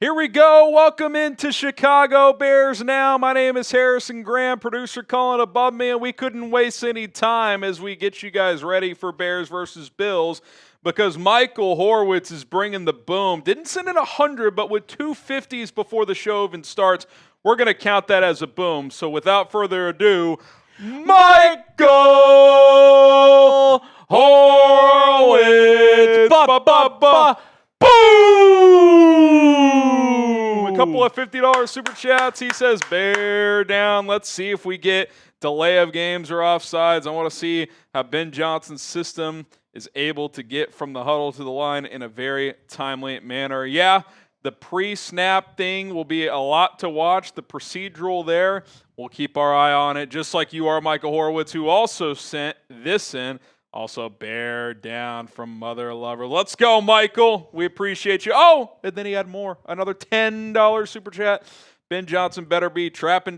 Here we go. Welcome into Chicago Bears Now. My name is Harrison Graham, producer Colin above me, and we couldn't waste any time as we get you guys ready for Bears versus Bills because Michael Horowitz is bringing the boom. Didn't send in 100, but with 250s before the show even starts, we're going to count that as a boom. So without further ado, Michael Horowitz. Boom! A couple of $50 super chats. He says, bear down. Let's see if we get delay of games or offsides. I want to see how Ben Johnson's system is able to get from the huddle to the line in a very timely manner. Yeah, the pre-snap thing will be a lot to watch. The procedural there, we'll keep our eye on it, just like you are, Michael Horowitz, who also sent this in. Also, bear down from Mother Lover. Let's go, Michael. We appreciate you. Oh, and then he had more. Another $10 super chat. Ben Johnson better be trapping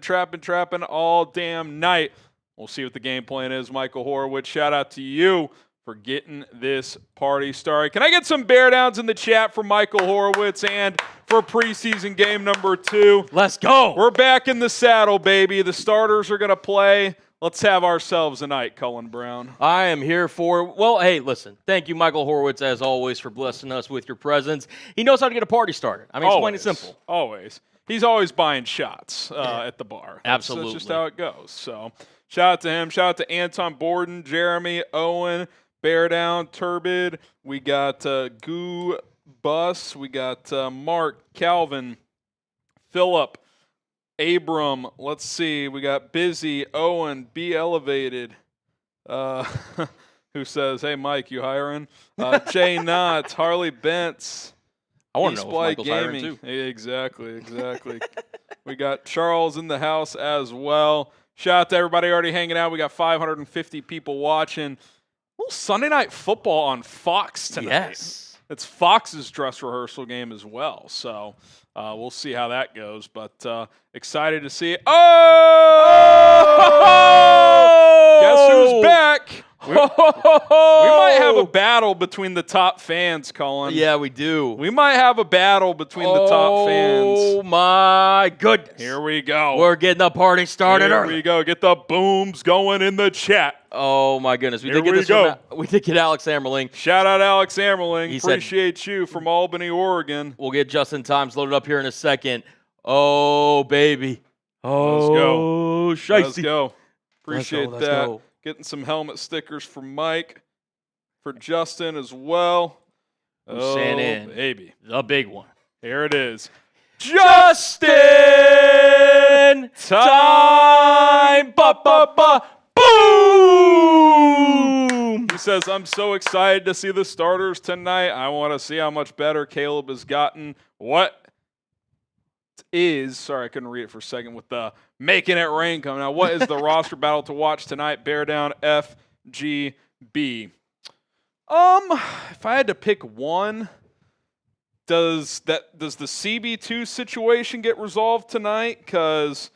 all damn night. We'll see what the game plan is, Michael Horowitz. Shout out to you for getting this party started. Can I get some bear downs in the chat for Michael Horowitz and for preseason game number 2? Let's go. We're back in the saddle, baby. The starters are going to play. Let's have ourselves a night, Cullen Brown. I am here for, well, hey, listen, thank you, Michael Horowitz, as always, for blessing us with your presence. He knows how to get a party started. I mean, it's plain and simple. Always. He's always buying shots at the bar. Absolutely. That's just how it goes. So, shout out to him. Shout out to Anton Borden, Jeremy, Owen, Bear Down, Turbid. We got Goo Bus. We got Mark, Calvin, Philip, Abram, let's see. We got Busy, Owen, Be Elevated, who says, hey, Mike, you hiring? Jay Knott, Harley Bentz. I want to know if Michael's hiring too. Exactly. We got Charles in the house as well. Shout out to everybody already hanging out. We got 550 people watching. A little Sunday Night Football on Fox tonight. Yes. It's Fox's dress rehearsal game as well, so we'll see how that goes, but excited to see it. Oh! Guess who's back? We might have a battle between the top fans, Colin. Yeah, we do. We might have a battle between the top fans. Oh, my goodness. Here we go. We're getting the party started Here early. we go. Get the booms going in the chat. Oh, my goodness. We Here did we go. We did get Alex Ammerling. Shout out Alex Ammerling. He Appreciate you from Albany, Oregon. We'll get Justin Times loaded up here in a second. Oh, baby. Oh, Let's go. shicey. Let's go. Appreciate Let's that. go. Getting some helmet stickers for Mike, for Justin as well. Who's sent in baby. the big one. Here it is. Justin time. Boom! He says, I'm so excited to see the starters tonight. I want to see how much better Caleb has gotten. What is, sorry, I couldn't read it for a second with the making it rain coming out. What is the roster battle to watch tonight? Bear down FGB. If I had to pick one, does the CB2 situation get resolved tonight? Because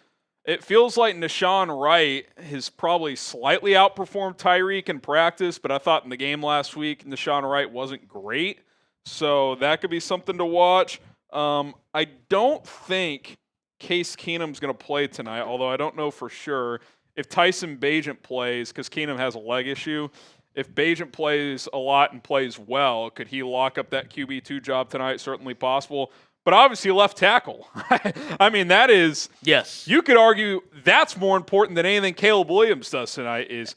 it feels like Nashawn Wright has probably slightly outperformed Tyreek in practice, but I thought in the game last week, Nashawn Wright wasn't great. So that could be something to watch. I don't think Case Keenum's going to play tonight, although I don't know for sure. If Tyson Bagent plays, because Keenum has a leg issue, if Bagent plays a lot and plays well, could he lock up that QB2 job tonight? Certainly possible. But obviously left tackle. I mean, that is – yes. You could argue that's more important than anything Caleb Williams does tonight is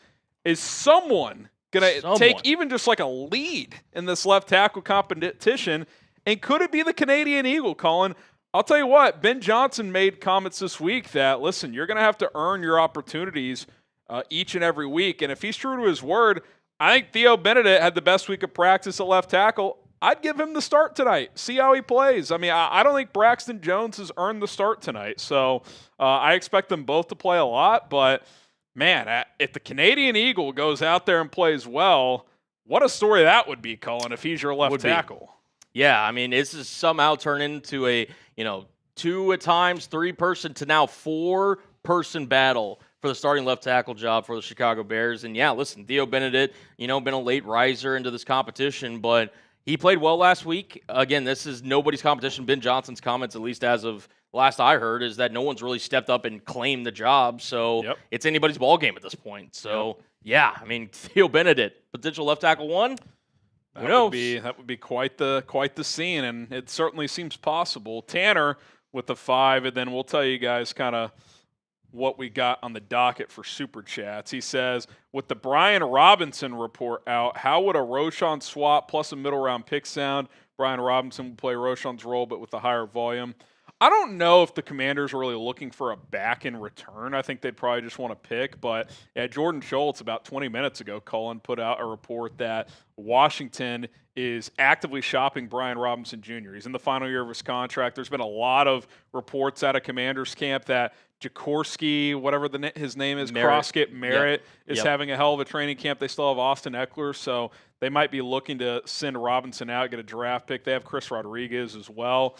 someone going to take even just like a lead in this left tackle competition. And could it be the Canadian Eagle, Colin? I'll tell you what, Ben Johnson made comments this week that, listen, you're going to have to earn your opportunities each and every week. And if he's true to his word, I think Theo Benedict had the best week of practice at left tackle. I'd give him the start tonight. See how he plays. I mean, I don't think Braxton Jones has earned the start tonight. So I expect them both to play a lot. But, man, if the Canadian Eagle goes out there and plays well, what a story that would be, Colin, if he's your left tackle. Yeah, I mean, this is somehow turned into a, 2 at times, 3-person to now 4-person battle for the starting left tackle job for the Chicago Bears. And, yeah, listen, Theo Benedict, been a late riser into this competition, but He played well last week. Again, this is nobody's competition. Ben Johnson's comments, at least as of last I heard, is that no one's really stepped up and claimed the job. So it's anybody's ball game at this point. So, yeah, I mean, Theo Benedict, potential left tackle one. Who knows? That would be quite the scene, and it certainly seems possible. Tanner with the 5, and then we'll tell you guys kind of what we got on the docket for Super Chats. He says, with the Brian Robinson report out, how would a Roschon swap plus a middle round pick sound? Brian Robinson would play Roschon's role, but with a higher volume. I don't know if the Commanders are really looking for a back in return. I think they'd probably just want to pick. But Jordan Schultz, about 20 minutes ago, Cullen put out a report that Washington is actively shopping Brian Robinson Jr. He's in the final year of his contract. There's been a lot of reports out of Commanders camp that Jaworski, whatever his name is, Merritt is having a hell of a training camp. They still have Austin Eckler, so they might be looking to send Robinson out, get a draft pick. They have Chris Rodriguez as well.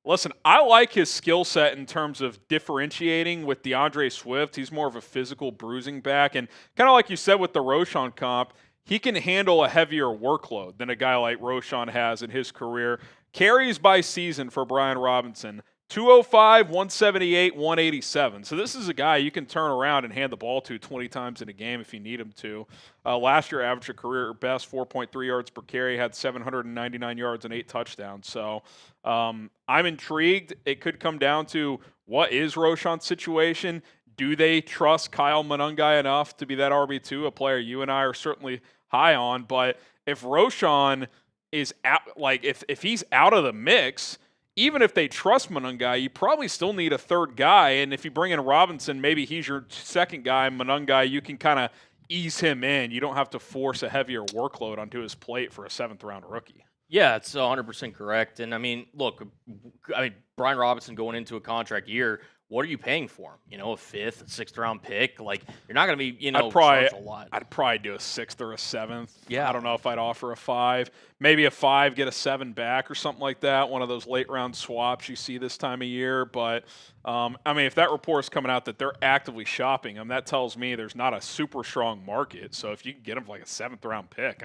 Listen, I like his skill set in terms of differentiating with DeAndre Swift. He's more of a physical bruising back. And kind of like you said with the Roschon comp, he can handle a heavier workload than a guy like Roschon has in his career. Carries by season for Brian Robinson, 205, 178, 187. So this is a guy you can turn around and hand the ball to 20 times in a game if you need him to. Last year, averaged a career best 4.3 yards per carry, had 799 yards and 8 touchdowns. So I'm intrigued. It could come down to what is Roschon's situation. Do they trust Kyle Monangai enough to be that RB2, a player you and I are certainly high on? But if Roschon is out, like if he's out of the mix, even if they trust Monangai, you probably still need a third guy. And if you bring in Robinson, maybe he's your second guy. Monangai, you can kind of ease him in. You don't have to force a heavier workload onto his plate for a 7th-round rookie. Yeah, it's 100% correct. And, I mean, look, Brian Robinson going into a contract year, what are you paying for him? You know, a 5th, 6th-round pick? Like, you're not going to be, charged a lot. I'd probably do a 6th or a 7th. Yeah. I don't know if I'd offer a 5. Maybe a 5, get a 7 back or something like that. One of those late-round swaps you see this time of year. But, if that report's coming out that they're actively shopping him, that tells me there's not a super strong market. So if you can get him for like a 7th-round pick,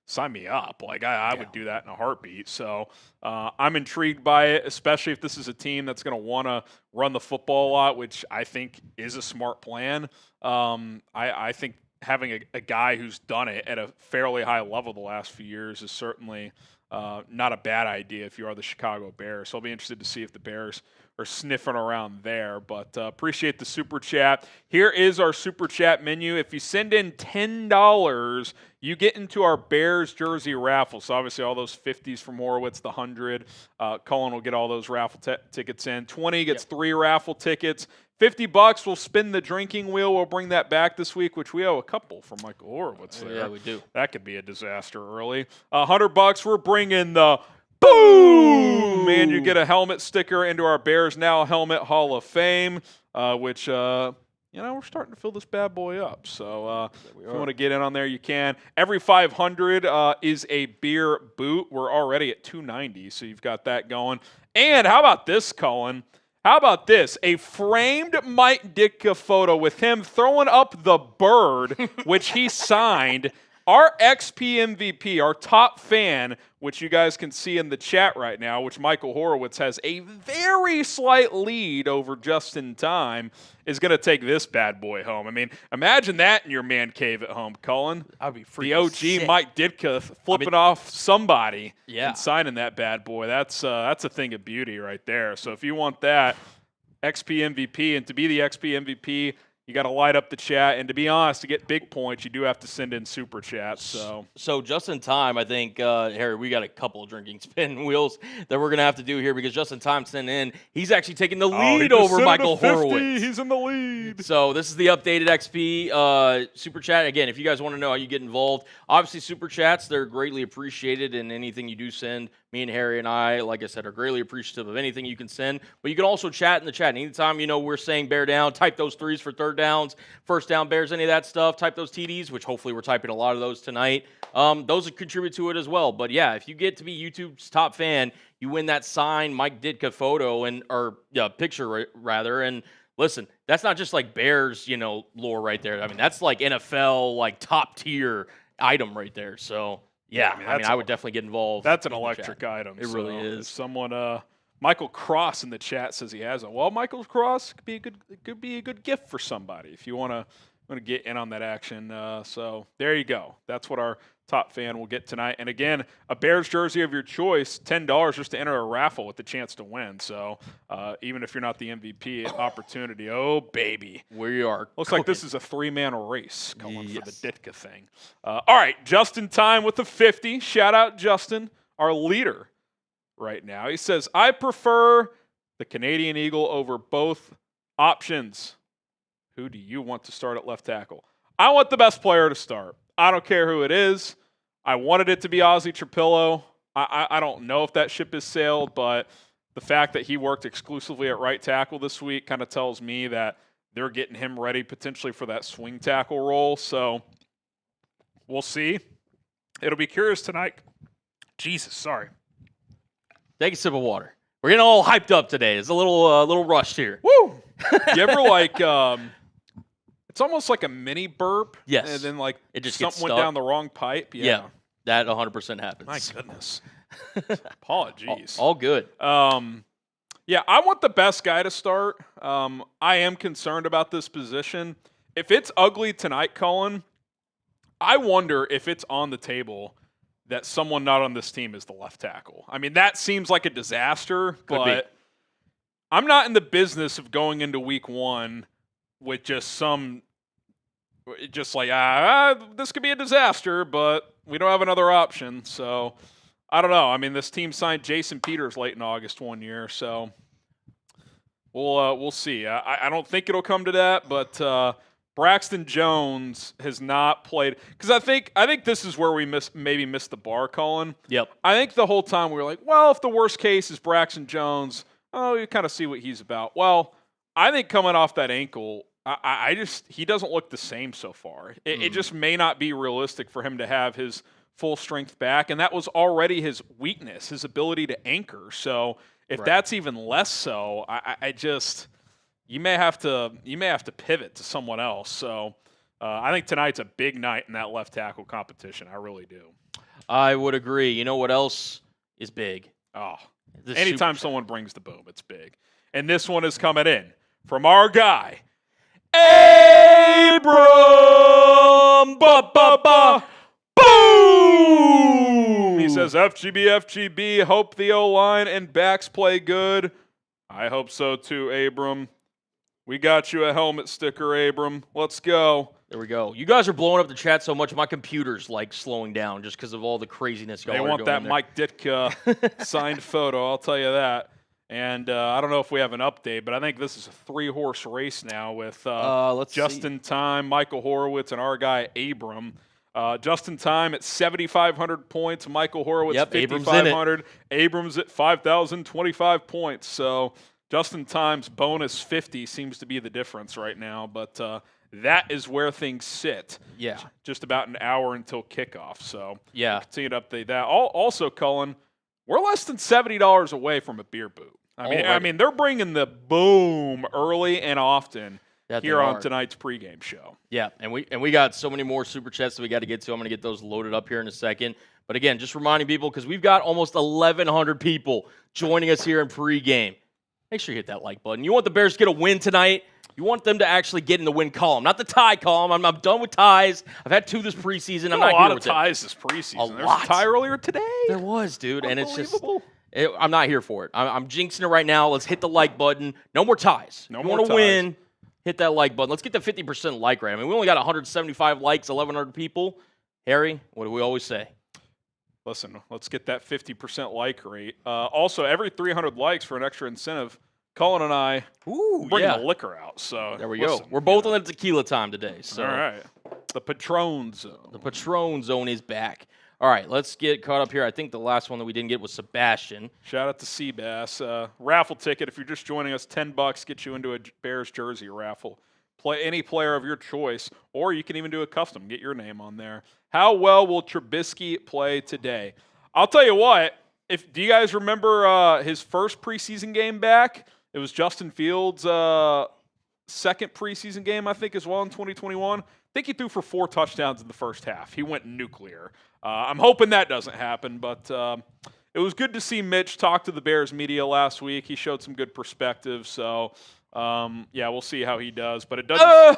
sign me up. Like I would do that in a heartbeat. So I'm intrigued by it, especially if this is a team that's going to want to run the football a lot, which I think is a smart plan. I think having a guy who's done it at a fairly high level the last few years is certainly not a bad idea if you are the Chicago Bears. So I'll be interested to see if the Bears are sniffing around there. But appreciate the Super Chat. Here is our Super Chat menu. If you send in $10, you get into our Bears jersey raffle. So obviously all those 50s from Horowitz, the 100. Cullen will get all those raffle tickets in. 20 gets 3 raffle tickets. $50, we'll spin the drinking wheel. We'll bring that back this week, which we owe a couple from Michael Horowitz there. Yeah, we do. That could be a disaster early. $100, we're bringing the boom! Man, you get a helmet sticker into our Bears Now Helmet Hall of Fame, which, we're starting to fill this bad boy up. So if you want to get in on there, you can. Every 500 is a beer boot. We're already at 290, so you've got that going. And how about this, Cullen? How about this? A framed Mike Ditka photo with him throwing up the bird, which he signed. Our XP MVP, our top fan, which you guys can see in the chat right now, which Michael Horowitz has a very slight lead over just in time, is going to take this bad boy home. Imagine that in your man cave at home, Cullen. I'd be freaking the OG sick. Mike Ditka flipping off somebody Yeah. and signing that bad boy. That's a thing of beauty right there. So if you want that XP MVP, and to be the XP MVP, you got to light up the chat, and to be honest, to get big points, you do have to send in super chats. So just in time, I think, Harry, we got a couple of drinking spin wheels that we're going to have to do here because just in time sent in, he's actually taking the lead over Michael Horowitz. He's in the lead. So this is the updated XP super chat. Again, if you guys want to know how you get involved, obviously super chats, they're greatly appreciated, and anything you do send, me and Harry and I, like I said, are greatly appreciative of anything you can send. But you can also chat in the chat. Anytime, we're saying bear down, type those 3s for third downs, first down bears, any of that stuff. Type those TDs, which hopefully we're typing a lot of those tonight. Those would contribute to it as well. But yeah, if you get to be YouTube's top fan, you win that signed Mike Ditka photo or picture rather. And listen, that's not just like Bears, lore right there. That's like NFL, like top tier item right there. So Yeah, I mean, I would definitely get involved. That's an in the electric chat. item. It really is. Someone, Michael Cross in the chat says he has it. Well, Michael Cross could be a good gift for somebody if you want to get in on that action. So there you go. That's what our top fan will get tonight. And again, a Bears jersey of your choice, $10 just to enter a raffle with the chance to win. So even if you're not the MVP opportunity, oh baby, we are. Looks like this is a 3-man race going for the Ditka thing. All right, Justin Time with the 50. Shout out Justin, our leader right now. He says, I prefer the Canadian Eagle over both options. Who do you want to start at left tackle? I want the best player to start. I don't care who it is. I wanted it to be Ozzie Trapillo. I don't know if that ship has sailed, but the fact that he worked exclusively at right tackle this week kind of tells me that they're getting him ready potentially for that swing tackle role. So we'll see. It'll be curious tonight. Jesus, sorry. Take a sip of water. We're getting all hyped up today. It's a little rushed here. Woo! You ever it's almost like a mini burp. Yes. And then it just something went down the wrong pipe. Yeah. That 100% happens. My goodness. Apologies. All good. Yeah, I want the best guy to start. I am concerned about this position. If it's ugly tonight, Cullen, I wonder if it's on the table that someone not on this team is the left tackle. I mean, that seems like a disaster, but I'm not in the business of going into week one with this could be a disaster, but we don't have another option. So I don't know. I mean, this team signed Jason Peters late in August one year, so we'll see. I don't think it'll come to that, but Braxton Jones has not played because I think this is where we maybe missed the bar, Colin. Yep. I think the whole time we were like, well, if the worst case is Braxton Jones, you kind of see what he's about. Well, I think coming off that ankle, he doesn't look the same so far. It just may not be realistic for him to have his full strength back, and that was already his weakness, his ability to anchor. So if that's even less so, you may have to pivot to someone else. So I think tonight's a big night in that left tackle competition. I really do. I would agree. You know what else is big? Oh, anytime someone brings the boom, it's big. And this one is coming in from our guy, Abram! Boom! He says, FGB, hope the O-line and backs play good. I hope so too, Abram. We got you a helmet sticker, Abram. Let's go. There we go. You guys are blowing up the chat so much, my computer's slowing down just because of all the craziness y'all are doing. They want that Mike Ditka signed photo, I'll tell you that. And I don't know if we have an update, but I think this is a 3-horse race now with Justin Time, Michael Horowitz, and our guy Abram. Justin Time at 7,500 points, Michael Horowitz 5,500, Abrams at 5,025 points. So Justin Time's bonus 50 seems to be the difference right now, but that is where things sit. Yeah. Just about an hour until kickoff. So yeah, we'll continue to update that. Also, Cullen, we're less than $70 away from a beer boot. I mean, they're bringing the boom early and often here on tonight's pregame show. Yeah, and we got so many more super chats that we got to get to. I'm going to get those loaded up here in a second. But again, just reminding people, because we've got almost 1,100 people joining us here in pregame. Make sure you hit that like button. You want the Bears to get a win tonight. You want them to actually get in the win column, not the tie column. I'm done with ties. I've had 2 this preseason. I'm not here with a lot of ties this preseason. There was a tie earlier today. There was, dude, and it's just I'm not here for it. I'm jinxing it right now. Let's hit the like button. No more ties. No you more want to ties. win, hit that like button. Let's get the 50% like rate. I mean, we only got 175 likes, 1,100 people. Harry, what do we always say? Listen, let's get that 50% like rate. Also, every 300 likes for an extra incentive. Cullen and I bring the liquor out. So there we go. We're both on the tequila time today. So. All right. The Patron Zone. The Patron Zone is back. All right, let's get caught up here. I think the last one that we didn't get was Sebastian. Shout out to Seabass. Raffle ticket, if you're just joining us, $10 gets you into a Bears jersey raffle. Play any player of your choice, or you can even do a custom. Get your name on there. How well will Trubisky play today? I'll tell you what. Do you guys remember his first preseason game back? It was Justin Fields' second preseason game, I think, as well in 2021. think he threw for 4 touchdowns in the first half. He went nuclear. I'm hoping that doesn't happen, but it was good to see Mitch talk to the Bears media last week. He showed some good perspective, so yeah, we'll see how he does. But it doesn't sound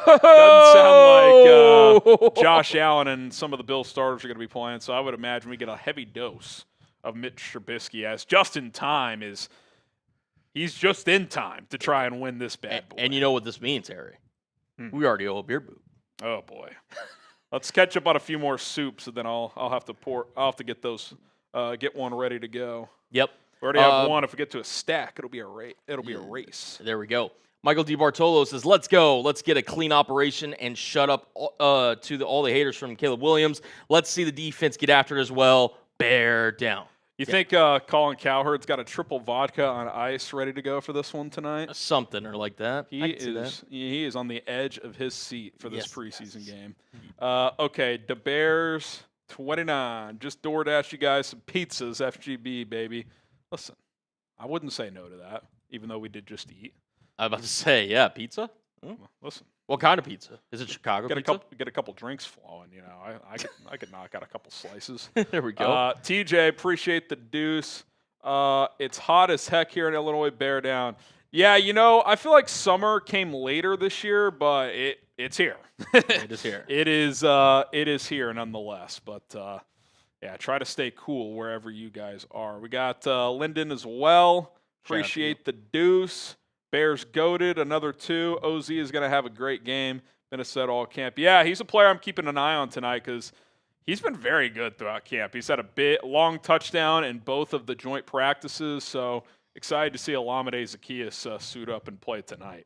like Josh Allen and some of the Bills starters are going to be playing, so I would imagine we get a heavy dose of Mitch Trubisky as just in time is – he's just in time to try and win this bad boy. And you know what this means, Harry. We already owe a beer boot. Oh boy, let's catch up on a few more soups, and then I'll have to get those get one ready to go. Yep, we already have one. If we get to a stack, it'll be a race. There we go. Michael DiBartolo says, "Let's go. Let's get a clean operation and shut up all the haters from Caleb Williams. Let's see the defense get after it as well. Bear down." You think Colin Cowherd's got a triple vodka on ice ready to go for this one tonight? Something or like that. He is on the edge of his seat for this preseason game. Okay, the Bears 29. Just DoorDash you guys some pizzas, FGB baby. Listen, I wouldn't say no to that, even though we did just eat. I was about to say, yeah, pizza. Listen, what kind of pizza? Is it Chicago pizza? Get a couple drinks flowing. You know, I could knock out a couple slices. There we go. TJ, appreciate the deuce. It's hot as heck here in Illinois. Bear down. Yeah, you know, I feel like summer came later this year, but it's here. It is here. It is here nonetheless. But yeah, try to stay cool wherever you guys are. We got Lyndon as well. Appreciate the deuce. Bears goated, another 2. OZ is going to have a great game. Been said all camp. Yeah, he's a player I'm keeping an eye on tonight because he's been very good throughout camp. He's had a long touchdown in both of the joint practices, so excited to see Olamide Zaccheaus suit up and play tonight.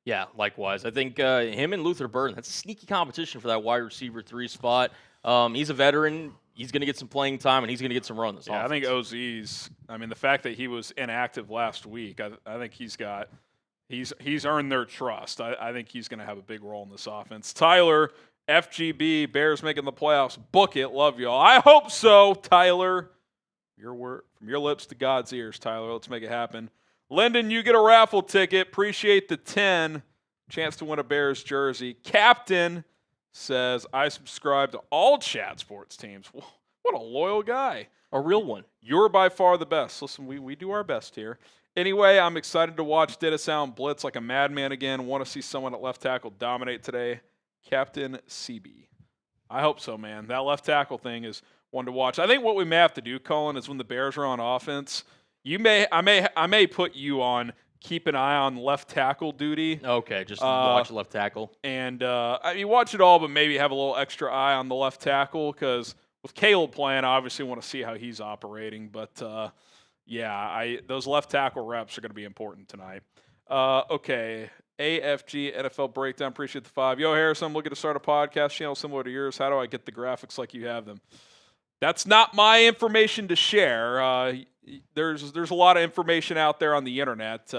Yeah, likewise. I think him and Luther Burden, that's a sneaky competition for that wide receiver 3 spot. He's a veteran. He's going to get some playing time, and he's going to get some run this offense. I think OZ's – I mean, the fact that he was inactive last week, I think he's earned their trust. I think he's going to have a big role in this offense. Tyler, FGB, Bears making the playoffs. Book it. Love y'all. I hope so, Tyler. Your word from your lips to God's ears, Tyler. Let's make it happen. Lyndon, you get a raffle ticket. Appreciate the 10. Chance to win a Bears jersey. Captain says, I subscribe to all Chat Sports teams. What a loyal guy. A real one. You're by far the best. Listen, we do our best here. Anyway, I'm excited to watch Dennis Allen blitz like a madman again. Want to see someone at left tackle dominate today. Captain CB. I hope so, man. That left tackle thing is one to watch. I think what we may have to do, Colin, is when the Bears are on offense, I may put you on keep an eye on left tackle duty. Okay, just watch left tackle. And I mean, watch it all, but maybe have a little extra eye on the left tackle because with Caleb playing, I obviously want to see how he's operating. But yeah, those left tackle reps are going to be important tonight. Okay, AFG NFL Breakdown. Appreciate the 5. Yo, Harrison, I'm looking to start a podcast channel similar to yours. How do I get the graphics like you have them? That's not my information to share. There's a lot of information out there on the internet.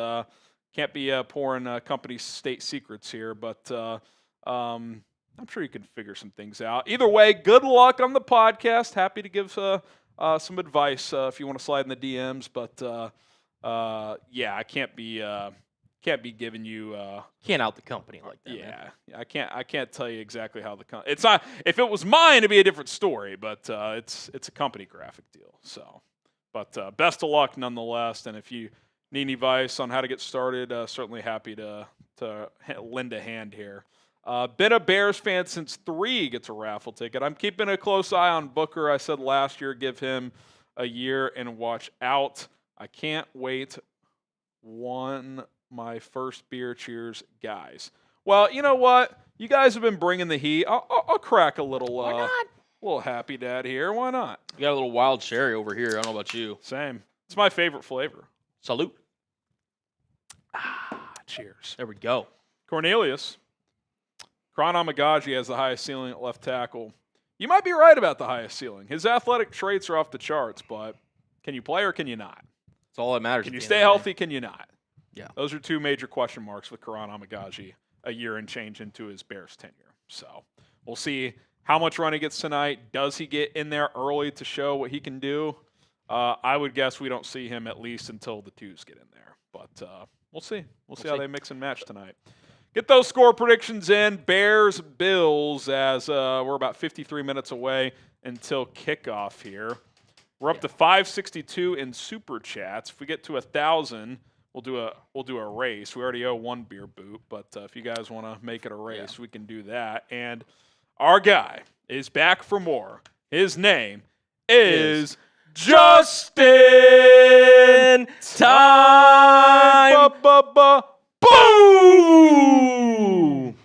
Can't be pouring company state secrets here, but I'm sure you can figure some things out. Either way, good luck on the podcast. Happy to give some advice if you want to slide in the DMs. But yeah, I can't be giving you can't out the company like that. Yeah, man. I can't tell you exactly how it's not. If it was mine, it'd be a different story. But it's a company graphic deal. So. But best of luck nonetheless, and if you need any advice on how to get started, certainly happy to lend a hand here. Been a Bears fan since 3 gets a raffle ticket. I'm keeping a close eye on Booker. I said last year, give him a year and watch out. I can't wait. Won my first beer. Cheers, guys. Well, you know what? You guys have been bringing the heat. I'll crack a little. Why not? Little happy dad here. Why not? You got a little wild cherry over here. I don't know about you. Same. It's my favorite flavor. Salute. Cheers. There we go. Cornelius. Amagaji has the highest ceiling at left tackle. You might be right about the highest ceiling. His athletic traits are off the charts, but can you play or can you not? That's all that matters. Can you stay healthy? Can you not? Yeah. Those are 2 major question marks with Amagaji a year and change into his Bears tenure. So we'll see how much run he gets tonight. Does he get in there early to show what he can do? I would guess we don't see him at least until the 2s get in there. But we'll see. We'll see how they mix and match tonight. Get those score predictions in. Bears, Bills, as we're about 53 minutes away until kickoff here. We're up to 562 in super chats. If we get to 1,000, we'll do a race. We already owe one beer boot, but if you guys want to make it a race, we can do that. And our guy is back for more. His name is Justin Time. Boom!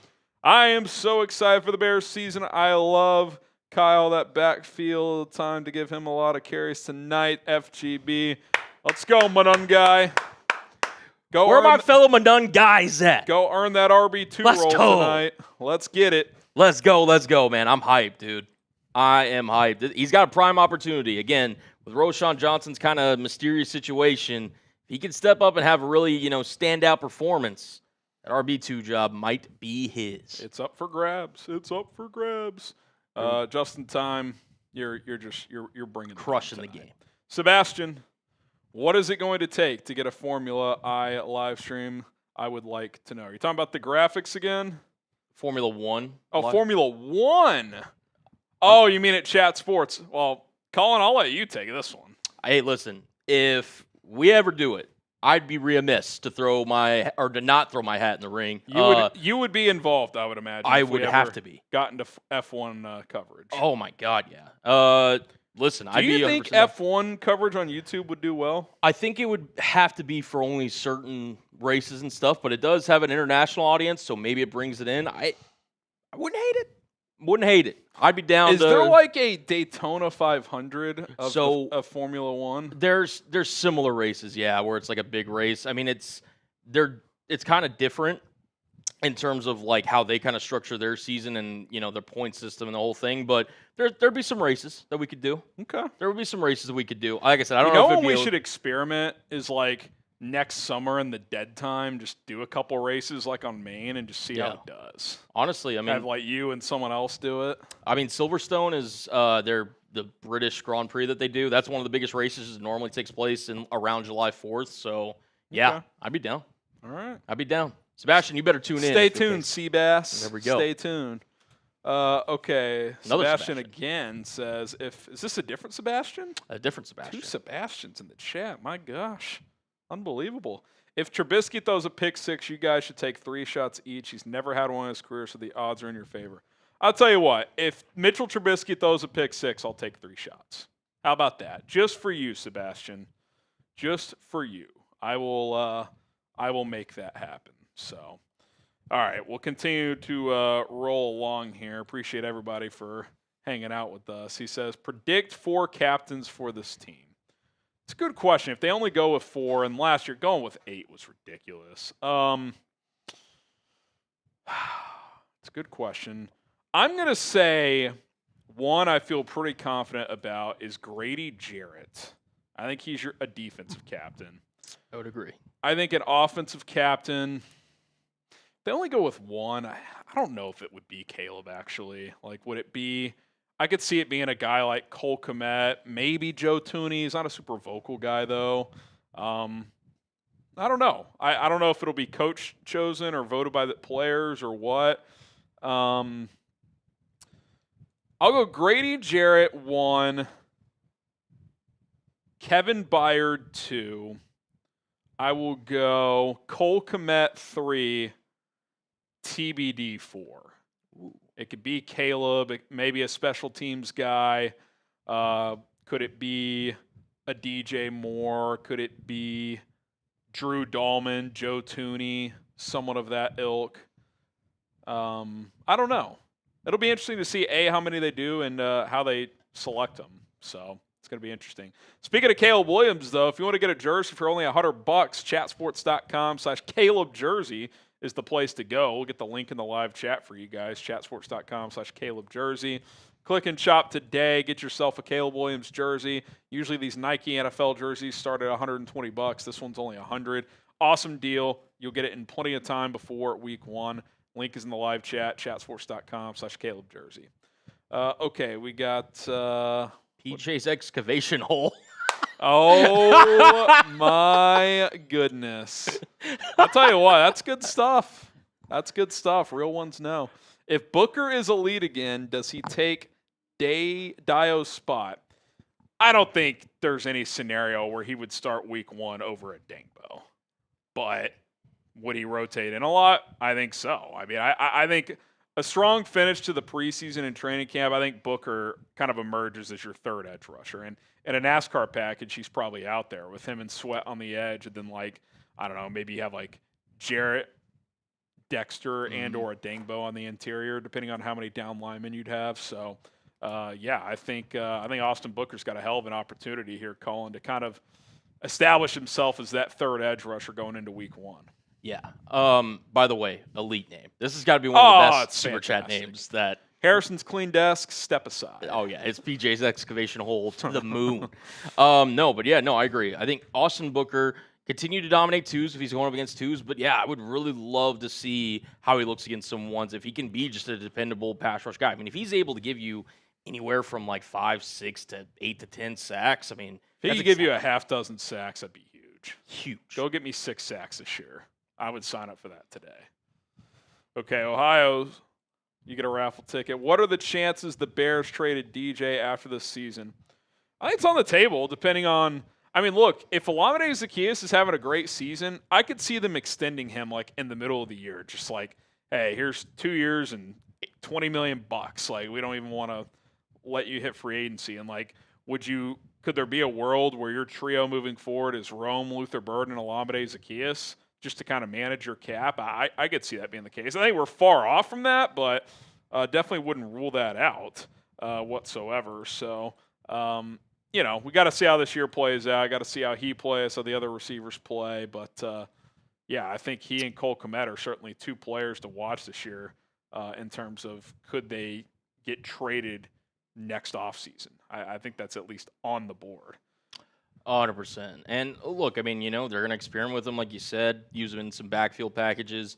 I am so excited for the Bears season. I love Kyle, that backfield. Time to give him a lot of carries tonight. FGB. Let's go, Madun guy. Where are my fellow Madun guys at? Go earn that RB2 roll tonight. Let's get it. Let's go, man. I'm hyped, dude. I am hyped. He's got a prime opportunity. Again, with Roschon Johnson's kind of mysterious situation, if he can step up and have a really, standout performance, that RB2 job might be his. It's up for grabs. Justin Time, you're bringing crushing the game. Sebastian, what is it going to take to get a Formula I live stream? I would like to know. Are you talking about the graphics again? Formula One. Oh, Formula One. Oh, you mean at Chat Sports? Well, Colin, I'll let you take this one. Hey, listen, if we ever do it, I'd be remiss to not throw my hat in the ring. You would be involved, I would imagine. I would have to be. Got into F1 coverage. Oh my God, yeah. Listen, do you think F1 coverage on YouTube would do well? I think it would have to be for only certain races and stuff, but it does have an international audience, so maybe it brings it in. I wouldn't hate it. I'd be down. Is there like a Daytona 500 of Formula One? There's similar races, yeah, where it's like a big race. I mean, it's kind of different in terms of like how they kind of structure their season and their point system and the whole thing. But there'd be some races that we could do. Okay, there would be some races that we could do. Like I said, I don't know if when we should experiment is like next summer in the dead time, just do a couple races like on Maine and just see how it does. Honestly, I mean, have like you and someone else do it. I mean, Silverstone is the British Grand Prix that they do. That's one of the biggest races. It normally takes place around July 4th. So yeah, I'd be down. All right, I'd be down. Sebastian, you better tune in. Stay tuned, Seabass. There we go. Stay tuned. Okay. Another Sebastian again says, is this a different Sebastian? A different Sebastian. 2 Sebastians in the chat. My gosh. Unbelievable. If Trubisky throws a pick 6, you guys should take 3 shots each. He's never had one in his career, so the odds are in your favor. I'll tell you what. If Mitchell Trubisky throws a pick 6, I'll take 3 shots. How about that? Just for you, Sebastian. Just for you. I will make that happen. So, all right, we'll continue to roll along here. Appreciate everybody for hanging out with us. He says, predict 4 captains for this team. It's a good question. If they only go with 4, and last year going with 8 was ridiculous. It's a good question. I'm going to say one I feel pretty confident about is Grady Jarrett. I think he's a defensive captain. I would agree. I think an offensive captain, they only go with 1. I don't know if it would be Caleb, actually. Like, would it be? I could see it being a guy like Cole Kmet, maybe Joe Tooney. He's not a super vocal guy, though. I don't know. I don't know if it'll be coach chosen or voted by the players or what. I'll go Grady Jarrett 1, Kevin Byard 2. I will go Cole Kmet 3, TBD 4. It could be Caleb, maybe a special teams guy. Could it be a DJ Moore? Could it be Drew Dahlman, Joe Tooney, someone of that ilk? I don't know. It'll be interesting to see, how many they do and how they select them. So it's going to be interesting. Speaking of Caleb Williams, though, if you want to get a jersey for only $100, chatsports.com/Caleb jersey is the place to go. We'll get the link in the live chat for you guys, chatsports.com/Caleb jersey. Click and shop today. Get yourself a Caleb Williams jersey. Usually these Nike NFL jerseys start at $120. This one's only $100. Awesome deal. You'll get it in plenty of time before week 1. Link is in the live chat, chatsports.com/Caleb jersey. Okay, we got PJ's excavation hole. Oh, my goodness. I'll tell you what, that's good stuff. That's good stuff. Real ones know. If Booker is elite again, does he take Dio's spot? I don't think there's any scenario where he would start week 1 over at Dingbo. But would he rotate in a lot? I think so. I mean, I think a strong finish to the preseason and training camp, I think Booker kind of emerges as your third edge rusher. And in a NASCAR package, he's probably out there with him and Sweat on the edge. And then, like, I don't know, maybe you have, like, Jarrett, Dexter, and or a Dingbo on the interior, depending on how many down linemen you'd have. So, I think Austin Booker's got a hell of an opportunity here, Colin, to kind of establish himself as that third edge rusher going into week 1. Yeah. By the way, elite name. This has got to be one of the best Super Chat names that. Harrison's clean desk, step aside. Oh, yeah. It's PJ's excavation hole to the moon. I agree. I think Austin Booker continue to dominate twos if he's going up against twos. But, yeah, I would really love to see how he looks against some ones if he can be just a dependable pass rush guy. I mean, if he's able to give you anywhere from like 5, 6 to 8 to 10 sacks, I mean. If he could give you a half dozen sacks, that'd be huge. Huge. Go get me 6 sacks this year. I would sign up for that today. Okay, Ohio, you get a raffle ticket. What are the chances the Bears traded DJ after this season? I think it's on the table, depending on. I mean, look, if Olamide Zaccheaus is having a great season, I could see them extending him like in the middle of the year, just like, hey, here's 2 years and $20 million. Like, we don't even want to let you hit free agency. And like, could there be a world where your trio moving forward is Rome, Luther Burden, and Olamide Zaccheaus? Just to kind of manage your cap, I could see that being the case. I think we're far off from that, but definitely wouldn't rule that out whatsoever. So, we got to see how this year plays out. Got to see how he plays, how the other receivers play. But, I think he and Cole Kmet are certainly 2 players to watch this year in terms of could they get traded next offseason. I think that's at least on the board. 100%. And look, I mean, they're going to experiment with him, like you said, use him in some backfield packages,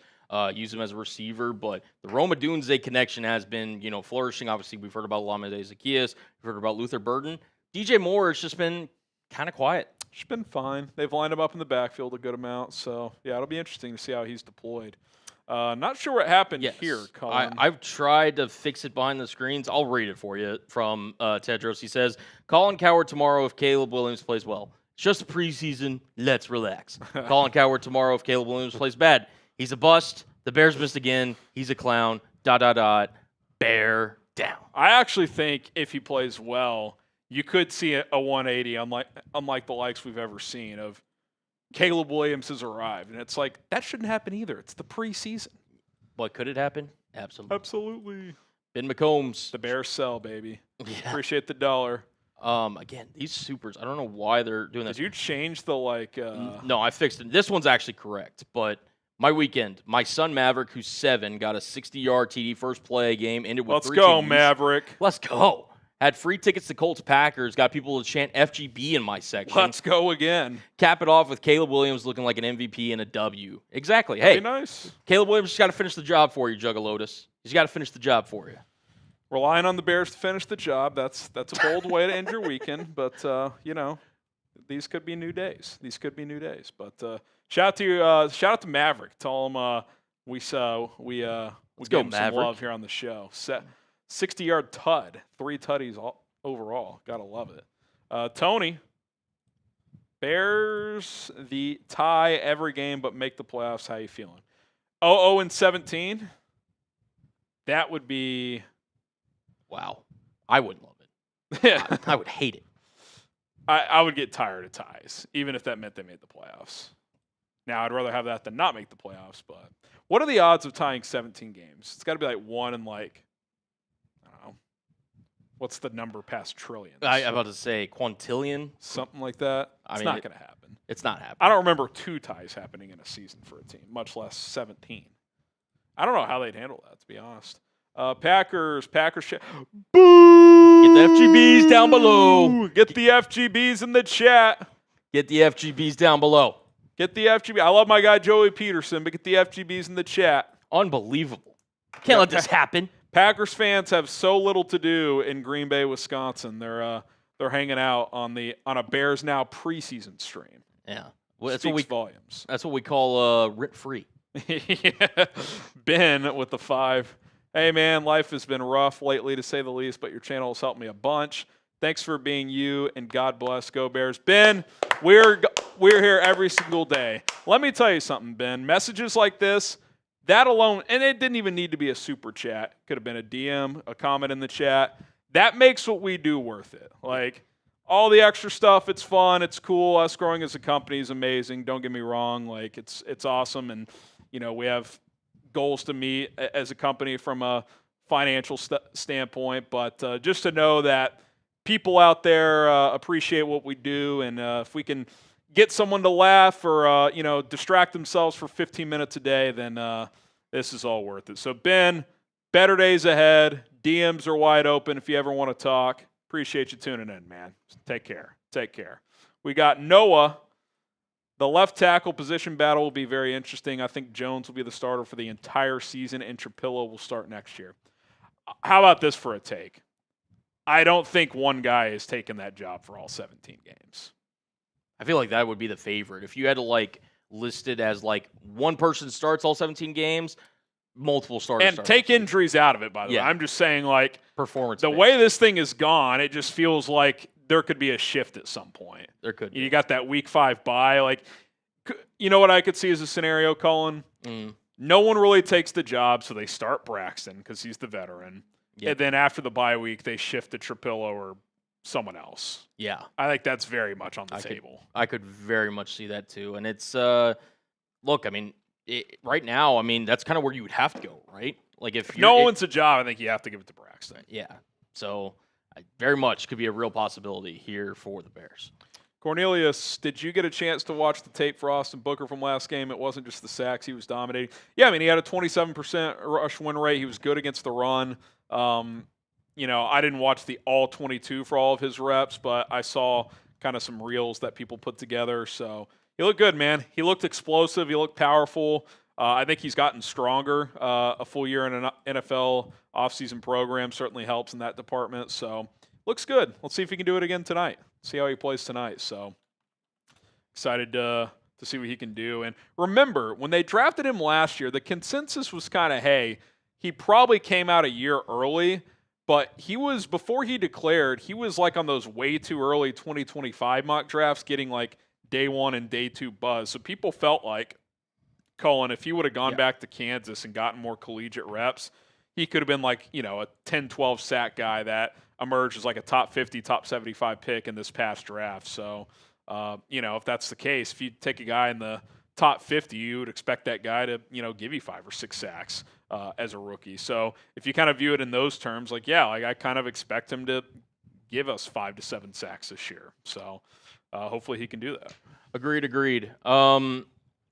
use him as a receiver. But the Odunze connection has been, flourishing. Obviously, we've heard about Olamide Zaccheaus. We've heard about Luther Burden. DJ Moore has just been kind of quiet. It's been fine. They've lined him up in the backfield a good amount. So, yeah, it'll be interesting to see how he's deployed. Not sure what happened here, Colin. I've tried to fix it behind the screens. I'll read it for you from Tedros. He says, Colin Coward tomorrow if Caleb Williams plays well. It's just a preseason. Let's relax. Colin Coward tomorrow if Caleb Williams plays bad. He's a bust. The Bears missed again. He's a clown. ... Bear down. I actually think if he plays well, you could see a 180 unlike the likes we've ever seen of Caleb Williams has arrived. And it's like, that shouldn't happen either. It's the preseason. But could it happen? Absolutely. Absolutely. Ben McCombs. The Bears sell, baby. Yeah. Appreciate the dollar. Again, these supers, I don't know why they're doing that. Did you change the No, I fixed it. This one's actually correct. But my weekend, my son Maverick, who's 7, got a 60-yard TD first play game, ended with Let's 3 go, TDs. Maverick. Let's go. Had free tickets to Colts Packers. Got people to chant FGB in my section. Let's go again. Cap it off with Caleb Williams looking like an MVP and a W. Exactly. Hey, nice. Caleb Williams just got to finish the job for you, Juggalotus. He's got to finish the job for you. Relying on the Bears to finish the job. That's a bold way to end your weekend. But, these could be new days. But shout out to Maverick. Tell him we gave him some love here on the show. 60-yard tud, 3 tutties overall. Gotta love it. Tony, Bears the tie every game but make the playoffs. How you feeling? 0-17. That would be. Wow. I wouldn't love it. Yeah, I would hate it. I would get tired of ties, even if that meant they made the playoffs. Now, I'd rather have that than not make the playoffs. But what are the odds of tying 17 games? It's got to be like 1 in like. What's the number past trillions? I'm about to say quintillion. Something like that. It's not going to happen. It's not happening. I don't remember 2 ties happening in a season for a team, much less 17. I don't know how they'd handle that, to be honest. Packers. Boo! Get the FGBs down below. Get the FGBs in the chat. Get the FGBs down below. Get the FGB. I love my guy Joey Peterson, but get the FGBs in the chat. Unbelievable. Can't let this happen. Packers fans have so little to do in Green Bay, Wisconsin. They're hanging out on a Bears Now preseason stream. Yeah, well, Speaks volumes. That's what we call rent free. Yeah. Ben with the 5. Hey, man, life has been rough lately, to say the least, but your channel has helped me a bunch. Thanks for being you, and God bless. Go Bears. Ben, we're here every single day. Let me tell you something, Ben. Messages like this, that alone, and it didn't even need to be a super chat. Could have been a DM, a comment in the chat. That makes what we do worth it. Like, all the extra stuff, it's fun, it's cool. Us growing as a company is amazing. Don't get me wrong. Like, it's awesome, and we have goals to meet as a company from a financial standpoint. But just to know that people out there appreciate what we do, and if we can get someone to laugh or distract themselves for 15 minutes a day, then this is all worth it. So Ben, better days ahead. DMs are wide open if you ever want to talk. Appreciate you tuning in, man. Take care. We got Noah. The left tackle position battle will be very interesting. I think Jones will be the starter for the entire season, and Trapillo will start next year. How about this for a take? I don't think one guy is taking that job for all 17 games. I feel like that would be the favorite. If you had to list it as one person starts all 17 games, multiple starters. And take injuries out of it, by the way. I'm just saying, performance. The way this thing is gone, it just feels like there could be a shift at some point. There could be. You got that week 5 bye. You know what I could see as a scenario, Colin? No one really takes the job, so they start Braxton because he's the veteran. Yep. And then after the bye week, they shift to Trapillo or someone else. Yeah. I think that's very much on the table. I could very much see that too. And it's, look, I mean, right now, I mean, that's kind of where you would have to go, right? If no one's a job, I think you have to give it to Braxton. Yeah. So very much could be a real possibility here for the Bears. Cornelius, did you get a chance to watch the tape for Austin Booker from last game? It wasn't just the sacks. He was dominating. Yeah, I mean, he had a 27% rush win rate. He was good against the run. I didn't watch the all 22 for all of his reps, but I saw kind of some reels that people put together. So he looked good, man. He looked explosive. He looked powerful. I think he's gotten stronger. A full year in an NFL offseason program certainly helps in that department. So looks good. Let's see if he can do it again tonight. See how he plays tonight. So excited to see what he can do. And remember, when they drafted him last year, the consensus was kind of, hey, he probably came out a year early, but he was, before he declared, he was on those way too early 2025 mock drafts, getting day 1 and day 2 buzz. So people felt like, Colin, if he would have gone back to Kansas and gotten more collegiate reps, he could have been a 10-12 sack guy that emerged as a top 50, top 75 pick in this past draft. So, if that's the case, if you take a guy in the top 50, you would expect that guy to, give you 5 or 6 sacks as a rookie. So if you kind of view it in those terms, I kind of expect him to give us 5 to 7 sacks this year. So hopefully he can do that. Agreed.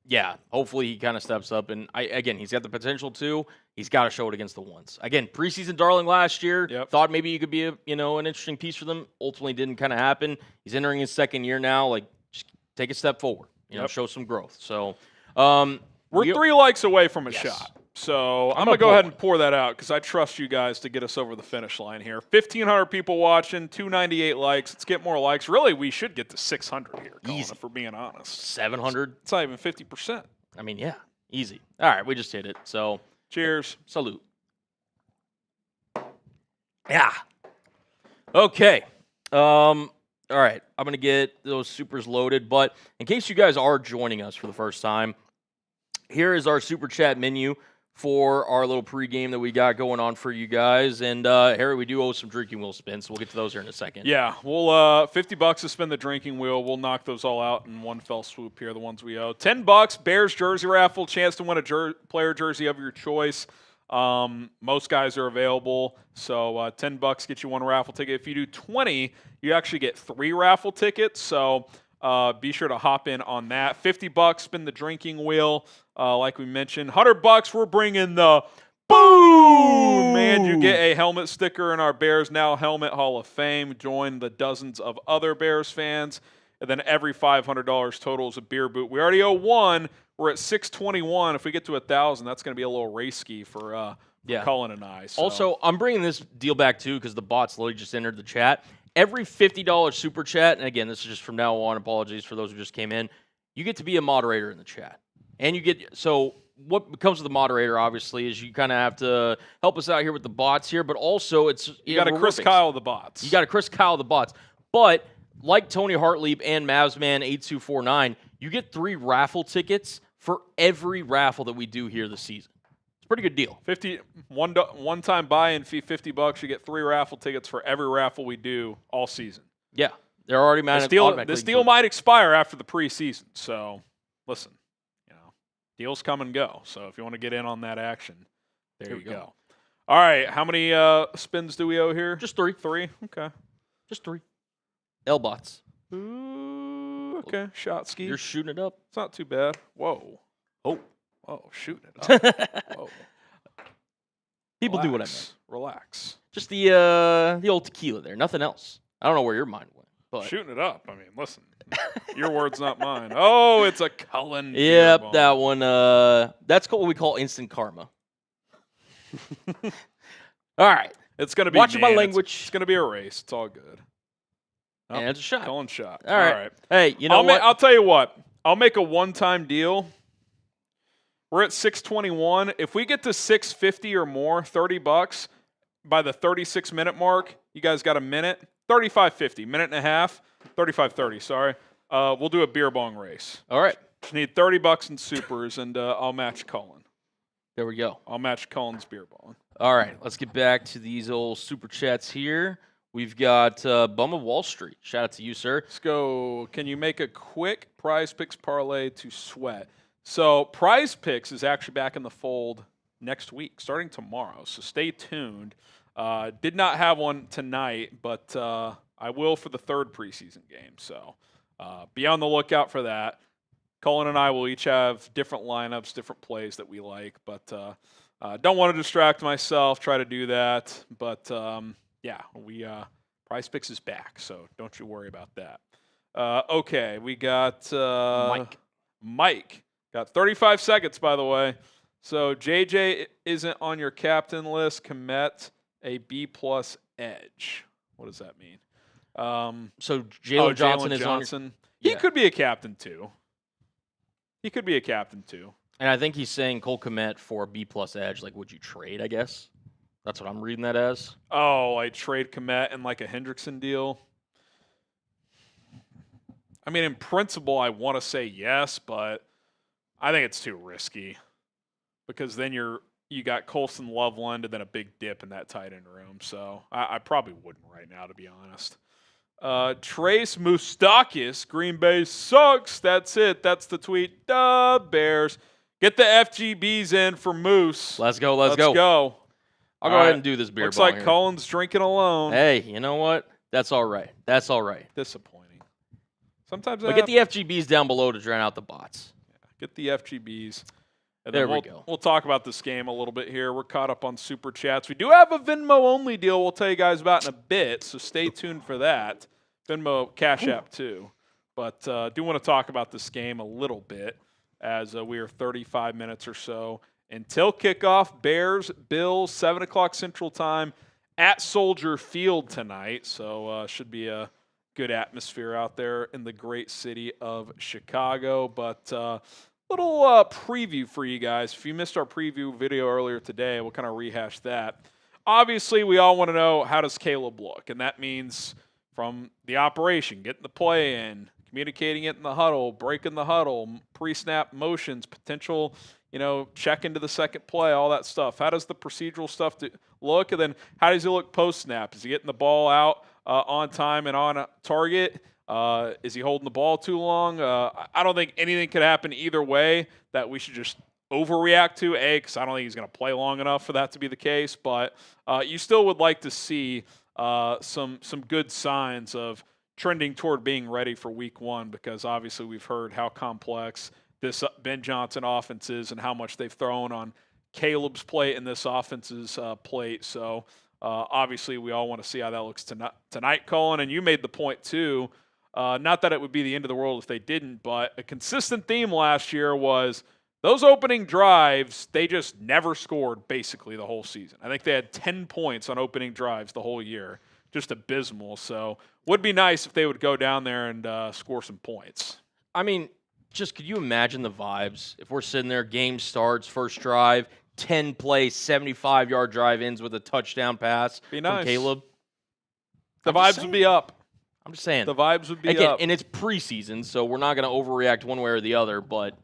Yeah, hopefully he kind of steps up. And again, he's got the potential to. He's got to show it against the ones. Again, preseason darling last year. Yep. Thought maybe you could be an interesting piece for them. Ultimately didn't kind of happen. He's entering his second year now. Just take a step forward. Show some growth. So we're 3 likes away from a yes. shot. So I'm going to go ahead and pour that out because I trust you guys to get us over the finish line here. 1,500 people watching, 298 likes. Let's get more likes. Really, we should get to 600 here, Colin, if we're being honest. 700? It's not even 50%. I mean, yeah, easy. All right, we just hit it. So cheers. Salute. Yeah. Okay. All right, I'm going to get those supers loaded. But in case you guys are joining us for the first time, here is our super chat menu for our little pregame that we got going on for you guys. And Harry, we do owe some drinking wheel spins, so we'll get to those here in a second. Yeah, we'll $50 to spin the drinking wheel. We'll knock those all out in one fell swoop here, the ones we owe. $10, Bears jersey raffle, chance to win a player jersey of your choice. Most guys are available, so $10 get you one raffle ticket. If you do 20, you actually get 3 raffle tickets, so be sure to hop in on that. $50, spin the drinking wheel, like we mentioned. $100, we're bringing the boom! And you get a helmet sticker in our Bears Now Helmet Hall of Fame. Join the dozens of other Bears fans. And then every $500 total is a beer boot. We already owe 1. We're at 621. If we get to 1,000, that's going to be a little risky for Cullen and I. So. Also, I'm bringing this deal back too because the bots literally just entered the chat. Every $50 super chat, and again, this is just from now on. Apologies for those who just came in. You get to be a moderator in the chat, and you get what comes with the moderator, obviously, is you kind of have to help us out here with the bots here, but also it's you got to Chris Kyle the bots. You got to Chris Kyle the bots. But like Tony Hartlieb and Mavsman8249, you get 3 raffle tickets for every raffle that we do here this season. It's a pretty good deal. One-time buy-in fee, $50. You get 3 raffle tickets for every raffle we do all season. Yeah, they're already automatically. This deal might expire after the preseason, so listen, deals come and go. So if you want to get in on that action, there you go. All right, how many spins do we owe here? Just 3. 3? Okay. Just 3. L-bots. Ooh, okay. Shot ski. You're shooting it up. It's not too bad. Whoa. Oh, shooting it up. Whoa. People do what I mean. Relax. Just the old tequila there. Nothing else. I don't know where your mind went. But shooting it up. I mean, listen. Your words, not mine. Oh, it's a Cullen. Yep, that one. That's what we call instant karma. All right. It's going to be watching my language. It's going to be a race. It's all good. Oh, and it's a shot. Cullen shot. All right. Hey, you know what? I'll tell you what. I'll make a one-time deal. We're at 621. If we get to 650 or more, $30 by the 36-minute mark, you guys got a minute. 35.50, minute and a half. 35.30, sorry. We'll do a beer bong race. All right. Just need $30 in supers, and I'll match Cullen. There we go. I'll match Cullen's beer bong. All right. Let's get back to these old super chats here. We've got Bum of Wall Street. Shout out to you, sir. Let's go. Can you make a quick Prize Picks parlay to sweat? So Prize Picks is actually back in the fold next week, starting tomorrow. So stay tuned. Did not have one tonight, but I will for the 3rd preseason game. So be on the lookout for that. Cullen and I will each have different lineups, different plays that we like, but don't want to distract myself, try to do that. But yeah, Prize Picks is back, so don't you worry about that. Okay, we got Mike. Got 35 seconds, by the way. So JJ isn't on your captain list. Kmet, a B+ edge. What does that mean? So Jalen Johnson is Johnson. He could be a captain too. And I think he's saying Cole Kmet for a B+ edge. Like, would you trade, I guess? That's what I'm reading that as. Oh, I trade Kmet in like a Hendrickson deal. I mean, in principle, I want to say yes, but I think it's too risky because then you got Colston Loveland and then a big dip in that tight end room. So I probably wouldn't right now, to be honest. Trace Moustakis, Green Bay sucks. That's it. That's the tweet. Bears. Get the FGBs in for Moose. Let's go. Let's go. I'll go ahead and do this beer Looks bong like here. Cullen's drinking alone. Hey, you know what? That's all right. Disappointing. Sometimes but get the FGBs down below to drown out the bots. Yeah, get the FGBs. And there then we go. We'll talk about this game a little bit here. We're caught up on Super Chats. We do have a Venmo-only deal we'll tell you guys about in a bit, so stay tuned for that. Venmo Cash App too. But do want to talk about this game a little bit as we are 35 minutes or so until kickoff. Bears, Bills, 7 o'clock Central Time at Soldier Field tonight. So should be a good atmosphere out there in the great city of Chicago. But little preview for you guys. If you missed our preview video earlier today, we'll kind of rehash that. Obviously, we all want to know, how does Caleb look? And that means from the operation, getting the play in, communicating it in the huddle, breaking the huddle, pre-snap motions, potential, check into the second play, all that stuff. How does the procedural stuff look? And then how does he look post-snap? Is he getting the ball out on time and on target? Is he holding the ball too long? I don't think anything could happen either way that we should just overreact to, because I don't think he's going to play long enough for that to be the case. But you still would like to see some good signs of trending toward being ready for week 1, because obviously we've heard how complex this Ben Johnson offense is and how much they've thrown on Caleb's plate and this offense's plate. So obviously we all want to see how that looks tonight, Colin. And you made the point too, not that it would be the end of the world if they didn't, but a consistent theme last year was those opening drives, they just never scored basically the whole season. I think they had 10 points on opening drives the whole year. Just abysmal. So would be nice if they would go down there and score some points. I mean, just could you imagine the vibes if we're sitting there, game starts, first drive, 10-play, 75-yard drive ends with a touchdown pass from Caleb? The vibes would be up. I'm just saying. The vibes would be Again, up. and it's preseason, so we're not going to overreact one way or the other, but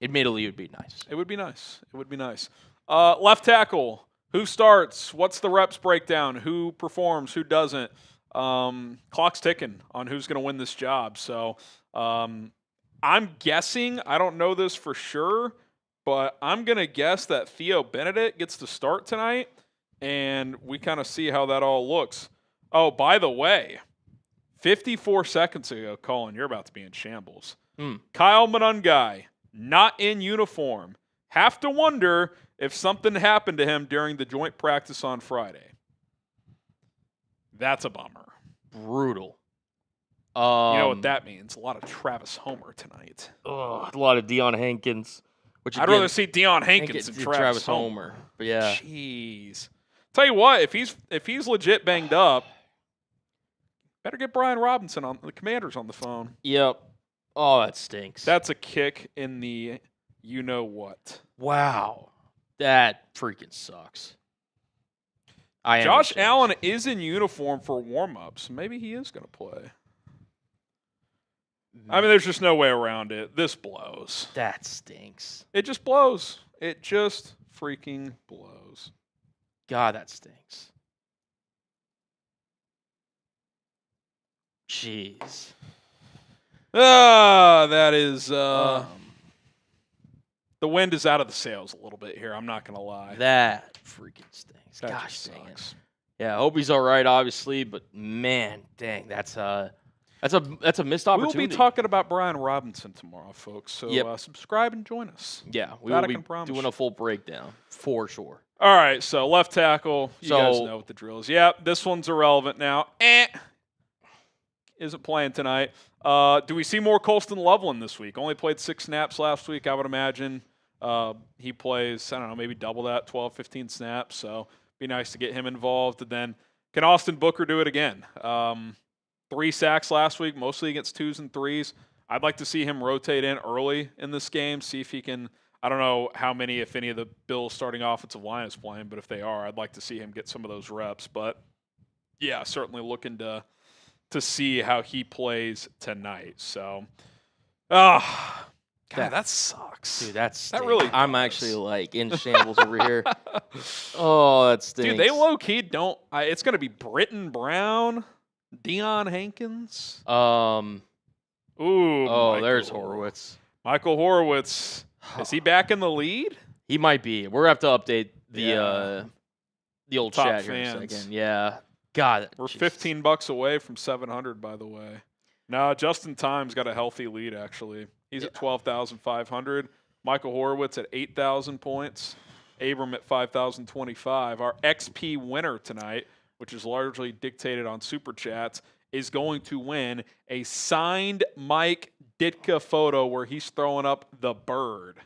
admittedly, it would be nice. It would be nice. It would be nice. Left tackle. Who starts? What's the reps breakdown? Who performs? Who doesn't? Clock's ticking on who's going to win this job. So I'm guessing, I don't know this for sure, but I'm going to guess that Theo Benedict gets to start tonight, and we kind of see how that all looks. Oh, by the way, 54 seconds ago, Colin, you're about to be in shambles. Kyle Monungai, not in uniform. Have to wonder if something happened to him during the joint practice on Friday. That's a bummer. Brutal. You know what that means? A lot of Travis Homer tonight. A lot of Deion Hankins. Which I'd rather see Deion Hankins than Travis Homer. But yeah. Jeez. Tell you what, if he's legit banged up, better get Brian Robinson on the Commanders on the phone. Yep. Oh, that stinks. That's a kick in the you-know-what. Wow. That freaking sucks. Josh Allen is in uniform for warm-ups. Maybe he is going to play. I mean, there's just no way around it. This blows. That stinks. It just blows. It just freaking blows. God, that stinks. Jeez. That is the wind is out of the sails a little bit here. I'm not going to lie. That freaking stinks. That Gosh just dang it. sucks. Yeah, I hope he's all right, obviously, but man, dang, that's a missed opportunity. We'll be talking about Brian Robinson tomorrow, folks. So subscribe and join us. Yeah, we will be doing a full breakdown for sure. All right, so left tackle. You guys know what the drill is. Yeah, this one's irrelevant now. Isn't playing tonight. Do we see more Colston Loveland this week? Only played 6 snaps last week, I would imagine. He plays, I don't know, maybe double that, 12, 15 snaps. So be nice to get him involved. And then can Austin Booker do it again? 3 sacks last week, mostly against 2s and 3s. I'd like to see him rotate in early in this game, see if he can. I don't know how many, if any, of the Bills starting offensive line is playing, but if they are, I'd like to see him get some of those reps. But, yeah, certainly looking to see how he plays tonight. So, God, that sucks. Dude, that really I'm does. actually like in shambles over here. Oh, that stinks. Dude, they low-key don't – it's going to be Britton Brown, Deion Hankins. There's Horowitz. Michael Horowitz. Is he back in the lead? He might be. We're going to have to update the old Top chat here in a second. Yeah. God. We're $15 away from 700, by the way. No, Justin Time's got a healthy lead, actually. He's at 12,500. Michael Horowitz at 8,000 points. Abram at 5,025. Our XP winner tonight, which is largely dictated on Super Chats, is going to win a signed Mike Ditka photo where he's throwing up the bird.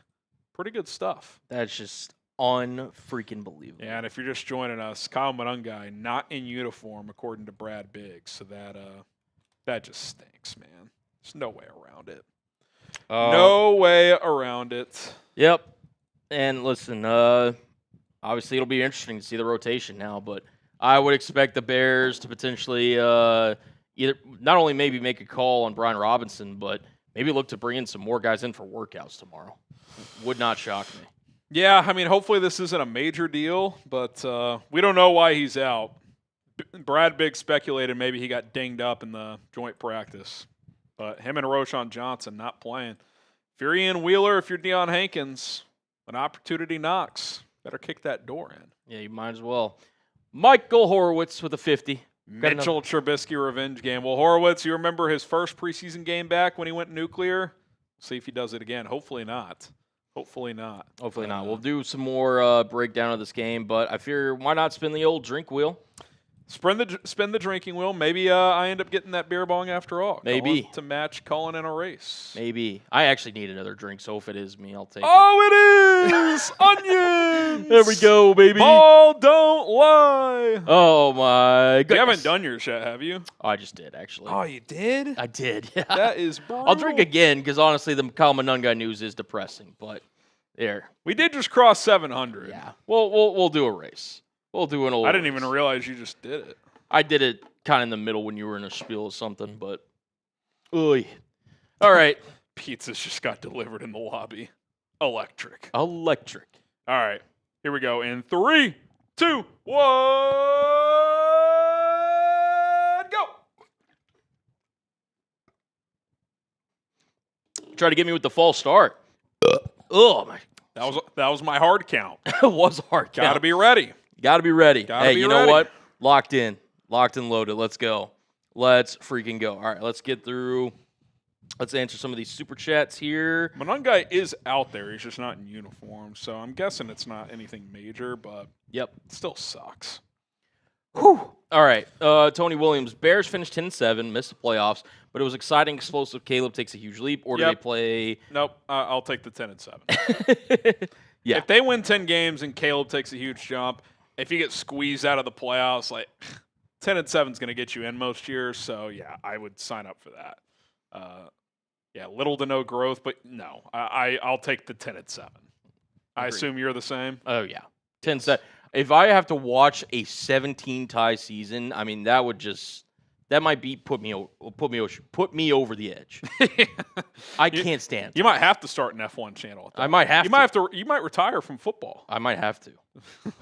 Pretty good stuff. That's just unfreaking believable. Yeah, and if you're just joining us, Kyle Monungai not in uniform according to Brad Biggs. So that just stinks, man. There's no way around it. No way around it. Yep. And listen, obviously it'll be interesting to see the rotation now, but I would expect the Bears to potentially either not only maybe make a call on Brian Robinson, but maybe look to bring in some more guys in for workouts tomorrow. Would not shock me. Yeah, I mean, hopefully this isn't a major deal, but we don't know why he's out. Brad Biggs speculated maybe he got dinged up in the joint practice, but him and Roshan Johnson not playing. If you're Ian Wheeler, if you're Deion Hankins, an opportunity knocks. Better kick that door in. Yeah, you might as well. Michael Horowitz with a 50. Mitchell Trubisky revenge game. Well, Horowitz, you remember his first preseason game back when he went nuclear? See if he does it again. Hopefully not. Hopefully not. Hopefully not. We'll do some more breakdown of this game, but I fear why not spin the old drink wheel? Spin the drinking wheel. Maybe I end up getting that beer bong after all. Maybe. To match Colin in a race. Maybe. I actually need another drink, so if it is me, I'll take it. Oh, it is! Onions! There we go, baby. Ball don't lie. Oh, my goodness. You haven't done yours yet, have you? Oh, I just did, actually. Oh, you did? I did, yeah. That is brutal. I'll drink again, because honestly, the Kyle Monunga news is depressing, but there. We did just cross 700. Yeah. We'll do a race. We'll do an old I didn't even race. realize you just did it. I did it kind of in the middle when you were in a spiel or something, but oy. All right. Pizzas just got delivered in the lobby. Electric. Electric. All right. Here we go. In 3, 2, 1, go. Try to get me with the false start. Oh my. That was my hard count. It was a hard count. Gotta be ready. Gotta be ready. Gotta hey, be you ready. know what? Locked in. Locked and loaded. Let's go. Let's freaking go. All right, let's get through. Let's answer some of these super chats here. Monungai is out there. He's just not in uniform. So I'm guessing it's not anything major, but Yep. it still sucks. Whew. All right. Tony Williams. Bears finished 10-7, missed the playoffs, but it was exciting, explosive. Caleb takes a huge leap. Or do Yep. they play? Nope. I'll take the 10-7. Yeah. If they win 10 games and Caleb takes a huge jump, if you get squeezed out of the playoffs, like 10-7 is going to get you in most years. So yeah, I would sign up for that. Yeah, little to no growth, but no, I'll take the 10-7. I Agreed. assume you're the same. Oh yeah. 10-7. If I have to watch a 17-tie season, I mean that might be put me over the edge. I can't stand. You might have to start an F1 channel. I might have. You might retire from football. I might have to.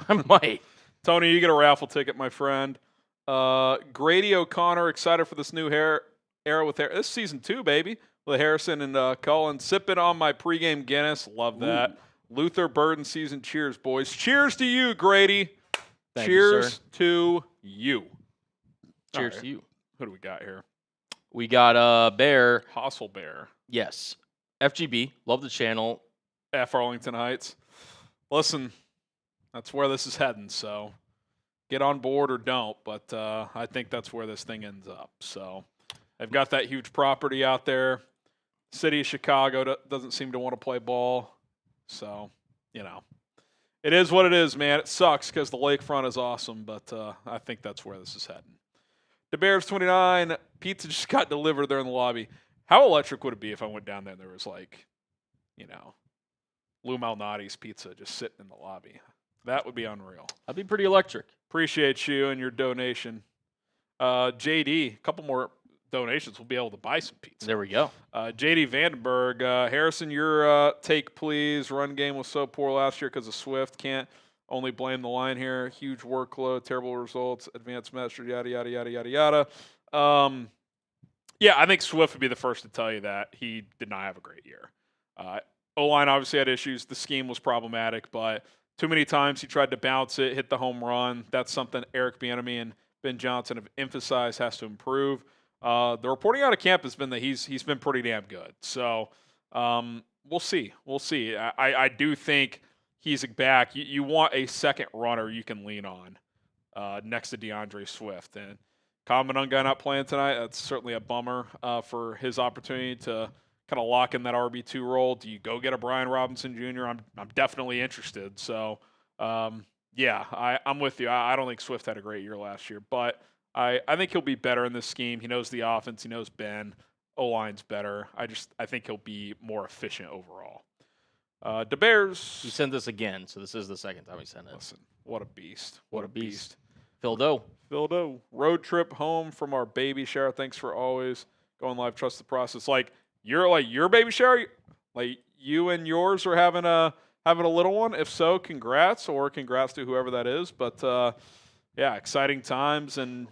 I might. Tony, you get a raffle ticket, my friend. Grady O'Connor, excited for this new era with this season 2, baby, with Harrison and Colin. Sipping on my pregame Guinness. Love that. Ooh. Luther Burden season. Cheers, boys. Cheers to you, Grady. Thank Cheers you, sir. to you. Cheers right. to you. Who do we got here? We got Bear. Hostel Bear. Yes. FGB. Love the channel. F Arlington Heights. Listen, that's where this is heading, so get on board or don't, but I think that's where this thing ends up. So they've got that huge property out there. City of Chicago doesn't seem to want to play ball. So, you know, it is what it is, man. It sucks because the lakefront is awesome, but I think that's where this is heading. The Bears 29, pizza just got delivered there in the lobby. How electric would it be if I went down there and there was like, you know, Lou Malnati's pizza just sitting in the lobby? That would be unreal. That'd be pretty electric. Appreciate you and your donation. JD, a couple more donations. We'll be able to buy some pizza. There we go. JD Vandenberg. Harrison, your take, please. Run game was so poor last year because of Swift. Can't only blame the line here. Huge workload, terrible results, advanced master, yada, yada, yada, yada, yada. Yeah, I think Swift would be the first to tell you that. He did not have a great year. O-line obviously had issues. The scheme was problematic, but too many times he tried to bounce it, hit the home run. That's something Eric Bieniemy and Ben Johnson have emphasized has to improve. The reporting out of camp has been that he's been pretty damn good. So we'll see. We'll see. I do think he's back. You want a second runner you can lean on next to DeAndre Swift. And Kmet guy not playing tonight, that's certainly a bummer for his opportunity to kind of lock in that RB2 role. Do you go get a Brian Robinson Jr.? I'm definitely interested. So, yeah, I'm with you. I don't think Swift had a great year last year, but I think he'll be better in this scheme. He knows the offense. He knows Ben. O-line's better. I think he'll be more efficient overall. The Bears. You sent this again, so this is the second time we sent it. Listen, what a beast. What a beast. Phil Doe. Phil Doe. Road trip home from our baby shower. Thanks for always going live. Trust the process. Like your baby shower, like you and yours are having a little one. If so, congrats, or congrats to whoever that is. But yeah, exciting times, and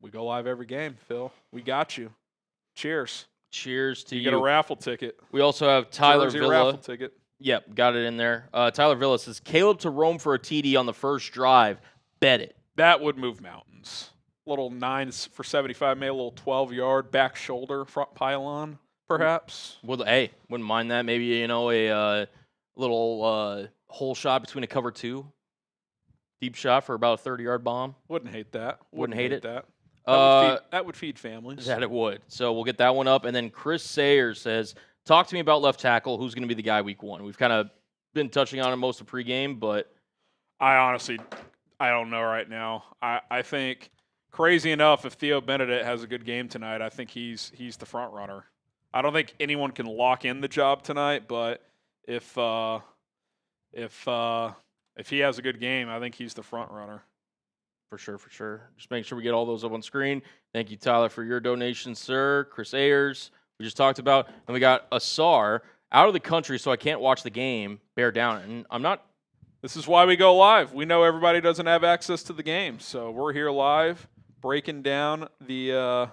we go live every game, Phil. We got you. Cheers. Cheers to you. You get a raffle ticket. We also have Tyler Jersey Villa. raffle ticket. Yep, got it in there. Tyler Villa says, Caleb to Rome for a TD on the first drive. Bet it. That would move mountains. Little 9 for 75, maybe a little 12-yard back shoulder front pylon, perhaps. Well, hey, wouldn't mind that. Maybe, a little hole shot between a cover two. deep shot for about a 30-yard bomb. Wouldn't hate that. Wouldn't hate it. That. Uh, That would feed families. That it would. So we'll get that one up. And then Chris Sayers says, talk to me about left tackle. Who's going to be the guy week 1? We've kind of been touching on it most of pregame, but I honestly, I don't know right now. I think, crazy enough, if Theo Benedict has a good game tonight, I think he's the front runner. I don't think anyone can lock in the job tonight, but if he has a good game, I think he's the front runner. For sure. Just make sure we get all those up on screen. Thank you, Tyler, for your donation, sir. Chris Ayers, we just talked about. And we got Asar out of the country, so I can't watch the game. Bear down. And I'm not. This is why we go live. We know everybody doesn't have access to the game, so we're here live breaking down the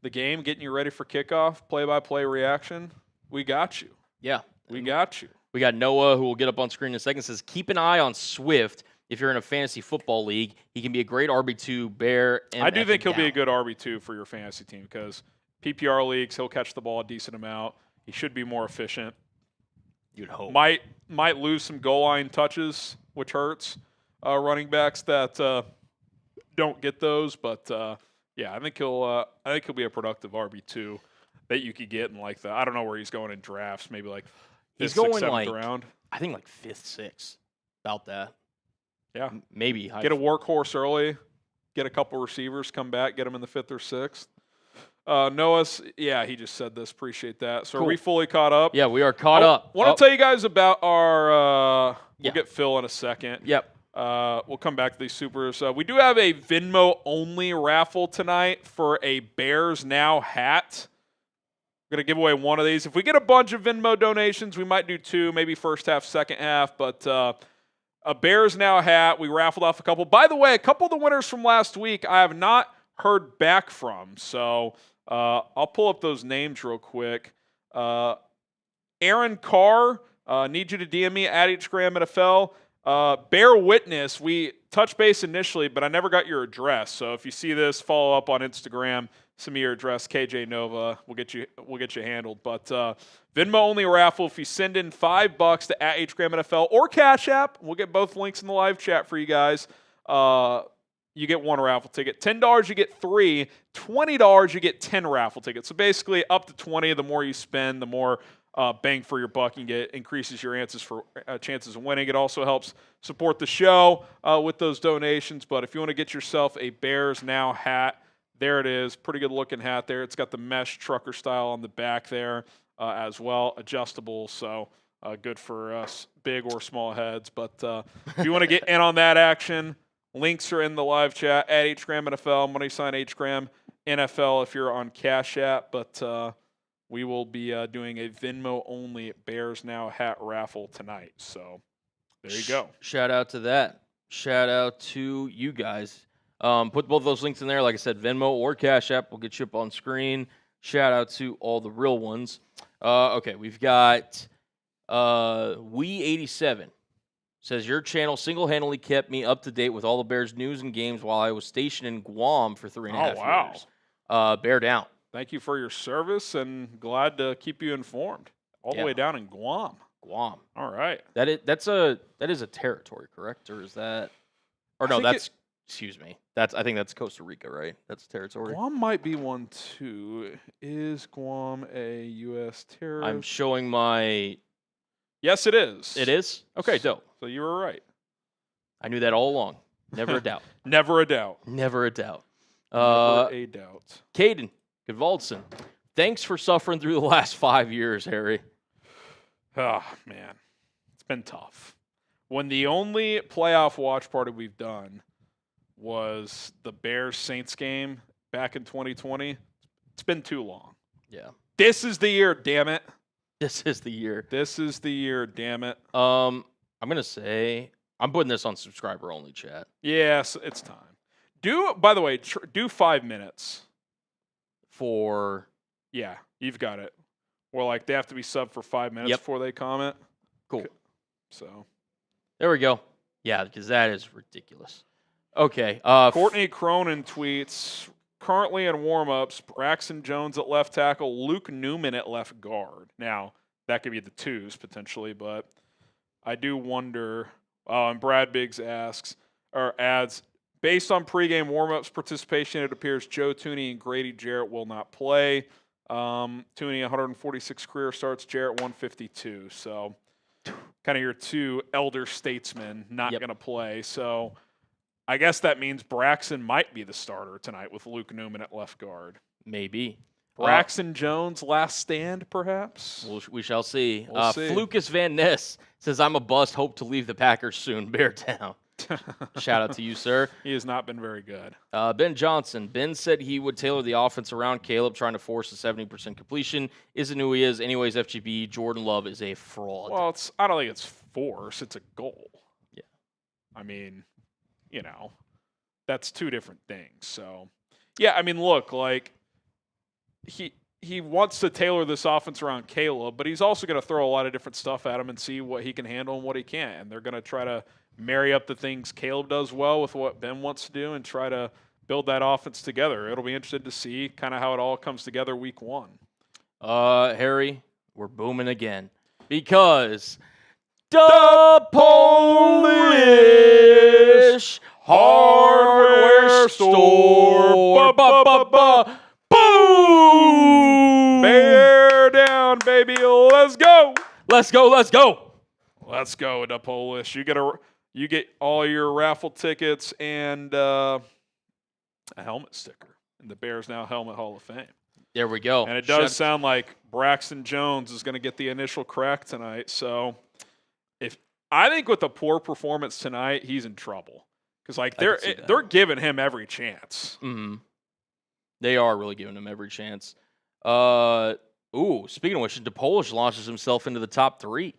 game, getting you ready for kickoff, play-by-play reaction. We got you. Yeah. We got you. We got Noah, who will get up on screen in a second, says, keep an eye on Swift. If you're in a fantasy football league, he can be a great RB2 bear. I do think he'll be a good RB2 for your fantasy team because PPR leagues, he'll catch the ball a decent amount. He should be more efficient. You'd hope. Might lose some goal line touches, which hurts running backs that don't get those. But yeah, I think he'll be a productive RB2 that you could get in like the, I don't know where he's going in drafts, maybe like he's 5th, 6th, going 7th like round. I think like 5th, 6th, about that. Yeah, maybe get a workhorse early, get a couple receivers, come back, get them in the 5th or 6th. Noah's, yeah, he just said this. Appreciate that. So cool. Are we fully caught up? Yeah, we are caught up. I want to tell you guys about our. We'll get Phil in a second. Yep. We'll come back to these supers. We do have a Venmo only raffle tonight for a Bears Now hat. We're going to give away one of these. If we get a bunch of Venmo donations, we might do 2, maybe first half, second half. But a Bears Now hat. We raffled off a couple. By the way, a couple of the winners from last week I have not heard back from. So I'll pull up those names real quick. Aaron Carr, need you to DM me at HGram NFL. Bear Witness, we touched base initially, but I never got your address. So if you see this, follow up on Instagram. Send me your address, KJ Nova. We'll get you handled. But Venmo only raffle. If you send in $5 to at HGram NFL or Cash App, we'll get both links in the live chat for you guys. You get 1 raffle ticket. $10 you get 3. $20 you get 10 raffle tickets. So basically, up to 20. The more you spend, the more bang for your buck you get. Increases your chances of winning. It also helps support the show with those donations. But if you want to get yourself a Bears Now hat, there it is. Pretty good looking hat there. It's got the mesh trucker style on the back there as well. Adjustable, so good for us big or small heads. But if you want to get in on that action, links are in the live chat at HGram NFL. Money sign HGram NFL if you're on Cash App. But we will be doing a Venmo only Bears Now hat raffle tonight. So there you go. Shout out to that. Shout out to you guys. Put both those links in there. Like I said, Venmo or Cash App will get you up on screen. Shout out to all the real ones. Okay, we've got We87 says, your channel single-handedly kept me up to date with all the Bears news and games while I was stationed in Guam for 3.5 years. Bear down. Thank you for your service and glad to keep you informed. All the way down in Guam. Guam. All right. That is a territory, correct? Or is that? Or no, that's. Excuse me. I think that's Costa Rica, right? That's territory. Guam might be one too. Is Guam a U.S. territory? I'm showing my. Yes, it is. It is? Okay, dope. So you were right. I knew that all along. Never a doubt. Never a doubt. Never a doubt. Never a doubt. Caden Gudvaldson, thanks for suffering through the last 5 years, Harry. Oh, man. It's been tough. When the only playoff watch party we've done was the Bears-Saints game back in 2020, it's been too long. Yeah. This is the year, damn it. This is the year. This is the year, damn it. I'm going to say, I'm putting this on subscriber-only chat. Yes, it's time. By the way, do 5 minutes. Yeah, you've got it. Or like they have to be subbed for 5 minutes before they comment. Cool. So. There we go. Yeah, because that is ridiculous. Okay. Courtney Cronin tweets, currently in warm-ups, Braxton Jones at left tackle, Luke Newman at left guard. Now, that could be the twos potentially, but I do wonder And Brad Biggs adds, based on pregame warmups participation, it appears Joe Tooney and Grady Jarrett will not play. Tooney 146 career starts, Jarrett 152. So kind of your two elder statesmen not going to play. So I guess that means Braxton might be the starter tonight with Luke Newman at left guard. Maybe. Braxton Jones, last stand, perhaps? We shall see. We'll see. Flukus Van Ness says, I'm a bust, hope to leave the Packers soon. Bear down. Shout out to you, sir. He has not been very good. Ben Johnson. Ben said he would tailor the offense around Caleb, trying to force a 70% completion. Isn't who he is. Anyways, FGB, Jordan Love is a fraud. Well, I don't think it's force. It's a goal. Yeah. I mean, that's two different things. So, yeah, I mean, look, like, he wants to tailor this offense around Caleb, but he's also going to throw a lot of different stuff at him and see what he can handle and what he can't. And they're going to try to marry up the things Caleb does well with what Ben wants to do and try to build that offense together. It'll be interesting to see kind of how it all comes together week one. Harry, we're booming again because the Polish hardware store. Boom! Bear down, baby. Let's go. Let's go. Let's go. Let's go, the Polish. You get all your raffle tickets and a helmet sticker. And the Bears Now Helmet Hall of Fame. There we go. And it does sound like Braxton Jones is going to get the initial crack tonight. So I think with the poor performance tonight, he's in trouble. Because they're giving him every chance. Mm-hmm. They are really giving him every chance. Speaking of which, DePolish launches himself into the top 3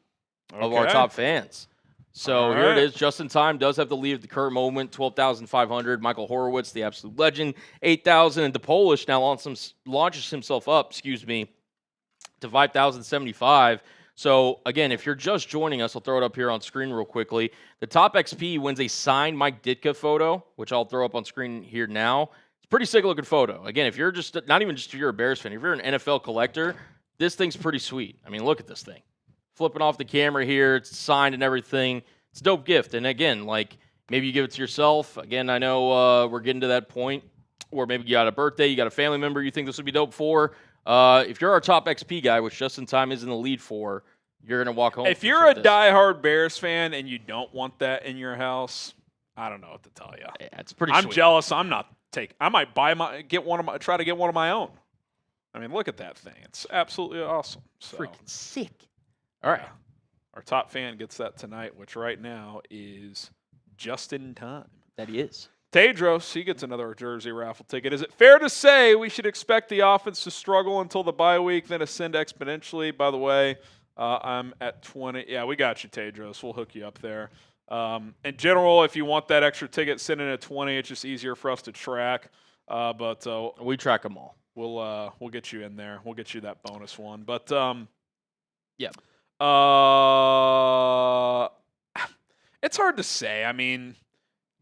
of our top fans. So here it is. Just in Time does have the lead at the current moment, 12,500. Michael Horowitz, the absolute legend, 8,000. And DePolish now launches himself up, to 5,075. So, again, if you're just joining us, I'll throw it up here on screen real quickly. The top XP wins a signed Mike Ditka photo, which I'll throw up on screen here now. It's a pretty sick-looking photo. Again, if you're just – not even just if you're a Bears fan. If you're an NFL collector, this thing's pretty sweet. I mean, look at this thing. Flipping off the camera here. It's signed and everything. It's a dope gift. And, again, like, maybe you give it to yourself. Again, I know we're getting to that point where maybe you got a birthday, you got a family member you think this would be dope for. If you're our top XP guy, which Just in Time is in the lead for, you're going to walk home. If you're a diehard Bears fan and you don't want that in your house, I don't know what to tell you. Yeah, it's pretty I'm sweet. jealous. I might try to get one of my own. I mean, look at that thing. It's absolutely awesome. So, freaking sick. All right. Our top fan gets that tonight, which right now is Just in Time. That he is. Tedros, he gets another jersey raffle ticket. Is it fair to say we should expect the offense to struggle until the bye week, then ascend exponentially? By the way, I'm at 20. Yeah, we got you, Tedros. We'll hook you up there. In general, if you want that extra ticket, send in at 20. It's just easier for us to track. But we track them all. We'll get you in there. We'll get you that bonus one. But yeah. It's hard to say. I mean,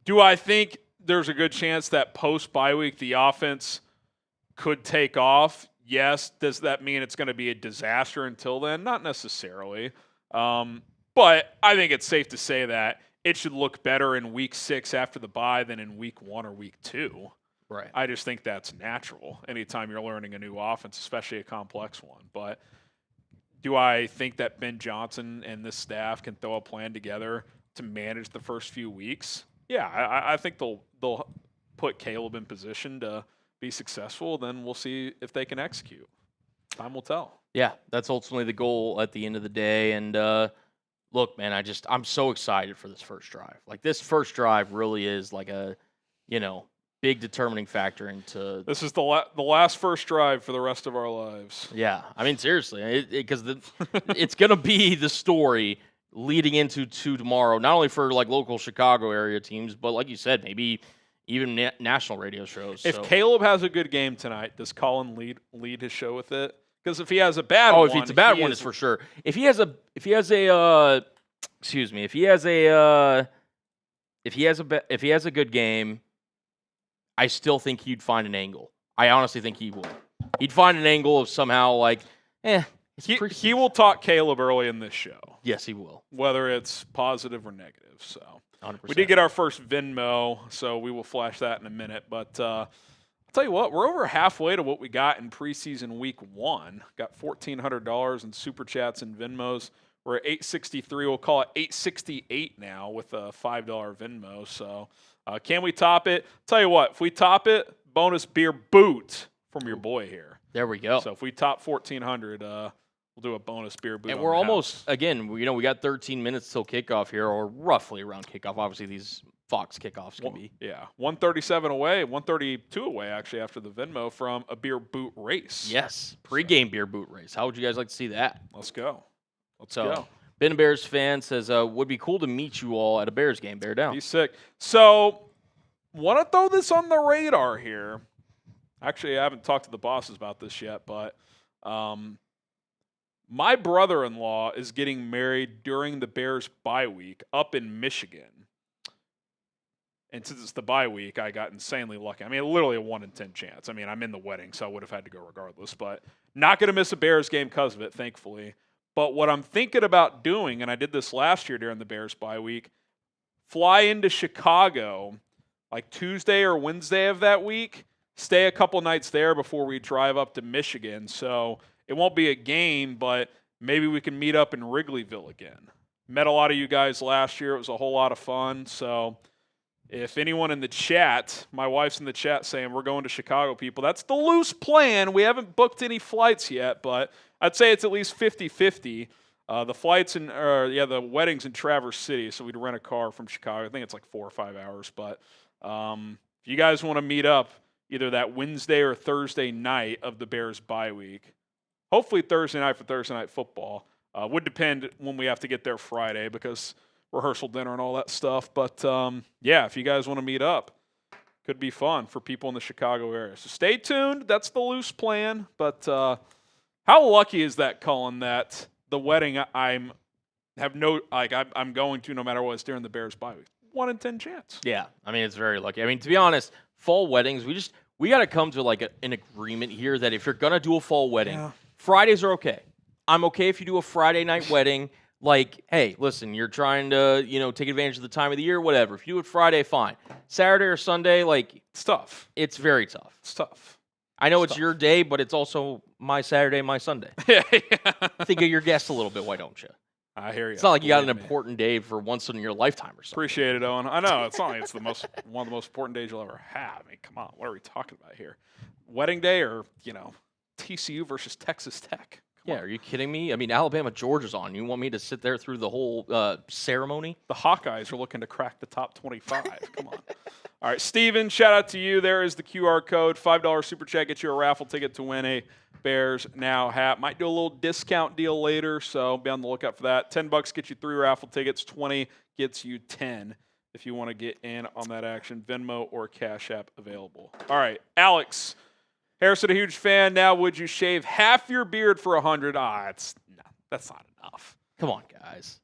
do I think there's a good chance that post-bye week the offense could take off? Yes. Does that mean it's going to be a disaster until then? Not necessarily. But I think it's safe to say that it should look better in week 6 after the bye than in week 1 or week 2. Right. I just think that's natural anytime you're learning a new offense, especially a complex one. But do I think that Ben Johnson and this staff can throw a plan together to manage the first few weeks? Yeah, I think they'll put Caleb in position to be successful. Then we'll see if they can execute. Time will tell. Yeah, that's ultimately the goal at the end of the day. And look, man, I'm so excited for this first drive. Like, this first drive really is like a, big determining factor into. This is the last first drive for the rest of our lives. Yeah, I mean, seriously, because it's gonna be the story leading into tomorrow, not only for like local Chicago area teams, but like you said, maybe even national radio shows. If Caleb has a good game tonight, does Colin lead his show with it? Because if he has a bad one, if it's a bad one, it's for sure. If he has a good game, I still think he'd find an angle. I honestly think he would. He'd find an angle of somehow like, He will talk Caleb early in this show. Yes, he will. Whether it's positive or negative. So 100%. we did get our first Venmo, so we will flash that in a minute. But I'll tell you what, we're over halfway to what we got in preseason week 1. Got $1,400 in Super Chats and Venmos. We're at $863. We'll call it $868 now with a $5 Venmo. So can we top it? Tell you what, if we top it, bonus beer boot from your boy here. There we go. So if we top 1,400, we'll do a bonus beer boot. And on we're the almost, house. again, we got 13 minutes till kickoff here, or roughly around kickoff. Obviously, these Fox kickoffs can be. Yeah, 137 away, 132 away, actually, after the Venmo from a beer boot race. Yes, pregame beer boot race. How would you guys like to see that? Let's go. Let's So, go. Been a Bears fan says, would be cool to meet you all at a Bears game. Bear down. He's sick. So, want to throw this on the radar here. Actually, I haven't talked to the bosses about this yet, but my brother-in-law is getting married during the Bears bye week up in Michigan. And since it's the bye week, I got insanely lucky. I mean, literally a 1 in 10 chance. I mean, I'm in the wedding, so I would have had to go regardless. But not going to miss a Bears game because of it, thankfully. But what I'm thinking about doing, and I did this last year during the Bears bye week, fly into Chicago like Tuesday or Wednesday of that week, stay a couple nights there before we drive up to Michigan. So it won't be a game, but maybe we can meet up in Wrigleyville again. Met a lot of you guys last year. It was a whole lot of fun. So if anyone in the chat, my wife's in the chat saying we're going to Chicago, people, that's the loose plan. We haven't booked any flights yet, but I'd say it's at least 50-50. The flights the wedding's in Traverse City, so we'd rent a car from Chicago. I think it's like 4 or 5 hours. But if you guys want to meet up either that Wednesday or Thursday night of the Bears bye week, hopefully Thursday night for Thursday night football. Would depend when we have to get there Friday because rehearsal dinner and all that stuff. But, if you guys want to meet up, could be fun for people in the Chicago area. So stay tuned. That's the loose plan. But how lucky is that, Cullen, that the wedding I'm going to no matter what it's during the Bears bye week? 1 in 10 chance. Yeah, I mean, it's very lucky. I mean, to be honest, fall weddings, we got to come to like an agreement here that if you're going to do a fall wedding, Fridays are okay. I'm okay if you do a Friday night wedding. Like, hey, listen, you're trying to, take advantage of the time of the year, whatever. If you do it Friday, fine. Saturday or Sunday, like, it's tough. It's very tough. It's tough. I know it's your day, but it's also my Saturday, my Sunday. Think of your guests a little bit, why don't you? I hear you. It's not like you got an important day for once in your lifetime or something. Appreciate it, Owen. I know. It's not like it's one of the most important days you'll ever have. I mean, come on. What are we talking about here? Wedding day or, TCU versus Texas Tech? Yeah, are you kidding me? I mean, Alabama, Georgia's on. You want me to sit there through the whole ceremony? The Hawkeyes are looking to crack the top 25. Come on. All right, Steven, shout out to you. There is the QR code. $5 Super Chat gets you a raffle ticket to win a Bears Now hat. Might do a little discount deal later, so be on the lookout for that. $10 gets you 3 raffle tickets. 20 gets you 10 if you want to get in on that action. Venmo or Cash App available. All right, Alex. Harrison, a huge fan. Now, would you shave half your beard for 100? That's not enough. Come on, guys.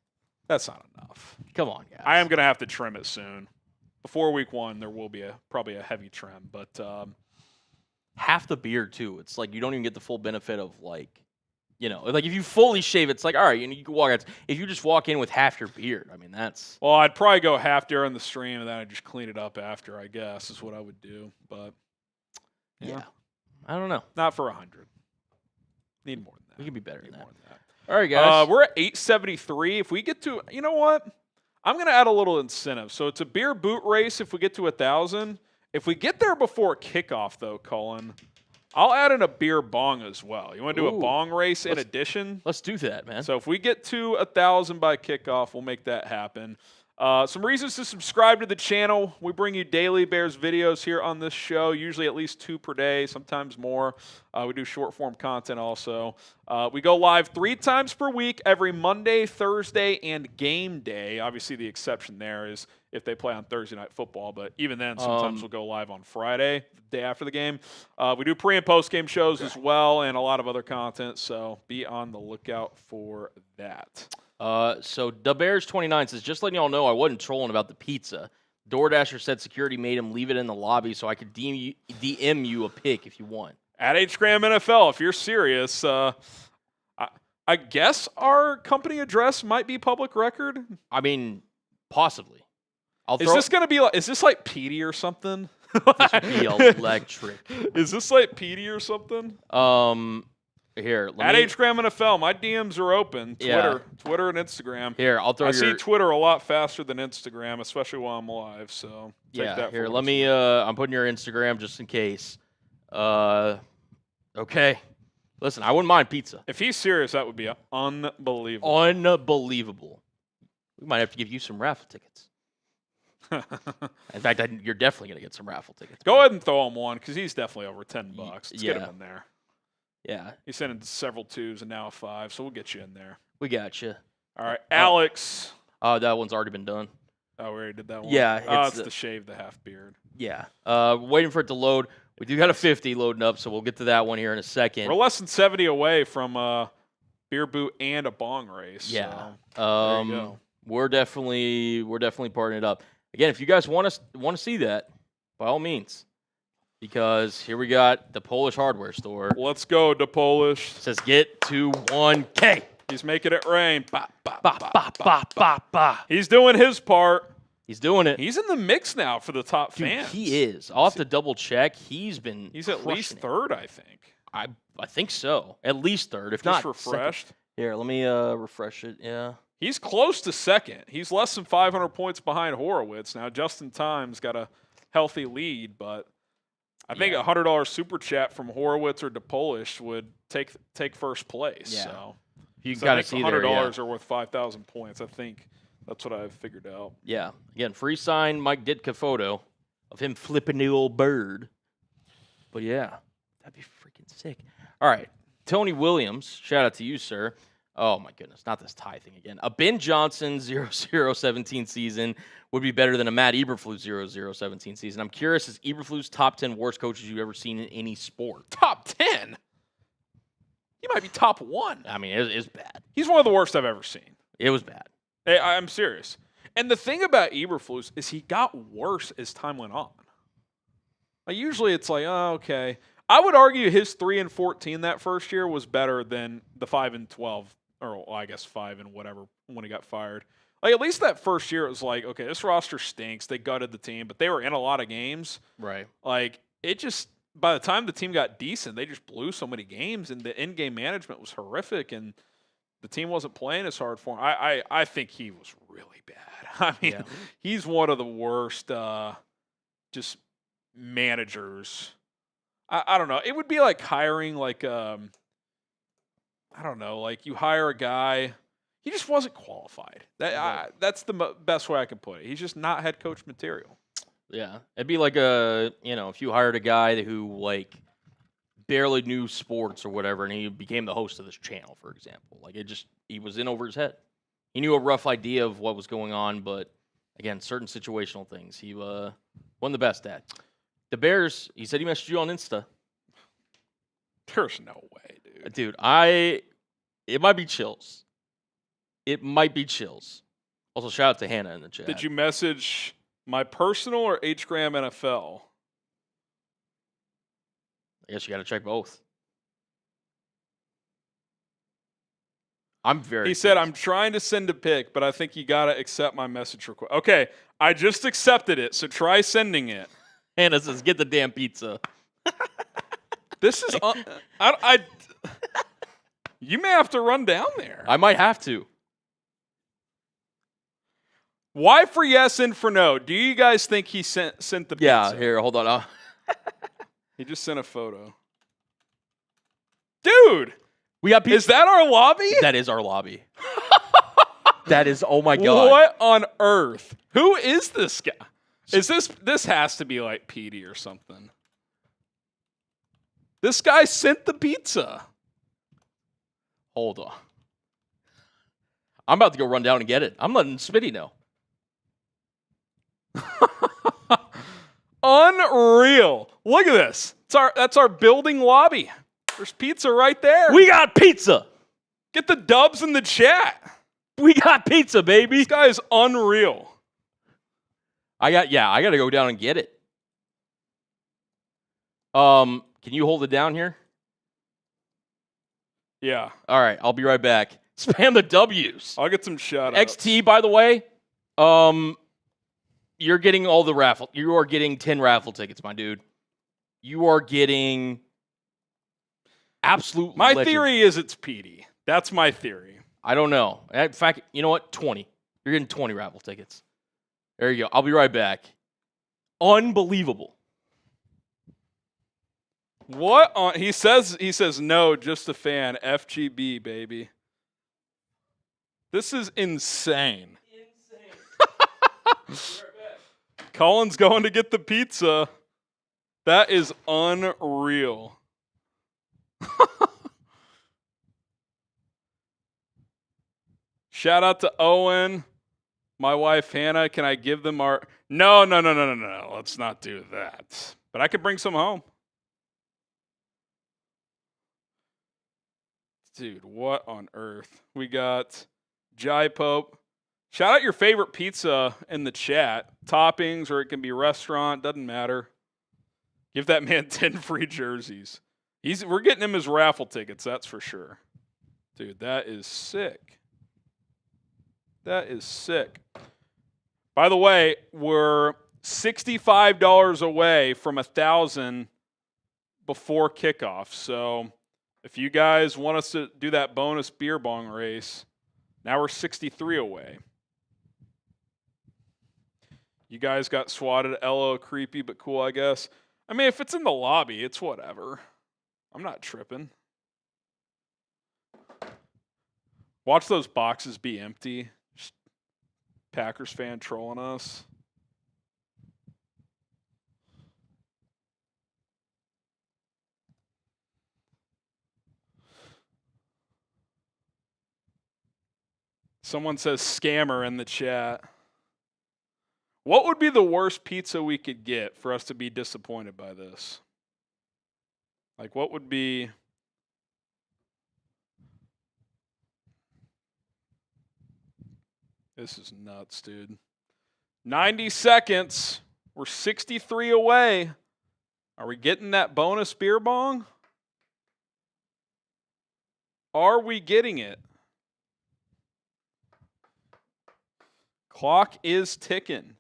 That's not enough. Come on, guys. I am going to have to trim it soon. Before week 1, there will be probably a heavy trim, but half the beard too. It's like you don't even get the full benefit of like if you fully shave, it's like all right, you can walk out. If you just walk in with half your beard, I mean that's. Well, I'd probably go half during the stream and then I'd just clean it up after. I guess is what I would do, but yeah. I don't know. Not for 100. Need more than that. We can be better than that. More than that. All right, guys. We're at 873. If we get to, you know what? I'm going to add a little incentive. So it's a beer boot race if we get to 1,000. If we get there before kickoff, though, Cullen, I'll add in a beer bong as well. You want to do a bong race in addition? Let's do that, man. So if we get to 1,000 by kickoff, we'll make that happen. Some reasons to subscribe to the channel. We bring you daily Bears videos here on this show, usually at least 2 per day, sometimes more. We do short-form content also. We go live 3 times per week, every Monday, Thursday, and game day. Obviously, the exception there is if they play on Thursday Night Football, but even then, sometimes we'll go live on Friday, the day after the game. We do pre- and post-game shows as well and a lot of other content, so be on the lookout for that. So the Bears 29 says, just letting y'all know I wasn't trolling about the pizza. DoorDasher said security made him leave it in the lobby so I could DM you a pic if you want. At HGram NFL, if you're serious, I guess our company address might be public record. I mean, possibly. Is this going to be like, is this like PD or something? This would be electric. Is this like PD or something? Here, at Hgram NFL, my DMs are open. Twitter and Instagram. Here, I'll throw. I see Twitter a lot faster than Instagram, especially while I'm live. So take that. Here, let me. I'm putting your Instagram just in case. Okay. Listen, I wouldn't mind pizza. If he's serious, that would be unbelievable. Unbelievable. We might have to give you some raffle tickets. In fact, you're definitely gonna get some raffle tickets. Go ahead and throw him one because he's definitely over $10. Let's get him in there. Yeah. He sent in several 2s and now a 5, so we'll get you in there. We got you. All right, Alex. Oh, that one's already been done. Oh, we already did that one? Yeah. It's the shave, the half beard. Yeah. Waiting for it to load. We do got a 50 loading up, so we'll get to that one here in a second. We're less than 70 away from a beer boot and a bong race. Yeah. So there you go. We're definitely partnering it up. Again, if you guys want to see that, by all means. Because here we got the Polish hardware store. Let's go, the Polish. It says get to 1K. He's making it rain. Ba, ba, Ba, ba, ba, ba, ba. He's doing his part. He's doing it. He's in the mix now for the top fans. He is. I'll have to double check. He's at least third, I think. I think so. At least third, if just not refreshed. Second. Here, let me refresh it. Yeah. He's close to second. He's less than 500 points behind Horowitz. Now, Justin Time's got a healthy lead, but I think a $100 super chat from Horowitz or DePolish would take first place. Yeah. So you got to see $100 are worth 5,000 points. I think that's what I've figured out. Yeah. Again, free sign Mike Ditka photo of him flipping the old bird. But yeah, that'd be freaking sick. All right, Tony Williams, shout out to you, sir. Oh my goodness, not this tie thing again. A Ben Johnson 0-0-17 season would be better than a Matt Eberflus 0-0-17 season. I'm curious, is Eberflus top 10 worst coaches you've ever seen in any sport? Top 10? He might be top 1. I mean, it's bad. He's one of the worst I've ever seen. It was bad. Hey, I'm serious. And the thing about Eberflus is he got worse as time went on. Like, usually it's like, oh, okay. I would argue his 3-14 that first year was better than the 5-12. Or well, I guess 5 and whatever when he got fired. Like at least that first year, it was like, okay, this roster stinks. They gutted the team, but they were in a lot of games. Right. Like it just by the time the team got decent, they just blew so many games, and the in-game management was horrific, and the team wasn't playing as hard for him. I think he was really bad. I mean, he's one of the worst just managers. I don't know. It would be like hiring like I don't know, like you hire a guy, he just wasn't qualified. That's the best way I can put it. He's just not head coach material. Yeah, it'd be like if you hired a guy who like barely knew sports or whatever, and he became the host of this channel, for example. Like he was in over his head. He knew a rough idea of what was going on, but again, certain situational things he wasn't the best at. The Bears, he said he messaged you on Insta. There's no way, dude. Dude, it might be chills. It might be chills. Also, shout out to Hannah in the chat. Did you message my personal or Hgram NFL? I guess you got to check both. I'm very. He said, I'm trying to send a pic, but I think you got to accept my message request. Okay, I just accepted it, so try sending it. Hannah says, get the damn pizza. This is you may have to run down there. I might have to. Y for yes and for no. Do you guys think he sent the pizza? Yeah, here, hold on. He just sent a photo. Dude, we got pizza. Is that our lobby? That is our lobby. That is, oh my God. What on earth? Who is this guy? Is this has to be like Petey or something. This guy sent the pizza. Hold on. I'm about to go run down and get it. I'm letting Smitty know. Unreal. Look at this. That's our building lobby. There's pizza right there. We got pizza. Get the dubs in the chat. We got pizza, baby. This guy is unreal. I got to go down and get it. Can you hold it down here? Yeah. All right, I'll be right back. Spam the W's. I'll get some shout-outs. XT, by the way, you're getting all the raffle. You are getting 10 raffle tickets, my dude. You are getting absolute My legend. theory is it's Petey. That's my theory. I don't know. In fact, you know what? 20. You're getting 20 raffle tickets. There you go. I'll be right back. Unbelievable. What on he says no, just a fan. FGB, baby. This is insane. Colin's going to get the pizza. That is unreal. Shout out to Owen. My wife Hannah. Can I give them our No. Let's not do that. But I could bring some home. Dude, what on earth? We got Jai Pope. Shout out your favorite pizza in the chat. Toppings, or it can be restaurant, doesn't matter. Give that man 10 free jerseys. We're getting him his raffle tickets, that's for sure. Dude, that is sick. That is sick. By the way, we're $65 away from 1,000 before kickoff. So if you guys want us to do that bonus beer bong race, now we're 63 away. You guys got swatted. LO creepy, but cool, I guess. I mean, if it's in the lobby, it's whatever. I'm not tripping. Watch those boxes be empty. Just Packers fan trolling us. Someone says scammer in the chat. What would be the worst pizza we could get for us to be disappointed by this? Like, what would be... This is nuts, dude. 90 seconds. We're 63 away. Are we getting that bonus beer bong? Are we getting it? Clock is ticking.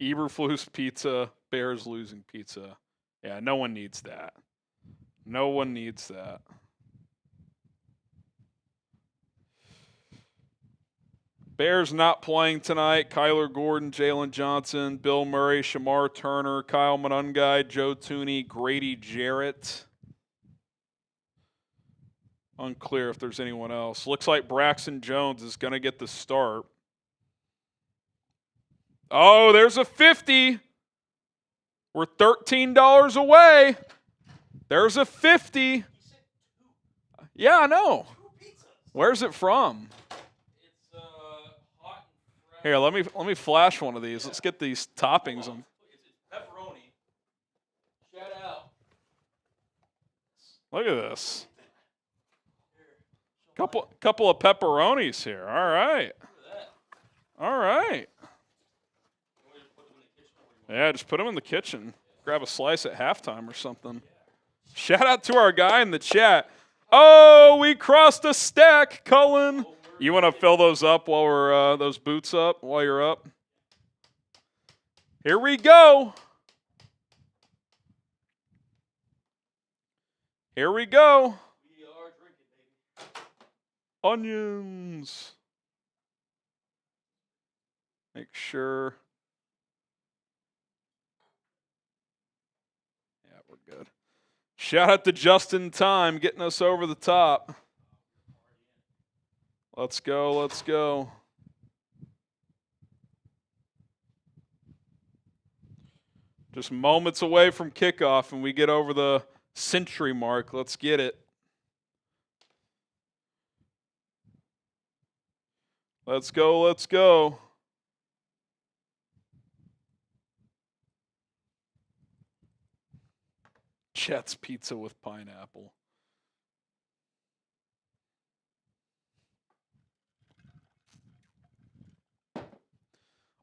Eberflus pizza, Bears losing pizza. Yeah, no one needs that. No one needs that. Bears not playing tonight. Kyler Gordon, Jalen Johnson, Bill Murray, Shamar Turner, Kyle Monungai, Joe Tooney, Grady Jarrett. Unclear if there's anyone else. Looks like Braxton Jones is going to get the start. Oh, there's a 50. We're $13 away. There's a 50. Yeah, I know. Where's it from? It's hot and fresh. Here, let me flash one of these. Let's get these toppings on. It's pepperoni. Shout out. Look at this. Couple of pepperonis here. All right. All right. Yeah, just put them in the kitchen. Grab a slice at halftime or something. Shout out to our guy in the chat. Oh, we crossed a stack, Cullen. You want to fill those up while we're those boots up while you're up? Here we go. Here we go. We are drinking, baby. Onions. Make sure. Yeah, we're good. Shout out to Justin Time getting us over the top. Let's go, let's go. Just moments away from kickoff and we get over the century mark. Let's get it. Let's go, let's go. Chet's pizza with pineapple.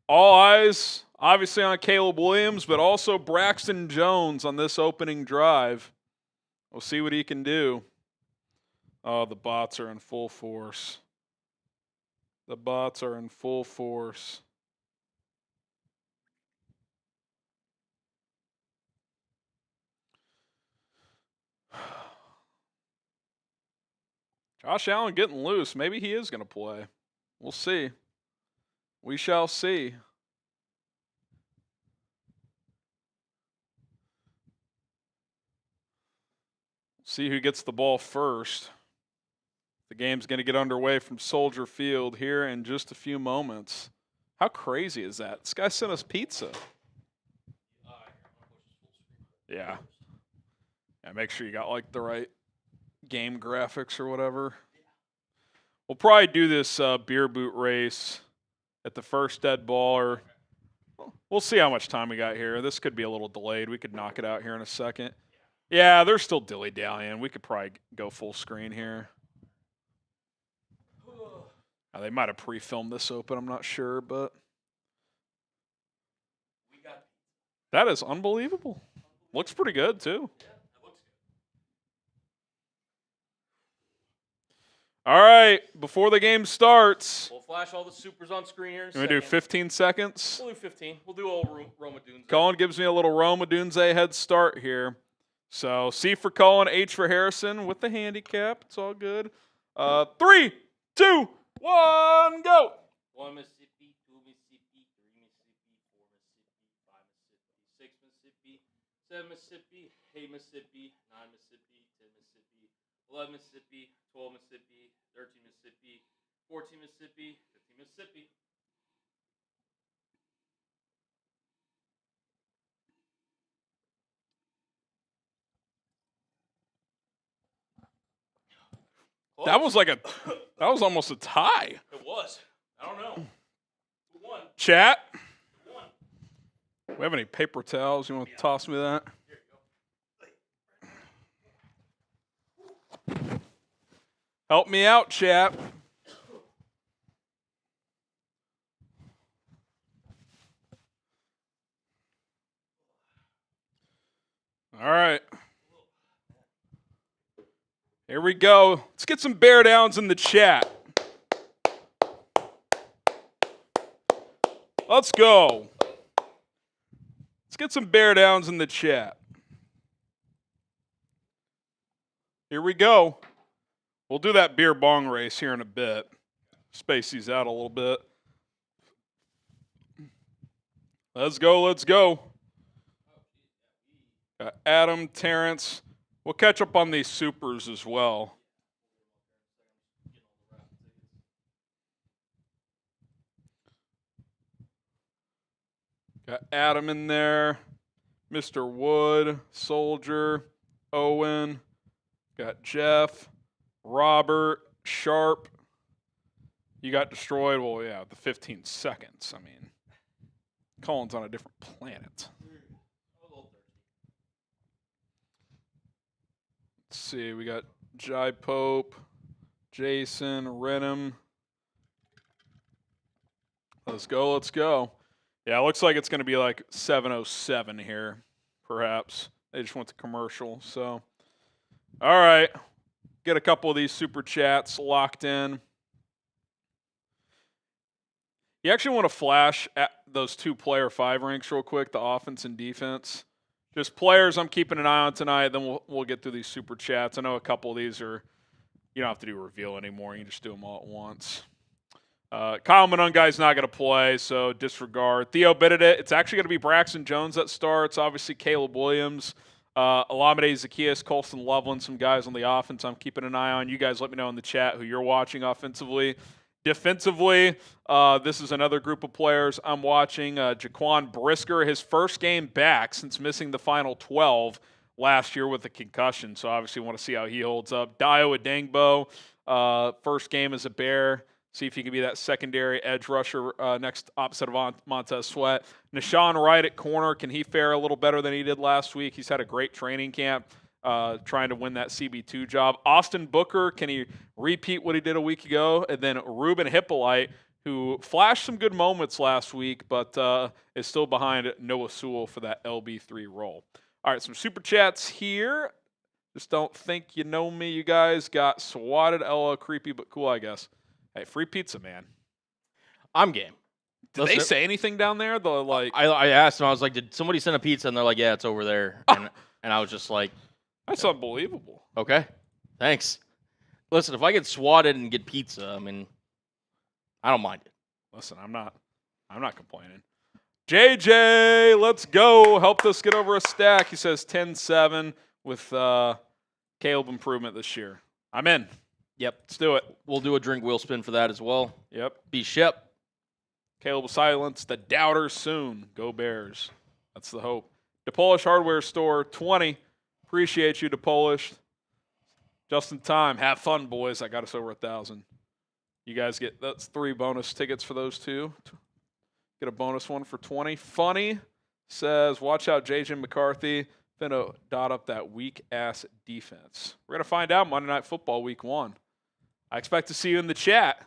All eyes obviously on Caleb Williams, but also Braxton Jones on this opening drive. We'll see what he can do. Oh, the bots are in full force. The bots are in full force. Josh Allen getting loose. Maybe he is going to play. We'll see. We shall see. See who gets the ball first. The game's going to get underway from Soldier Field here in just a few moments. How crazy is that? This guy sent us pizza. Yeah. Yeah, make sure you got like the right game graphics or whatever. We'll probably do this beer boot race at the first dead ball, or we'll see how much time we got here. This could be a little delayed. We could knock it out here in a second. Yeah, they're still dilly-dallying. We could probably go full screen here. They might have pre-filmed this open. I'm not sure, but that is unbelievable. Looks pretty good, too. All right, before the game starts. We'll flash all the supers on screen here in a second. Do 15 seconds? We'll do 15. We'll do all Rome Odunze. Colin gives me a little Rome Odunze head start here. So C for Colin, H for Harrison with the handicap. It's all good. 3, 2, 1, go. 1 Mississippi, 2 Mississippi, 3 Mississippi, 4 Mississippi, 5 Mississippi, 6 Mississippi, 7 Mississippi, 8 Mississippi, 9 Mississippi, 10 Mississippi, 11 Mississippi, 12 Mississippi, 13 Mississippi, 14 Mississippi, 15 Mississippi. That was almost a tie. It was. I don't know. Who won? Chat. Who won? We have any paper towels? You want to toss me that? Here you go. Help me out, chat. All right. Here we go. Let's get some bear downs in the chat. Let's go. Let's get some bear downs in the chat. Here we go. We'll do that beer bong race here in a bit. Space these out a little bit. Let's go, let's go. Got Adam, Terrence. We'll catch up on these supers as well. Got Adam in there, Mr. Wood, Soldier, Owen. Got Jeff, Robert, Sharp. You got destroyed. Well, yeah, the 15 seconds. I mean, Colin's on a different planet. Let's see. We got Jai Pope, Jason, Renham. Let's go. Let's go. Yeah, it looks like it's going to be like 7:07 here, perhaps. They just went to commercial. So, all right. Get a couple of these super chats locked in. You actually want to flash at those 2 player 5 ranks real quick, the offense and defense. Just players I'm keeping an eye on tonight, then we'll get through these super chats. I know a couple of these are, you don't have to do reveal anymore. You can just do them all at once. Kyle Monungai's not going to play, so disregard. Theo Benedict, it's actually going to be Braxton Jones that starts. Obviously, Caleb Williams, Olamide Zaccheaus, Colston Loveland, some guys on the offense I'm keeping an eye on. You guys let me know in the chat who you're watching offensively. Defensively, this is another group of players I'm watching. Jaquan Brisker, his first game back since missing the final 12 last year with a concussion, so obviously want to see how he holds up. Dio Adengbo, first game as a Bear. See if he can be that secondary edge rusher next opposite of Montez Sweat. Nashawn Wright at corner. Can he fare a little better than he did last week? He's had a great training camp trying to win that CB2 job. Austin Booker, can he repeat what he did a week ago? And then Ruben Hippolyte, who flashed some good moments last week, but is still behind Noah Sewell for that LB3 role. All right, some super chats here. Just don't think you know me. You guys got swatted. LL creepy, but cool, I guess. Hey, free pizza, man. I'm game. Did they say anything down there? I asked them. I was like, "Did somebody send a pizza?" And they're like, "Yeah, it's over there." And I was just like, "That's unbelievable." Okay, thanks. Listen, if I get swatted and get pizza, I mean, I don't mind it. Listen, I'm not complaining. JJ, let's go. Helped us get over a stack. He says 10-7 with Caleb improvement this year. I'm in. Yep. Let's do it. We'll do a drink wheel spin for that as well. Yep. Be ship. Caleb will silence the doubters soon. Go Bears. That's the hope. DePolish Hardware Store, 20. Appreciate you, DePolish. Just in time. Have fun, boys. I got us over 1,000. You guys that's 3 bonus tickets for those 2. Get a bonus one for 20. Funny says, watch out, J.J. McCarthy. Finna dot up that weak-ass defense. We're going to find out Monday Night Football Week 1. I expect to see you in the chat.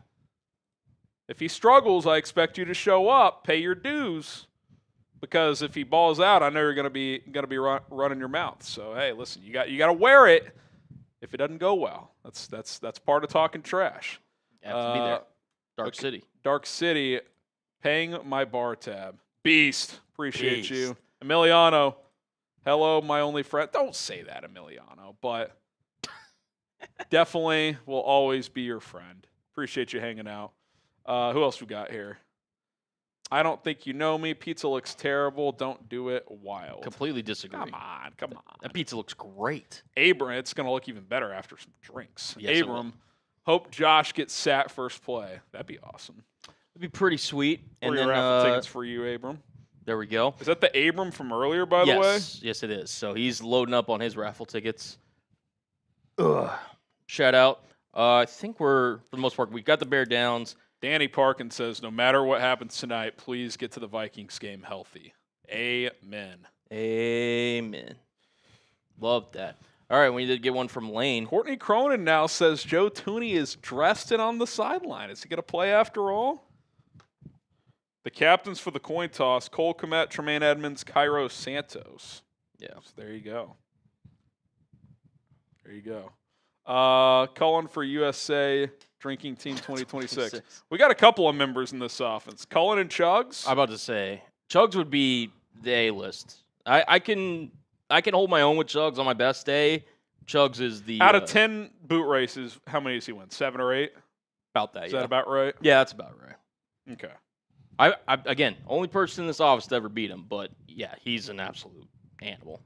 If he struggles, I expect you to show up, pay your dues, because if he balls out, I know you're going to be running your mouth. So hey, listen, you got to wear it. If it doesn't go well, that's part of talking trash. You have to be there. Dark City, paying my bar tab. Beast, appreciate you. Emiliano, hello, my only friend. Don't say that, Emiliano, but definitely will always be your friend. Appreciate you hanging out. Who else we got here? I don't think you know me. Pizza looks terrible. Don't do it. Wild. Completely disagree. Come on. That pizza looks great. Abram, it's going to look even better after some drinks. Yes, Abram, hope Josh gets sat first play. That'd be awesome. It'd be pretty sweet. And then raffle tickets for you, Abram. There we go. Is that the Abram from earlier, by the way? Yes, it is. So he's loading up on his raffle tickets. Shout out. I think for the most part, we got the Bear Downs. Danny Parkin says, no matter what happens tonight, please get to the Vikings game healthy. Amen. Love that. All right, we did get one from Lane. Courtney Cronin now says Joe Tooney is dressed and on the sideline. Is he going to play after all? The captains for the coin toss, Cole Kmet, Tremaine Edmonds, Cairo Santos. Yeah. So there you go. Cullen for USA Drinking Team 2026. We got a couple of members in this offense. Cullen and Chugs. I'm about to say, Chugs would be the A-list. I can hold my own with Chugs on my best day. Chugs is the... Out of 10 boot races, how many does he win? 7 or 8? About that, Is that about right? Yeah, that's about right. Okay. I again, only person in this office to ever beat him, but yeah, he's an absolute animal.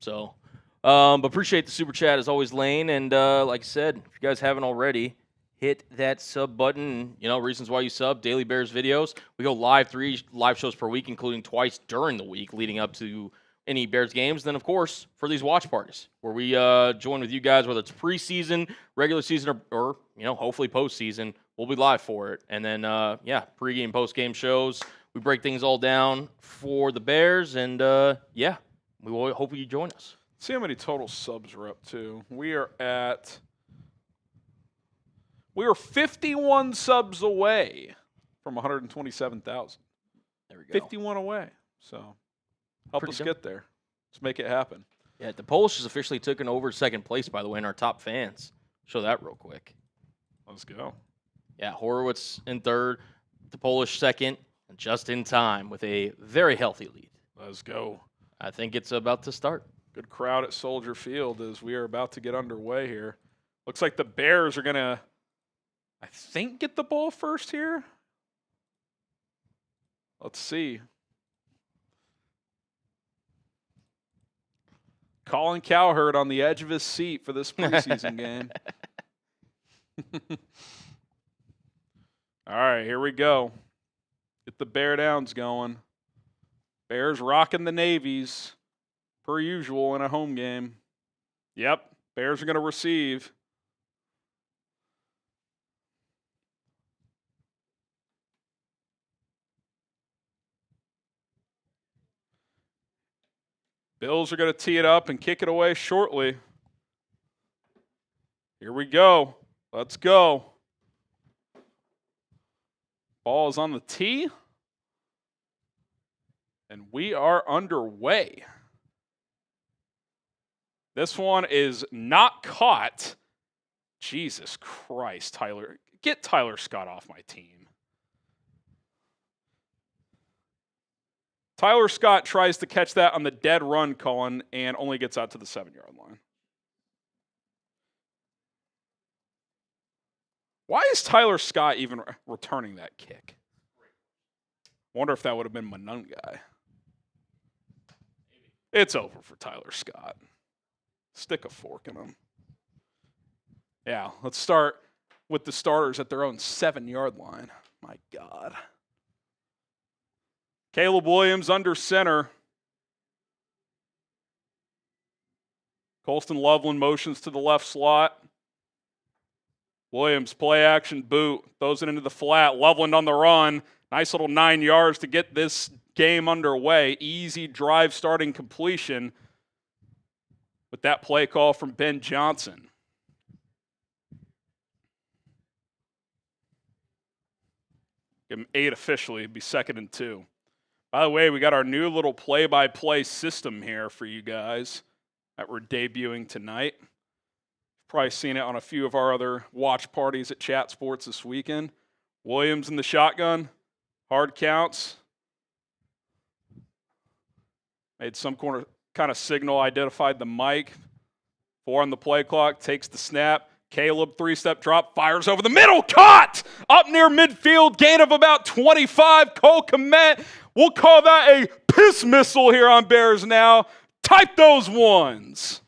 So, but appreciate the super chat as always, Lane. And like I said, if you guys haven't already, hit that sub button. You know, reasons why you sub, Daily Bears videos. We go live 3 live shows per week, including twice during the week leading up to any Bears games. Then, of course, for these watch parties where we join with you guys, whether it's preseason, regular season, or you know, hopefully postseason, we'll be live for it. And then, pregame, postgame shows. We break things all down for the Bears. And, we will hope you join us. See how many total subs we're up to. We are 51 subs away from 127,000. There we go. 51 away. So help us get there. Let's make it happen. Yeah, the Polish has officially taken over second place, by the way, in our top fans. Show that real quick. Let's go. Yeah, Horowitz in third, the Polish second, and just in time with a very healthy lead. Let's go. I think it's about to start. Good crowd at Soldier Field as we are about to get underway here. Looks like the Bears are going to, I think, get the ball first here. Let's see. Colin Cowherd on the edge of his seat for this preseason game. All right, here we go. Get the Bear Downs going. Bears rocking the Navies, per usual in a home game. Yep, Bears are going to receive. Bills are going to tee it up and kick it away shortly. Here we go. Let's go. Ball is on the tee. And we are underway. This one is not caught. Jesus Christ, Tyler. Get Tyler Scott off my team. Tyler Scott tries to catch that on the dead run, Cullen, and only gets out to the 7-yard line. Why is Tyler Scott even returning that kick? I wonder if that would have been Manungai. It's over for Tyler Scott. Stick a fork in him. Yeah, let's start with the starters at their own 7-yard line. My God. Caleb Williams under center. Colston Loveland motions to the left slot. Williams, play action boot, throws it into the flat. Loveland on the run. Nice little 9 yards to get this game underway. Easy drive starting completion with that play call from Ben Johnson. Give him 8 officially. It'd be 2nd and 2. By the way, we got our new little play-by-play system here for you guys that we're debuting tonight. Probably seen it on a few of our other watch parties at Chat Sports this weekend. Williams in the shotgun. Hard counts. Made some kind of signal, identified the mic. 4 on the play clock, takes the snap. Caleb, 3-step drop, fires over the middle, caught! Up near midfield, gain of about 25. Cole Kmet, we'll call that a piss missile here on Bears Now. Type those ones.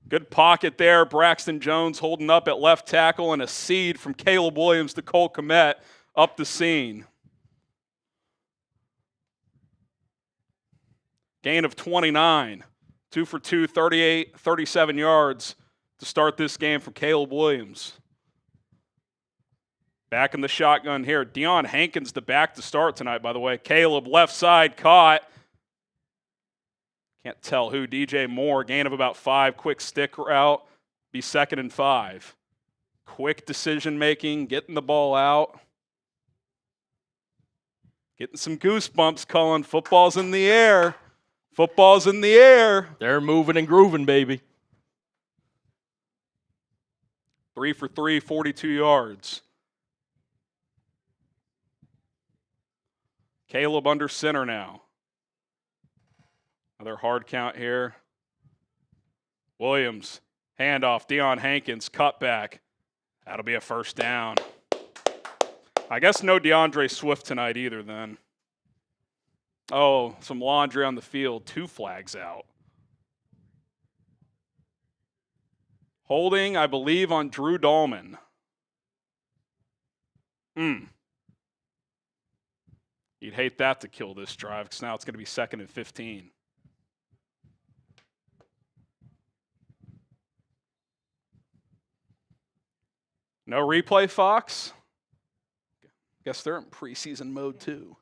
Good pocket there. Braxton Jones holding up at left tackle, and a seed from Caleb Williams to Cole Kmet up the scene. Gain of 29. 2 for 2, 37 yards to start this game for Caleb Williams. Back in the shotgun here. Deion Hankins the back to start tonight, by the way. Caleb left side caught. Can't tell who. DJ Moore, gain of about 5. Quick stick route. Be 2nd and 5. Quick decision making, getting the ball out. Getting some goosebumps, Cullen. Football's in the air. Football's in the air. They're moving and grooving, baby. 3 for 3, 42 yards. Caleb under center now. Another hard count here. Williams, handoff, Deion Hankins, cutback. That'll be a first down. I guess no DeAndre Swift tonight either then. Oh, some laundry on the field. 2 flags out. Holding, I believe, on Drew Dahlman. You'd hate that to kill this drive because now it's going to be 2nd and 15. No replay, Fox? Guess they're in preseason mode too.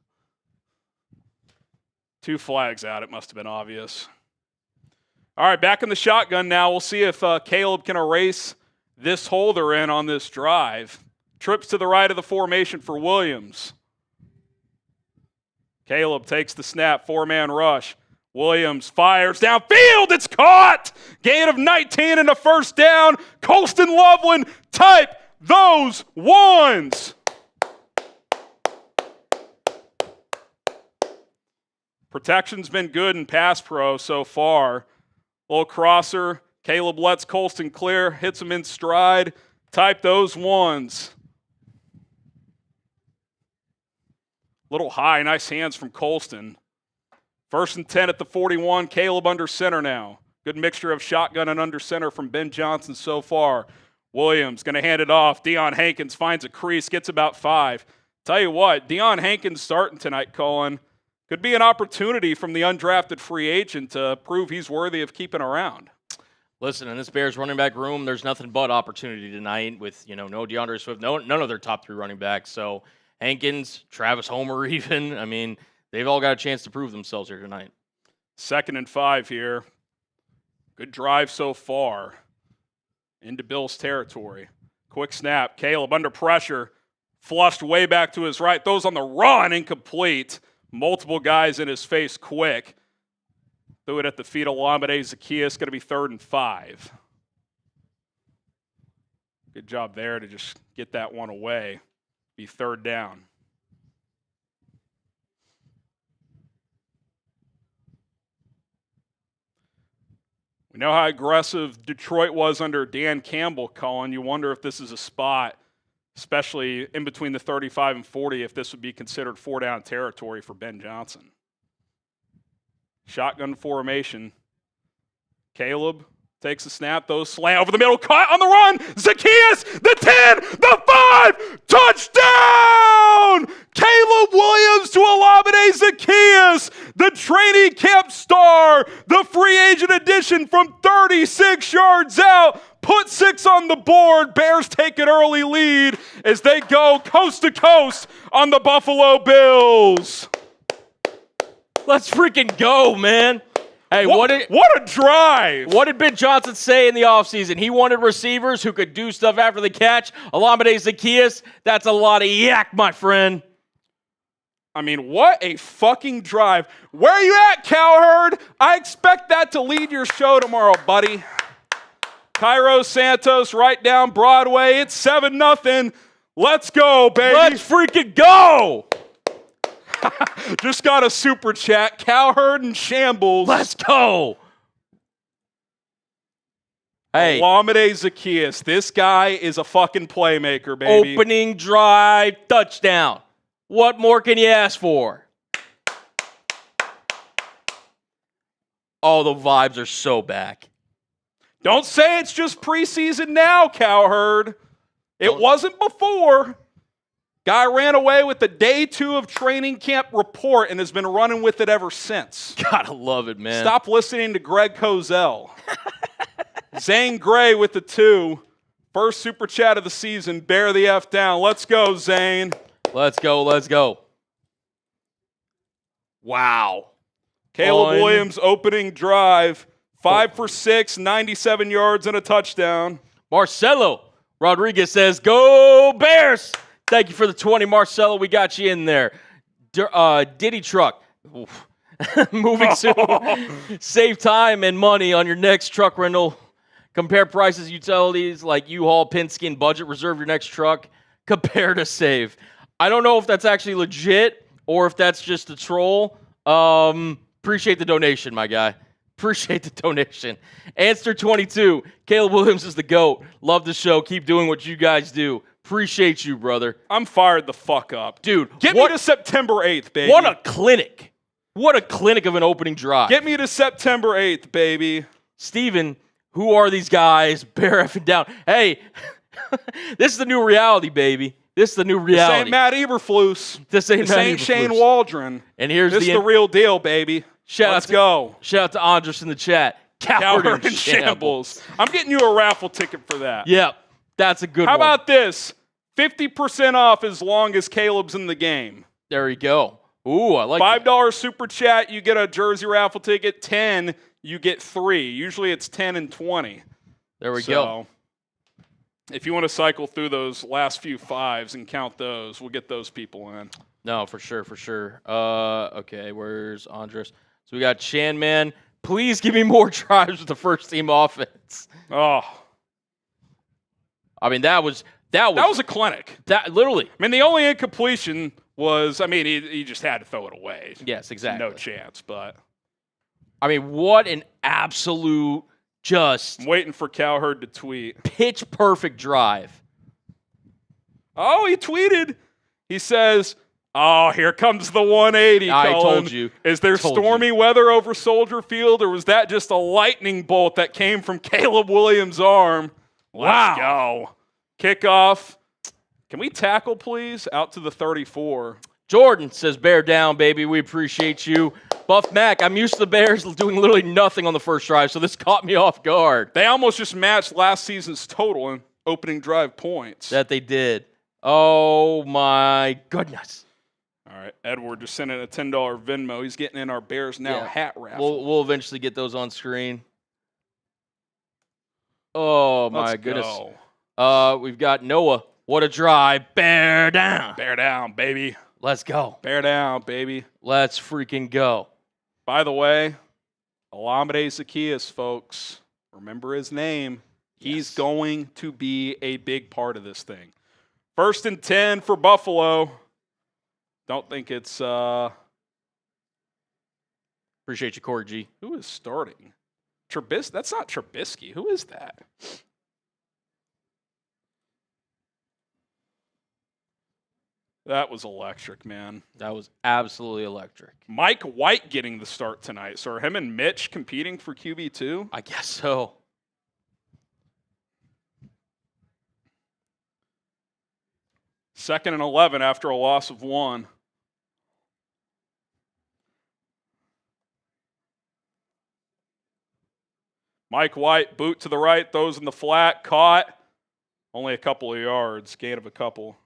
2 flags out. It must have been obvious. All right, back in the shotgun now. We'll see if Caleb can erase this hole they're in on this drive. Trips to the right of the formation for Williams. Caleb takes the snap, 4-man rush. Williams fires downfield. It's caught. Gain of 19 and a first down. Colston Loveland, type those ones. Protection's been good in pass pro so far. Little crosser. Caleb lets Colston clear, hits him in stride. Type those ones. Little high, nice hands from Colston. 1st and 10 at the 41. Caleb under center now. Good mixture of shotgun and under center from Ben Johnson so far. Williams going to hand it off. Deion Hankins finds a crease, gets about 5. Tell you what, Deion Hankins starting tonight, Colin. Could be an opportunity from the undrafted free agent to prove he's worthy of keeping around. Listen, in this Bears running back room, there's nothing but opportunity tonight with, no DeAndre Swift, none of their top 3 running backs. So Hankins, Travis Homer even, I mean, they've all got a chance to prove themselves here tonight. 2nd and 5 here. Good drive so far. into Bills territory. Quick snap. Caleb under pressure. Flushed way back to his right. Throws on the run. Incomplete. Multiple guys in his face quick. Threw it at the feet of Olamide Zaccheaus. Going to be 3rd and 5. Good job there to just get that one away. Be 3rd down. We know how aggressive Detroit was under Dan Campbell, Colin. You wonder if this is a spot, especially in between the 35 and 40, if this would be considered 4-down territory for Ben Johnson. Shotgun formation. Caleb takes a snap, throws slant over the middle, caught on the run. Zaccheaus, the 10, the 5, touchdown! Caleb Williams to Olamide Zaccheaus, the training camp star, the free agent addition from 36 yards out. Put 6 on the board. Bears take an early lead as they go coast to coast on the Buffalo Bills. Let's freaking go, man. Hey, what a drive! What did Ben Johnson say in the offseason? He wanted receivers who could do stuff after the catch. Olamide Zaccheaus, that's a lot of yak, my friend. I mean, what a fucking drive. Where are you at, Cowherd? I expect that to lead your show tomorrow, buddy. Cairo Santos right down Broadway. It's 7-0. Let's go, baby. Let's freaking go! Just got a super chat. Cowherd and Shambles. Let's go. Hey. Olamide Zaccheaus. This guy is a fucking playmaker, baby. Opening drive, touchdown. What more can you ask for? Oh, the vibes are so back. Don't say it's just preseason now, Cowherd. It wasn't before. Guy ran away with the day 2 of training camp report and has been running with it ever since. Gotta love it, man. Stop listening to Greg Cozell. Zane Gray with the 2. First super chat of the season. Bear the F down. Let's go, Zane. Let's go, let's go. Wow. Caleb Williams opening drive. 5 for 6, 97 yards and a touchdown. Marcelo Rodriguez says, go Bears. Thank you for the 20, Marcelo. We got you in there. Diddy Truck. Moving soon. Save time and money on your next truck rental. Compare prices, utilities like U-Haul, Penske, and Budget. Reserve your next truck. Compare to save. I don't know if that's actually legit or if that's just a troll. Appreciate the donation, my guy. Appreciate the donation. Answer 22. Caleb Williams is the GOAT. Love the show. Keep doing what you guys do. Appreciate you, brother. I'm fired the fuck up. Dude, get me to September 8th, baby. What a clinic. What a clinic of an opening drive. Get me to September 8th, baby. Steven, who are these guys? Bear effing down. Hey, this is the new reality, baby. This is the new reality. This ain't Matt Eberflus. This ain't Shane Waldron. And here's this is the real deal, baby. Let's go. Shout out to Andres in the chat. Cowherd and Shambles. I'm getting you a raffle ticket for that. Yep. That's a good one. How about this? 50% off as long as Caleb's in the game. There you go. Ooh, I like $5 super chat, you get a jersey raffle ticket. 10, you get 3. Usually it's 10 and 20. There we go. If you want to cycle through those last few 5s and count those, we'll get those people in. No, for sure, for sure. Okay, where's Andres? So we got Chanman. Please give me more drives with the first team offense. Oh. I mean, that was a clinic. That literally. I mean, the only incompletion was, he just had to throw it away. Yes, exactly. No chance, but. I mean, what an absolute just. I'm waiting for Cowherd to tweet. Pitch perfect drive. Oh, he tweeted. He says, oh, here comes the 180, I Colin. told you. Is there stormy weather over Soldier Field, or was that just a lightning bolt that came from Caleb Williams' arm? Let's go. Kickoff. Can we tackle, please? Out to the 34. Jordan says, bear down, baby. We appreciate you. Buff Mac, I'm used to the Bears doing literally nothing on the first drive, so this caught me off guard. They almost just matched last season's total in opening drive points. That they did. Oh, my goodness. All right, Edward just sent in a $10 Venmo. He's getting in our Bears Now hat raffle. We'll eventually get those on screen. Oh, my Let's goodness. go. We've got Noah. What a drive. Bear down. Bear down, baby. Let's go. Bear down, baby. Let's freaking go. By the way, Olamide Zaccheaus, folks, remember his name. He's going to be a big part of this thing. 1st and 10 for Buffalo. Don't think it's Appreciate you, Corey G. who is starting? Trubisky? That's not Trubisky. Who is that? That was electric, man. That was absolutely electric. Mike White getting the start tonight. So are him and Mitch competing for QB2? I guess so. Second and 11 after a loss of 1. Mike White, boot to the right, throws in the flat, caught. Only a couple of yards, gain of a couple.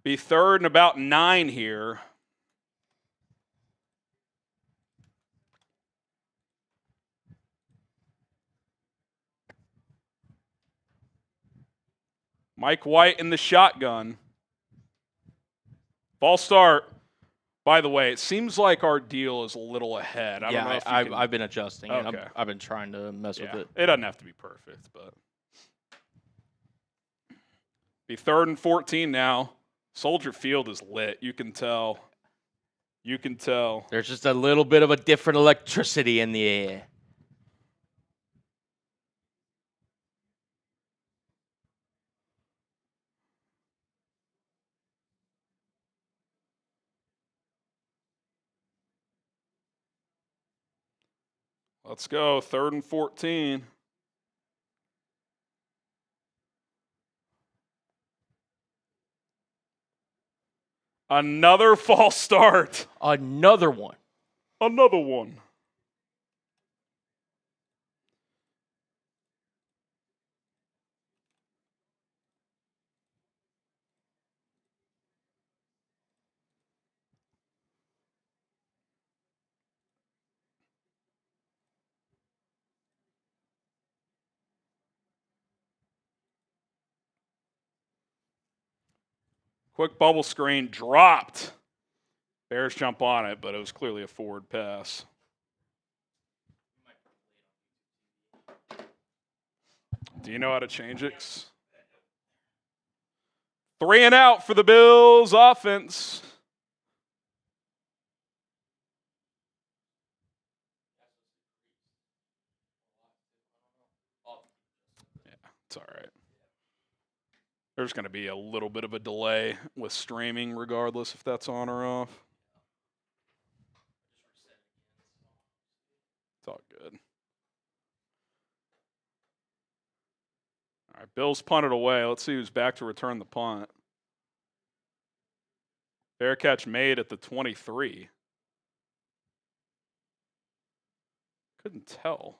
Be 3rd and about 9 here. Mike White in the shotgun. False start. By the way, it seems like our deal is a little ahead. I don't know if I've been adjusting. Okay. And I've been trying to mess with it. It doesn't have to be perfect, but. Be 3rd and 14 now. Soldier Field is lit. You can tell. You can tell. There's just a little bit of a different electricity in the air. Let's go. 3rd and 14. Another false start. Another one. Another one. Quick bubble screen dropped. Bears jump on it, but it was clearly a forward pass. Do you know how to change it? 3 and out for the Bills offense. Yeah, it's all right. There's going to be a little bit of a delay with streaming regardless if that's on or off. It's all good. All right, Bills punted away. Let's see who's back to return the punt. Fair catch made at the 23. Couldn't tell.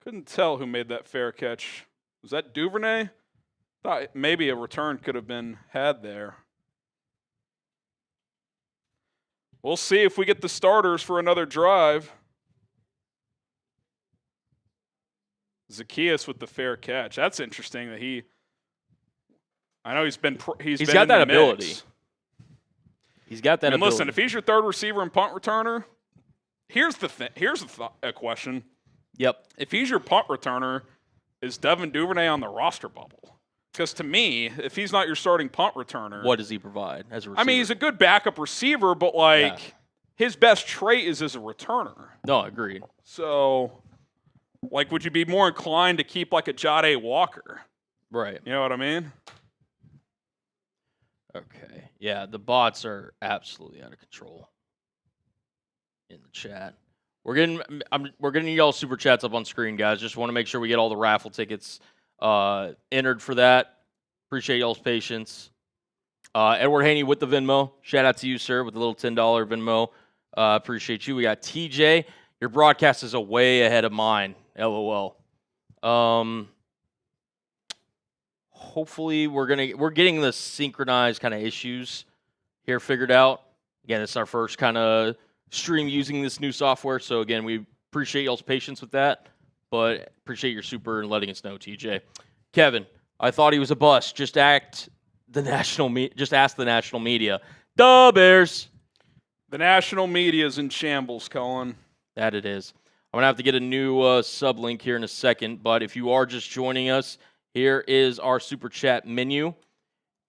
Couldn't tell who made that fair catch. Was that Duvernay? Thought maybe a return could have been had there. We'll see if we get the starters for another drive. Zaccheaus with the fair catch. That's interesting that he. I know he's been got that ability. He's got that ability. Listen, if he's your third receiver and punt returner, here's the thing. Here's a question. Yep. If he's your punt returner, is Devin Duvernay on the roster bubble? Because to me, if he's not your starting punt returner, what does he provide as a receiver? I mean, he's a good backup receiver, but his best trait is as a returner. No, agreed. So, would you be more inclined to keep like a Jade Walker? Right. You know what I mean? Okay. Yeah, the bots are absolutely out of control in the chat. We're getting y'all super chats up on screen, guys. Just want to make sure we get all the raffle tickets entered for that. Appreciate y'all's patience. Edward Haney with the Venmo. Shout out to you, sir, with the little $10 Venmo. Appreciate you. We got TJ. Your broadcast is way ahead of mine. LOL. Hopefully we're getting the synchronized kind of issues here figured out. Again, it's our first kind of stream using this new software, so again, we appreciate y'all's patience with that, but appreciate your super and letting us know, TJ. Kevin, I thought he was a bust. Just ask the national media. The Bears. The national media is in shambles, Colin. That it is. I'm going to have to get a new sub link here in a second, but if you are just joining us, here is our Super Chat menu.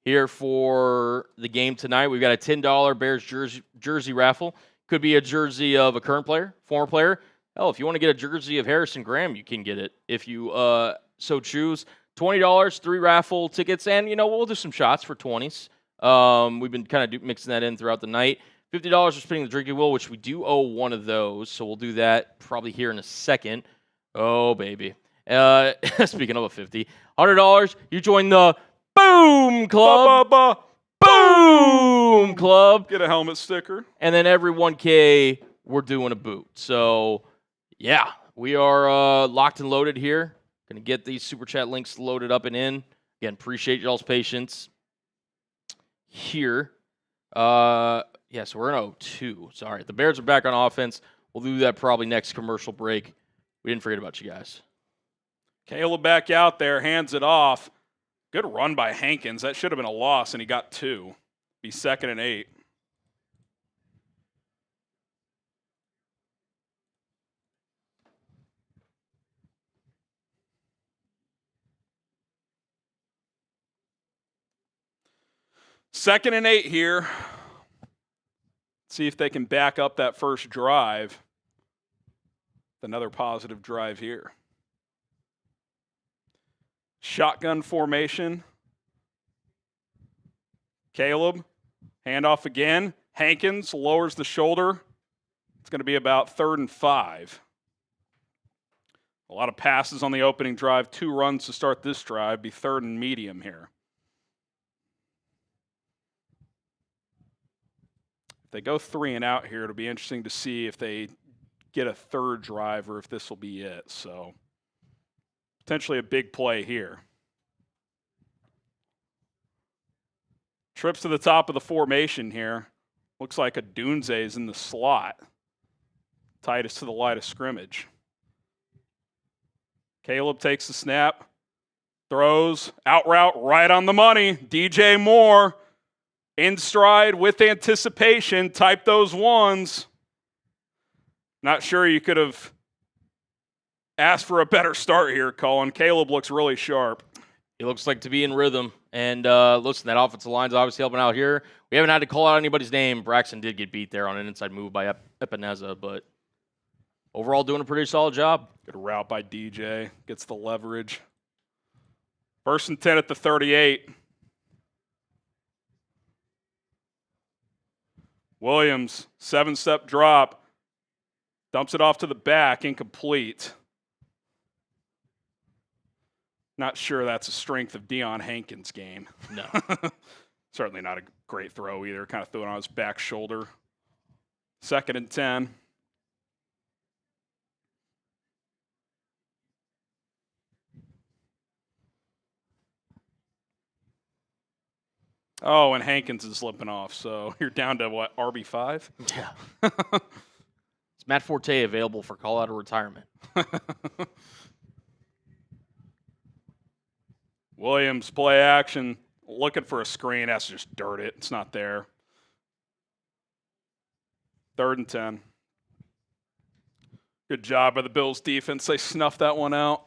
Here for the game tonight, we've got a $10 Bears jersey raffle. Could be a jersey of a current player, former player. Hell, if you want to get a jersey of Harrison Graham, you can get it if you so choose. $20, 3 raffle tickets, and, we'll do some shots for 20s. We've been kind of mixing that in throughout the night. $50 for spinning the drinking wheel, which we do owe one of those, so we'll do that probably here in a second. Oh, baby. Speaking of a 50, $100, you join the Boom Club. Boom Club. Get a helmet sticker. And then every 1K, we're doing a boot. So, yeah, we are locked and loaded here. Going to get these Super Chat links loaded up and in. Again, appreciate y'all's patience here. So we're in 0-2. Sorry. The Bears are back on offense. We'll do that probably next commercial break. We didn't forget about you guys. Caleb back out there, hands it off. Good run by Hankins. That should have been a loss, and he got 2. Be 2nd and 8. Second and 8 here. See if they can back up that first drive. Another positive drive here. Shotgun formation. Caleb, handoff again. Hankins lowers the shoulder. It's going to be about 3rd and 5. A lot of passes on the opening drive. 2 runs to start this drive. Be 3rd and medium here. If they go 3 and out here, it'll be interesting to see if they get a 3rd drive or if this will be it. So potentially a big play here. Trips to the top of the formation here. Looks like Odunze is in the slot. Tightest to the line of scrimmage. Caleb takes the snap. Throws. Out route right on the money. DJ Moore. In stride with anticipation. Type those ones. Not sure you could have asked for a better start here, Colin. Caleb looks really sharp. He looks like to be in rhythm. And listen, that offensive line's obviously helping out here. We haven't had to call out anybody's name. Braxton did get beat there on an inside move by Epineza, but overall doing a pretty solid job. Good route by DJ. Gets the leverage. 1st and 10 at the 38. Williams, 7-step drop. Dumps it off to the back, incomplete. Not sure that's a strength of Deion Hankins' game. No. Certainly not a great throw either. Kind of threw it on his back shoulder. 2nd and 10. Oh, and Hankins is slipping off. So you're down to what, RB5? Yeah. Is Matt Forte available for call out of retirement? Williams, play action, looking for a screen. That's just dirt it. It's not there. 3rd and 10. Good job by the Bills defense. They snuffed that one out.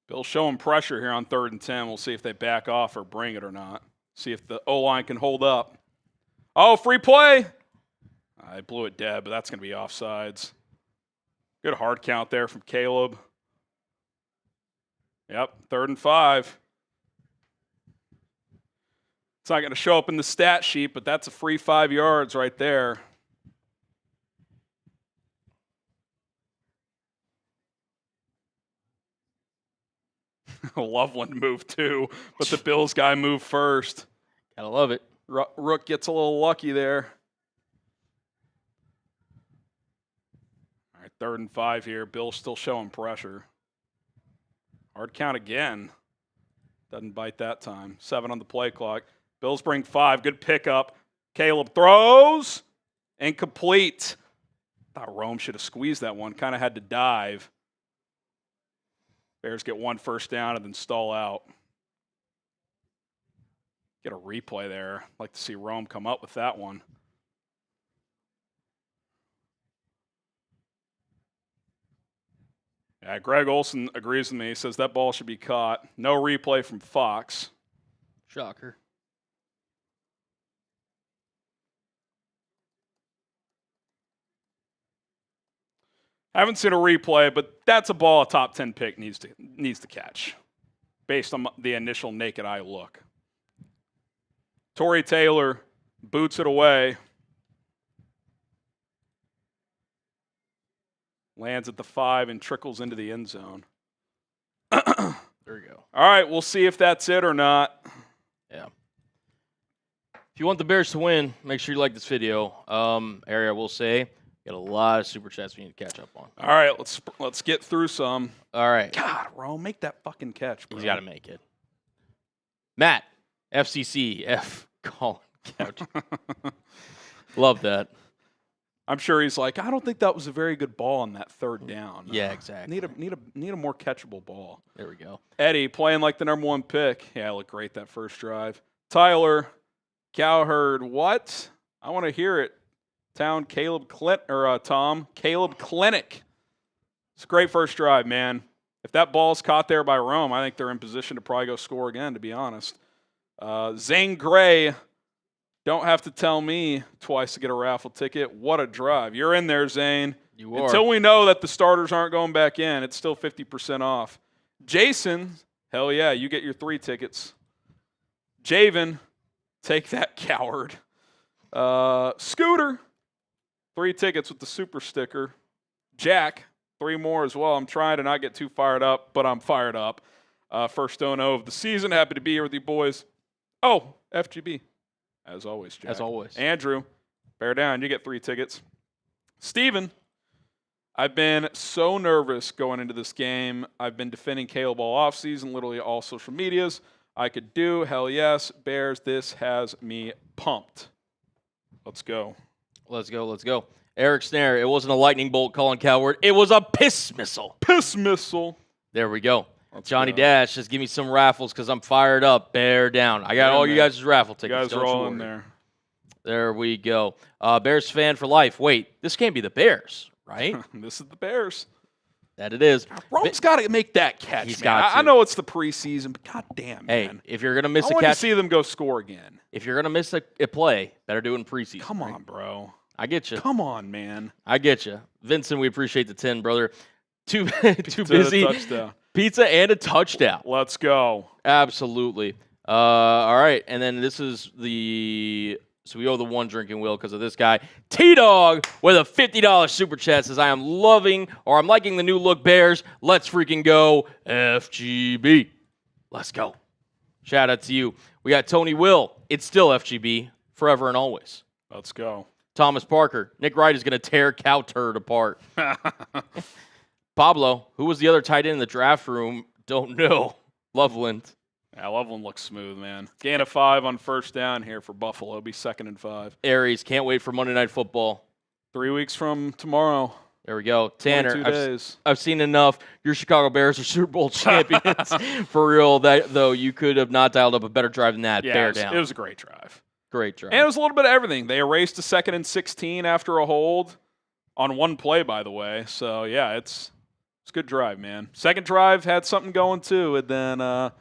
Bill's showing pressure here on 3rd and 10. We'll see if they back off or bring it or not. See if the O-line can hold up. Oh, free play. I blew it dead, but that's going to be offsides. Good hard count there from Caleb. Yep, 3rd and 5. It's not going to show up in the stat sheet, but that's a free 5 yards right there. Loveland moved too, but the Bills guy moved first. Gotta love it. Rook gets a little lucky there. All right, 3rd and 5 here. Bills still showing pressure. Hard count again. Doesn't bite that time. 7 on the play clock. Bills bring 5. Good pickup. Caleb throws. Incomplete. Thought Rome should have squeezed that one. Kind of had to dive. Bears get 1 first down and then stall out. Get a replay there. I'd like to see Rome come up with that one. Yeah, Greg Olson agrees with me. He says that ball should be caught. No replay from Fox. Shocker. I haven't seen a replay, but that's a ball a top 10 pick needs to catch based on the initial naked eye look. Torrey Taylor boots it away. Lands at the 5 and trickles into the end zone. There we go. All right, we'll see if that's it or not. Yeah. If you want the Bears to win, make sure you like this video. Area will say, got a lot of super chats we need to catch up on. All right, let's get through some. All right. God, Rome, make that fucking catch, bro. He's got to make it. Matt, FCC, F, Colin Couch. Love that. I'm sure he's like, I don't think that was a very good ball on that 3rd down. Yeah, exactly. Need a more catchable ball. There we go. Eddie playing like the number 1 pick. Yeah, looked great that first drive. Tyler Cowherd, what? I want to hear it. Tom Caleb Clinic. It's a great first drive, man. If that ball's caught there by Rome, I think they're in position to probably go score again, to be honest. Zane Gray, don't have to tell me twice to get a raffle ticket. What a drive. You're in there, Zane. You are. Until we know that the starters aren't going back in, it's still 50% off. Jason, hell yeah, you get your 3 tickets. Javen, take that, coward. Scooter, 3 tickets with the super sticker. Jack, 3 more as well. I'm trying to not get too fired up, but I'm fired up. First 0-0 of the season. Happy to be here with you boys. Oh, FGB. As always, Jack. As always. Andrew, bear down. You get 3 tickets. Steven, I've been so nervous going into this game. I've been defending Caleb all offseason, literally all social medias. I could do. Hell yes. Bears, this has me pumped. Let's go. Let's go. Let's go. Eric Snare, it wasn't a lightning bolt, Colin Coward. It was a piss missile. Piss missile. There we go. Let's Johnny go. Dash, just give me some raffles because I'm fired up. Bear down. I got all you guys' raffle You tickets. guys are all in there. There we go. Bears fan for life. Wait, this can't be the Bears, right? This is the Bears. That it is. Rome's got to make that catch, He's man. got to. I know it's the preseason, but goddamn, Hey, man. if you're going to miss I a want to catch, see them go score again. if you're going to miss a play, better do it in preseason. Come right? on, bro. I get you. Come on, man. I get you. Vincent, we appreciate the 10, brother. Too To busy. the touchdown. Pizza and a touchdown. Let's go. Absolutely. All right, and then this is the so we owe the 1 drinking wheel because of this guy. T-Dog with a $50 super chat says, I'm liking the new look Bears. Let's freaking go FGB. Let's go. Shout out to you. We got Tony Will. It's still FGB forever and always. Let's go. Thomas Parker. Nick Wright is going to tear Cow Turd apart. Pablo, who was the other tight end in the draft room? Don't know. Loveland. Yeah, Loveland looks smooth, man. Gain of 5 on first down here for Buffalo. Be 2nd and 5. Aries, can't wait for Monday Night Football. 3 weeks from tomorrow. There we go. Tanner, 22 days. I've seen enough. Your Chicago Bears are Super Bowl champions. For real, though, you could have not dialed up a better drive than that. Yeah, Bear down. it was a great drive. Great drive. And it was a little bit of everything. They erased a 2nd and 16 after a hold on 1 play, by the way. So, yeah, it's a good drive, man. Second drive had something going, too, and then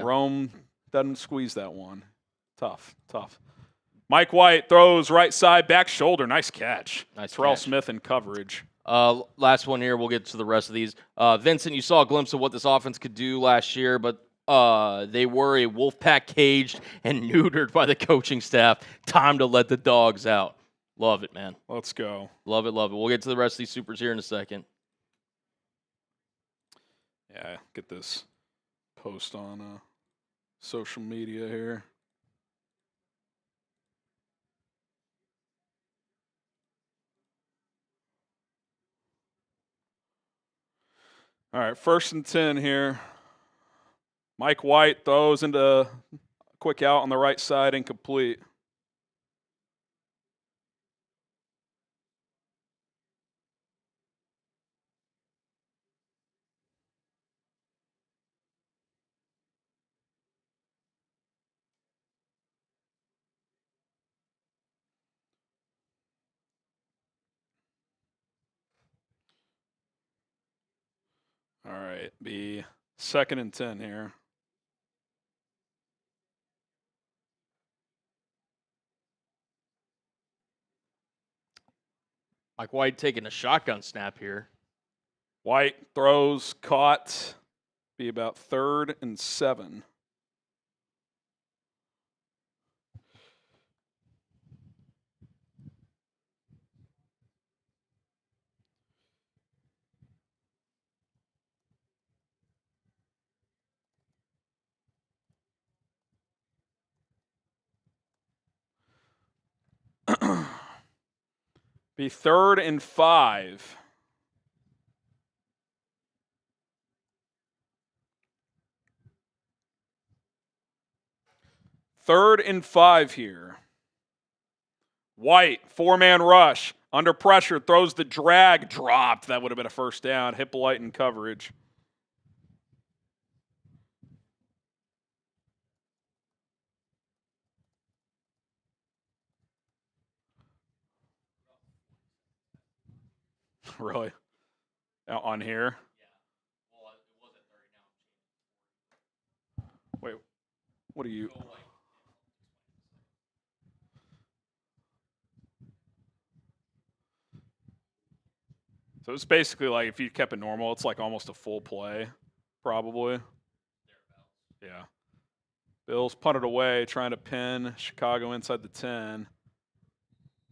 Rome doesn't squeeze that one. Tough. Mike White throws right side, back shoulder. Nice catch. Terrell Smith in coverage. Last one here. We'll get to the rest of these. Vincent, you saw a glimpse of what this offense could do last year, but They were a wolf pack caged and neutered by the coaching staff. Time to let the dogs out. Love it, man. Let's go. Love it, love it. We'll get to the rest of these supers here in a second. Yeah, get this post on social media here. All right, 1st and 10 here. Mike White throws into quick out on the right side, incomplete. All right, be 2nd and 10 here. Mike White taking a shotgun snap here. White throws, caught. Be about 3rd and 7. Be 3rd and 5. Third and 5 here. White, 4-man rush. Under pressure, throws the drag, dropped. That would have been a first down. Hippolyte in coverage. Really? On here? Wait, what are you? So it's basically like if you kept it normal, it's like almost a full play, probably. Yeah. Bills punted away, trying to pin Chicago inside the 10.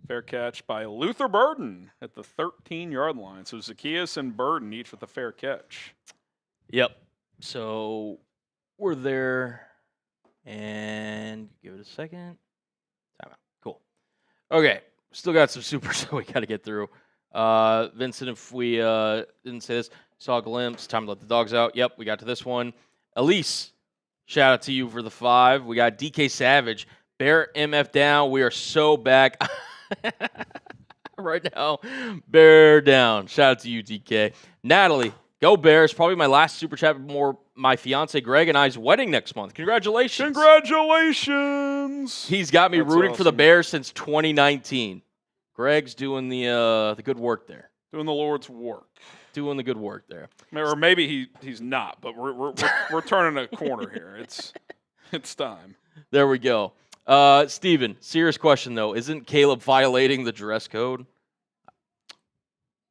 Fair catch by Luther Burden at the 13-yard line. So Zaccheaus and Burden each with a fair catch. Yep. So we're there. And give it a second. Timeout. Cool. Okay. Still got some supers that we got to get through. Vincent, if we didn't say this, saw a glimpse. Time to let the dogs out. Yep, we got to this one. Elise, shout out to you for the 5. We got DK Savage. Bear MF down. We are so back. Right now, Bear down. Shout out to you, DK. Natalie, go Bears. Probably my last super chat before my fiance Greg and I's wedding next month. Congratulations. Congratulations. He's got me rooting awesome. for the Bears since 2019. Greg's doing the good work there. Doing the Lord's work. Doing the good work there. Or maybe he's not, but we're turning a corner here. It's time. There we go. Steven, serious question though. Isn't Caleb violating the dress code?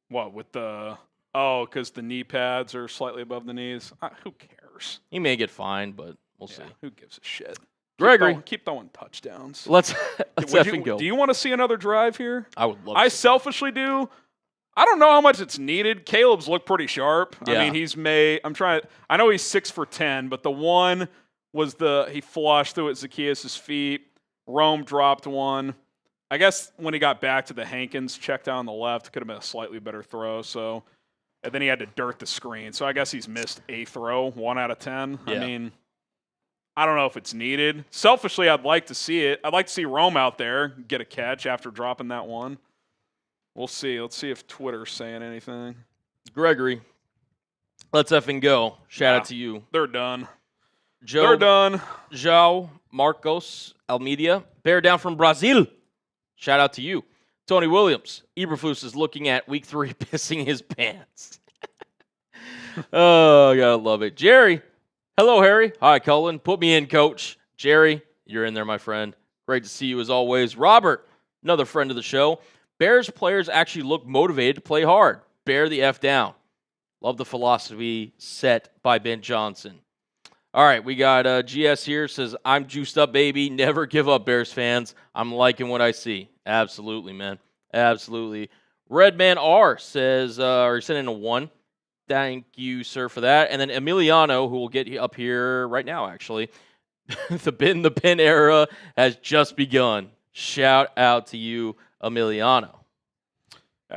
What, with the because the knee pads are slightly above the knees? Who cares? He may get fined, but we'll see. Who gives a shit? Gregory, keep throwing touchdowns. let's effing go. Do you want to see another drive here? I would love. I selfishly do. I don't know how much it's needed. Caleb's looked pretty sharp. Yeah. I mean, he's made. I know he's 6 for 10, but the one was he flushed through at Zaccheaus' feet. Rome dropped one. I guess when he got back to the Hankins check down on the left, could have been a slightly better throw. So, and then he had to dirt the screen. So I guess he's missed a throw, 1 out of 10. Yeah. I mean, I don't know if it's needed. Selfishly, I'd like to see it. I'd like to see Rome out there get a catch after dropping that one. We'll see. Let's see if Twitter's saying anything. Gregory, let's effing go. Shout out to you. They're done. They're done. João Marcos Almeida, Bear down from Brazil. Shout out to you. Tony Williams, Eberflus is looking at week 3 pissing his pants. Oh, I gotta love it. Jerry, hello, Harry. Hi, Cullen. Put me in, coach. Jerry, you're in there, my friend. Great to see you as always. Robert, another friend of the show. Bears players actually look motivated to play hard. Bear the F down. Love the philosophy set by Ben Johnson. All right, we got GS here, says, I'm juiced up, baby. Never give up, Bears fans. I'm liking what I see. Absolutely, man. Absolutely. Redman R says, or sent in a 1. Thank you, sir, for that. And then Emiliano, who will get up here right now, actually. The pin era has just begun. Shout out to you, Emiliano.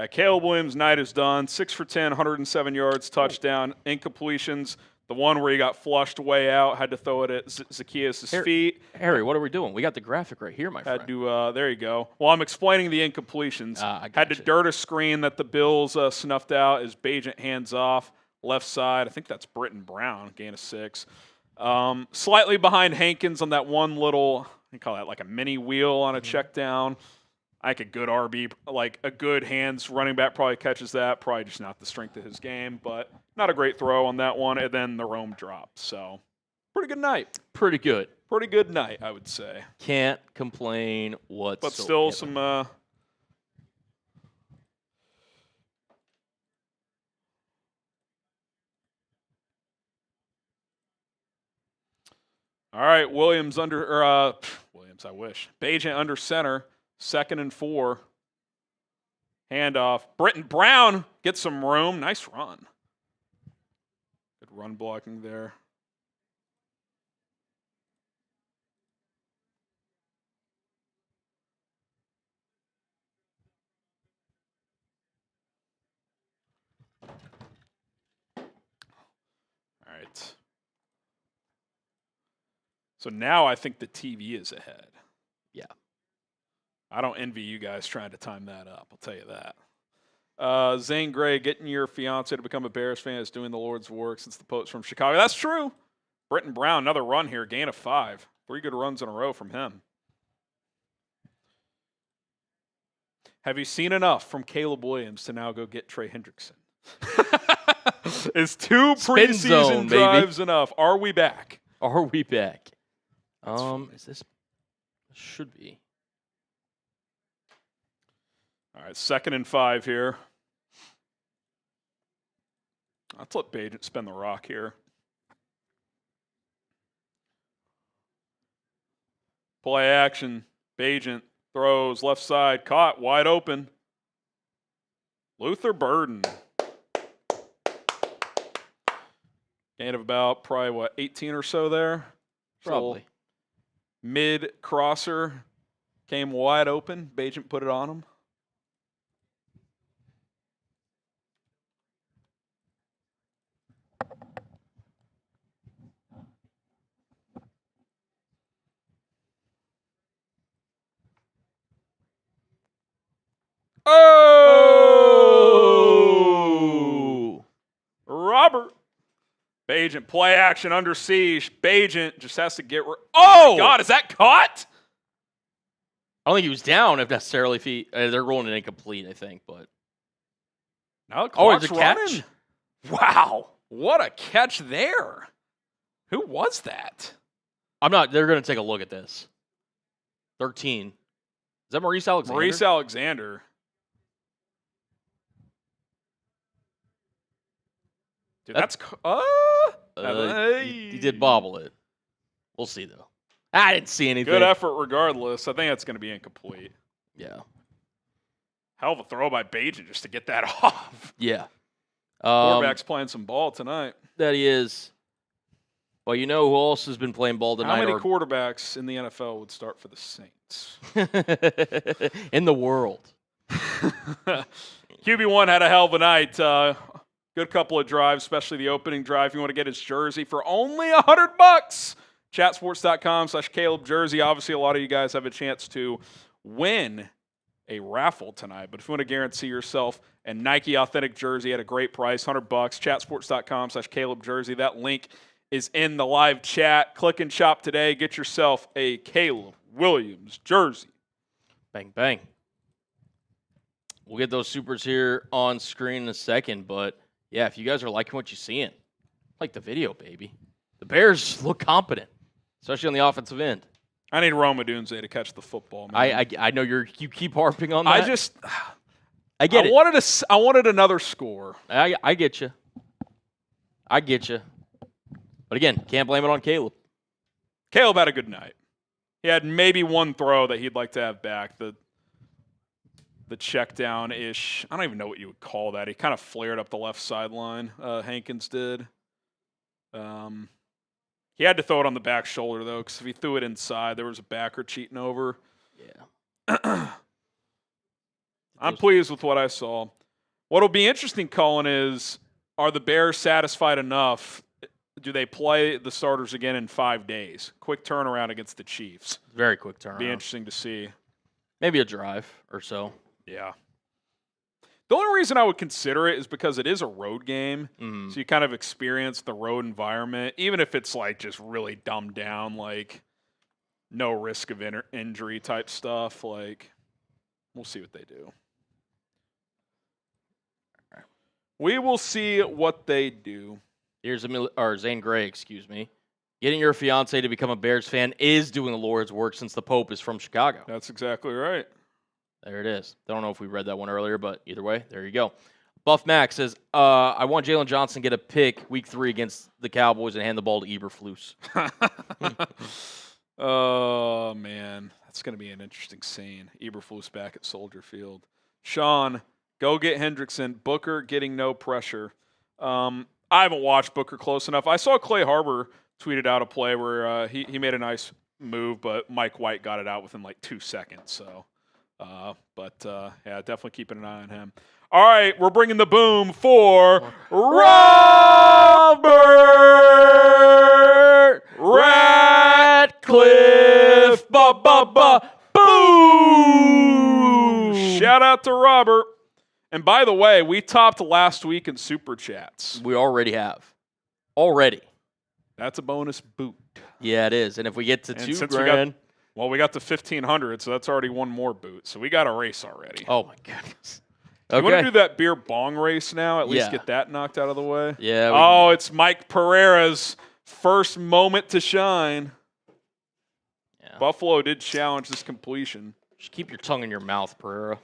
Caleb Williams' night is done. 6 for 10, 107 yards, touchdown, incompletions. The one where he got flushed way out, had to throw it at Zaccheaus' feet. Harry, what are we doing? We got the graphic right here, my friend. Had to, there you go. Well, I'm explaining the incompletions. Had to dirt a screen that the Bills snuffed out as Bajent hands off, left side. I think that's Britton Brown, gain of 6. Slightly behind Hankins on that one little, you call that like a mini wheel on a check down. Like a good RB, like a good hands running back probably catches that. Probably just not the strength of his game, but not a great throw on that one. And then the Rome drop. So pretty good night. Pretty good. Pretty good night, I would say. Can't complain whatsoever. But still some all right, Williams, I wish. Bajent under center. 2nd and 4. Handoff. Britton Brown gets some room. Nice run. Good run blocking there. All right. So now I think the TV is ahead. Yeah. I don't envy you guys trying to time that up. I'll tell you that. Zane Gray, getting your fiance to become a Bears fan is doing the Lord's work since the Pope's from Chicago. That's true. Britton Brown, another run here, gain of 5. 3 good runs in a row from him. Have you seen enough from Caleb Williams to now go get Trey Hendrickson? Is 2 Spin preseason zone, drives enough? Are we back? Are we back? Is this? Should be. All right, 2nd and 5 here. Let's let Bajent spin the rock here. Play action. Bajent throws left side, caught, wide open. Luther Burden. Gain of about probably, 18 or so there? Probably. Mid crosser came wide open. Bajent put it on him. Oh! Robert. Bajent, play action under siege. Bajent just has to get... Oh! My God, is that caught? I don't think he was down if necessarily. If they're rolling an incomplete, I think, but... No, it's a catch? running. Wow. What a catch there. Who was that? They're going to take a look at this. 13. Is that Maurice Alexander? Maurice Alexander. Dude, that's he did bobble it. We'll see, though. I didn't see anything. Good effort regardless. I think that's going to be incomplete. Yeah. Hell of a throw by Bajent just to get that off. Yeah. Quarterback's playing some ball tonight. That he is. Well, you know who else has been playing ball tonight? How many quarterbacks in the NFL would start for the Saints? In the world. QB1 had a hell of a night. Good couple of drives, especially the opening drive. If you want to get his jersey for only $100, chatsports.com/Caleb jersey. Obviously, a lot of you guys have a chance to win a raffle tonight. But if you want to guarantee yourself a Nike Authentic jersey at a great price, $100, chatsports.com/Caleb jersey. That link is in the live chat. Click and shop today. Get yourself a Caleb Williams jersey. Bang, bang. We'll get those supers here on screen in a second, but yeah, if you guys are liking what you're seeing, like the video, baby. The Bears look competent, especially on the offensive end. I need Rome Odunze to catch the football, man. I know you keep harping on that. I get it. I wanted another score. I get you. But again, can't blame it on Caleb. Caleb had a good night. He had maybe one throw that he'd like to have back. The check down-ish. I don't even know what you would call that. He kind of flared up the left sideline. Hankins did. He had to throw it on the back shoulder, though, because if he threw it inside, there was a backer cheating over. Yeah. I'm pleased with what I saw. What'll be interesting, Colin, is are the Bears satisfied enough? Do they play the starters again in 5 days? Quick turnaround against the Chiefs. Very quick turnaround. Be interesting to see. Maybe a drive or so. Yeah. The only reason I would consider it is because it is a road game. Mm. So you kind of experience the road environment, even if it's like just really dumbed down, like no risk of injury type stuff. Like, we'll see what they do. We will see what they do. Here's Zane Gray, excuse me. Getting your fiance to become a Bears fan is doing the Lord's work since the Pope is from Chicago. That's exactly right. There it is. I don't know if we read that one earlier, but either way, there you go. Buff Max says, I want Jalen Johnson to get a pick week 3 against the Cowboys and hand the ball to Eberflus. Oh, man. That's going to be an interesting scene. Eberflus back at Soldier Field. Sean, go get Hendrickson. Booker getting no pressure. I haven't watched Booker close enough. I saw Clay Harbor tweeted out a play where he made a nice move, but Mike White got it out within like 2 seconds. So, yeah, definitely keeping an eye on him. All right, we're bringing the boom for Robert Ratcliffe. Boom! Shout out to Robert. And by the way, we topped last week in Super Chats. We already have. Already. That's a bonus boot. Yeah, it is. And if we get to $2,000. We got to 1,500, so that's already one more boot. So we got a race already. Oh, my goodness. You want to do that beer bong race now? At least get that knocked out of the way? Yeah. It's Mike Pereira's first moment to shine. Yeah. Buffalo did challenge this completion. Just keep your tongue in your mouth, Pereira.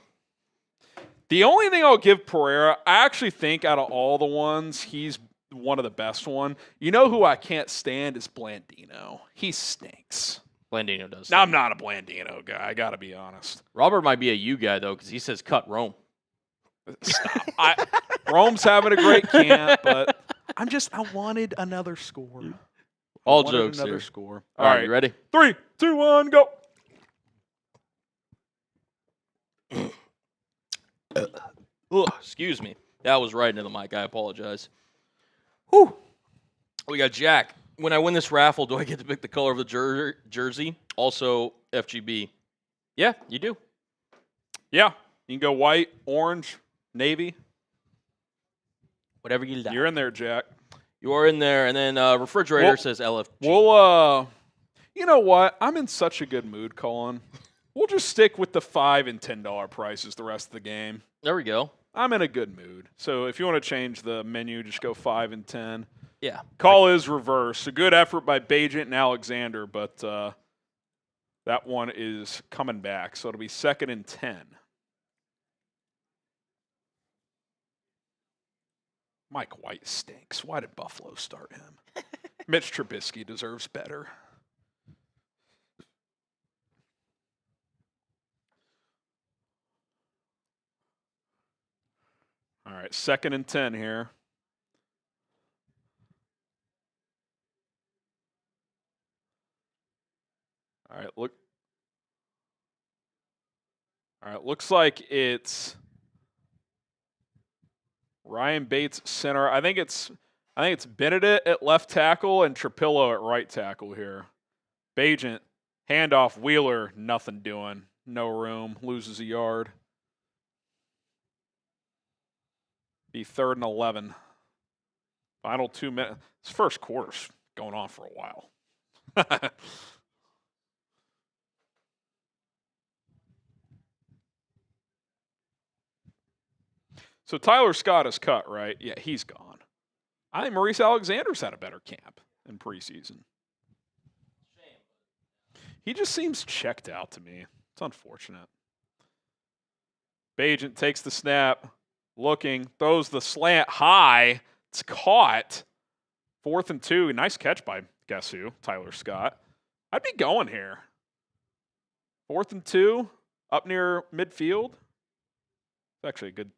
The only thing I'll give Pereira, I actually think out of all the ones, he's one of the best one. You know who I can't stand is Blandino. He stinks. Blandino does. Now, I'm not a Blandino guy. I got to be honest. Robert might be a you guy, though, because he says cut Rome. Stop. Rome's having a great camp, but I wanted another score. All jokes another here. Score. All right, you ready? 3, 2, 1, go. Excuse me. That was right into the mic. I apologize. Whew. We got Jack. When I win this raffle, do I get to pick the color of the jersey? Also, FGB. Yeah, you do. Yeah. You can go white, orange, navy. Whatever you like. You're in there, Jack. You are in there. And then refrigerator says LFG. We'll, you know what? I'm in such a good mood, Colin. We'll just stick with the $5 and $10 prices the rest of the game. There we go. I'm in a good mood. So if you want to change the menu, just go 5 and 10. Yeah. Call is reverse. A good effort by Bajent and Alexander, but that one is coming back. So it'll be 2nd and 10. Mike White stinks. Why did Buffalo start him? Mitch Trubisky deserves better. All right, 2nd and 10 here. All right, looks like it's Ryan Bates center. I think it's Benedict at left tackle and Trapillo at right tackle here. Bajent, handoff, Wheeler, nothing doing. No room, loses a yard. Be 3rd and 11. Final 2 minutes. This first quarter's going on for a while. So Tyler Scott is cut, right? Yeah, he's gone. I think Maurice Alexander's had a better camp in preseason. He just seems checked out to me. It's unfortunate. Bajent takes the snap, looking, throws the slant high. It's caught. 4th and 2. Nice catch by guess who? Tyler Scott. I'd be going here. 4th and 2, up near midfield. It's actually good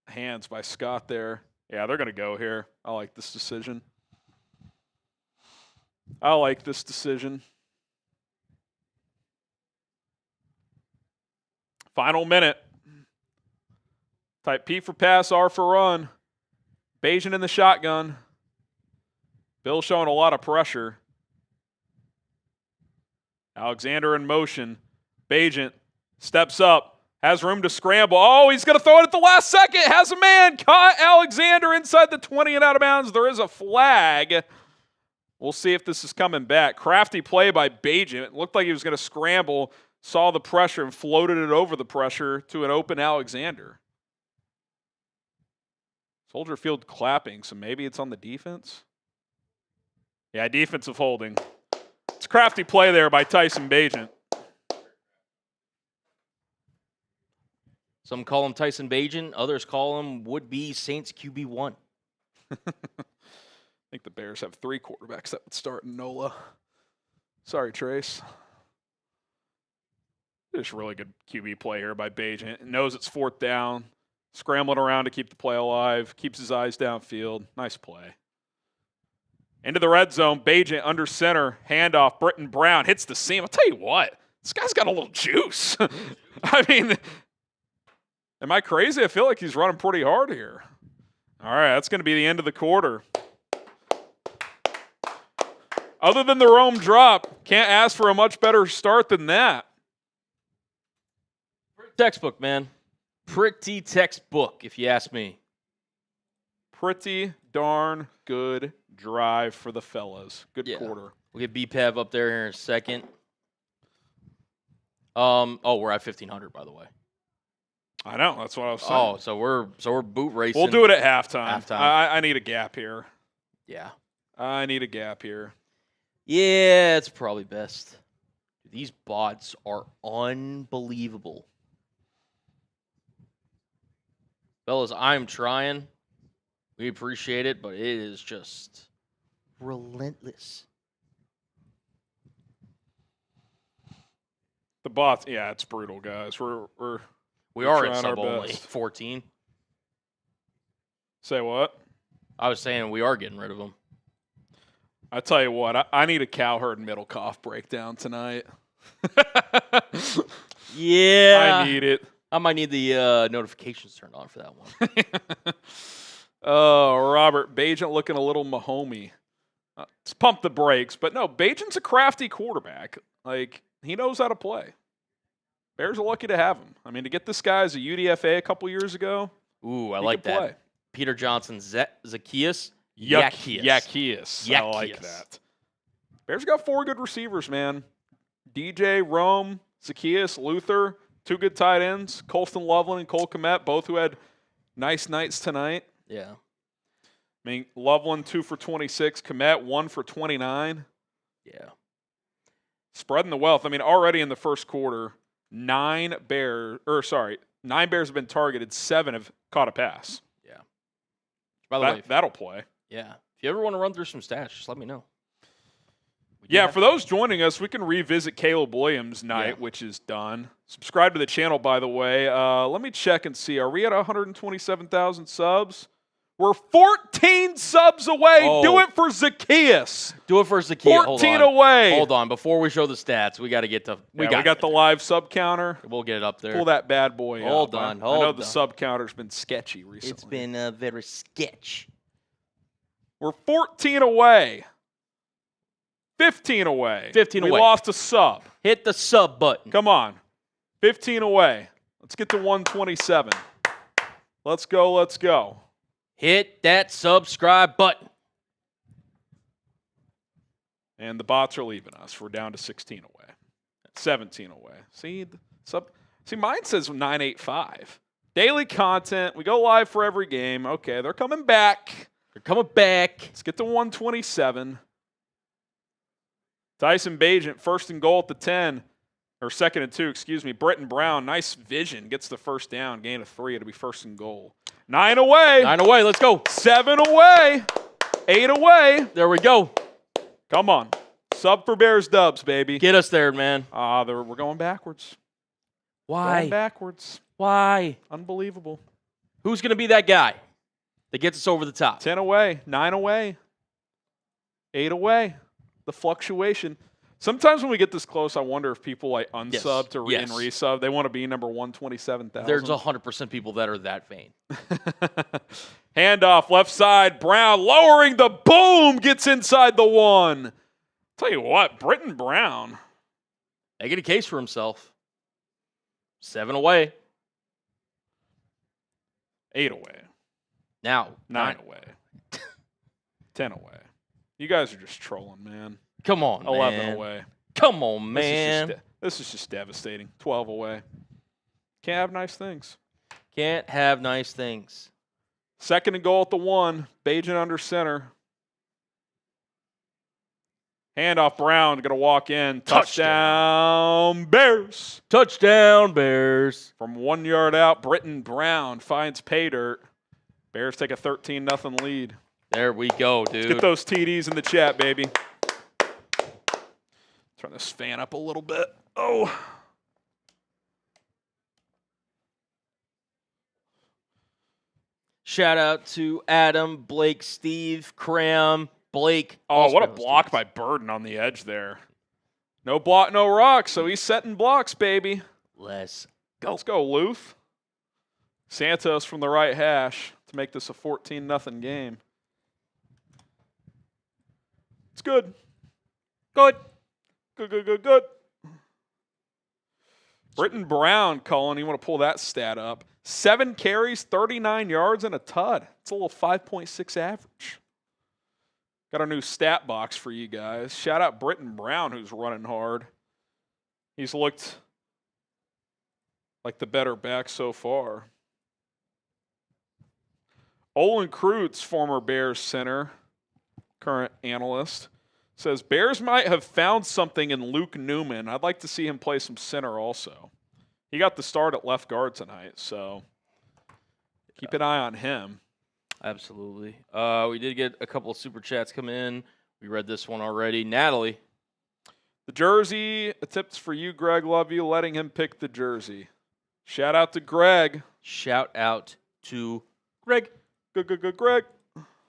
hands by Scott there. Yeah, they're going to go here. I like this decision. Final minute. Type P for pass, R for run. Bajan in the shotgun. Bill showing a lot of pressure. Alexander in motion. Bajan steps up. Has room to scramble. Oh, he's going to throw it at the last second. Has a man. Caught Alexander inside the 20 and out of bounds. There is a flag. We'll see if this is coming back. Crafty play by Bajan. It looked like he was going to scramble. Saw the pressure and floated it over the pressure to an open Alexander. Soldier Field clapping, so maybe it's on the defense. Yeah, defensive holding. It's a crafty play there by Tyson Bajan. Some call him Tyson Bajan. Others call him would-be Saints QB1. I think the Bears have 3 quarterbacks that would start in NOLA. Sorry, Trace. Just really good QB play here by Bajan. Knows it's 4th down. Scrambling around to keep the play alive. Keeps his eyes downfield. Nice play. Into the red zone. Bajan under center. Handoff. Britton Brown hits the seam. I'll tell you what. This guy's got a little juice. I mean, am I crazy? I feel like he's running pretty hard here. All right, that's going to be the end of the quarter. Other than the Rome drop, can't ask for a much better start than that. Textbook, man. Pretty textbook, if you ask me. Pretty darn good drive for the fellas. Good quarter. We'll get BPAV up there here in a second. We're at 1,500, by the way. I know. That's what I was saying. Oh, so we're boot racing. We'll do it at halftime. I need a gap here. Yeah. I need a gap here. Yeah, it's probably best. These bots are unbelievable. Fellas, I'm trying. We appreciate it, but it is just relentless. The bots, yeah, it's brutal, guys. We are at sub only 14. Say what? I was saying we are getting rid of them. I tell you what, I need a Cowherd Middlecoff breakdown tonight. Yeah, I need it. I might need the notifications turned on for that one. Oh, Robert Bajan looking a little Mahomey. Let's pump the brakes, but no, Bajan's a crafty quarterback. Like, he knows how to play. Bears are lucky to have him. I mean, to get this guy as a UDFA a couple years ago. Ooh, I like that. Play. Peter Johnson, Zaccheaus. Zaccheaus. I like that. Bears got 4 good receivers, man. DJ, Rome, Zaccheaus, Luther, 2 good tight ends. Colston Loveland and Cole Kmet, both who had nice nights tonight. Yeah. I mean, Loveland 2 for 26, Kmet 1 for 29. Yeah. Spreading the wealth. I mean, already in the first quarter, 9 Bears have been targeted, 7 have caught a pass. Yeah. By the way, that'll play. Yeah. If you ever want to run through some stats, just let me know. Yeah, for those joining us, we can revisit Caleb Williams' night, which is done. Subscribe to the channel, by the way. Let me check and see. Are we at 127,000 subs? We're 14 subs away. Oh. Do it for Zaccheaus. Do it for Zaccheaus. 14 away. Hold on. Before we show the stats, we got to get to. We got the live sub counter. We'll get it up there. Pull that bad boy up. Hold on. I know the sub counter's been sketchy recently. It's been very sketch. We're 14 away. 15 away. 15 away. We lost a sub. Hit the sub button. Come on. 15 away. Let's get to 127. Let's go. Let's go. Hit that subscribe button. And the bots are leaving us. We're down to 16 away. 17 away. See, mine says 985. Daily content. We go live for every game. Okay, they're coming back. Let's get to 127. Tyson Bajan, 1st and goal at the 10. Or 2nd and 2, excuse me. Britton Brown, nice vision. Gets the first down. Gain of 3. It'll be 1st and goal. 9 away. 9 away. Let's go. 7 away. 8 away. There we go. Come on. Sub for Bears dubs, baby. Get us there, man. We're going backwards. Why? Going backwards. Why? Unbelievable. Who's going to be that guy that gets us over the top? 10 away. 9 away. 8 away. The fluctuation. Sometimes when we get this close, I wonder if people like unsub to and resub. They want to be number 127,000. There's 100% people that are that vain. Handoff, left side. Brown lowering the boom. Gets inside the 1. Tell you what, Britton Brown. Making a case for himself. 7 away. 8 away. Now. 9 away. 10 away. You guys are just trolling, man. Come on, 11 man. away. Come on, man. This is just devastating. 12 away. Can't have nice things. Can't have nice things. 2nd and goal at the 1. Bajan under center. Handoff, Brown, going to walk in. Touchdown, Bears. Touchdown, Bears. From 1 yard out, Britton Brown finds pay dirt. Bears take a 13-0 lead. There we go, dude. Let's get those TDs in the chat, baby. Turn this fan up a little bit. Oh. Shout out to Adam, Blake, Steve, Cram, Blake. Oh, what a block by Burden on the edge there. No block, no rock, so he's setting blocks, baby. Let's go. Let's go, Luth. Santos from the right hash to make this a 14-0 game. It's good. Good. Good. Britton Brown, Colin, you want to pull that stat up. 7 carries, 39 yards, and a tud. It's a little 5.6 average. Got our new stat box for you guys. Shout out Britton Brown, who's running hard. He's looked like the better back so far. Olin Kreutz, former Bears center, current analyst, says Bears might have found something in Luke Newman. I'd like to see him play some center also. He got the start at left guard tonight, so keep an eye on him. Absolutely. We did get a couple of super chats come in. We read this one already. Natalie. The jersey, tips for you, Greg. Love you, letting him pick the jersey. Shout out to Greg. Shout out to Greg. Good, Greg.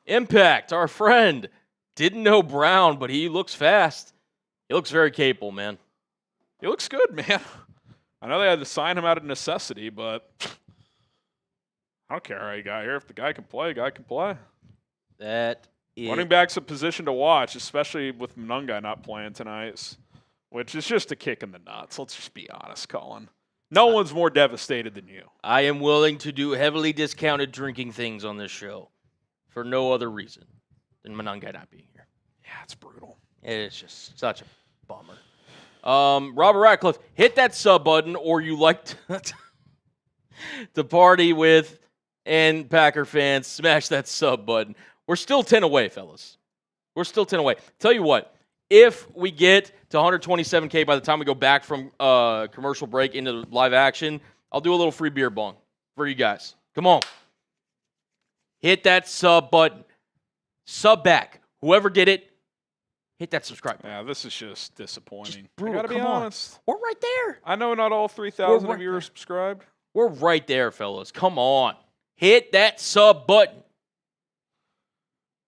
Impact, our friend. Didn't know Brown, but he looks fast. He looks very capable, man. He looks good, man. I know they had to sign him out of necessity, but I don't care how he got here. If the guy can play, That is... Running back's a position to watch, especially with Munungai not playing tonight, which is just a kick in the nuts. Let's just be honest, Colin. No one's more devastated than you. I am willing to do heavily discounted drinking things on this show for no other reason than Munungai not being here. Yeah, it's brutal. It's just such a bummer. Robert Ratcliffe, hit that sub button, or you like to party with, and Packer fans, smash that sub button. We're still 10 away, fellas. We're still 10 away. Tell you what, if we get to 127K by the time we go back from commercial break into live action, I'll do a little free beer bong for you guys. Come on. Hit that sub button. Sub back. Whoever did it, hit that subscribe button. Yeah, this is just disappointing. Just brutal. I gotta be honest. We're right there. I know not all 3,000 of you are subscribed. We're right there, fellas. Come on. Hit that sub button.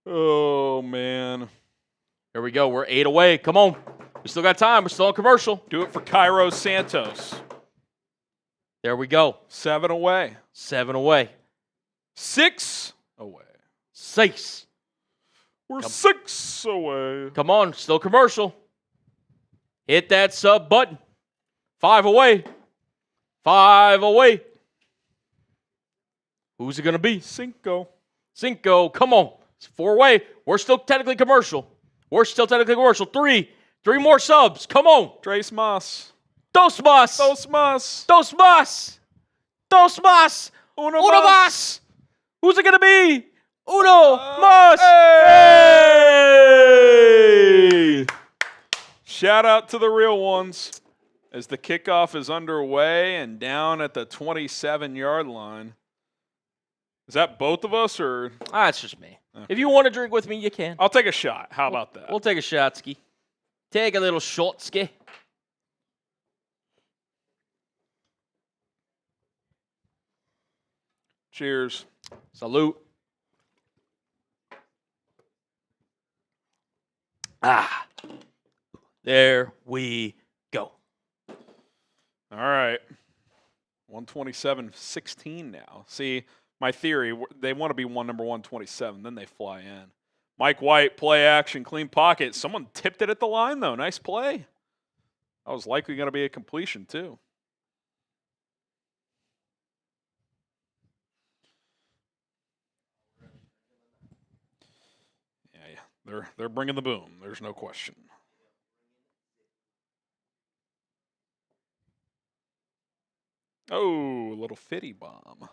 Oh, man. Here we go. We're 8 away. Come on. We still got time. We're still on commercial. Do it for Cairo Santos. There we go. 7 away. 7 away. 6 away. 6. We're 6 away. Come on. Still commercial. Hit that sub button. 5 away. 5 away. Who's it going to be? Cinco. Come on. It's 4 away. We're still technically commercial. 3. 3 more subs. Come on. Trace Moss. Dos más. Uno más. Who's it going to be? Uno más. Hey! Shout out to the real ones as the kickoff is underway and down at the 27-yard line. Is that both of us or? It's just me. Okay. If you want to drink with me, you can. I'll take a shot. How about that? We'll take a shot, ski. Take a little shot, ski. Cheers. Salute. There we go. All right. 127-16 now. See, my theory, they want to be number 127, then they fly in. Mike White, play action, clean pocket. Someone tipped it at the line, though. Nice play. That was likely going to be a completion, too. Yeah. They're bringing the boom. There's no question. Oh, a little fitty bomb.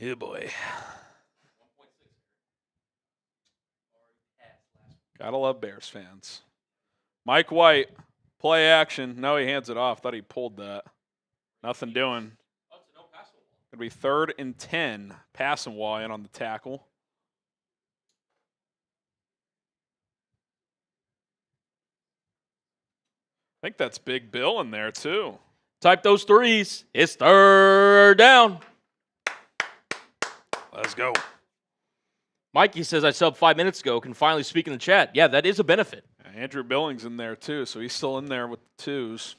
Yeah, boy. Gotta love Bears fans. Mike White, play action. No, he hands it off. Thought he pulled that. Nothing doing. Gonna be 3rd and 10. Passing wall in on the tackle. I think that's Big Bill in there, too. Type those threes. It's 3rd down. Let's go. Mikey says I subbed 5 minutes ago. Can finally speak in the chat. Yeah, that is a benefit. Andrew Billings in there, too, so he's still in there with the 2s.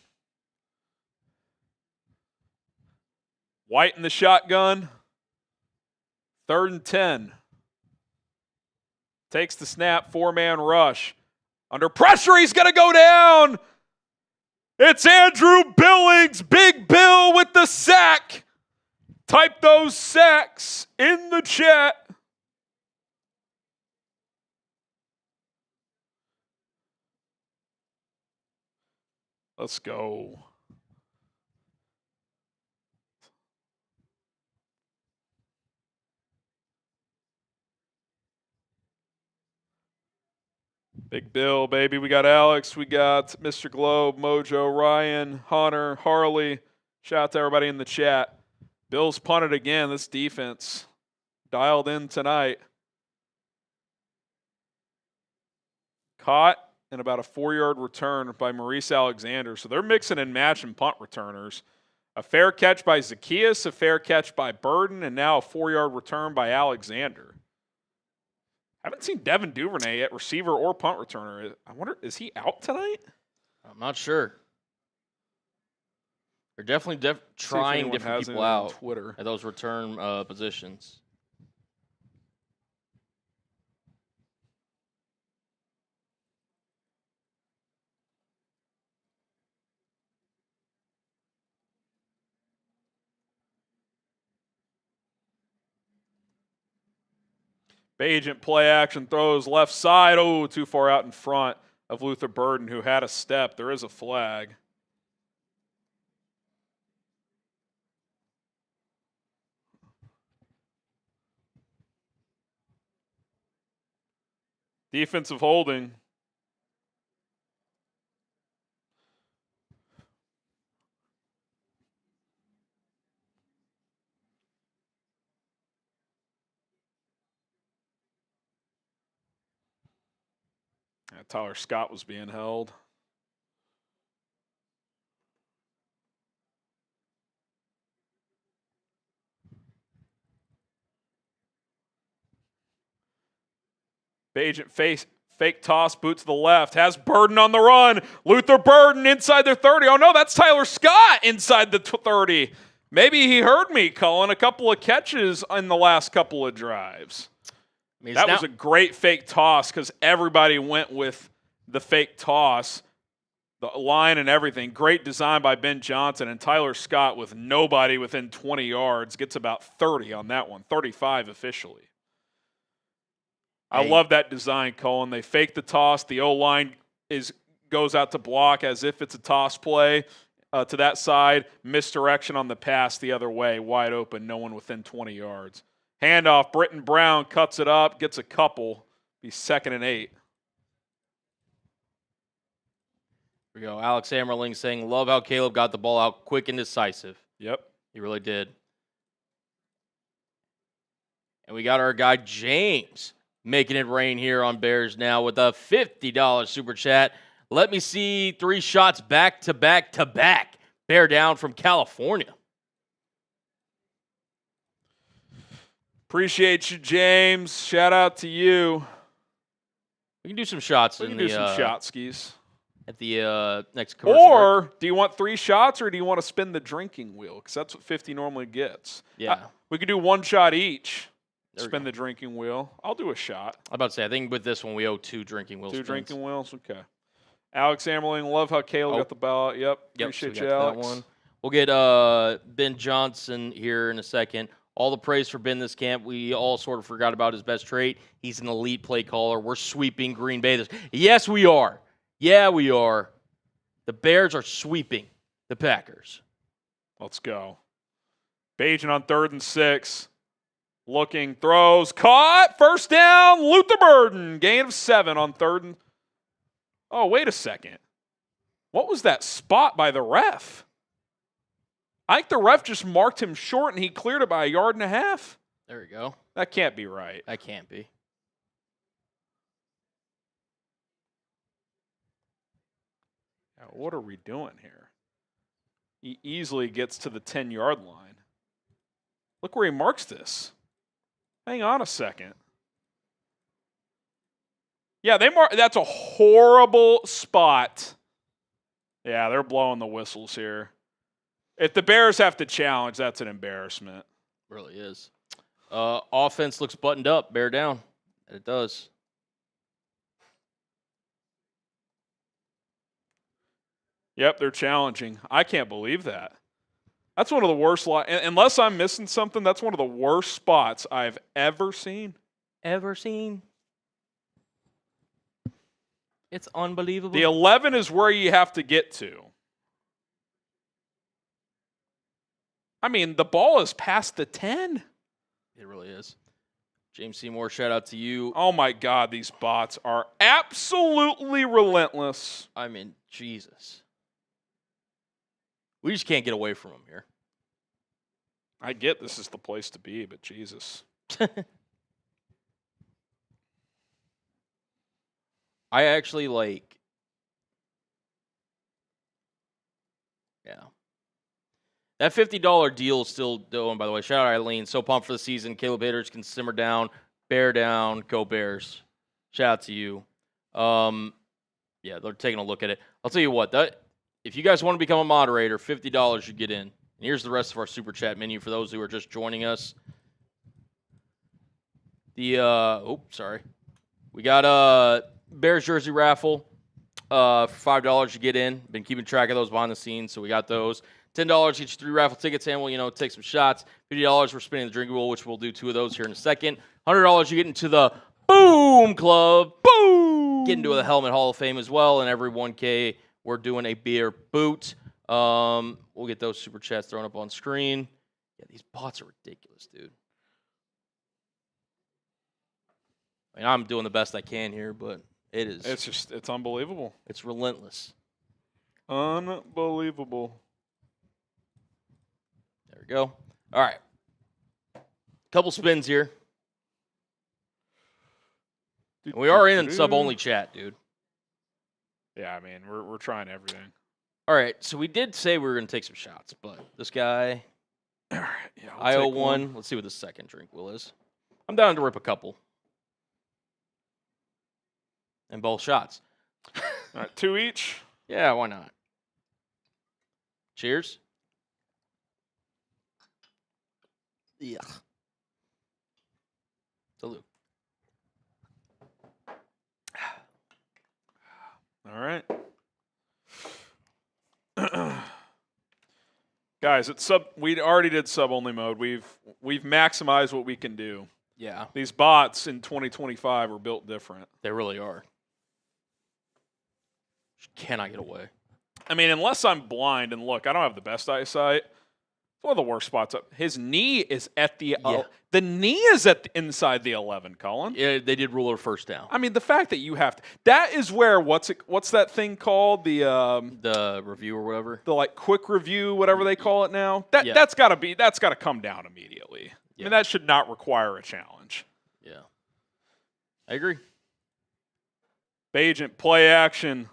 White in the shotgun. 3rd and 10. Takes the snap, 4-man rush. Under pressure, he's going to go down. It's Andrew Billings, Big Bill with the sack. Type those sacks in the chat. Let's go. Big Bill, baby. We got Alex. We got Mr. Globe, Mojo, Ryan, Hunter, Harley. Shout out to everybody in the chat. Bills punted again. This defense dialed in tonight. Caught in about a 4-yard return by Maurice Alexander. So they're mixing and matching punt returners. A fair catch by Zaccheaus, a fair catch by Burden, and now a 4-yard return by Alexander. Haven't seen Devin Duvernay at receiver or punt returner. I wonder, is he out tonight? I'm not sure. They're definitely trying different people out Twitter at those return positions. Agent play action throws left side. Oh, too far out in front of Luther Burden, who had a step. There is a flag. Defensive holding. Tyler Scott was being held. Agent fake toss, boot to the left, has Burden on the run. Luther Burden inside their 30. Oh no, that's Tyler Scott inside the 30. Maybe he heard me calling a couple of catches in the last couple of drives. That was a great fake toss because everybody went with the fake toss, the line and everything. Great design by Ben Johnson, and Tyler Scott with nobody within 20 yards gets about 30 on that one, 35 officially. I love that design, Colin. They fake the toss. The O-line goes out to block as if it's a toss play to that side. Misdirection on the pass the other way, wide open, no one within 20 yards. Handoff, Britton Brown cuts it up, gets a couple. Be 2nd and 8. Here we go. Alex Ammerling saying, love how Caleb got the ball out quick and decisive. Yep. He really did. And we got our guy James making it rain here on Bears Now with a $50 super chat. Let me see 3 shots back to back to back. Bear down from California. Appreciate you, James. Shout out to you. We can do some shots. We can do some shot skis. At the next commercial. Or do you want 3 shots, or do you want to spin the drinking wheel? Because that's what 50 normally gets. Yeah. We could do 1 shot each. Spin the drinking wheel. I'll do a shot. I'm about to say, I think with this one, we owe 2 drinking wheels. 2 drinking wheels? Okay. Alex Amerling, love how Caleb got the ballot. Yep. Appreciate you, Alex. One. We'll get Ben Johnson here in a second. All the praise for Ben this camp. We all sort of forgot about his best trait. He's an elite play caller. We're sweeping Green Bay. Yes, we are. Yeah, we are. The Bears are sweeping the Packers. Let's go. Bajan on 3rd and 6. Looking, throws, caught, first down, Luther Burden. Gain of 7 on 3rd and... Oh, wait a second. What was that spot by the ref? I think the ref just marked him short and he cleared it by 1.5 yards. There we go. That can't be right. That can't be. Now, what are we doing here? He easily gets to the 10-yard line. Look where he marks this. Hang on a second. Yeah, that's a horrible spot. Yeah, they're blowing the whistles here. If the Bears have to challenge, that's an embarrassment. It really is. Offense looks buttoned up. Bear down. It does. Yep, they're challenging. I can't believe that. That's one of the worst. Unless I'm missing something, that's one of the worst spots I've ever seen. It's unbelievable. The 11 is where you have to get to. I mean, the ball is past the 10. It really is. James Seymour, shout out to you. Oh, my God, these bots are absolutely relentless. I mean, Jesus. We just can't get away from them here. I get this is the place to be, but Jesus. I actually yeah. That $50 deal is still doing, by the way. Shout out Eileen. So pumped for the season. Caleb Haters can simmer down. Bear down. Go Bears. Shout out to you. Yeah, they're taking a look at it. I'll tell you what. If you guys want to become a moderator, $50 you get in. And here's the rest of our Super Chat menu for those who are just joining us. We got Bears jersey raffle. For $5 you get in. Been keeping track of those behind the scenes, so we got those. $10 gets you 3 raffle tickets, and we'll, take some shots. $50 we're spinning the drinking wheel, which we'll do 2 of those here in a second. $100 you get into the Boom Club. Boom! Get into the Helmet Hall of Fame as well, and every 1K we're doing a beer boot. We'll get those super chats thrown up on screen. Yeah, these bots are ridiculous, dude. I mean, I'm doing the best I can here, but it is. It's unbelievable. It's relentless. Unbelievable. There we go. All right. Couple spins here. And we are in sub-only chat, dude. Yeah, I mean, we're trying everything. All right, so we did say we were going to take some shots, but this guy, all right, yeah, I owe one. Let's see what the second drink will is. I'm down to rip a couple. And both shots. All right, 2 each? Yeah, why not? Cheers. Yeah. Salute. All right. Guys, we already did sub-only mode. We've maximized what we can do. Yeah. These bots in 2025 are built different. They really are. Just cannot get away. I mean, unless I'm blind, and look, I don't have the best eyesight. It's one of the worst spots up. His knee is at the Yeah. knee is at inside the 11, Colin. Yeah, they did rule it a first down. I mean, the fact that you have to, that is where what's that thing called? The review or whatever. The like quick review, whatever they call it now. Yeah. That's got to come down immediately. I Yeah. mean, that should not require a challenge. Yeah. I agree. Bagent, play action.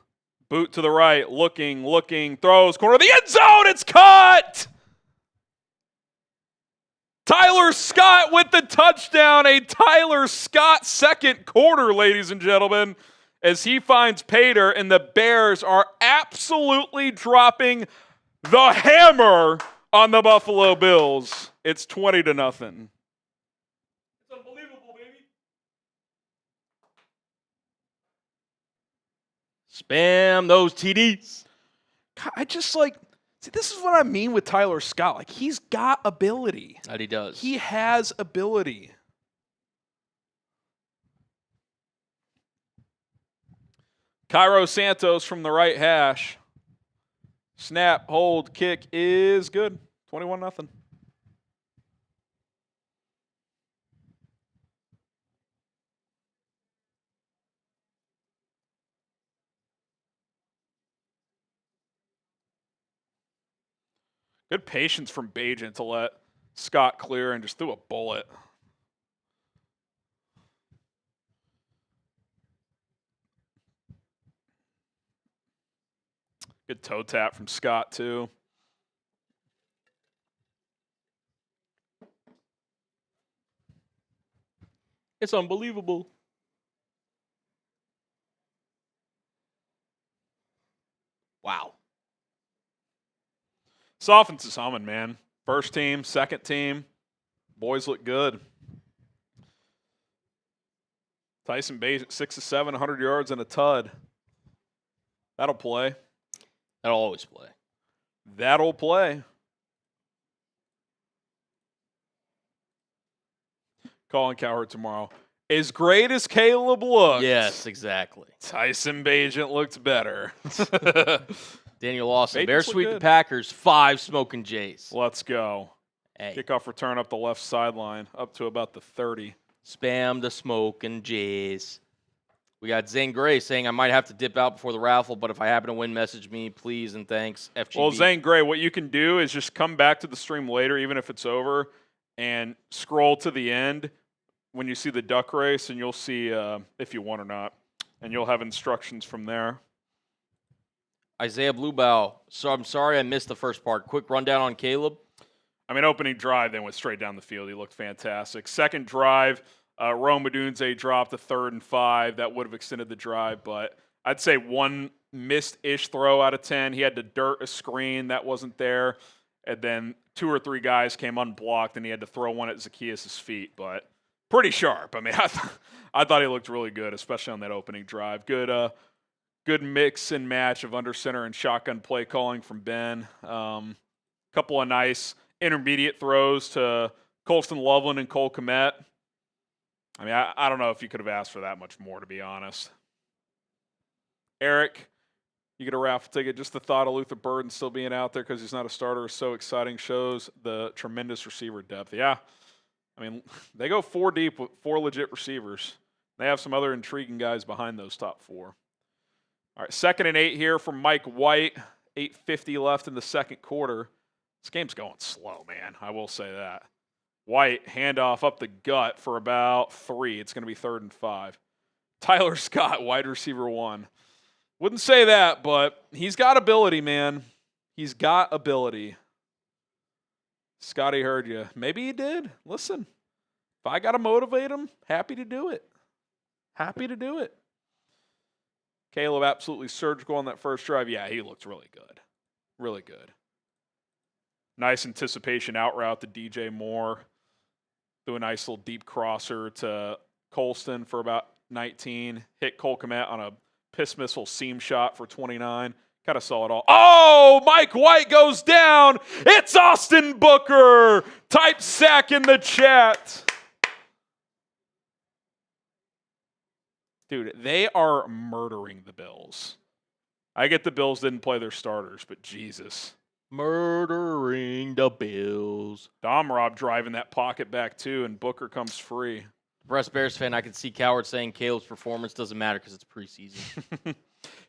Boot to the right, looking, throws, corner of the end zone, it's caught! Tyler Scott with the touchdown, a Tyler Scott second quarter, ladies and gentlemen, as he finds Pater, and the Bears are absolutely dropping the hammer on the Buffalo Bills. It's 20-0. It's unbelievable, baby. Spam those TDs. I just see, this is what I mean with Tyler Scott. Like, he's got ability. That he does. He has ability. Cairo Santos from the right hash. Snap, hold, kick is good. 21-0. Good patience from Bagent to let Scott clear and just threw a bullet. Good toe tap from Scott, too. It's unbelievable. Wow. This offense is humming, man. First team, second team. Boys look good. Tyson Bagent, 6 of 7, 100 yards and a tud. That'll play. That'll always play. That'll play. Colin Cowherd tomorrow. As great as Caleb looked. Yes, exactly. Tyson Bagent looked better. Daniel Lawson. Bagent's Bears look sweep the good. Packers. 5 smoking Jays. Let's go. Hey. Kickoff return up the left sideline, up to about the 30. Spam the smoking Jays. We got Zane Gray saying, I might have to dip out before the raffle, but if I happen to win, message me, please, and thanks. FGB. Well, Zane Gray, what you can do is just come back to the stream later, even if it's over, and scroll to the end when you see the duck race, and you'll see if you won or not. And you'll have instructions from there. Isaiah Bluebow. So I'm sorry I missed the first part. Quick rundown on Caleb. I mean, opening drive, then went straight down the field. He looked fantastic. Second drive, Rome Odunze dropped a 3rd and 5. That would have extended the drive, but I'd say one missed-ish throw out of 10. He had to dirt a screen. That wasn't there. And then 2 or 3 guys came unblocked, and he had to throw one at Zaccheaus' feet, but pretty sharp. I mean, I thought he looked really good, especially on that opening drive. Good mix and match of under center and shotgun play calling from Ben. Couple of nice intermediate throws to Colston Loveland and Cole Kmet. I mean, I don't know if you could have asked for that much more, to be honest. Eric, you get a raffle ticket. Just the thought of Luther Burden still being out there because he's not a starter is so exciting. Shows the tremendous receiver depth. Yeah. I mean, they go 4 deep with 4 legit receivers. They have some other intriguing guys behind those top 4. All right, 2nd and 8 here from Mike White. 8:50 left in the second quarter. This game's going slow, man. I will say that. White, handoff up the gut for about 3. It's going to be 3rd and 5. Tyler Scott, wide receiver 1. Wouldn't say that, but he's got ability, man. He's got ability. Scotty heard you. Maybe he did. Listen, if I got to motivate him, happy to do it. Happy to do it. Caleb absolutely surgical on that first drive. Yeah, he looked really good. Really good. Nice anticipation out route to DJ Moore. Threw a nice little deep crosser to Colston for about 19. Hit Cole Kmet on a piss missile seam shot for 29. Kind of saw it all. Oh, Mike White goes down. It's Austin Booker. Type sack in the chat. Dude, they are murdering the Bills. I get the Bills didn't play their starters, but Jesus. Murdering the Bills. Domrob driving that pocket back too, and Booker comes free. Breast Bears fan, I can see Coward saying Caleb's performance doesn't matter because it's preseason.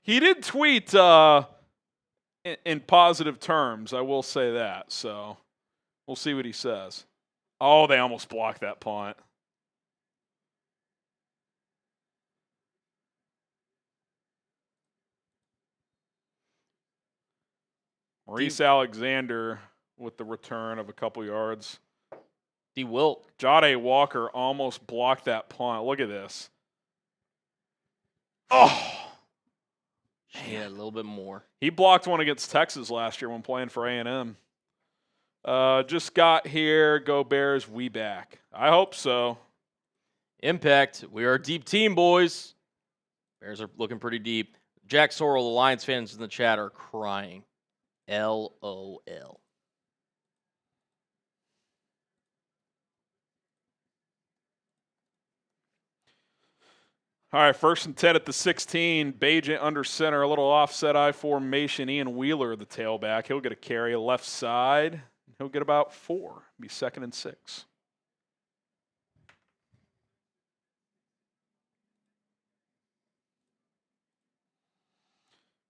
He did tweet in positive terms, I will say that. So we'll see what he says. Oh, they almost blocked that punt. Maurice Alexander with the return of a couple yards. D. Wilt. Jade Walker almost blocked that punt. Look at this. Oh! Yeah, a little bit more. He blocked one against Texas last year when playing for A&M. Just got here. Go Bears. We back. I hope so. Impact. We are a deep team, boys. Bears are looking pretty deep. Jack Sorrell, the Lions fans in the chat are crying. LOL. All right, 1st and 10 at the 16. Bajent under center, a little offset I formation. Ian Wheeler, the tailback. He'll get a carry left side. He'll get about 4. Be 2nd and 6.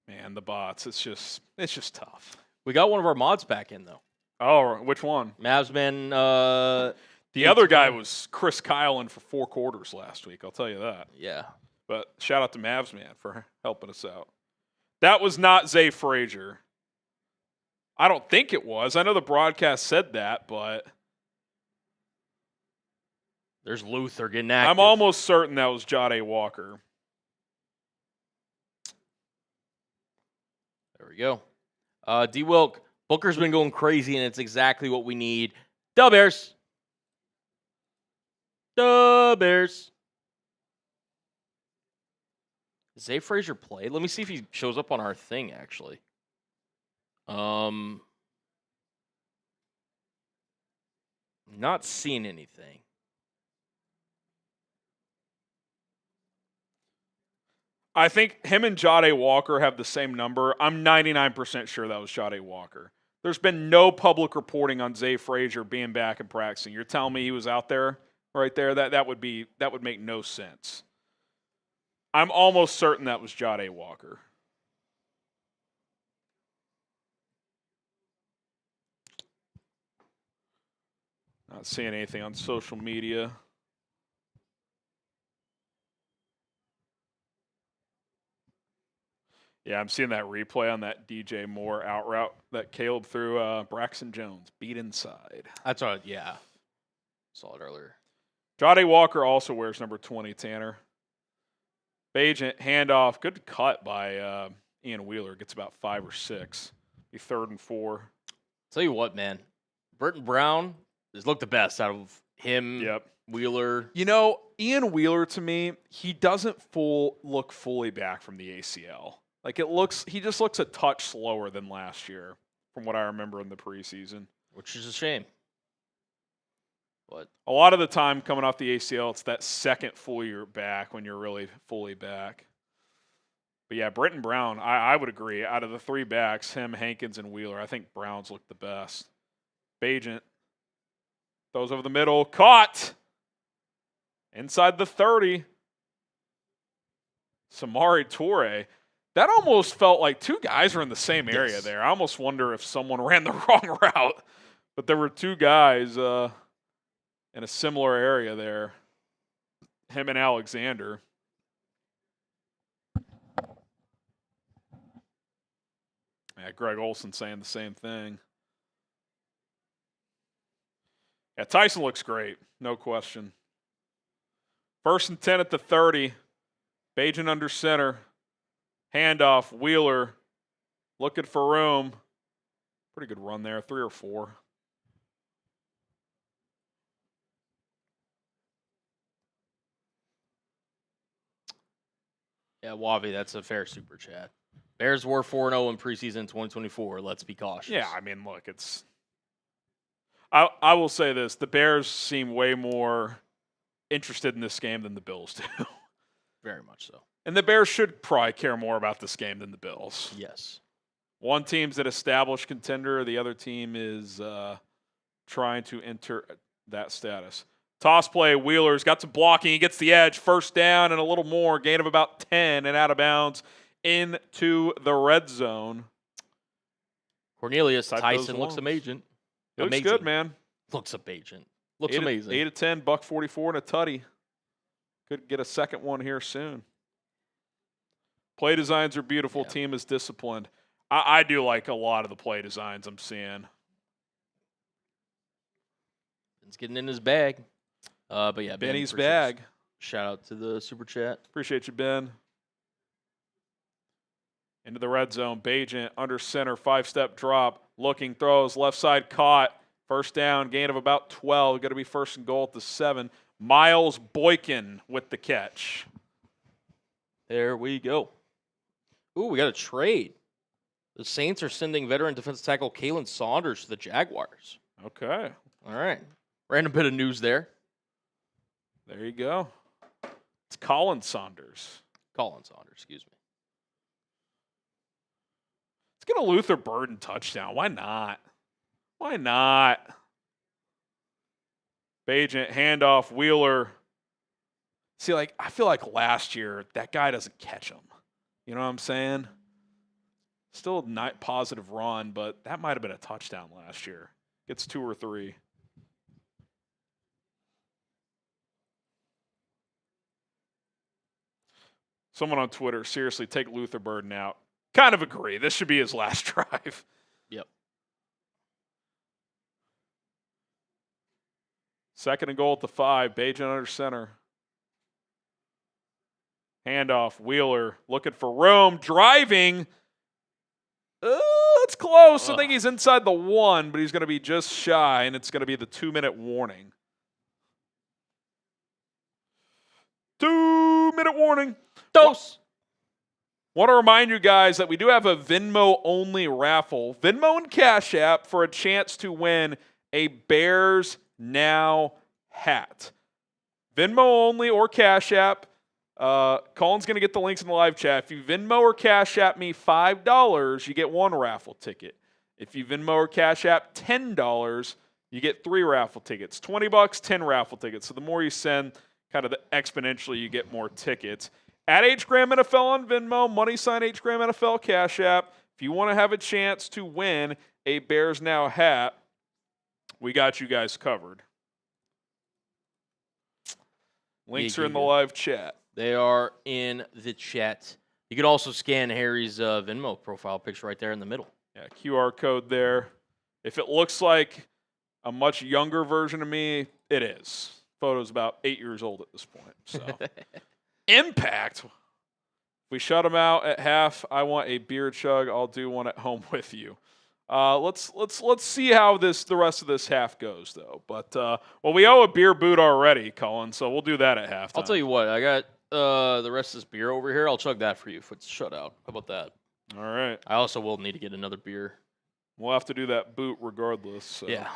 Man, the bots. It's just tough. We got one of our mods back in, though. Oh, which one? Mavsman. The other guy was Chris Kylan for 4 quarters last week. I'll tell you that. Yeah. But shout out to Mavsman for helping us out. That was not Zay Frazier. I don't think it was. I know the broadcast said that, but there's Luther getting active. I'm almost certain that was Jade Walker. There we go. D. Wilk. Booker's been going crazy, and it's exactly what we need. The Bears. The Bears. Does Zay Frazier play? Let me see if he shows up on our thing, actually. Not seeing anything. I think him and Jade Walker have the same number. I'm 99% sure that was Jade Walker. There's been no public reporting on Zay Frazier being back and practicing. You're telling me he was out there right there? That would make no sense. I'm almost certain that was Jade Walker. Not seeing anything on social media. Yeah, I'm seeing that replay on that DJ Moore out route that Caleb threw Braxton Jones. Beat inside. That's right, yeah. Saw it earlier. Jade Walker also wears number 20, Tanner. Bajent, handoff. Good cut by Ian Wheeler. Gets about 5 or 6. Be 3rd and 4. Tell you what, man. Burton Brown has looked the best out of him, Yep. Wheeler. You know, Ian Wheeler, to me, he doesn't look fully back from the ACL. Like, he just looks a touch slower than last year, from what I remember in the preseason. Which is a shame. But a lot of the time coming off the ACL, it's that second full year back when you're really fully back. But yeah, Britton Brown, I would agree. Out of the 3 backs, him, Hankins, and Wheeler, I think Brown's looked the best. Bajent throws over the middle, caught inside the 30. Samari Toure. That almost felt like 2 guys were in the same area there. I almost wonder if someone ran the wrong route. But there were 2 guys in a similar area there. Him and Alexander. Yeah, Greg Olson saying the same thing. Yeah, Tyson looks great. No question. 1st and 10 at the 30. Bajent under center. Handoff, Wheeler, looking for room. Pretty good run there, 3 or 4. yeah, Wavi, that's a fair super chat. Bears were 4-0 in preseason 2024. Let's be cautious. Yeah, I mean, look, it's. I will say this: the Bears seem way more interested in this game than the Bills do. Very much so. And the Bears should probably care more about this game than the Bills. Yes. One team's an established contender. The other team is trying to enter that status. Toss play, Wheeler's got some blocking. He gets the edge. First down and a little more. Gain of about 10 and out of bounds into the red zone. Cornelius Tyson looks amazing. He looks good, man. Looks amazing. Looks amazing. 8 of 10, $144 and a tutty. Could get a second one here soon. Play designs are beautiful. Yeah. Team is disciplined. I do like a lot of the play designs I'm seeing. Ben's getting in his bag. But yeah, Benny's bag. Shout out to the super chat. Appreciate you, Ben. Into the red zone. Bajent under center. 5-step drop. Looking, throws. Left side caught. First down. Gain of about 12. Going to be first and goal at the 7. Miles Boykin with the catch. There we go. Ooh, we got a trade. The Saints are sending veteran defensive tackle Kalen Saunders to the Jaguars. Okay. All right. Random bit of news there. There you go. It's Colin Saunders. Excuse me. Let's get a Luther Burden touchdown. Why not? Why not? Bajent, handoff, Wheeler. See, I feel like last year, that guy doesn't catch him. You know what I'm saying? Still a positive run, but that might have been a touchdown last year. Gets 2 or 3. Someone on Twitter, seriously, take Luther Burden out. Kind of agree. This should be his last drive. Yep. Second and goal at the 5. Bajent under center. Handoff. Wheeler looking for room. Driving. It's close. I think he's inside the 1, but he's going to be just shy, and it's going to be the 2-minute warning. 2-minute warning. Dose. Want to remind you guys that we do have a Venmo-only raffle. Venmo and Cash App for a chance to win a Bears Now hat. Venmo only or Cash App. Colin's going to get the links in the live chat. If you Venmo or Cash App me $5, you get 1 raffle ticket. If you Venmo or Cash App $10, you get 3 raffle tickets. $20, 10 raffle tickets. So the more you send, kind of exponentially, you get more tickets. At HGram NFL on Venmo, money sign HGram NFL Cash App. If you want to have a chance to win a Bears Now hat, we got you guys covered. Links are in the live chat. They are in the chat. You can also scan Harry's Venmo profile picture right there in the middle. Yeah, QR code there. If it looks like a much younger version of me, it is. Photo's about 8 years old at this point. So, Impact. If we shut them out at half, I want a beer chug. I'll do one at home with you. Let's see how the rest of this half goes, though. But we owe a beer boot already, Colin. So we'll do that at halftime. I'll tell you what. I got the rest of this beer over here. I'll chug that for you if it's shut out. How about that? All right. I also will need to get another beer. We'll have to do that boot regardless. So. Yeah.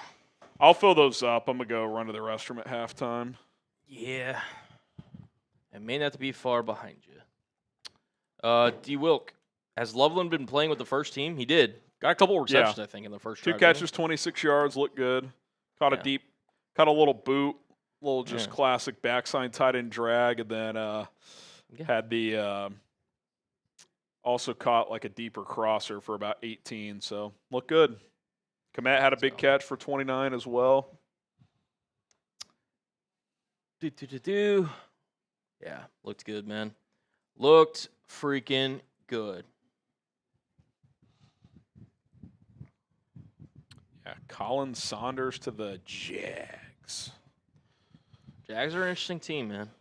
I'll fill those up. I'm gonna go run to the restroom at halftime. Yeah. I may not be far behind you. D. Wilk, has Loveland been playing with the first team? He did. Got a couple receptions, I think, in the first 2 drive, catches, 26 yards, looked good. Caught a little boot, little just classic backside tight end drag, and then had the also caught like a deeper crosser for about 18, so looked good. Kmet had a big catch for 29 as well. Yeah, looked good, man. Looked freaking good. Yeah, Colin Saunders to the Jags. Jags are an interesting team, man.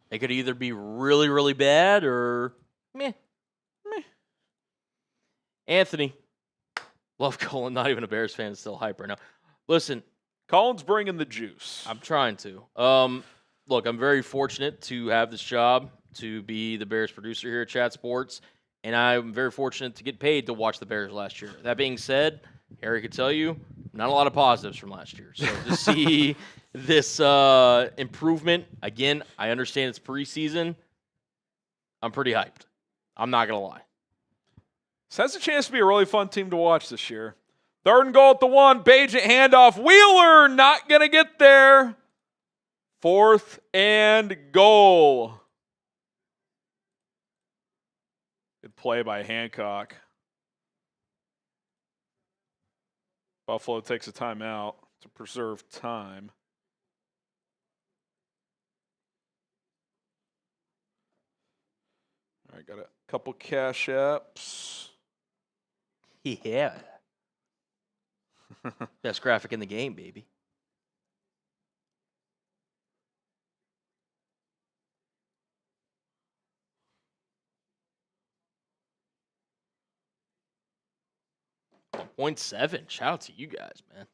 They could either be really, really bad or meh. Anthony. Love Colin, not even a Bears fan, still hype right now. Listen. Colin's bringing the juice. I'm trying to. Look, I'm very fortunate to have this job, to be the Bears producer here at Chat Sports, and I'm very fortunate to get paid to watch the Bears last year. That being said, Harry could tell you, not a lot of positives from last year. So to see this improvement, again, I understand it's preseason. I'm pretty hyped. I'm not going to lie. This has a chance to be a really fun team to watch this year. 3rd and goal at the 1. Bajent handoff. Wheeler not going to get there. 4th and goal. Good play by Hancock. Buffalo takes a timeout to preserve time. All right, got a couple cash apps. Yeah. Best graphic in the game, baby. .7. Shout out to you guys, man.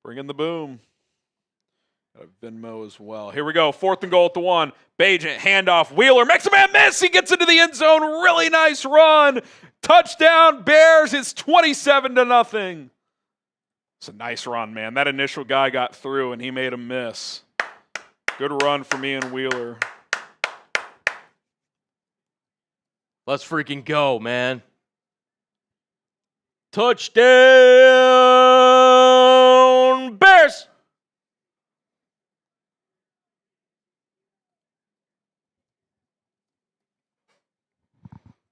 Bring in the boom. Got a Venmo as well. Here we go. 4th and goal at the 1. Bajent, handoff. Wheeler makes a man miss. He gets into the end zone. Really nice run. Touchdown, Bears. It's 27-0. It's a nice run, man. That initial guy got through, and he made him miss. Good run for me and Wheeler. Let's freaking go, man. Touchdown, Bears!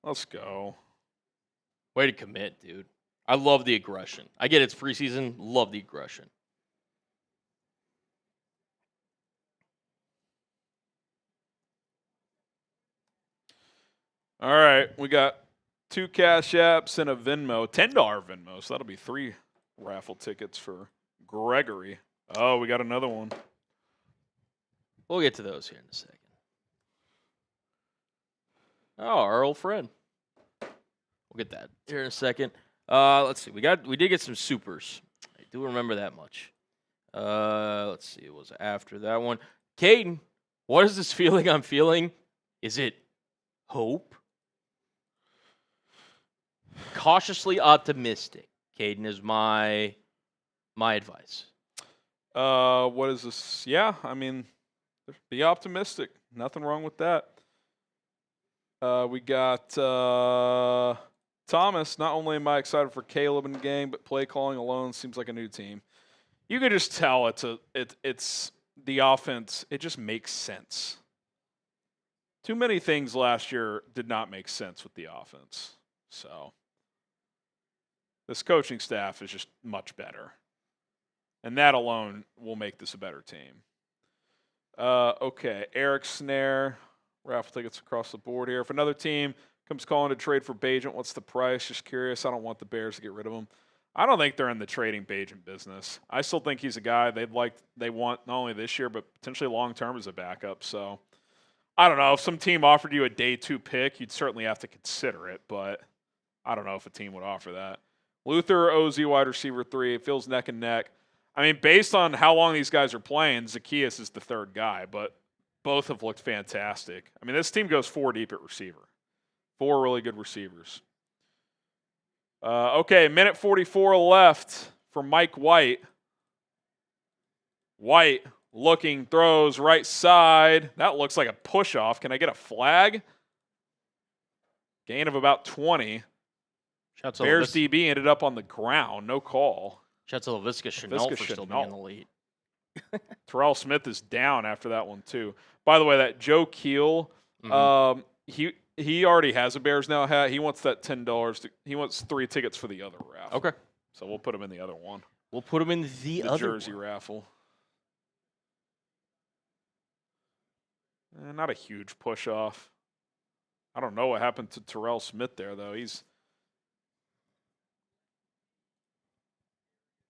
Let's go. Way to commit, dude. I love the aggression. I get it's preseason. Love the aggression. All right, we got 2 cash apps and a Venmo. $10 Venmo, so that'll be 3 raffle tickets for Gregory. Oh, we got another one. We'll get to those here in a second. Oh, our old friend. We'll get that here in a second. Let's see. We did get some supers. I do remember that much. Let's see. It was after that one. Caden, what is this feeling I'm feeling? Is it hope? Cautiously optimistic, Caden, is my advice. What is this? Yeah, I mean, be optimistic. Nothing wrong with that. We got Thomas. Not only am I excited for Caleb in the game, but play calling alone seems like a new team. You can just tell it's the offense. It just makes sense. Too many things last year did not make sense with the offense. So this coaching staff is just much better. And that alone will make this a better team. Okay, Eric Snare. Raffle tickets across the board here. If another team comes calling to trade for Bajent, what's the price? Just curious. I don't want the Bears to get rid of him. I don't think they're in the trading Bajent business. I still think he's a guy they want not only this year, but potentially long-term as a backup. So I don't know. If some team offered you a day 2 pick, you'd certainly have to consider it, but I don't know if a team would offer that. Luther, OZ, wide receiver 3. It feels neck and neck. I mean, based on how long these guys are playing, Zaccheaus is the 3rd guy, but both have looked fantastic. I mean, this team goes 4 deep at receiver. 4 really good receivers. Okay, minute 44 left for Mike White. White looking, throws right side. That looks like a push-off. Can I get a flag? Gain of about 20. Bears DB ended up on the ground. No call. Shouts out to Laviska Shenault for still being in the lead. Terrell Smith is down after that one, too. By the way, that Joe Keel, he already has a Bears Now hat. He wants that $10. He wants 3 tickets for the other raffle. Okay. So we'll put him in the other one. We'll put him in the other jersey one. raffle. Not a huge push-off. I don't know what happened to Terrell Smith there, though. Did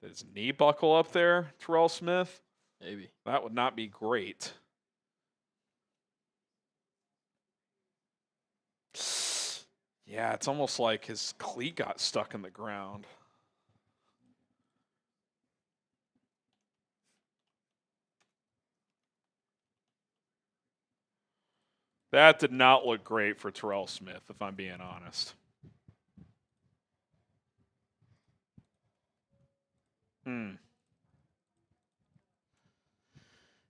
his knee buckle up there, Terrell Smith? Maybe. That would not be great. Yeah, it's almost like his cleat got stuck in the ground. That did not look great for Terrell Smith, if I'm being honest.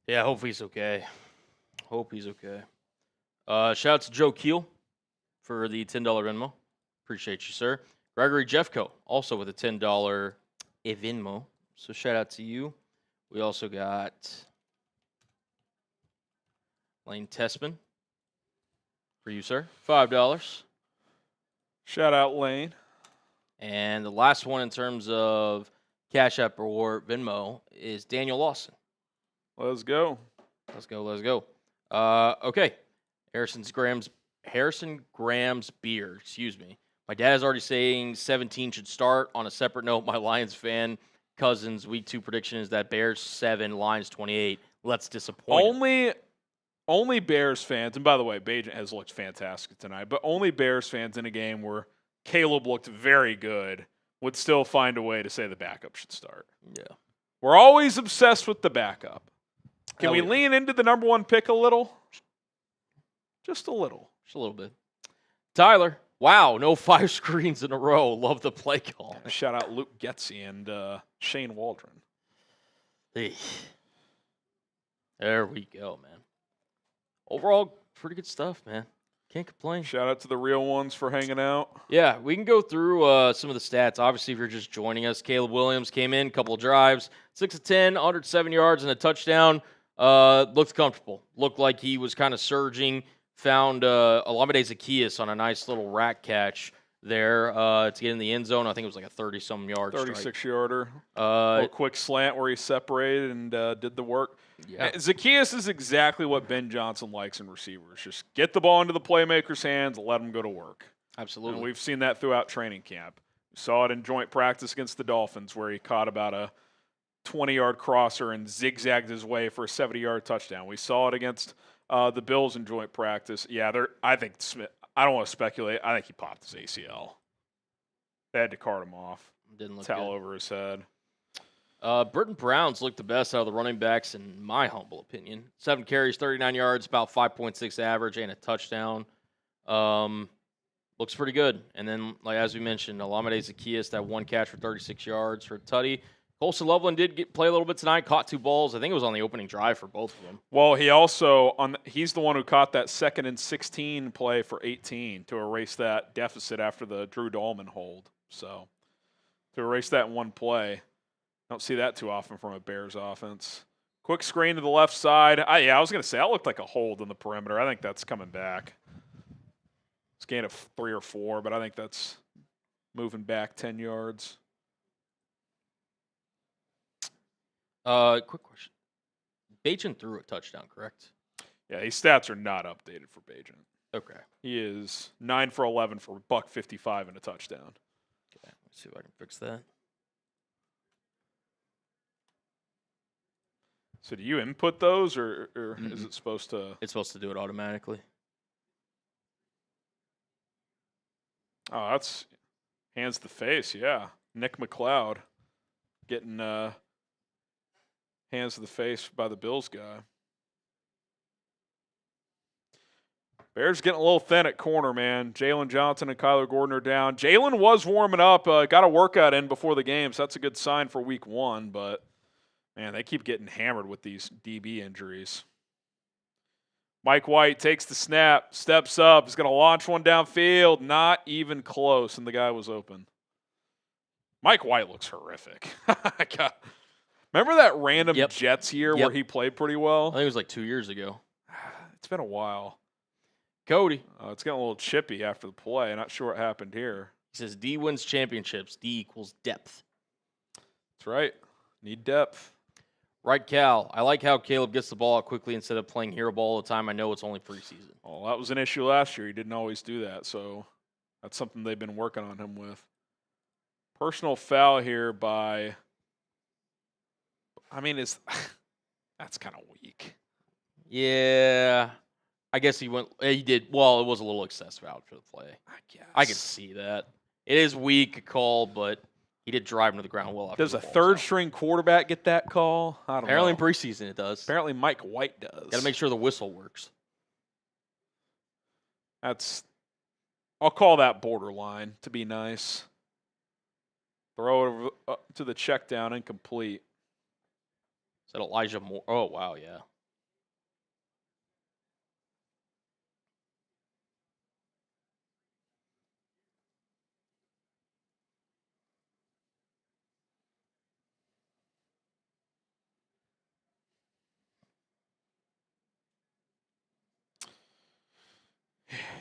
Yeah, hope he's okay. Hope he's okay. Shout out to Joe Keel for the $10 Venmo. Appreciate you, sir. Gregory Jeffco, also with a $10 Venmo. So shout out to you. We also got Lane Tessman for you, sir. $5. Shout out Lane. And the last one in terms of Cash App or Venmo is Daniel Lawson. Let's go. Let's go. Okay. Harrison Graham's beer. Excuse me. My dad is already saying 17 should start. On a separate note, my Lions fan cousin's week 2 prediction is that Bears 7, Lions 28. Let's disappoint him. Only Bears fans, and by the way, Bajent has looked fantastic tonight, but only Bears fans in a game where Caleb looked very good would still find a way to say the backup should start. Yeah. We're always obsessed with the backup. Can Hell we yeah. lean into the number 1 pick a little? Just a little. Just a little bit. Tyler, wow, no 5 screens in a row. Love the play call. Shout out Luke Getzey and Shane Waldron. Hey. There we go, man. Overall, pretty good stuff, man. Can't complain. Shout out to the real ones for hanging out. Yeah, we can go through some of the stats. Obviously, if you're just joining us, Caleb Williams came in, couple of drives, 6 of 10, 107 yards and a touchdown. Looked comfortable. Looked like he was kind of surging. Found Olamide Zaccheaus on a nice little rack catch there to get in the end zone. I think it was like a 30-some yard 36-yarder. strike. A quick slant where he separated and did the work. Yeah. Zaccheaus is exactly what Ben Johnson likes in receivers. Just get the ball into the playmaker's hands, let him go to work. Absolutely. And we've seen that throughout training camp. We saw it in joint practice against the Dolphins where he caught about a 20-yard crosser and zigzagged his way for a 70-yard touchdown. We saw it against the Bills in joint practice. Yeah, I think Smith, I don't want to speculate. I think he popped his ACL. They had to cart him off. Didn't look Towel good. over his head. Burton Brown's looked the best out of the running backs, in my humble opinion. 7 carries, 39 yards, about 5.6 average, and a touchdown. Looks pretty good. And then, like as we mentioned, Olamide Zaccheaus, that 1 catch for 36 yards for Tutty. Colston Loveland did play a little bit tonight, caught 2 balls. I think it was on the opening drive for both of them. Well, he also he's the one who caught that 2nd and 16 play for 18 to erase that deficit after the Drew Dahlman hold. So to erase that in one play, don't see that too often from a Bears offense. Quick screen to the left side. I was going to say that looked like a hold in the perimeter. I think that's coming back. It's gain of 3 or 4, but I think that's moving back 10 yards. Quick question. Bajent threw a touchdown, correct? Yeah, these stats are not updated for Bajent. Okay. He is 9 for 11 for $155 and a touchdown. Okay, let's see if I can fix that. So do you input those, or is it supposed to? It's supposed to do it automatically. Oh, that's hands to the face, yeah. Nick McLeod getting hands to the face by the Bills guy. Bears getting a little thin at corner, man. Jalen Johnson and Kyler Gordon are down. Jalen was warming up, got a workout in before the game, so that's a good sign for week 1, but man, they keep getting hammered with these DB injuries. Mike White takes the snap, steps up, is going to launch one downfield, not even close, and the guy was open. Mike White looks horrific. Remember that random Jets year where he played pretty well? I think it was like 2 years ago. It's been a while. Cody. It's getting a little chippy after the play. Not sure what happened here. He says D wins championships. D equals depth. That's right. Need depth. Right, Cal. I like how Caleb gets the ball out quickly instead of playing hero ball all the time. I know it's only preseason. Well, that was an issue last year. He didn't always do that, so that's something they've been working on him with. Personal foul here by, that's kind of weak. Yeah. I guess he did. Well, it was a little excessive out for the play. I guess. I can see that. It is weak, a call, but he did drive him to the ground well after. Does a third-string quarterback get that call? I don't know. Apparently in preseason it does. Apparently Mike White does. Got to make sure the whistle works. I'll call that borderline to be nice. Throw it to the check down, incomplete. Is that Elijah Moore? Oh, wow, yeah.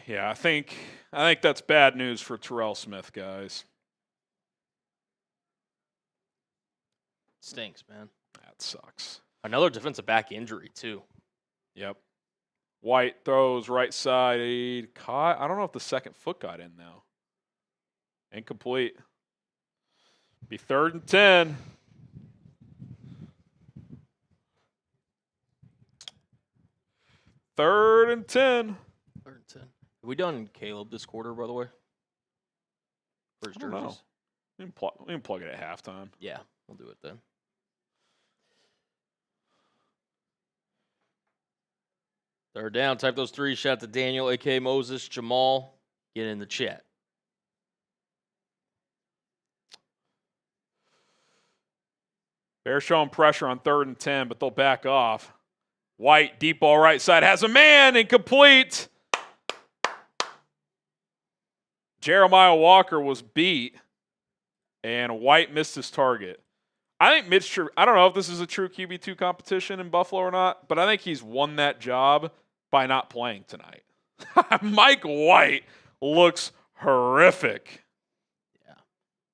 Yeah, I think that's bad news for Terrell Smith, guys. Stinks, man. That sucks. Another defensive back injury, too. Yep. White throws right side. Caught. I don't know if the second foot got in, though. Incomplete. Be 3rd and 10. Third and 10. 3rd and 10. Have we done Caleb this quarter, by the way? For his I don't know. jerseys? We can plug it at halftime. Yeah, we'll do it then. Third down. Type those 3. Shout out to Daniel, a.k.a. Moses, Jamal. Get in the chat. Bears showing pressure on 3rd and 10, but they'll back off. White, deep ball right side, has a man, incomplete. Jeremiah Walker was beat, and White missed his target. I think I don't know if this is a true QB2 competition in Buffalo or not, but I think he's won that job by not playing tonight. Mike White looks horrific. Yeah.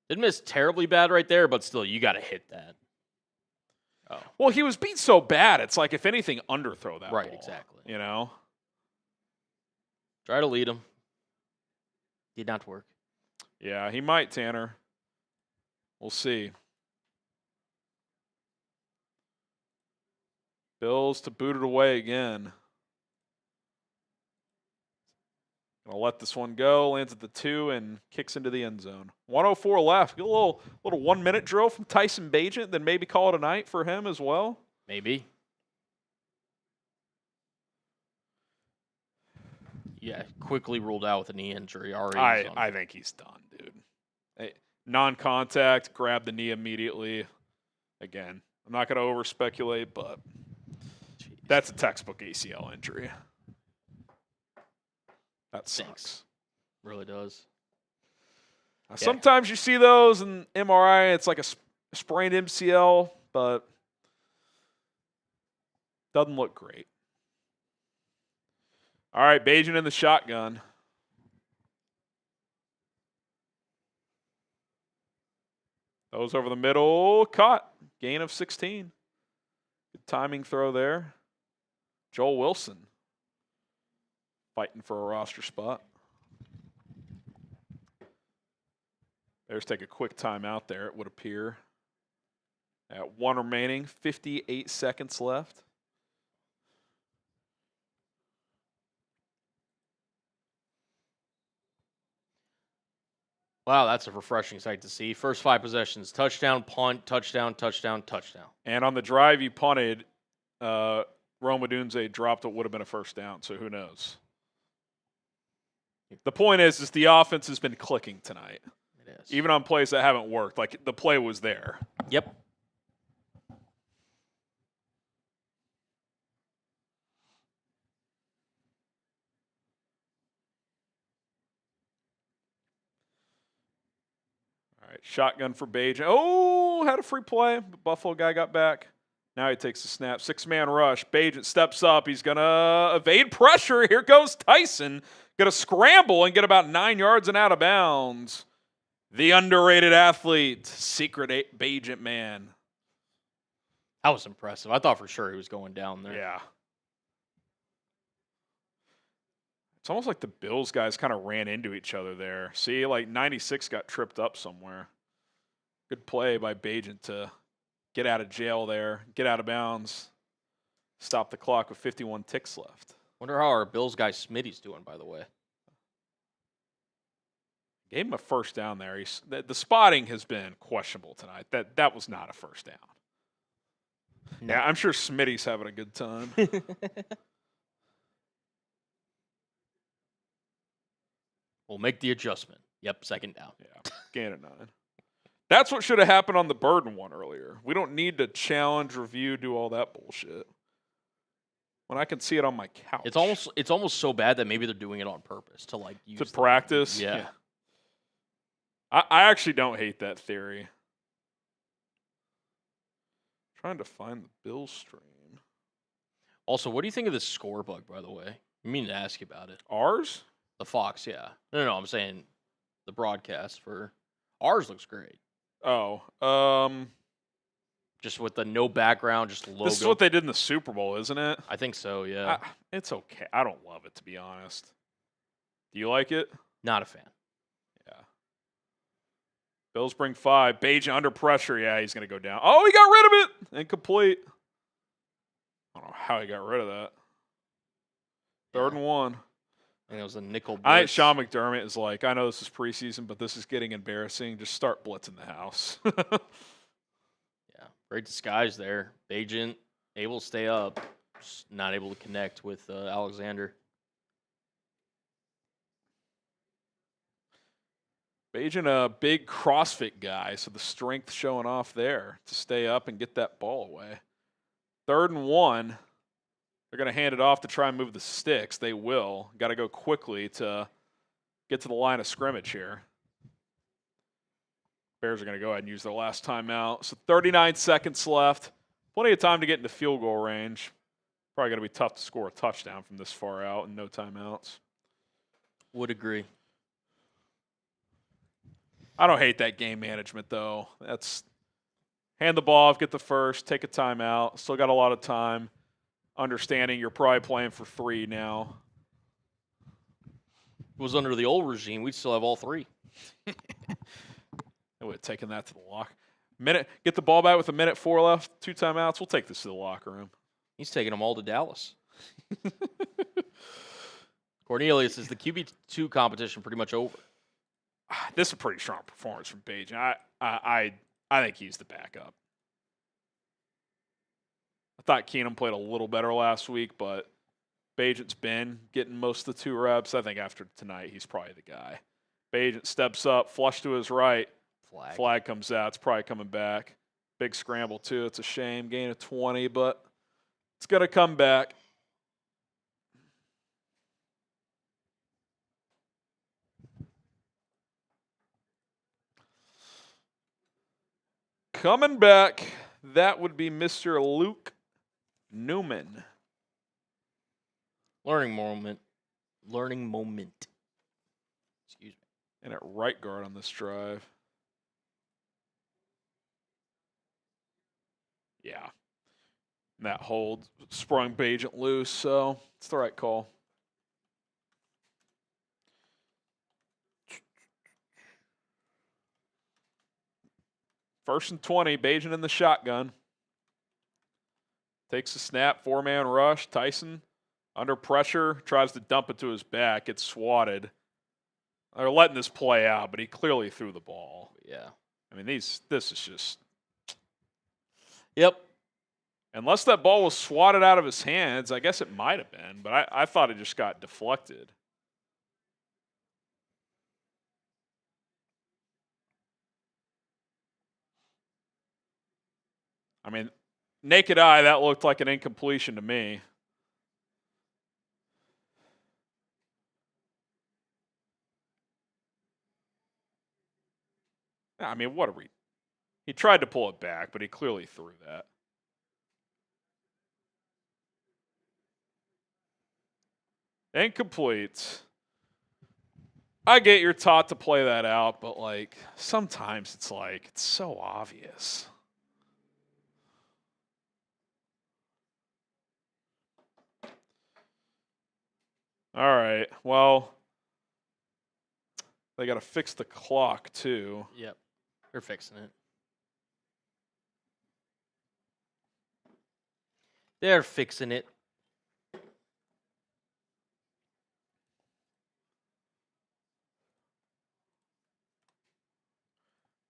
Didn't miss terribly bad right there, but still, you got to hit that. Oh. Well, he was beat so bad, it's like, if anything, underthrow that right, ball, exactly. You know? Try to lead him. Did not work. Yeah, he might, Tanner. We'll see. Bills to boot it away again. Gonna let this one go. Lands at the 2 and kicks into the end zone. 1:04 left. Get a little 1-minute drill from Tyson Bagent, then maybe call it a night for him as well. Maybe. Yeah, quickly ruled out with a knee injury already. I think he's done, dude. Hey, non-contact, grab the knee immediately. Again, I'm not going to over-speculate, but that's a textbook ACL injury. That sucks. Really does. Sometimes you see those in MRI. It's like a sprained MCL, but doesn't look great. All right, Bagent in the shotgun. Those over the middle, caught. Gain of 16. Good timing throw there. Joel Wilson fighting for a roster spot. Bears take a quick timeout there, it would appear. At 1 remaining, 58 seconds left. Wow, that's a refreshing sight to see. First 5 possessions, touchdown, punt, touchdown, touchdown, touchdown. And on the drive you punted, Rome Odunze dropped what would have been a first down, so who knows? The point is the offense has been clicking tonight. It is. Even on plays that haven't worked. Like, the play was there. Yep. All right, shotgun for Bagent. Oh, had a free play. The Buffalo guy got back. Now he takes the snap. 6-man rush. Bagent steps up. He's going to evade pressure. Here goes Tyson. Going to scramble and get about 9 yards and out of bounds. The underrated athlete, secret Bagent man. That was impressive. I thought for sure he was going down there. Yeah. It's almost like the Bills guys kind of ran into each other there. See, like 96 got tripped up somewhere. Good play by Bagent to get out of jail there, get out of bounds, stop the clock with 51 ticks left. Wonder how our Bills guy Smitty's doing, by the way. Gave him a first down there. The spotting has been questionable tonight. That was not a first down. No. Yeah, I'm sure Smitty's having a good time. We'll make the adjustment. Yep, second down. Yeah, gain of 9. That's what should have happened on the Burden one earlier. We don't need to challenge, review, do all that bullshit. When I can see it on my couch. It's almost so bad that maybe they're doing it on purpose to like use to practice. Yeah. I actually don't hate that theory. Trying to find the Bills stream. Also, what do you think of this score bug, by the way? I mean to ask you about it. Ours? The Fox, yeah. No, I'm saying the broadcast for ours looks great. Oh, Just with the no background, just logo. this is what they did in the Super Bowl, isn't it? I think so, yeah. It's okay. I don't love it, to be honest. Do you like it? Not a fan. Yeah. Bills bring 5. Bajan under pressure. Yeah, he's going to go down. Oh, he got rid of it. Incomplete. I don't know how he got rid of that. 3rd and 1. I think it was a nickel blitz. I think Sean McDermott is like, I know this is preseason, but this is getting embarrassing. Just start blitzing the house. Yeah, great disguise there. Bajan able to stay up, just not able to connect with Alexander. Bajan, a big CrossFit guy, so the strength showing off there to stay up and get that ball away. 3rd and 1. They're going to hand it off to try and move the sticks. They will. Got to go quickly to get to the line of scrimmage here. Bears are going to go ahead and use their last timeout. So 39 seconds left. Plenty of time to get into field goal range. Probably going to be tough to score a touchdown from this far out and no timeouts. Would agree. I don't hate that game management, though. That's hand the ball off, get the first, take a timeout. Still got a lot of time. Understanding you're probably playing for 3 now. If it was under the old regime, we'd still have all 3. I would have taken that to the locker. Get the ball back with 1:04 left, 2 timeouts. We'll take this to the locker room. He's taking them all to Dallas. Cornelius, is the QB2 competition pretty much over? This is a pretty strong performance from Bajan. I think he's the backup. I thought Keenum played a little better last week, but Bajan's been getting most of the 2 reps. I think after tonight, he's probably the guy. Bajan steps up, flush to his right. Flag comes out. It's probably coming back. Big scramble, too. It's a shame. Gain of 20, but it's going to come back. Coming back, that would be Mr. Luke Newman. Learning moment. Excuse me. And at right guard on this drive. Yeah. And that hold sprung Bajan loose, so it's the right call. First and 20, Bajan in the shotgun. Takes a snap, 4-man rush. Tyson under pressure, tries to dump it to his back. Gets swatted. They're letting this play out, but he clearly threw the ball. Yeah. I mean, this is just... Yep. Unless that ball was swatted out of his hands, I guess it might have been, but I thought it just got deflected. I mean, naked eye, that looked like an incompletion to me. I mean, what a he tried to pull it back, but he clearly threw that. Incomplete. I get you're taught to play that out, but like sometimes it's so obvious. All right. Well, they got to fix the clock too. Yep. They're fixing it. They're fixing it.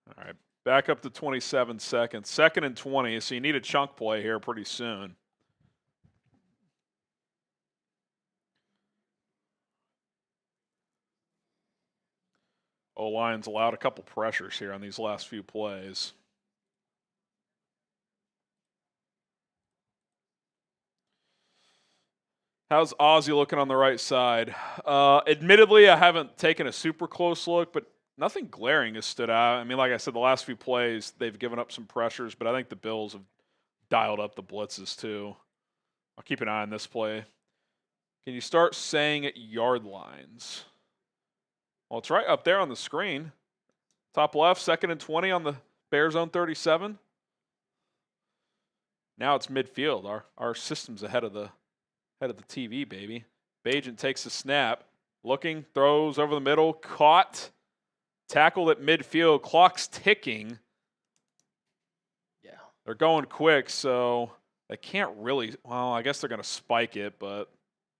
All right. Back up to 27 seconds. 2nd and 20, so you need a chunk play here pretty soon. O-line's allowed a couple pressures here on these last few plays. How's Ozzie looking on the right side? Admittedly, I haven't taken a super close look, but nothing glaring has stood out. I mean, like I said, the last few plays, they've given up some pressures, but I think the Bills have dialed up the blitzes too. I'll keep an eye on this play. Can you start saying yard lines? Well, it's right up there on the screen. Top left, 2nd and 20 on the Bears own 37. Now it's midfield. Our system's ahead of the TV, baby. Bagent takes a snap. Looking, throws over the middle, caught. Tackled at midfield, clock's ticking. Yeah. They're going quick, so they can't really, well, I guess they're going to spike it, but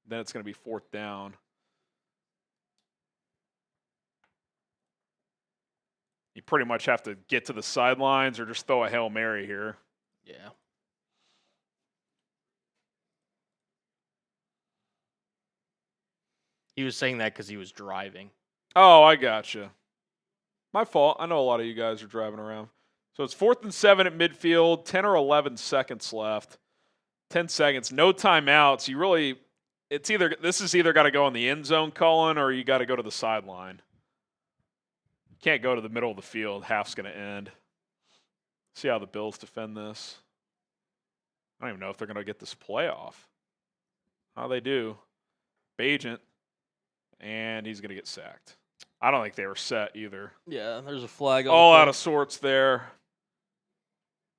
then it's going to be 4th down. You pretty much have to get to the sidelines or just throw a Hail Mary here. Yeah. He was saying that because he was driving. Oh, I gotcha. My fault. I know a lot of you guys are driving around. So it's 4th and 7 at midfield, 10 or 11 seconds left. 10 seconds, no timeouts. You really, this is either got to go in the end zone, Colin, or you got to go to the sideline. You can't go to the middle of the field. Half's going to end. See how the Bills defend this. I don't even know if they're going to get this playoff. How they do. Bagent, and he's going to get sacked. I don't think they were set either. Yeah, there's a flag on all the out of sorts there.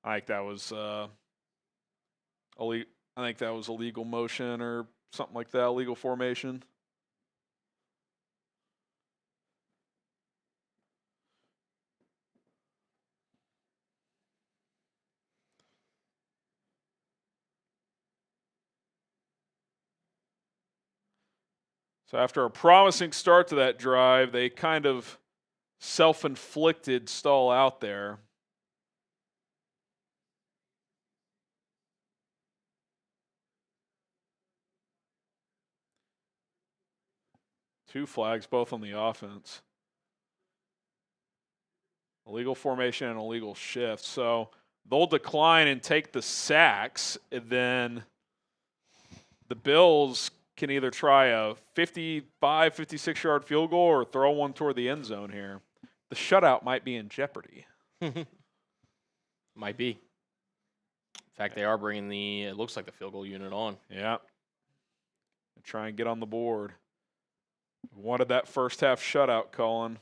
I think that was illegal motion or something like that, illegal formation. So after a promising start to that drive, they kind of self-inflicted stall out there. Two flags, both on the offense. Illegal formation and illegal shift. So they'll decline and take the sacks, and then the Bills can either try a 55, 56-yard field goal or throw one toward the end zone here. The shutout might be in jeopardy. Might be. In fact, they are bringing it looks like the field goal unit on. Yeah. Try and get on the board. Wanted that first half shutout, Colin.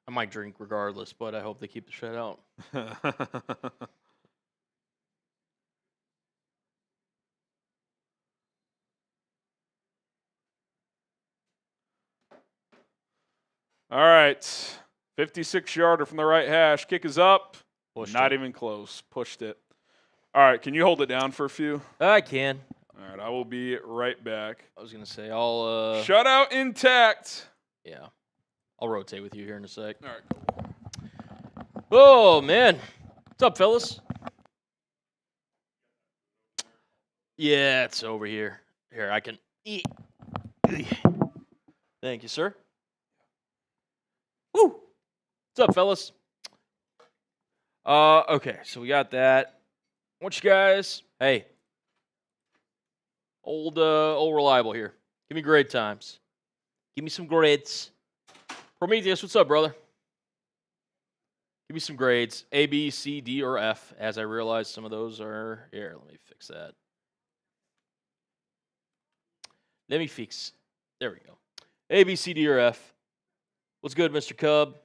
I might drink regardless, but I hope they keep the shutout. All right. 56-yarder from the right hash. Kick is up. Not even close. Pushed it. All right. Can you hold it down for a few? I can. All right. I will be right back. I was going to say, I'll... Shutout intact. Yeah. I'll rotate with you here in a sec. All right. Oh, man. What's up, fellas? Yeah, it's over here. Here, I can eat. Thank you, sir. Woo! What's up, fellas? Okay, so we got that. I want you guys, hey, old reliable here. Give me grade times. Give me some grades. Prometheus, what's up, brother? Give me some grades. A, B, C, D, or F, as I realize some of those are here. Let me fix that. Let me fix. There we go. A, B, C, D, or F. What's good, Mr. Cub?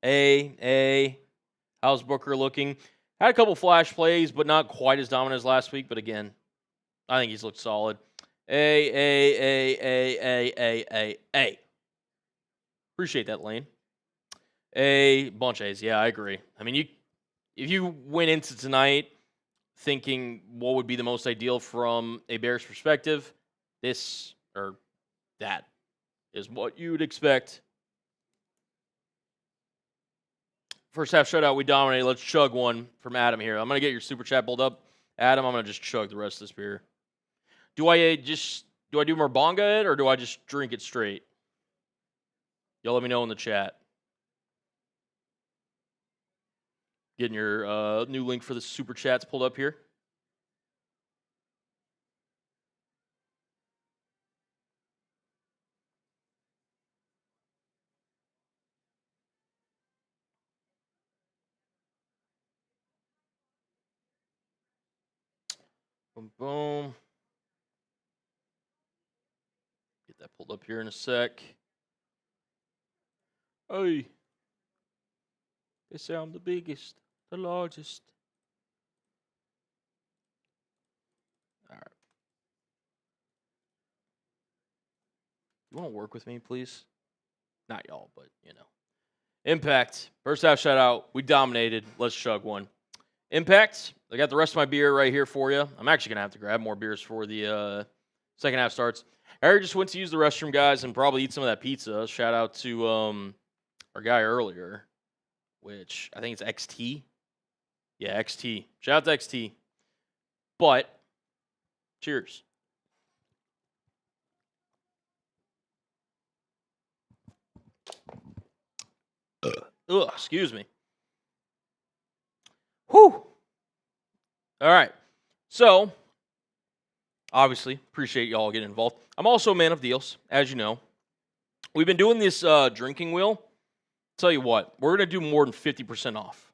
A. How's Booker looking? Had a couple flash plays, but not quite as dominant as last week. But again, I think he's looked solid. A. Appreciate that, Lane. A bunch of A's. Yeah, I agree. I mean, if you went into tonight thinking what would be the most ideal from a Bears perspective, this or that is what you would expect. First half shutout, we dominated. Let's chug one from Adam here. I'm going to get your super chat pulled up. Adam, I'm going to just chug the rest of this beer. Do I do Marbonga it or do I just drink it straight? Y'all let me know in the chat. Getting your new link for the super chats pulled up here. Boom, boom. Get that pulled up here in a sec. Hey. They say I'm the biggest, the largest. All right. You want to work with me, please? Not y'all, but, you know. Impact. First half shutout. We dominated. Let's chug one. Impact. I got the rest of my beer right here for you. I'm actually going to have to grab more beers before the second half starts. Harry just went to use the restroom, guys, and probably eat some of that pizza. Shout out to our guy earlier, which I think it's XT. Yeah, XT. Shout out to XT. But, cheers. Ugh, excuse me. Whew. All right. So, obviously, appreciate y'all getting involved. I'm also a man of deals, as you know. We've been doing this drinking wheel. Tell you what, we're going to do more than 50% off.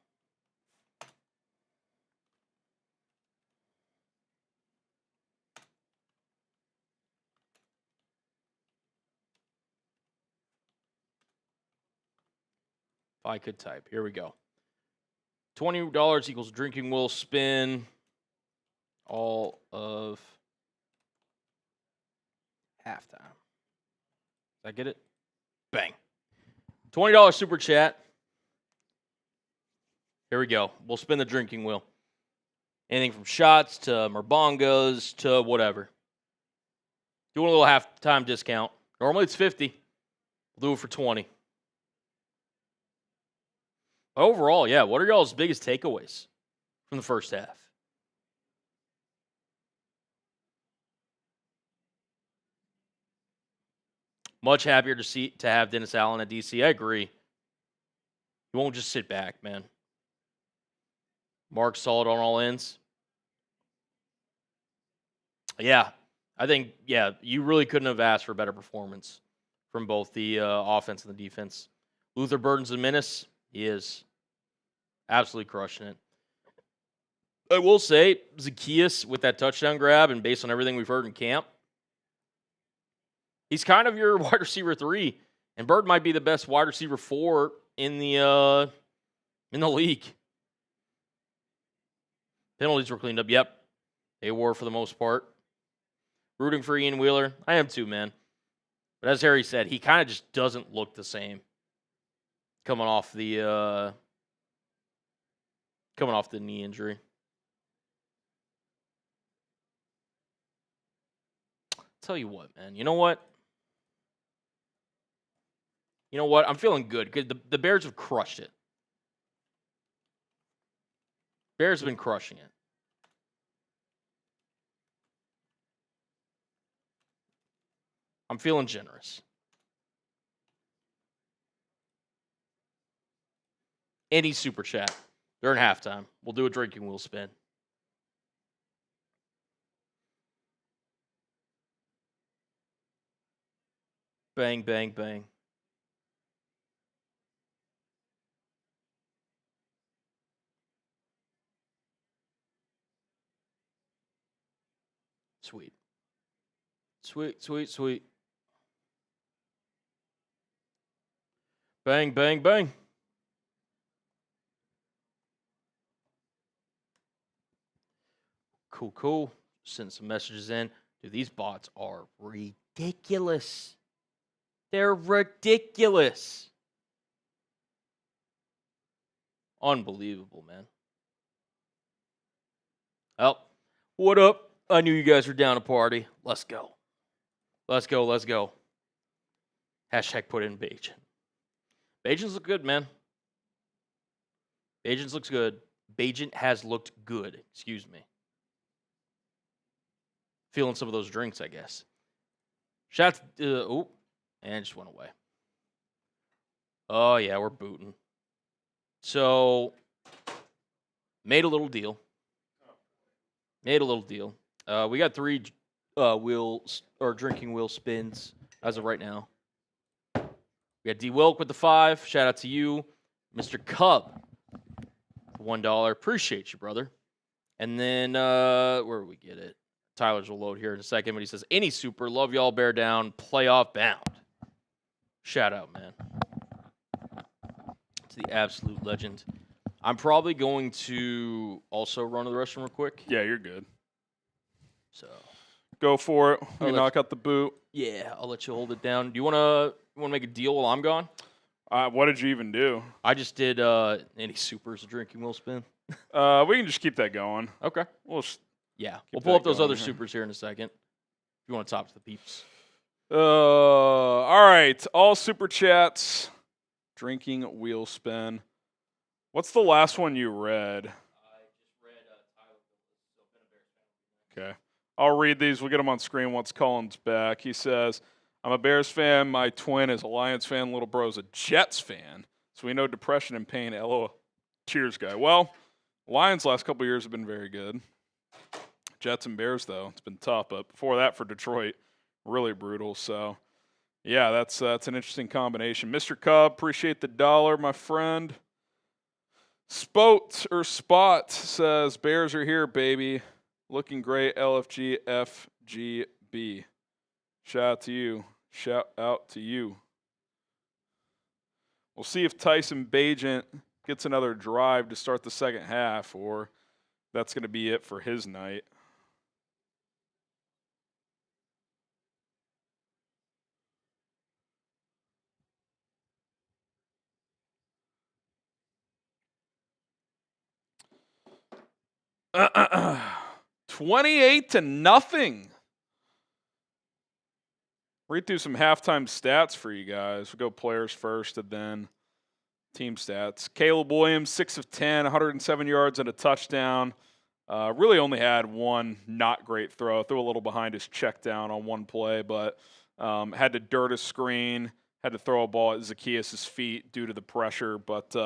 If I could type. Here we go. $20 equals drinking wheel spin all of halftime. Did I get it? Bang. $20 super chat. Here we go. We'll spin the drinking wheel. Anything from shots to Merbongos to whatever. Doing a little halftime discount. Normally it's 50. We'll do it for 20. Overall, yeah, what are y'all's biggest takeaways from the first half? Much happier to have Dennis Allen at DC. I agree. He won't just sit back, man. Mark solid on all ends. Yeah, I think, you really couldn't have asked for a better performance from both the offense and the defense. Luther Burden's a menace. He is absolutely crushing it. I will say, Zaccheaus with that touchdown grab, and based on everything we've heard in camp, he's kind of your wide receiver 3, and Bird might be the best wide receiver 4 in the league. Penalties were cleaned up. Yep, they were for the most part. Rooting for Ian Wheeler. I am too, man. But as Harry said, he kind of just doesn't look the same coming off the knee injury. Tell you what, man. You know what? I'm feeling good because the Bears have crushed it. Bears have been crushing it. I'm feeling generous. Any super chat during halftime. We'll do a drinking wheel spin. Bang, bang, bang. Sweet. Sweet, sweet, sweet. Bang, bang, bang. Cool, cool. Send some messages in. Dude, these bots are ridiculous. They're ridiculous. Unbelievable, man. Oh, what up? I knew you guys were down to party. Let's go. Let's go, let's go. Hashtag put in Bajan. Bajans look good, man. Bajans looks good. Bajan has looked good. Excuse me. Feeling some of those drinks, I guess. Shots. And it just went away. Oh, yeah, we're booting. So, made a little deal. We got 3 wheels or drinking wheel spins as of right now. We got D Wilk with the 5. Shout out to you, Mr. Cub. $1. Appreciate you, brother. And then where do we get it? Tyler's will load here in a second, but he says, any super, love y'all, bear down, playoff bound. Shout out, man. It's the absolute legend. I'm probably going to also run to the restroom real quick. Yeah, you're good. So go for it. We knock out the boot. Yeah, I'll let you hold it down. Do you want to make a deal while I'm gone? What did you even do? I just did any supers drinking will spin. We can just keep that going. Okay. We'll just we'll pull up those other supers here in a second. If you want to talk to the peeps. All right. All super chats. Drinking wheel spin. What's the last one you read? I just read Tyler. Okay. I'll read these. We'll get them on screen once Colin's back. He says, I'm a Bears fan. My twin is a Lions fan. Little bro's a Jets fan. So we know depression and pain. LOL. Cheers, guy. Well, Lions last couple years have been very good. Jets and Bears, though, it's been tough. But before that for Detroit, really brutal. So, yeah, that's an interesting combination. Mr. Cub, appreciate the $1, my friend. Spot says, Bears are here, baby. Looking great, LFG FGB. Shout out to you. Shout out to you. We'll see if Tyson Bagent gets another drive to start the second half, or that's going to be it for his night. Uh, 28-0. Read through some halftime stats for you guys. We'll go players first and then team stats. Caleb Williams, 6 of 10, 107 yards and a touchdown. Really only had one not great throw. Threw a little behind his check down on one play, but had to dirt a screen, had to throw a ball at Zaccheaus' feet due to the pressure. But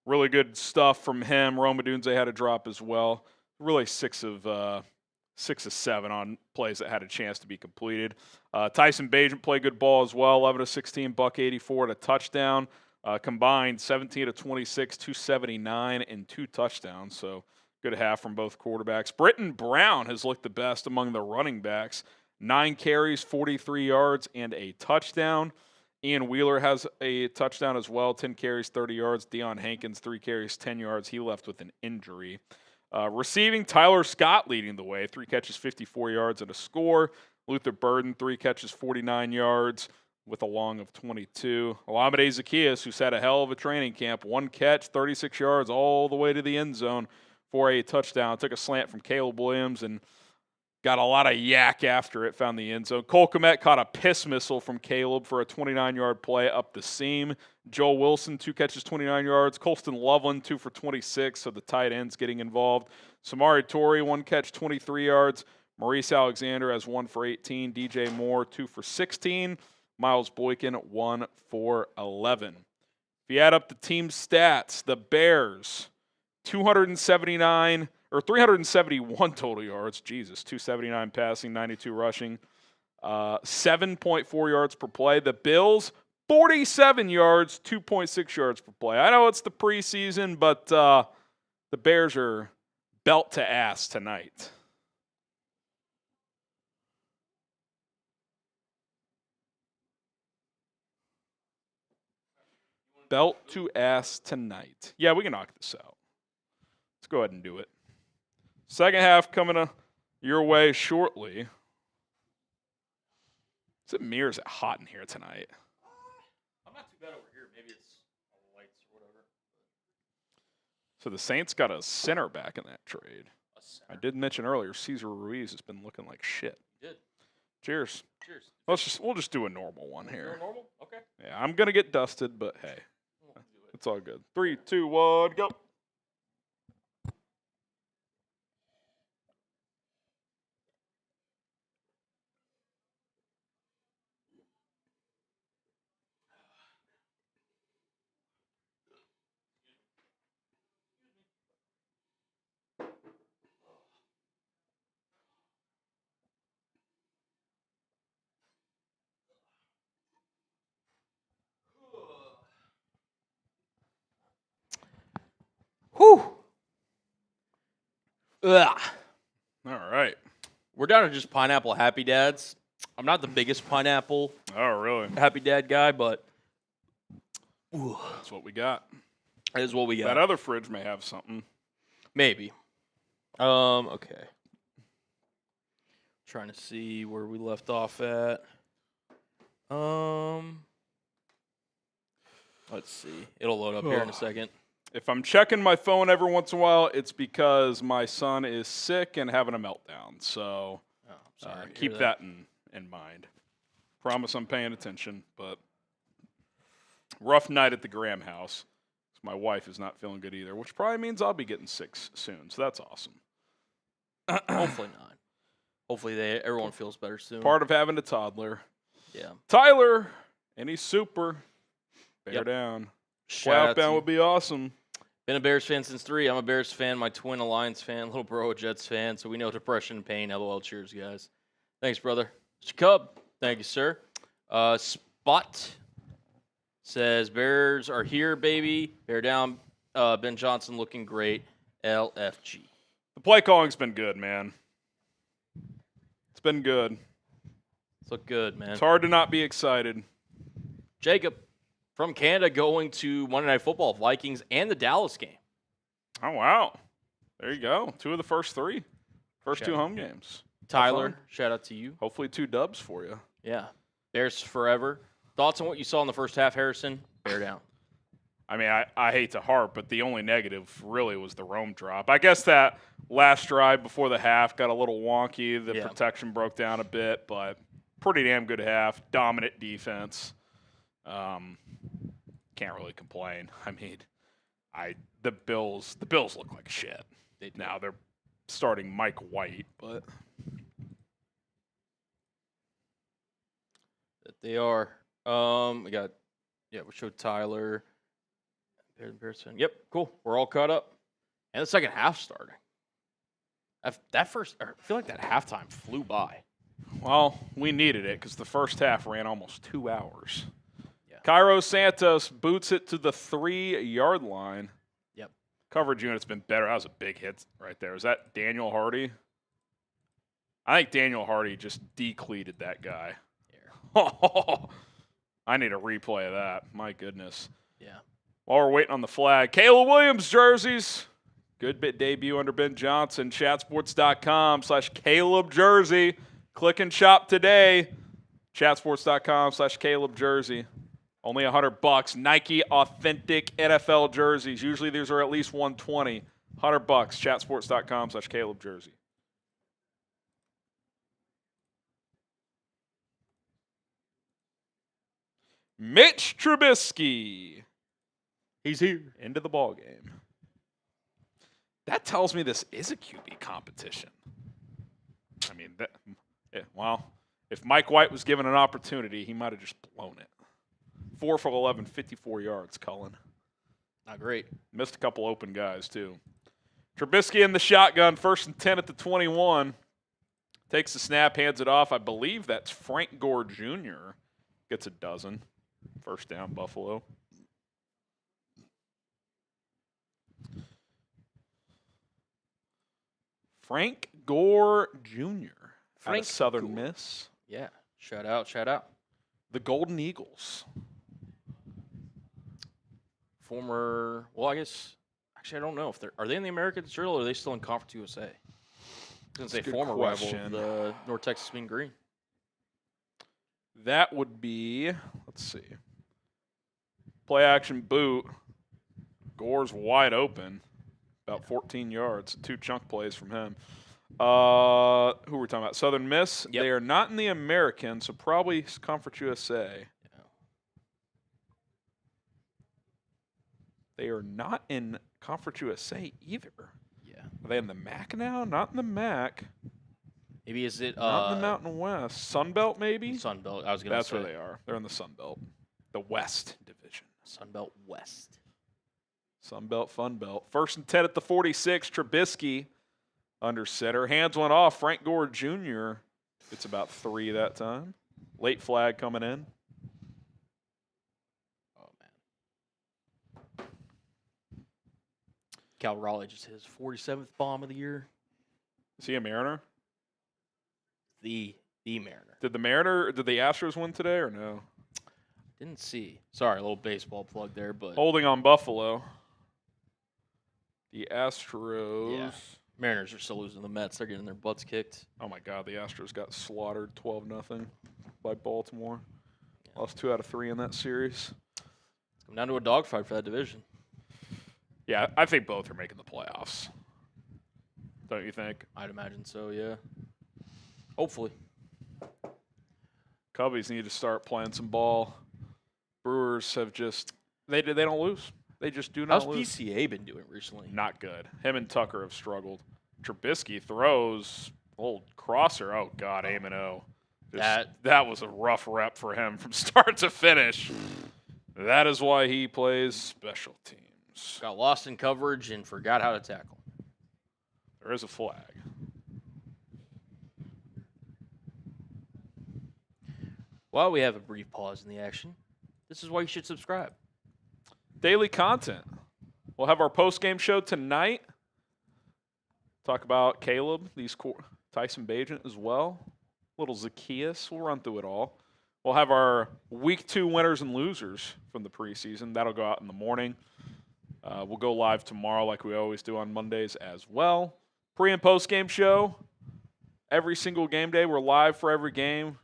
really good stuff from him. Odunze had a drop as well. Really 6 of 7 on plays that had a chance to be completed. Tyson Bagent played good ball as well. 11 of 16, $184 and a touchdown. Combined 17 of 26, 279 and 2 touchdowns. So good half from both quarterbacks. Britton Brown has looked the best among the running backs. 9 carries, 43 yards and a touchdown. Ian Wheeler has a touchdown as well. 10 carries, 30 yards. Deion Hankins, 3 carries, 10 yards. He left with an injury. Receiving, Tyler Scott leading the way. 3 catches, 54 yards and a score. Luther Burden, 3 catches, 49 yards with a long of 22. Olamide Zaccheaus, who's had a hell of a training camp. 1 catch, 36 yards all the way to the end zone for a touchdown. Took a slant from Caleb Williams and got a lot of yak after it, found the end zone. Cole Kmet caught a piss missile from Caleb for a 29-yard play up the seam. Joel Wilson, 2 catches, 29 yards. Colston Loveland, 2 for 26, so the tight ends getting involved. Samari Torrey, 1 catch, 23 yards. Maurice Alexander has 1 for 18. DJ Moore, 2 for 16. Miles Boykin, 1 for 11. If you add up the team stats, the Bears, 371 total yards. Jesus, 279 passing, 92 rushing, 7.4 yards per play. The Bills, 47 yards, 2.6 yards per play. I know it's the preseason, but the Bears are belt to ass tonight. Belt to ass tonight. Yeah, we can knock this out. Let's go ahead and do it. Second half coming your way shortly. Is it me or is it hot in here tonight? I'm not too bad over here. Maybe it's all the lights or whatever. So the Saints got a center back in that trade. I did mention earlier, Cesar Ruiz has been looking like shit. You did. Cheers. Cheers. We'll just do a normal one here. Normal? Okay. Yeah, I'm gonna get dusted, but hey, it's all good. 3, 2, 1, go. Whew. Ugh. All right. We're down to just pineapple Happy Dads. I'm not the biggest pineapple Oh, really? Happy Dad guy, but That's what we got. that is what we got. That other fridge may have something. Maybe. Okay. Trying to see where we left off at. Let's see. It'll load up here in a second. If I'm checking my phone every once in a while, it's because my son is sick and having a meltdown. So Sorry. keep that in mind. Promise I'm paying attention, but rough night at the Graham house. My wife is not feeling good either, which probably means I'll be getting sick soon. So that's awesome. Hopefully not. Hopefully everyone feels better soon. Part of having a toddler. Yeah. Tyler, and he's super. Bear down. Shout out Playoff down to would be awesome. Been a Bears fan since 3. I'm a Bears fan. My twin a Lions fan. Little bro a Jets fan. So we know depression and pain. LOL. Cheers, guys. Thanks, brother. Mr. Cub. Thank you, sir. Spot says Bears are here, baby. Bear down. Ben Johnson looking great. LFG. The play calling's been good, man. It's been good. It's look good, man. It's hard to not be excited. Jacob from Canada going to Monday Night Football, Vikings, and the Dallas game. Oh, wow. There you go. 2 of the first 3. First Shout 2 out. home games. Tyler, shout out to you. Hopefully 2 dubs for you. Yeah. Bears forever. Thoughts on what you saw in the first half, Harrison? Bear down. I mean, I hate to harp, but the only negative really was the Rome drop. I guess that last drive before the half got a little wonky. The protection broke down a bit, but pretty damn good half. Dominant defense. Can't really complain. I mean, the Bills look like shit. Now they're starting Mike White, but That they are. We showed Tyler. Bears fan. Yep, cool. We're all caught up. And the second half starting. I feel like that halftime flew by. well, we needed it because the first half ran almost 2 hours. Yeah. Cairo Santos boots it to the 3-yard line. Yep. Coverage unit's been better. That was a big hit right there. Is that Daniel Hardy? I think Daniel Hardy just decleated that guy. Oh, I need a replay of that. My goodness. Yeah. While we're waiting on the flag, Caleb Williams jerseys. Good bit debut under Ben Johnson. Chatsports.com/Caleb jersey. Click and shop today. Chatsports.com/Caleb jersey. Only $100. Nike authentic NFL jerseys. Usually these are at least $120. $100. Chatsports.com/Caleb jersey. Mitch Trubisky. He's here. Into the ball game. That tells me this is a QB competition. I mean, if Mike White was given an opportunity, he might have just blown it. 4 for 11, 54 yards, Cullen. Not great. Missed a couple open guys, too. Trubisky in the shotgun, 1st and 10 at the 21. Takes the snap, hands it off. I believe that's Frank Gore Jr. Gets a dozen. 1st down, Buffalo. Frank Gore Jr. Out of Southern Miss. Yeah. Shout out. The Golden Eagles. Former, well, I guess, actually, I don't know if are they in the American Drill or are they still in Conference USA? I was going to say former rival of the North Texas Mean Green. That would be, let's see. Play action boot. Gore's wide open. About 14 yards. 2 chunk plays from him. Who were we talking about? Southern Miss. Yep. They are not in the American, so probably Conference USA. Yeah. They are not in Conference USA either. Yeah. Are they in the MAC now? Not in the MAC. Maybe is it Not in the Mountain West. Sun Belt, maybe? Sun Belt. I was going to That's say. where they are. They're in the Sun Belt. The West Division. Sun Belt West. Sun Belt, Fun Belt. 1st and 10 at the 46. Trubisky under center. Hands went off. Frank Gore Jr. gets about 3 that time. Late flag coming in. Oh, man. Cal Raleigh just hit his 47th bomb of the year. Is he a Mariner? The Mariner. Did the Astros win today or no? Didn't see. Sorry, a little baseball plug there, but Holding on Buffalo. The Astros. Yeah. Mariners are still losing to the Mets. They're getting their butts kicked. Oh my God, the Astros got slaughtered 12-0 by Baltimore. Yeah. Lost 2 out of 3 in that series. It's come down to a dogfight for that division. Yeah, I think both are making the playoffs. Don't you think? I'd imagine so, yeah. Hopefully. Cubbies need to start playing some ball. Brewers have just they don't lose. They just do not lose. How's PCA been doing recently? Not good. Him and Tucker have struggled. Trubisky throws old crosser. Oh God, aim and O. That was a rough rep for him from start to finish. That is why he plays special teams. Got lost in coverage and forgot how to tackle. There is a flag. While we have a brief pause in the action, this is why you should subscribe. Daily content. We'll have our post-game show tonight. Talk about Caleb, Tyson Bagent as well. Little Zaccheaus. We'll run through it all. We'll have our Week 2 winners and losers from the preseason. That'll go out in the morning. We'll go live tomorrow like we always do on Mondays as well. Pre- and post-game show. Every single game day, we're live for every game.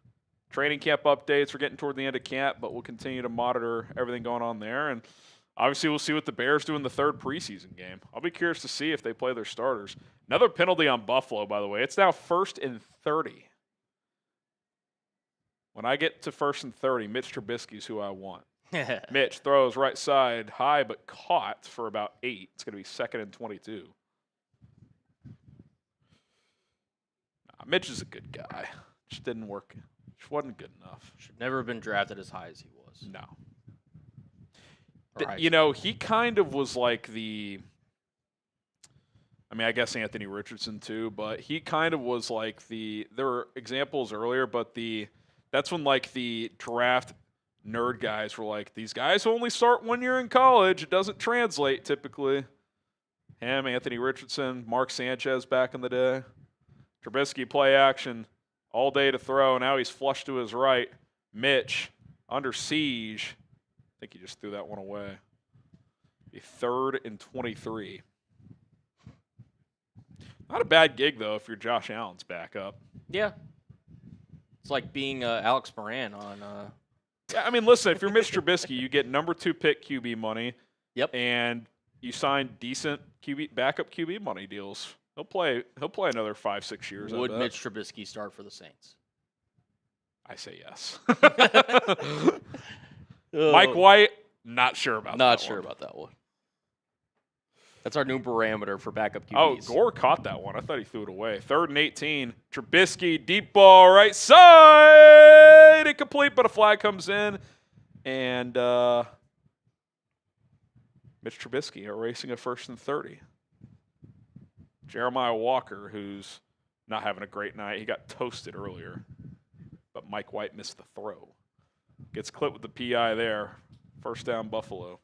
Training camp updates. We're getting toward the end of camp, but we'll continue to monitor everything going on there. And obviously, we'll see what the Bears do in the third preseason game. I'll be curious to see if they play their starters. Another penalty on Buffalo, by the way. It's now 1st and 30. When I get to 1st and 30, Mitch Trubisky's who I want. Mitch throws right side, high but caught for about 8. It's going to be 2nd and 22. Mitch is a good guy. Just didn't work. Just wasn't good enough. Should never have been drafted as high as he was. No. Right. You know, he kind of was like I guess Anthony Richardson too, but he kind of was like there were examples earlier, but that's when like the draft nerd guys were like, these guys only start 1 year in college. It doesn't translate typically. Him, Anthony Richardson, Mark Sanchez back in the day. Trubisky play action all day to throw. Now he's flushed to his right. Mitch under siege. I think he just threw that one away. A 3rd and 23. Not a bad gig, though, if you're Josh Allen's backup. Yeah. It's like being Alex Moran on Yeah, I mean, listen, if you're Mitch Trubisky, you get number 2 pick QB money. Yep. And you sign decent backup QB money deals. He'll play another 5-6 years. Would Mitch Trubisky start for the Saints? I say yes. Mike White, not sure about that one. That's our new parameter for backup QBs. Oh, Gore caught that one. I thought he threw it away. 3rd and 18. Trubisky, deep ball, right side. Incomplete, but a flag comes in. And Mitch Trubisky erasing a 1st and 30. Jeremiah Walker, who's not having a great night. He got toasted earlier. But Mike White missed the throw. Gets clipped with the PI there. 1st down, Buffalo.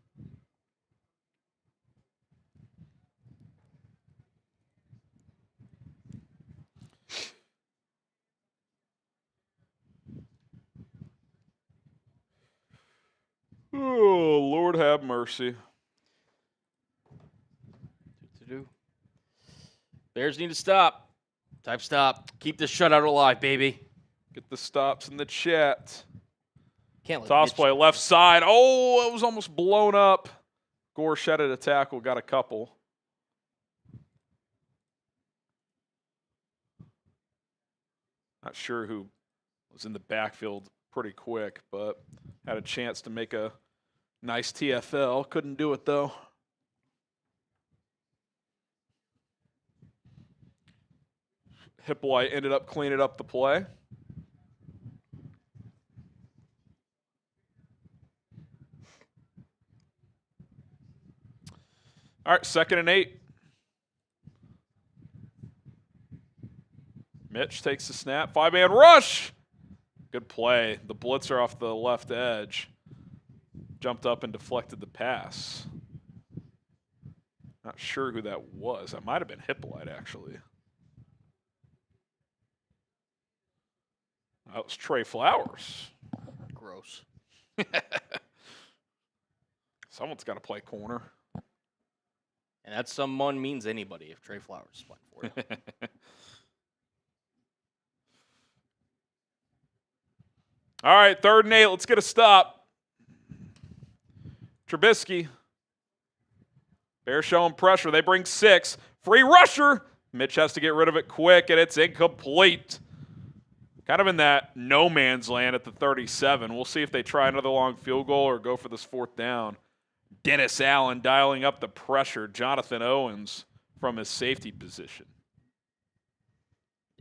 Oh, Lord have mercy. Bears need to stop. Type stop. Keep this shutout alive, baby. Get the stops in the chat. Can't let Toss play left side. Oh, it was almost blown up. Gore shedded a tackle, got a couple. Not sure who was in the backfield pretty quick, but had a chance to make a nice TFL. Couldn't do it, though. Hippolyte ended up cleaning up the play. All right, 2nd and 8. Mitch takes the snap. 5-man rush. Good play. The blitzer off the left edge. Jumped up and deflected the pass. Not sure who that was. That might have been Hippolyte, actually. That was Trey Flowers. Gross. Someone's got to play corner. And that someone means anybody if Trey Flowers is playing for you. All right, 3rd and 8. Let's get a stop. Trubisky. Bears showing pressure. They bring 6. Free rusher. Mitch has to get rid of it quick, and it's incomplete. Kind of in that no man's land at the 37. We'll see if they try another long field goal or go for this 4th down. Dennis Allen dialing up the pressure. Jonathan Owens from his safety position.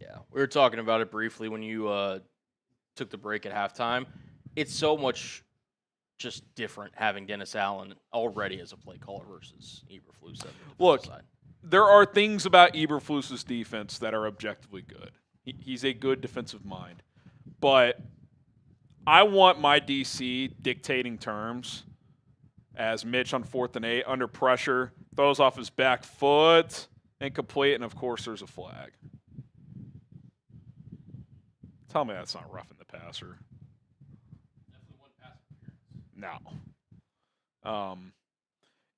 Yeah, we were talking about it briefly when you took the break at halftime. It's so much just different having Dennis Allen already as a play caller versus Eberflus. Look, there are things about Eberflus's defense that are objectively good. He's a good defensive mind. But I want my DC dictating terms as Mitch on 4th and 8 under pressure, throws off his back foot, incomplete, and of course there's a flag. Tell me that's not roughing the passer. Definitely one pass No. appearance.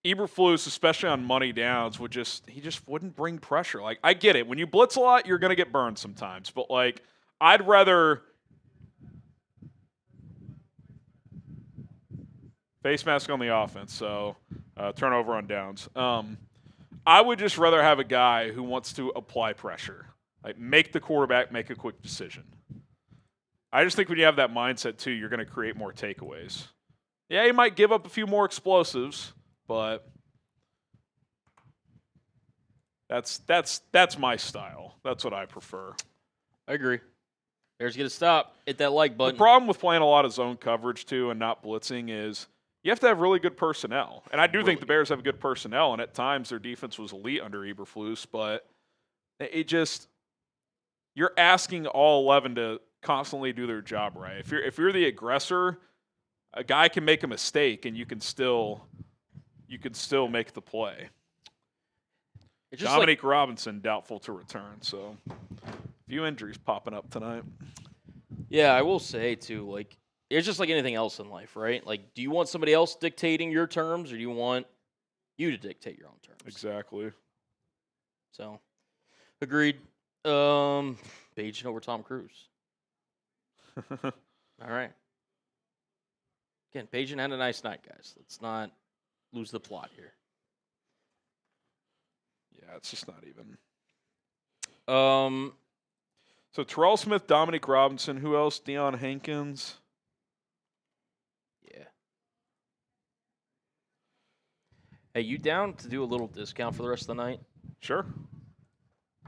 Eberflus, especially on money downs, he just wouldn't bring pressure. Like, I get it. When you blitz a lot, you're going to get burned sometimes. But, like, I'd rather face mask on the offense, so turnover on downs. I would just rather have a guy who wants to apply pressure. Like, make the quarterback make a quick decision. I just think when you have that mindset, too, you're going to create more takeaways. Yeah, you might give up a few more explosives, but that's my style. That's what I prefer. I agree. Bears get a stop. Hit that like button. The problem with playing a lot of zone coverage, too, and not blitzing is you have to have really good personnel. And I do think the Bears have good personnel, and at times their defense was elite under Eberflus, but you're asking all 11 to constantly do their job right. If you're the aggressor, a guy can make a mistake and you can still make the play. It's just Dominique Robinson doubtful to return, so a few injuries popping up tonight. Yeah, I will say too, like, it's just like anything else in life, right? Like, do you want somebody else dictating your terms, or do you want you to dictate your own terms? Exactly. So, agreed. Paging over Tom Cruise. All right. Again, Paging had a nice night, guys. Let's not lose the plot here. Yeah, it's just not even. So Terrell Smith, Dominique Robinson, who else? Deion Hankins. Yeah. Hey, you down to do a little discount for the rest of the night? Sure.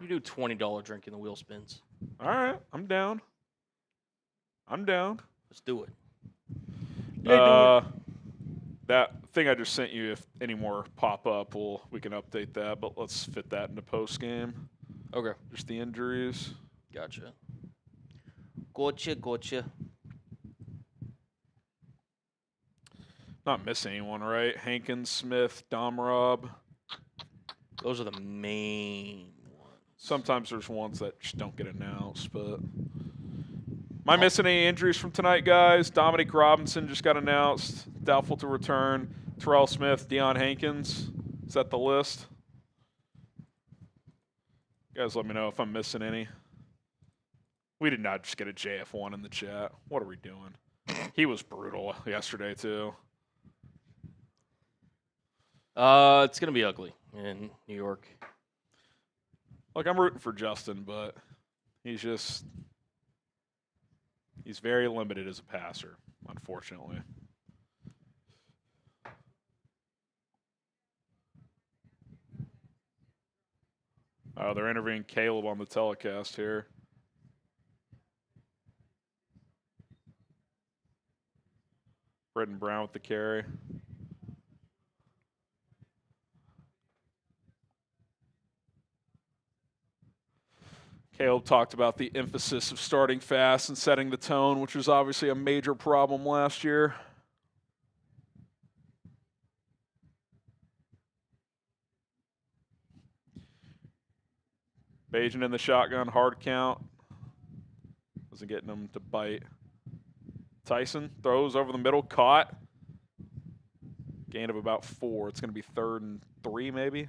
You do $20 drink in the wheel spins. All right, I'm down. Let's do it. That thing I just sent you, if any more pop up, we can update that, but let's fit that into post game. Okay. Just the injuries. Gotcha. Gotcha. Not missing anyone, right? Hankins, Smith, Domrob. Those are the main ones. Sometimes there's ones that just don't get announced, but am I missing any injuries from tonight, guys? Dominique Robinson just got announced, doubtful to return. Terrell Smith, Deion Hankins. Is that the list? Guys, let me know if I'm missing any. We did not just get a JF1 in the chat. What are we doing? He was brutal yesterday, too. It's going to be ugly in New York. Look, I'm rooting for Justin, but he's very limited as a passer, unfortunately. Oh, they're interviewing Caleb on the telecast here. Britton Brown with the carry. Caleb talked about the emphasis of starting fast and setting the tone, which was obviously a major problem last year. Bajan in the shotgun, hard count. Wasn't getting them to bite. Tyson throws over the middle, caught. Gain of about 4. It's going to be 3rd and 3 maybe.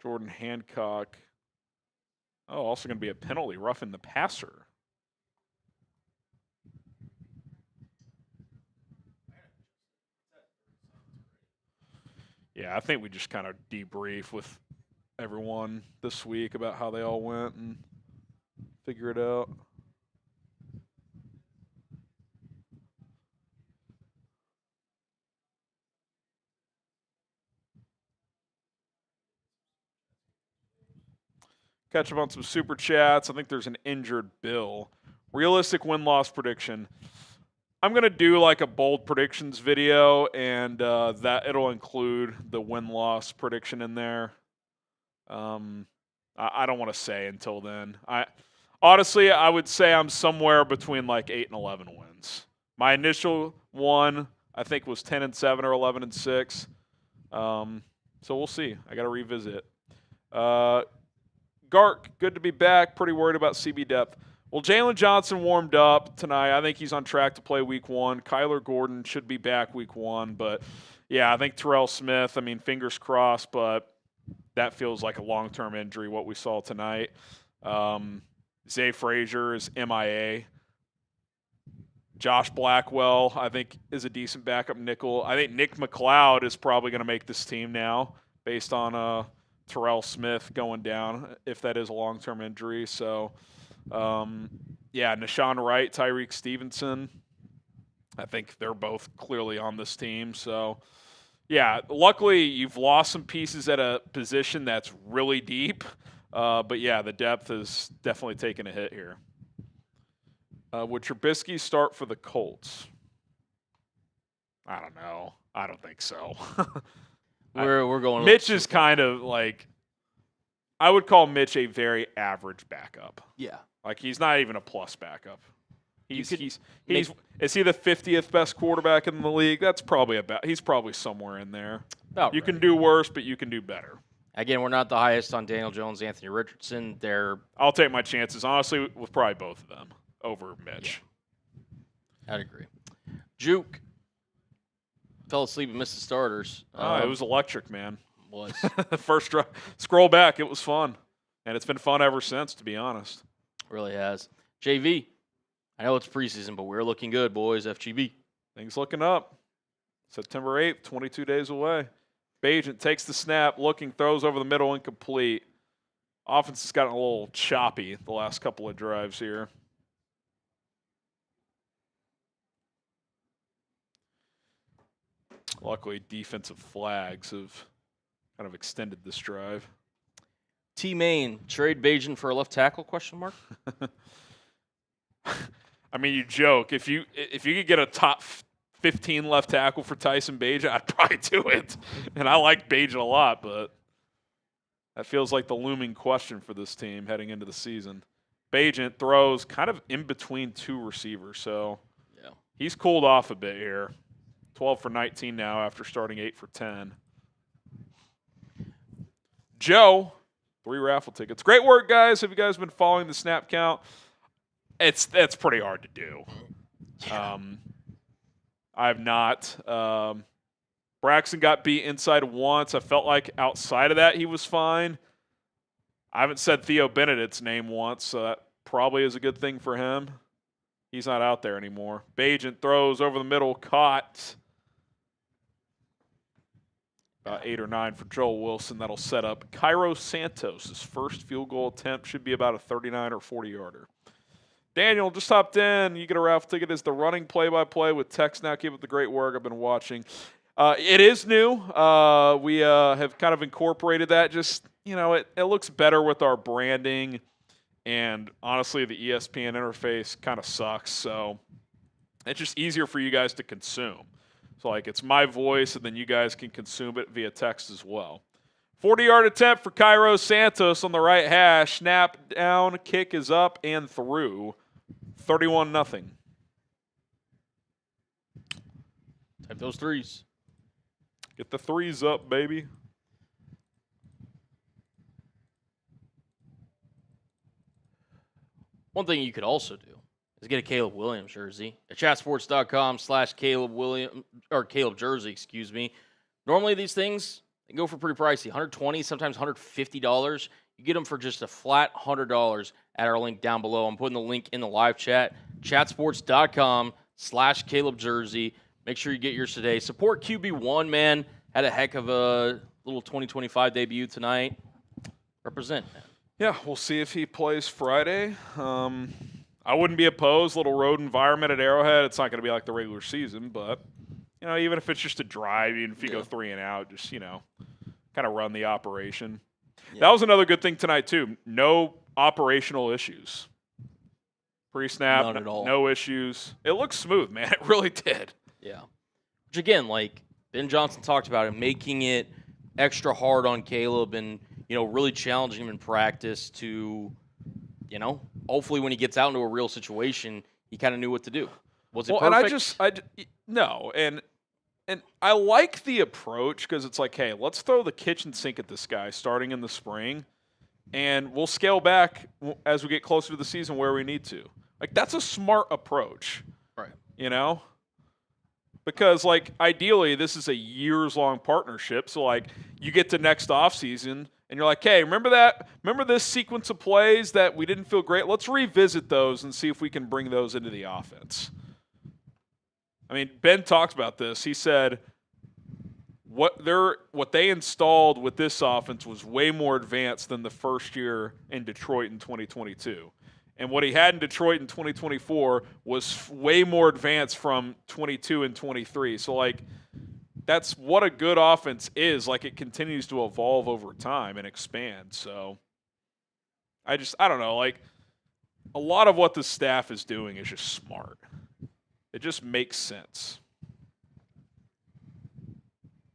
Jordan Hancock. Oh, also going to be a penalty, roughing the passer. Yeah, I think we just kind of debrief with everyone this week about how they all went and figure it out. Catch up on some super chats. I think there's an injured Bill. Realistic win-loss prediction. I'm going to do like a bold predictions video, and that it'll include the win-loss prediction in there. I don't want to say until then. Honestly, I would say I'm somewhere between like 8 and 11 wins. My initial one, I think, was 10 and 7 or 11 and 6. So we'll see. I got to revisit. Gark, good to be back. Pretty worried about CB depth. Well, Jalen Johnson warmed up tonight. I think he's on track to play week 1. Kyler Gordon should be back week 1. But, yeah, I think Terrell Smith, I mean, fingers crossed, but that feels like a long-term injury, what we saw tonight. Zay Frazier is MIA. Josh Blackwell, I think, is a decent backup nickel. I think Nick McLeod is probably going to make this team now based on Terrell Smith going down, if that is a long-term injury. So, yeah, Nashawn Wright, Tyreek Stevenson, I think they're both clearly on this team. So, yeah, luckily you've lost some pieces at a position that's really deep. But, yeah, the depth is definitely taking a hit here. Would Trubisky start for the Colts? I don't know. I don't think so. We're going. Mitch is kind of like, I would call Mitch a very average backup. Yeah. Like, he's not even a plus backup. Is he the 50th best quarterback in the league? That's probably he's probably somewhere in there. You can do worse, but you can do better. Again, we're not the highest on Daniel Jones, Anthony Richardson. I'll take my chances, honestly, with probably both of them over Mitch. Yeah. I'd agree. Juke fell asleep and missed the starters. It was electric, man. Was. First drive. Scroll back. It was fun. And it's been fun ever since, to be honest. Really has. JV, I know it's preseason, but we're looking good, boys. FGB. Things looking up. September 8th, 22 days away. Bagent takes the snap, looking, throws over the middle, incomplete. Offense has gotten a little choppy the last couple of drives here. Luckily, defensive flags have kind of extended this drive. T-Main, trade Bagent for a left tackle, question mark? I mean, you joke. If you could get a top 15 left tackle for Tyson Bagent, I'd probably do it. And I like Bagent a lot, but that feels like the looming question for this team heading into the season. Bagent throws kind of in between 2 receivers, so yeah, he's cooled off a bit here. 12 for 19 now after starting 8 for 10. Joe, 3 raffle tickets. Great work, guys. Have you guys been following the snap count? That's pretty hard to do. Yeah. I've not. Braxton got beat inside once. I felt like outside of that he was fine. I haven't said Theo Benedict's name once, so that probably is a good thing for him. He's not out there anymore. Bagent throws over the middle, caught. About 8 or 9 for Joel Wilson. That'll set up Cairo Santos. His first field goal attempt should be about a 39 or 40-yarder. Daniel just hopped in. You get a raffle ticket as the running play-by-play with Tex now. Keep up the great work. I've been watching. It is new. We have kind of incorporated that. Just, it looks better with our branding. And honestly, the ESPN interface kind of sucks. So it's just easier for you guys to consume. So, it's my voice, and then you guys can consume it via text as well. 40-yard attempt for Cairo Santos on the right hash. Snap down, kick is up and through. 31-0. Type those threes. Get the threes up, baby. One thing you could also do is get a Caleb Williams jersey at chatsports.com/Caleb Williams or Caleb jersey, excuse me. Normally these things they go for pretty pricey, $120, sometimes $150. You get them for just a flat $100 at our link down below. I'm putting the link in the live chat, chatsports.com/Caleb jersey. Make sure you get yours today. Support QB1, man. Had a heck of a little 2025 debut tonight. Represent, man. Yeah, we'll see if he plays Friday. I wouldn't be opposed. Little road environment at Arrowhead. It's not going to be like the regular season, but even if it's just a drive, even if you go 3 and out, just kind of run the operation. Yeah. That was another good thing tonight too. No operational issues. Pre-snap, none at all. No issues. It looks smooth, man. It really did. Yeah. Which again, like Ben Johnson talked about it, making it extra hard on Caleb and really challenging him in practice to, hopefully when he gets out into a real situation, he kind of knew what to do. Was it perfect? And I like the approach because it's like, hey, let's throw the kitchen sink at this guy starting in the spring, and we'll scale back as we get closer to the season where we need to. Like, that's a smart approach. Right. Because, ideally, this is a years-long partnership. So, you get to next offseason, and you're like, hey, remember that? Remember this sequence of plays that we didn't feel great? Let's revisit those and see if we can bring those into the offense. I mean, Ben talked about this. He said what they installed with this offense was way more advanced than the first year in Detroit in 2022. And what he had in Detroit in 2024 was way more advanced from 22 and 23. So, that's what a good offense is. It continues to evolve over time and expand. So, I don't know. A lot of what the staff is doing is just smart. It just makes sense.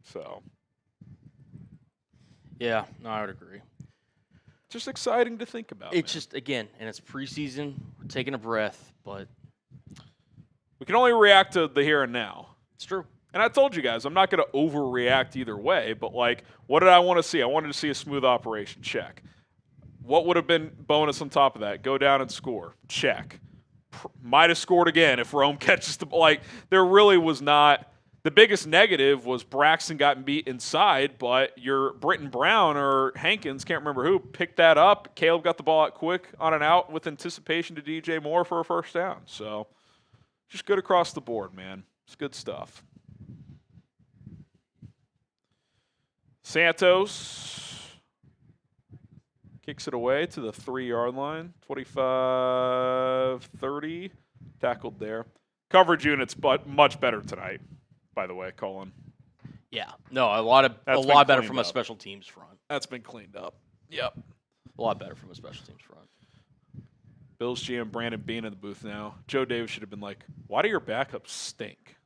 So. Yeah, no, I would agree. Just exciting to think about. It's just, again, and it's preseason. We're taking a breath, but we can only react to the here and now. It's true. And I told you guys, I'm not going to overreact either way, but what did I want to see? I wanted to see a smooth operation. Check. What would have been bonus on top of that? Go down and score. Check. Might have scored again if Rome catches the there really was not. The biggest negative was Braxton got beat inside, but your Britton Brown or Hankins, can't remember who, picked that up. Caleb got the ball out quick on and out with anticipation to DJ Moore for a first down. So just good across the board, man. It's good stuff. Santos kicks it away to the 3-yard line. 25-30. Tackled there. Coverage units, but much better tonight, by the way, Colin. Yeah. No, a lot better from a special teams front. That's been cleaned up. Yep. A lot better from a special teams front. Bills GM Brandon Bean in the booth now. Joe Davis should have been like, why do your backups stink?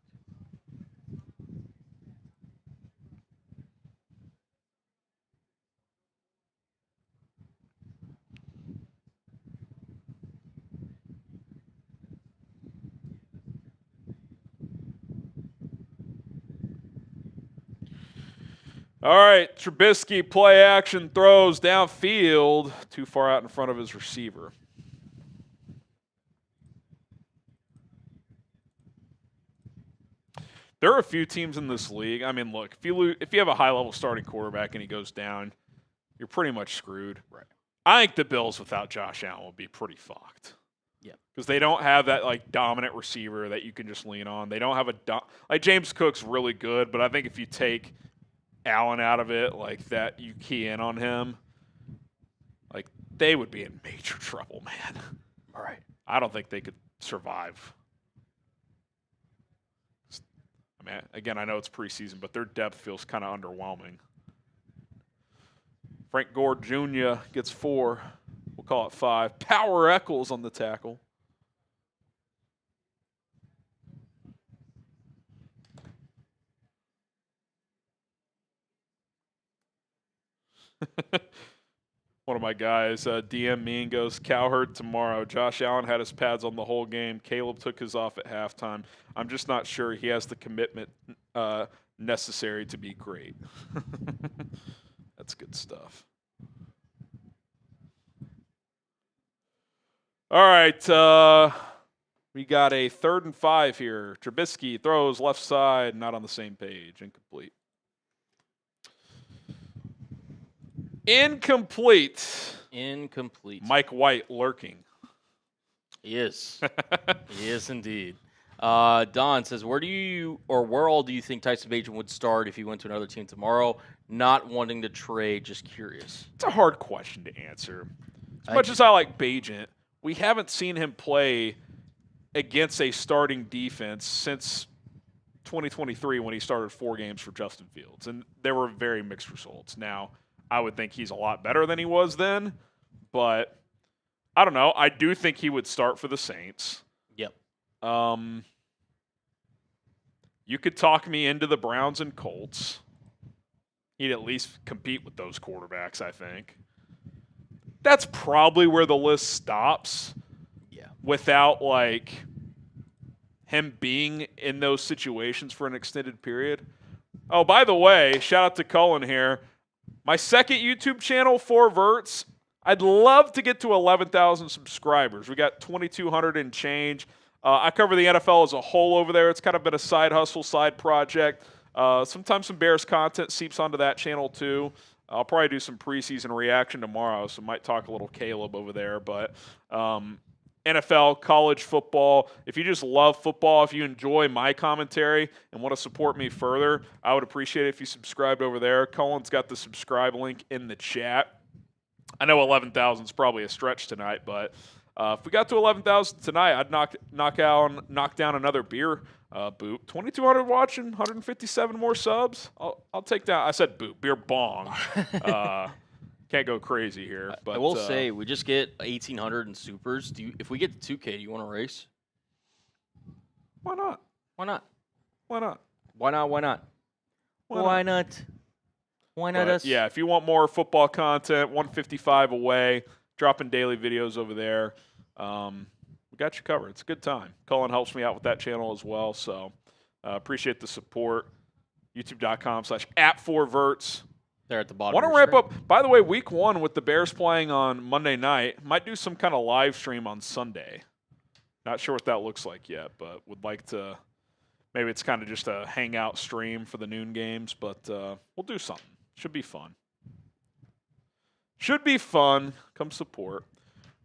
All right, Trubisky, play action, throws downfield, too far out in front of his receiver. There are a few teams in this league. I mean, look, if you have a high-level starting quarterback and he goes down, you're pretty much screwed. Right. I think the Bills without Josh Allen will be pretty fucked. Yeah. Because they don't have that dominant receiver that you can just lean on. They don't have James Cook's really good, but I think if you take Allen out of it, that you key in on him, they would be in major trouble, man. All right. I don't think they could survive. I mean, again, I know it's preseason, but their depth feels kind of underwhelming. Frank Gore Jr. gets 4. We'll call it 5. Power Eccles on the tackle. One of my guys DM me and goes, Cowherd tomorrow. Josh Allen had his pads on the whole game. Caleb took his off at halftime. I'm just not sure he has the commitment necessary to be great. That's good stuff. All right. We got a 3rd and 5 here. Trubisky throws left side, not on the same page. Incomplete. Incomplete. Mike White lurking. He is. He is indeed. Don says, where all do you think Tyson Bagent would start if he went to another team tomorrow? Not wanting to trade, just curious. It's a hard question to answer. As much as I like Bagent, we haven't seen him play against a starting defense since 2023 when he started 4 games for Justin Fields, and there were very mixed results. Now, I would think he's a lot better than he was then, but I don't know. I do think he would start for the Saints. Yep. You could talk me into the Browns and Colts. He'd at least compete with those quarterbacks, I think. That's probably where the list stops. Yeah. Without, like, him being in those situations for an extended period. Oh, by the way, shout out to Cullen here. My second YouTube channel, 4 Verts, I'd love to get to 11,000 subscribers. We got 2,200 and change. I cover the NFL as a whole over there. It's kind of been a side hustle, side project. Sometimes some Bears content seeps onto that channel too. I'll probably do some preseason reaction tomorrow, so might talk a little Caleb over there. But NFL, college football, if you just love football, if you enjoy my commentary and want to support me further, I would appreciate it if you subscribed over there. Cullen's got the subscribe link in the chat. I know 11,000 is probably a stretch tonight, but if we got to 11,000 tonight, I'd knock down another beer boot. 2,200 watching, 157 more subs. I'll take that. I said boot, beer bong. Can't go crazy here. But I will say, we just get 1,800 in supers. If we get to 2K, do you want to race? Why not? Why not? Why not? Why not? Why not? Why not? Why not us? Yeah, if you want more football content, 155 away, dropping daily videos over there. We got you covered. It's a good time. Cullen helps me out with that channel as well, so appreciate the support. YouTube.com/@4verts. There at the bottom. Want to wrap up. By the way, week 1 with the Bears playing on Monday night. Might do some kind of live stream on Sunday. Not sure what that looks like yet, but would like to. Maybe it's kind of just a hangout stream for the noon games, but we'll do something. Should be fun. Should be fun. Come support.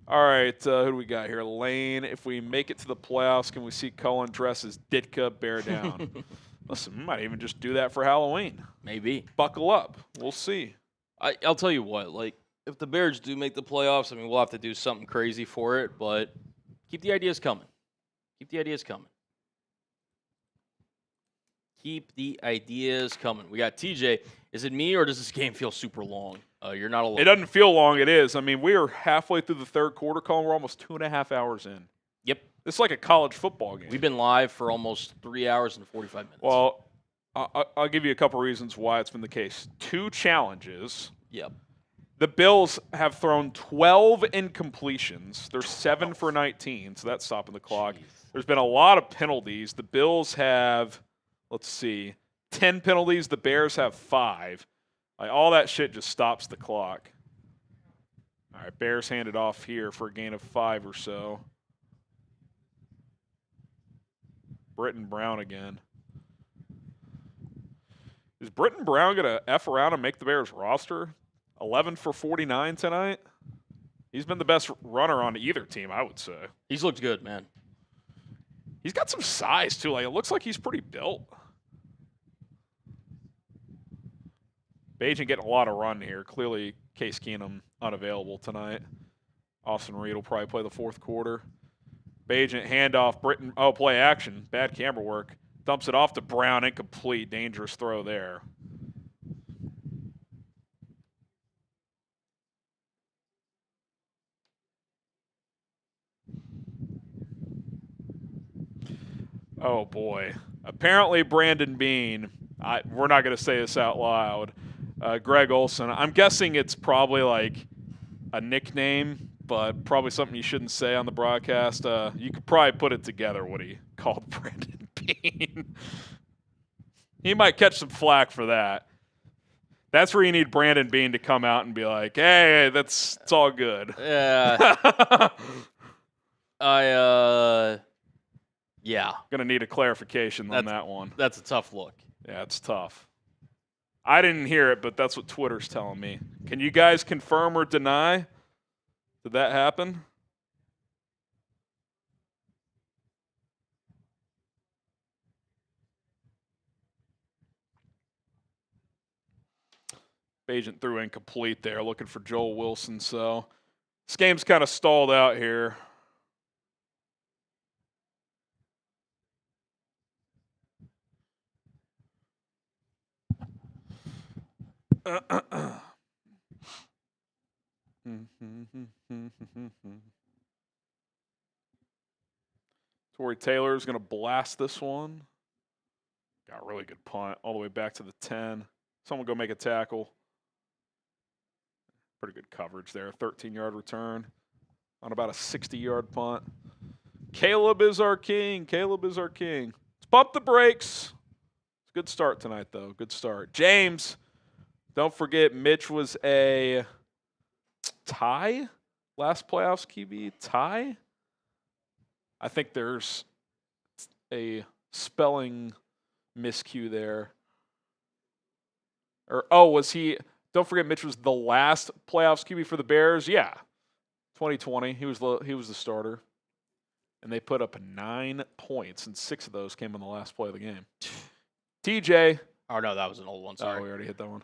All right, who do we got here? Lane, if we make it to the playoffs, can we see Cullen dress as Ditka, bear down? Listen, we might even just do that for Halloween. Maybe. Buckle up. We'll see. I'll tell you what, like, if the Bears do make the playoffs, I mean, we'll have to do something crazy for it, but keep the ideas coming. Keep the ideas coming. Keep the ideas coming. We got TJ. Is it me or does this game feel super long? You're not alone. It doesn't feel long. It is. I mean, we are halfway through the third quarter, Colin. We're almost 2.5 hours in. Yep. It's like a college football game. We've been live for almost 3 hours and 45 minutes. Well, I'll give you a couple reasons why it's been the case. 2 challenges. Yep. The Bills have thrown 12 incompletions. They're 7 for 19, so that's stopping the clock. Jeez. There's been a lot of penalties. The Bills have, 10 penalties. The Bears have 5. Like, all that shit just stops the clock. All right, Bears handed off here for a gain of 5 or so. Britton Brown again. Is Britton Brown going to F around and make the Bears roster? 11 for 49 tonight. He's been the best runner on either team, I would say. He's looked good, man. He's got some size, too. Like, it looks like he's pretty built. Bagent getting a lot of run here. Clearly, Case Keenum unavailable tonight. Austin Reed will probably play the fourth quarter. Bagent, handoff, Britton. Oh, play action. Bad camera work. Dumps it off to Brown. Incomplete. Dangerous throw there. Oh, boy. Apparently, Brandon Bean, we're not going to say this out loud, Greg Olson, I'm guessing it's probably like a nickname, but probably something you shouldn't say on the broadcast. You could probably put it together what he called Brandon Bean. He might catch some flack for that. That's where you need Brandon Bean to come out and be like, hey, it's all good. Yeah. Yeah. Gonna need a clarification on that one. That's a tough look. Yeah, it's tough. I didn't hear it, but that's what Twitter's telling me. Can you guys confirm or deny? Did that happen? Agent threw incomplete there, looking for Joel Wilson. So this game's kind of stalled out here. Torrey Taylor's going to blast this one. Got a really good punt all the way back to the 10. Someone go make a tackle. Pretty good coverage there. 13-yard return on about a 60-yard punt. Caleb is our king. Caleb is our king. Let's pump the brakes. Good start tonight, though. Good start. James, don't forget Mitch was a tie last playoffs QB. Tie? I think there's a spelling miscue there. Was he? Don't forget Mitch was the last playoffs QB for the Bears. Yeah, 2020. He was the starter, and they put up 9 points, and 6 of those came in the last play of the game. TJ. Oh no, that was an old one. Sorry, we already hit that one.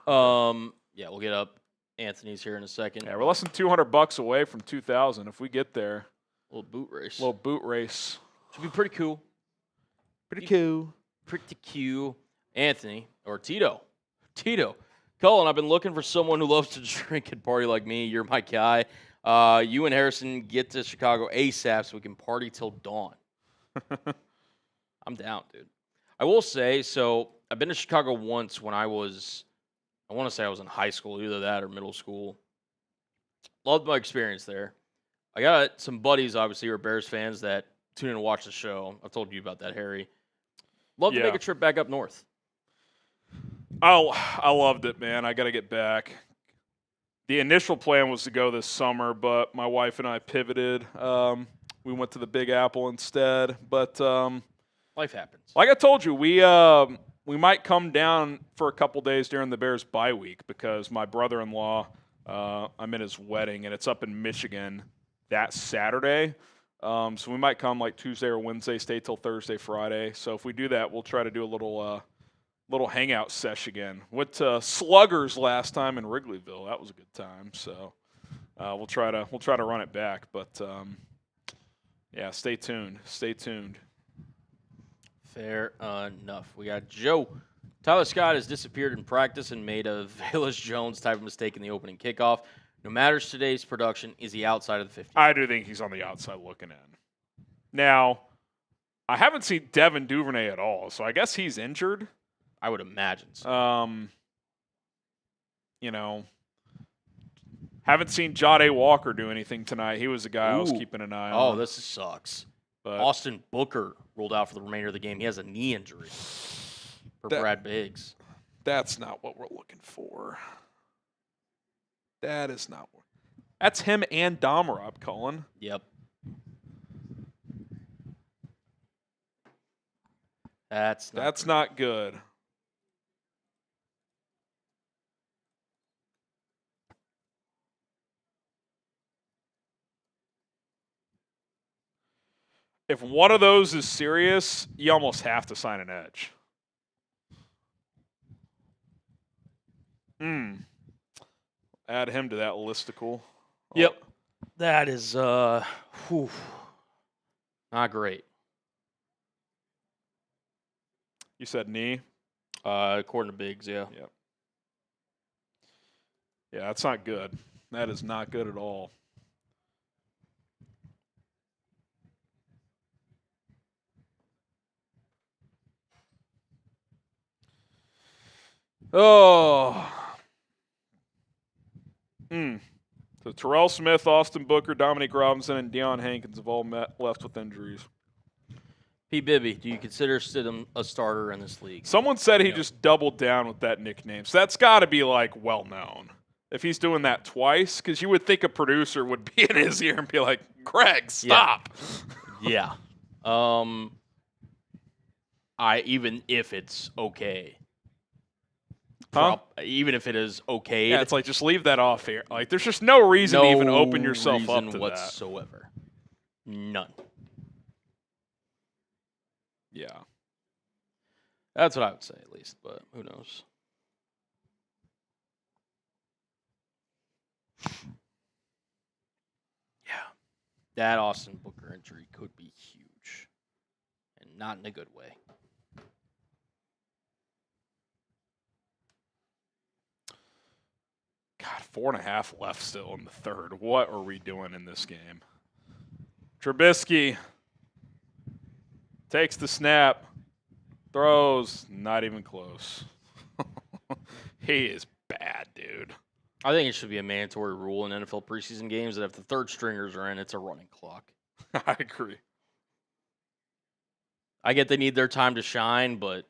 Yeah, we'll get up. Anthony's here in a second. Yeah, we're less than $200 away from 2,000. If we get there, little boot race. Should be pretty cool. Pretty cool. Anthony or Tito. Colin, I've been looking for someone who loves to drink and party like me. You're my guy. You and Harrison get to Chicago ASAP so we can party till dawn. I'm down, dude. I will say, so I've been to Chicago once when I want to say I was in high school, either that or middle school. Loved my experience there. I got some buddies, obviously, who are Bears fans that tune in to watch the show. I've told you about that, Harry. Love to make a trip back up north. Oh, I loved it, man. I got to get back. The initial plan was to go this summer, but my wife and I pivoted. We went to the Big Apple instead. But life happens. Like I told you, we might come down for a couple days during the Bears bye week because my brother-in-law, I'm in his wedding, and it's up in Michigan that Saturday. So we might come like Tuesday or Wednesday, stay till Thursday, Friday. So if we do that, we'll try to do a little hangout sesh again. Went to Sluggers last time in Wrigleyville. That was a good time. So we'll try to run it back. But yeah, stay tuned. Fair enough. We got Joe. Tyler Scott has disappeared in practice and made a Velus Jones type of mistake in the opening kickoff. No matter today's production, is he outside of the 50? I do think he's on the outside looking in. Now, I haven't seen Devin Duvernay at all, so I guess he's injured. I would imagine so. Haven't seen Jade Walker do anything tonight. He was the guy I was keeping an eye on. Oh, this sucks. But Austin Booker ruled out for the remainder of the game. He has a knee injury for Brad Biggs. That's not what we're looking for. That is not what. That's him and Domrob, Colin. Yep. That's not good. If one of those is serious, you almost have to sign an edge. Add him to that listicle. Yep. That is not great. You said knee? According to Biggs, yeah. Yep. Yeah, that's not good. That is not good at all. Oh. So Terrell Smith, Austin Booker, Dominique Robinson, and Deion Hankins have all left with injuries. P. Bibby, do you consider Stidham a starter in this league? Someone said he just doubled down with that nickname. So that's got to be, well known. If he's doing that twice, because you would think a producer would be in his ear and be like, Greg, stop. Yeah. Even if it's okay. Even if it is okay. Yeah, it's like just leave that off here. Like there's just no reason to even open yourself up to whatsoever. None. Yeah. That's what I would say at least, but who knows? Yeah. That Austin Booker injury could be huge. And not in a good way. God, 4.5 left still in the third. What are we doing in this game? Trubisky takes the snap, throws, not even close. He is bad, dude. I think it should be a mandatory rule in NFL preseason games that if the third stringers are in, it's a running clock. I agree. I get they need their time to shine, but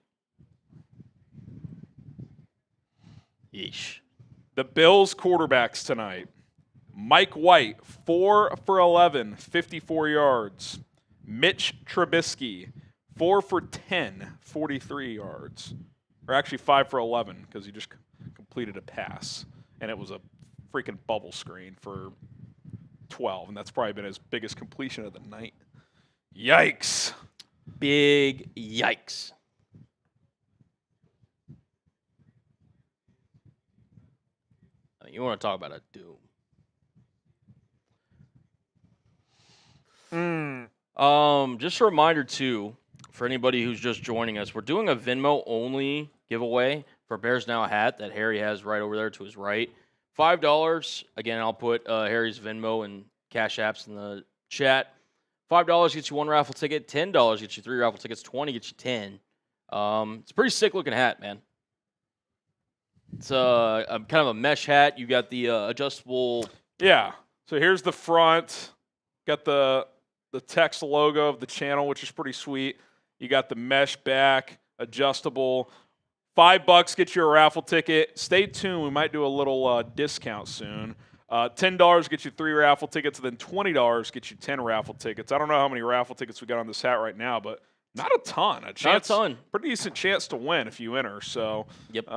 yeesh. The Bills quarterbacks tonight. Mike White, 4 for 11, 54 yards. Mitch Trubisky, 4 for 10, 43 yards. Or actually 5 for 11 because he just completed a pass. And it was a freaking bubble screen for 12. And that's probably been his biggest completion of the night. Yikes. Big yikes. You want to talk about a doom. Just a reminder, too, for anybody who's just joining us, we're doing a Venmo-only giveaway for Bears Now hat that Harry has right over there to his right. $5. Again, I'll put Harry's Venmo and Cash Apps in the chat. $5 gets you 1 raffle ticket. $10 gets you 3 raffle tickets. $20 gets you 10. It's a pretty sick-looking hat, man. It's a kind of a mesh hat. You got the adjustable. Yeah. So here's the front. Got the text logo of the channel, which is pretty sweet. You got the mesh back, adjustable. $5 gets you a raffle ticket. Stay tuned. We might do a little discount soon. $10 gets you 3 raffle tickets, and then $20 gets you 10 raffle tickets. I don't know how many raffle tickets we got on this hat right now, but not a ton. Not a ton. Pretty decent chance to win if you enter. So, yep.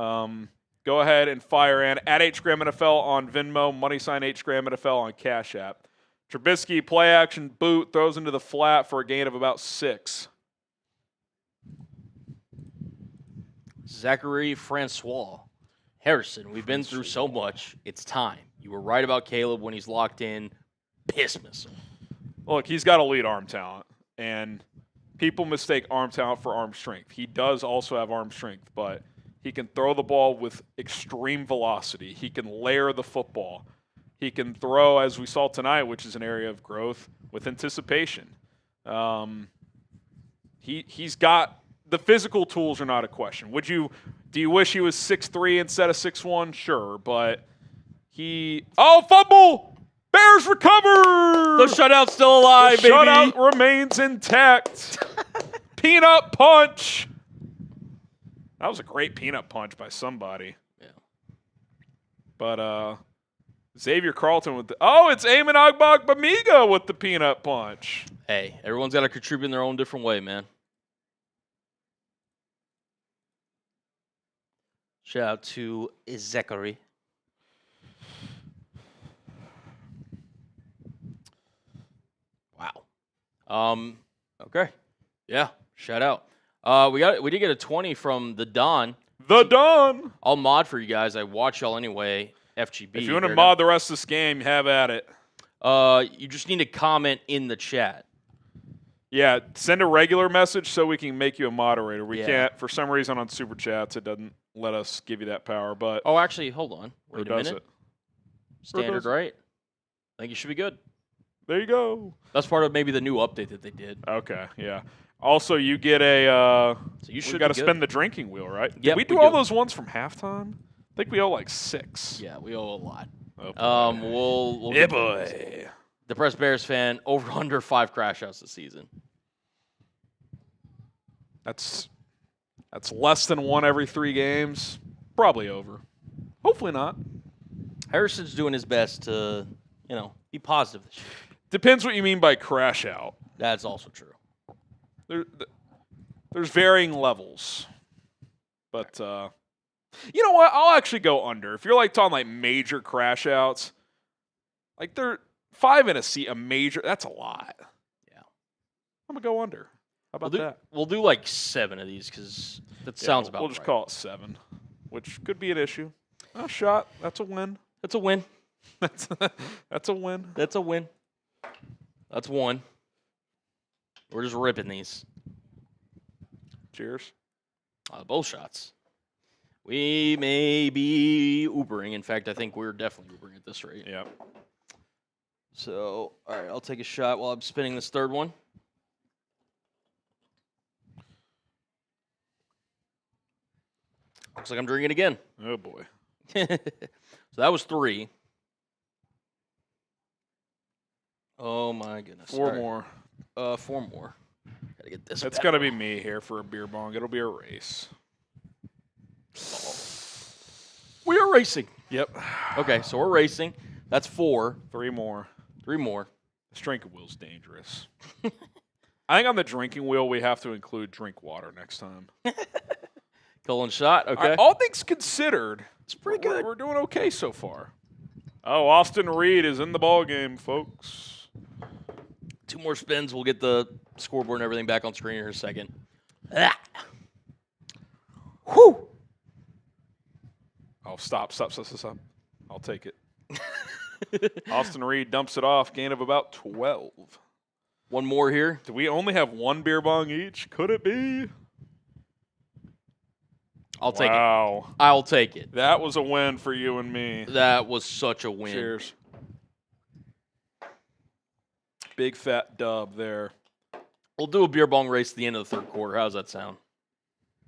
Go ahead and fire in at HGramNFL on Venmo, $HGramNFL on Cash App. Trubisky, play action boot, throws into the flat for a gain of about 6. Zachary Francois. Harrison, we've been through so much. It's time. You were right about Caleb when he's locked in. Piss missile. Look, he's got elite arm talent, and people mistake arm talent for arm strength. He does also have arm strength, but he can throw the ball with extreme velocity. He can layer the football. He can throw, as we saw tonight, which is an area of growth, with anticipation. He's got the physical tools are not a question. Do you wish he was 6'3" instead of 6'1"? Sure, but fumble! Bears recover! The shutout's still alive, baby. Shutout remains intact. Peanut punch. That was a great peanut punch by somebody. Yeah. But Xavier Carlton with it's Eamon Agbagbamiga with the peanut punch. Hey, everyone's got to contribute in their own different way, man. Shout out to Zachary. Wow. Okay. Yeah. Shout out. We did get a 20 from the Don. The Don. I'll mod for you guys. I watch y'all anyway. FGB. If you want to mod the rest of this game, have at it. You just need to comment in the chat. Yeah, send a regular message so we can make you a moderator. We can't, for some reason on Super Chats, it doesn't let us give you that power. But actually, hold on. Wait a minute. Standard, right? I think you should be good. There you go. That's part of maybe the new update that they did. Okay, yeah. Also, you get a. So you should got to spin the drinking wheel, right? Yeah. We do all those ones from halftime. I think we owe like 6. Yeah, we owe a lot. Oh, we'll yeah, boy. Depressed Bears fan, over under 5 crash outs this season. That's less than 1 every 3 games. Probably over. Hopefully not. Harrison's doing his best to, be positive this year. Depends what you mean by crash out. That's also true. There's varying levels. But you know what? I'll actually go under. If you're like talking like major crash outs, like they're 5 in a seat, a major, that's a lot. Yeah. I'm going to go under. How about that? We'll do like 7 of these because that sounds about right. We'll just call it 7, which could be an issue. A shot. That's a win. That's a win. That's a win. That's a win. That's 1. We're just ripping these. Cheers. Both shots. We may be Ubering. In fact, I think we're definitely Ubering at this rate. Yeah. So, all right, I'll take a shot while I'm spinning this third one. Looks like I'm drinking again. Oh, boy. So that was 3. Oh, my goodness. 4 more. 4 more. Gotta get this. It's got to be me here for a beer bong. It'll be a race. We are racing. Yep. Okay, so we're racing. That's 4. 3 more. 3 more. This drinking wheel's dangerous. I think on the drinking wheel, we have to include drink water next time. Cullen shot. Okay. All things considered, it's pretty good. We're doing okay so far. Oh, Austin Reed is in the ball game, folks. 2 more spins. We'll get the scoreboard and everything back on screen here in a second. Whew. Oh, stop. I'll take it. Austin Reed dumps it off. Gain of about 12. 1 more here. Do we only have 1 beer bong each? Could it be? I'll take it. Wow. I'll take it. That was a win for you and me. That was such a win. Cheers. Big fat dub there. We'll do a beer bong race at the end of the third quarter. How's that sound?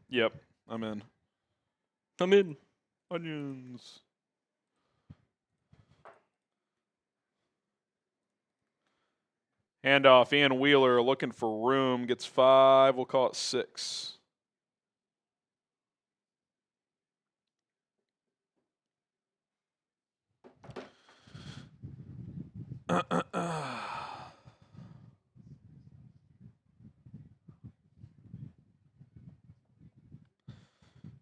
Yep, I'm in. I'm in. Onions. Handoff. Ian Wheeler looking for room. Gets 5. We'll call it 6.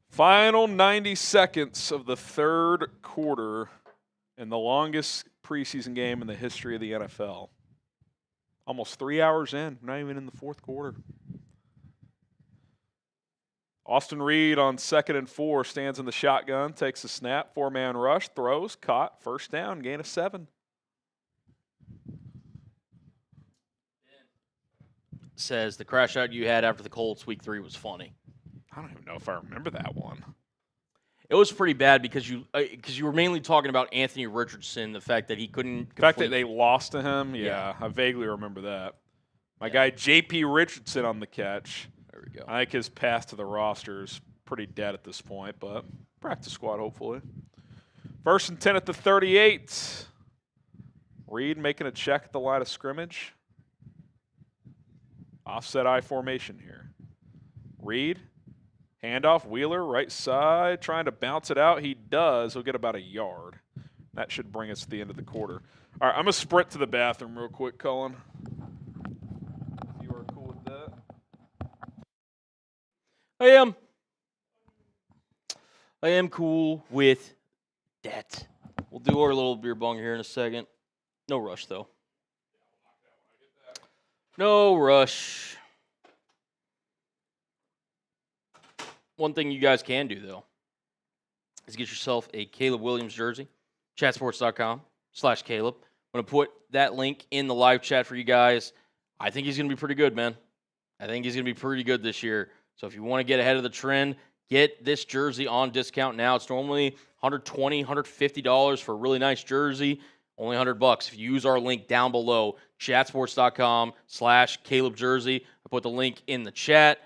Final 90 seconds of the third quarter in the longest preseason game in the history of the NFL. Almost 3 hours in, not even in the fourth quarter. Austin Reed on 2nd and 4 stands in the shotgun, takes a snap, 4-man rush, throws, caught, first down, gain of 7. Says the crash out you had after the Colts week 3 was funny. I don't even know if I remember that one. It was pretty bad because you were mainly talking about Anthony Richardson, the fact that he couldn't. The fact that they lost to him, yeah, I vaguely remember that. My guy J.P. Richardson on the catch. There we go. I think his path to the roster is pretty dead at this point, but practice squad hopefully. 1st and 10 at the 38. Reed making a check at the line of scrimmage. Offset I formation here. Reed. Handoff, Wheeler, right side, trying to bounce it out. He does. He'll get about a yard. That should bring us to the end of the quarter. All right, I'm going to sprint to the bathroom real quick, Cullen. You are cool with that? I am cool with that. We'll do our little beer bong here in a second. No rush, though. No rush. One thing you guys can do, though, is get yourself a Caleb Williams jersey. Chatsports.com/Caleb. I'm going to put that link in the live chat for you guys. I think he's going to be pretty good, man. I think he's going to be pretty good this year. So if you want to get ahead of the trend, get this jersey on discount now. It's normally $120, $150 for a really nice jersey. Only $100 if you use our link down below, chatsports.com/Caleb jersey. I put the link in the chat.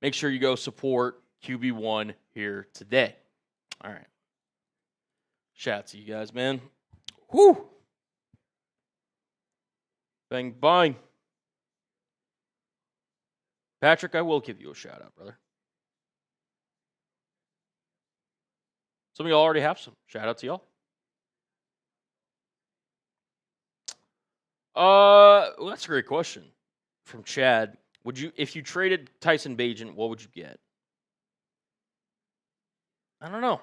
Make sure you go support QB1 here today. All right. Shout out to you guys, man. Whoo! Bang, bang. Patrick, I will give you a shout out, brother. Some of y'all already have some. Shout out to y'all. Well, that's a great question. from Chad. If you traded Tyson Bagent, what would you get? I don't know.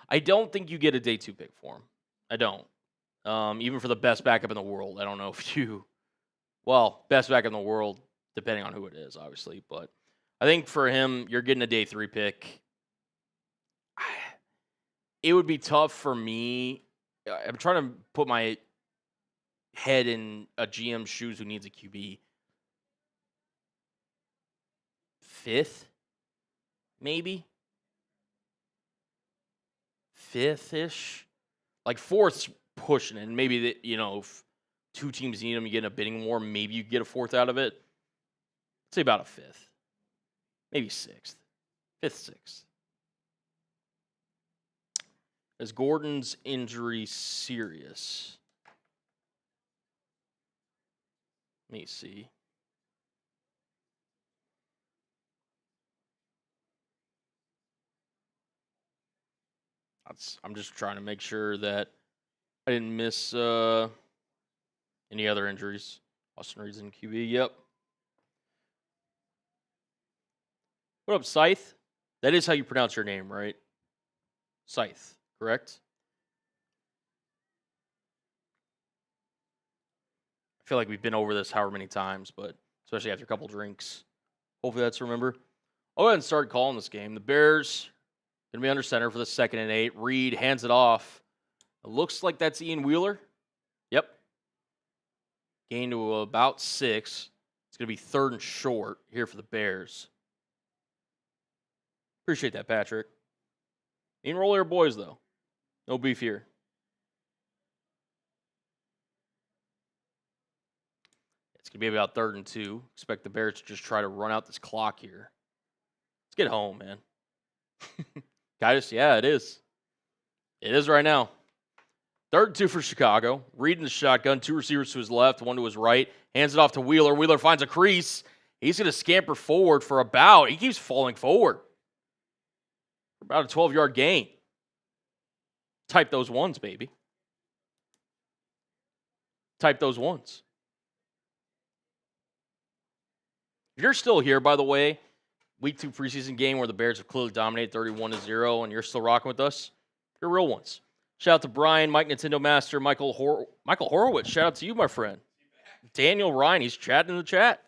I don't think you get a day 2 pick for him. I don't. Even for the best backup in the world, I don't know if you. Well, best backup in the world, depending on who it is, obviously. But I think for him, you're getting a day 3 pick. It would be tough for me. I'm trying to put my head in a GM's shoes who needs a QB. 5th, maybe 5th-ish, like 4th's pushing it. And maybe that, if 2 teams need him, you get in a bidding war. Maybe you get a 4th out of it. I'd say about a 5th, maybe 6th, 5th, 6th. Is Gordon's injury serious? Let me see. I'm just trying to make sure that I didn't miss any other injuries. Austin Reed's in QB. Yep. What up, Scythe? That is how you pronounce your name, right? Scythe, correct? I feel like we've been over this however many times, but especially after a couple drinks. Hopefully that's remember. I'll go ahead and start calling this game. The Bears going to be under center for the 2nd and 8. Reed hands it off. It looks like that's Ian Wheeler. Yep. Gain to about 6. It's going to be 3rd and short here for the Bears. Appreciate that, Patrick. Ain't roll your boys, though. No beef here. It's going to be about 3rd and 2. Expect the Bears to just try to run out this clock here. Let's get home, man. Guys, yeah, it is. It is right now. 3rd and 2 for Chicago. Reed in the shotgun. 2 receivers to his left, 1 to his right. Hands it off to Wheeler. Wheeler finds a crease. He's going to scamper forward for about. He keeps falling forward. For about a 12-yard gain. Type those ones, baby. Type those ones. If you're still here, by the way, Week 2 preseason game where the Bears have clearly dominated 31-0, and you're still rocking with us, you're real ones. Shout out to Brian, Mike Nintendo Master, Michael Horowitz. Shout out to you, my friend. Daniel Ryan, he's chatting in the chat.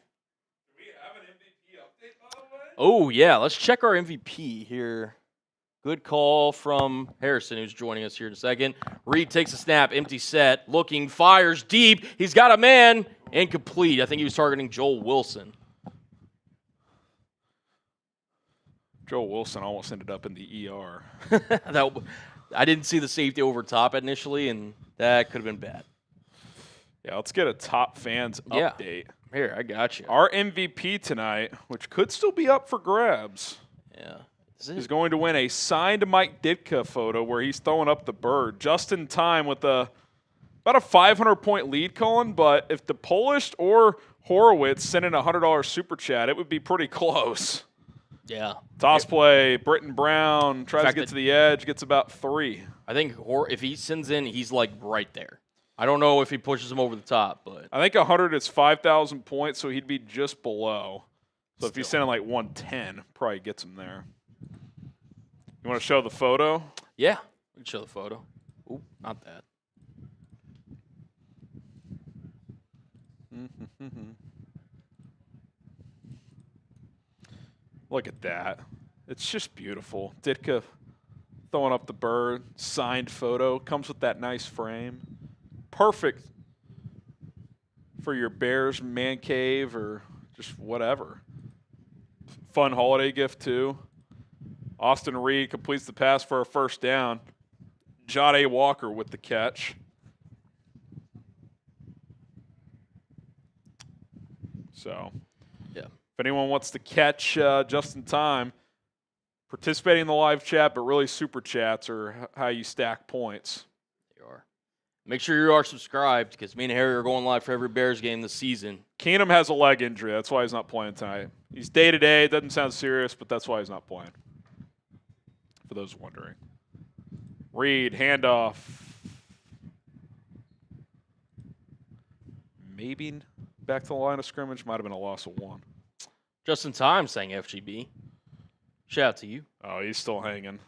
Do we have an MVP update, by the way? Oh, yeah. Let's check our MVP here. Good call from Harrison, who's joining us here in a second. Reed takes a snap, empty set, looking, fires deep. He's got a man. Incomplete. I think he was targeting Joel Wilson. Joel Wilson almost ended up in the ER. I didn't see the safety over top initially, and that could have been bad. Yeah, let's get a top fans update. Here, I got you. Our MVP tonight, which could still be up for grabs, is going to win a signed Mike Ditka photo where he's throwing up the bird just in time with about a 500-point lead, Colin. But if the Polish or Horowitz sent in a $100 super chat, it would be pretty close. Yeah. Toss play, Britton Brown tries to get to the edge, gets about 3. I think if he sends in, he's like right there. I don't know if he pushes him over the top, but I think 100 is 5,000 points, so he'd be just below. So if he's sending like 110, probably gets him there. You want to show the photo? Yeah, we can show the photo. Ooh, not that. Look at that. It's just beautiful. Ditka throwing up the bird, signed photo, comes with that nice frame. Perfect for your Bears man cave or just whatever. Fun holiday gift, too. Austin Reed completes the pass for a first down. Jade Walker with the catch. So, yeah. If anyone wants to catch just in time, participating in the live chat, but really super chats are how you stack points. You are. Make sure you are subscribed because me and Harry are going live for every Bears game this season. Keenum has a leg injury. That's why he's not playing tonight. He's day-to-day. It doesn't sound serious, but that's why he's not playing. For those wondering. Reed, handoff. Maybe back to the line of scrimmage. Might have been a loss of 1. Just in time, saying FGB. Shout out to you. Oh, he's still hanging.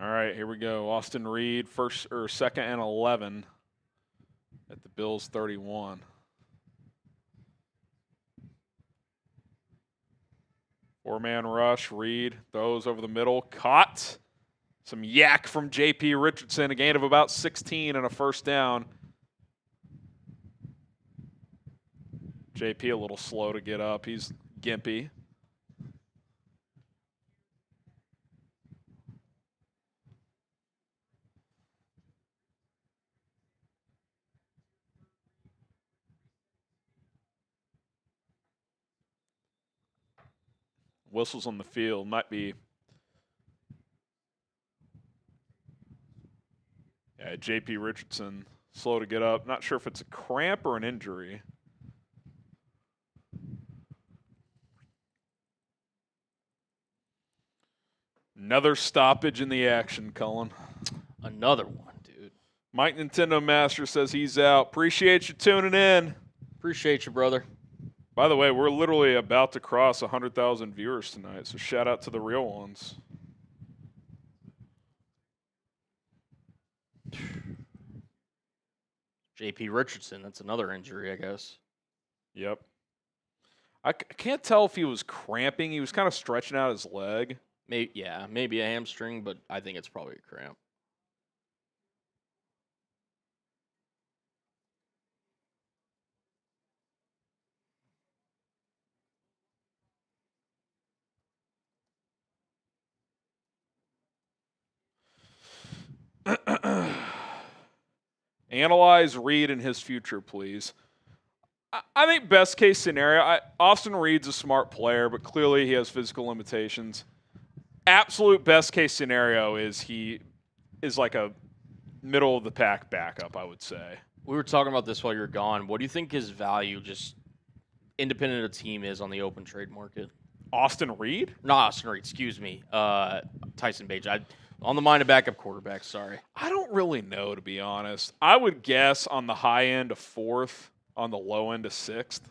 All right, here we go. Austin Reed, second and 11 at the Bills 31. Four-man rush. Reed throws over the middle. Caught. Some yak from J.P. Richardson. A gain of about 16 and a first down. J.P. a little slow to get up. He's gimpy. Whistles on the field. Might be. Yeah, J.P. Richardson slow to get up. Not sure if it's a cramp or an injury. Another stoppage in the action, Cullen. Another one, dude. Mike Nintendo Master says he's out. Appreciate you tuning in. Appreciate you, brother. By the way, we're literally about to cross 100,000 viewers tonight, so shout out to the real ones. J.P. Richardson, that's another injury, I guess. Yep. I can't tell if he was cramping. He was kind of stretching out his leg. Maybe a hamstring, but I think it's probably a cramp. Analyze Reed and his future, please. I think best case scenario, Austin Reed's a smart player, but clearly he has physical limitations. Absolute best case scenario is he is like a middle of the pack backup, I would say. We were talking about this while you were gone. What do you think his value, just independent of team, is on the open trade market? Austin Reed? Not Austin Reed, excuse me. Tyson Bagent. On the mind of backup quarterback, sorry. I don't really know, to be honest. I would guess on the high end a 4th, on the low end a 6th.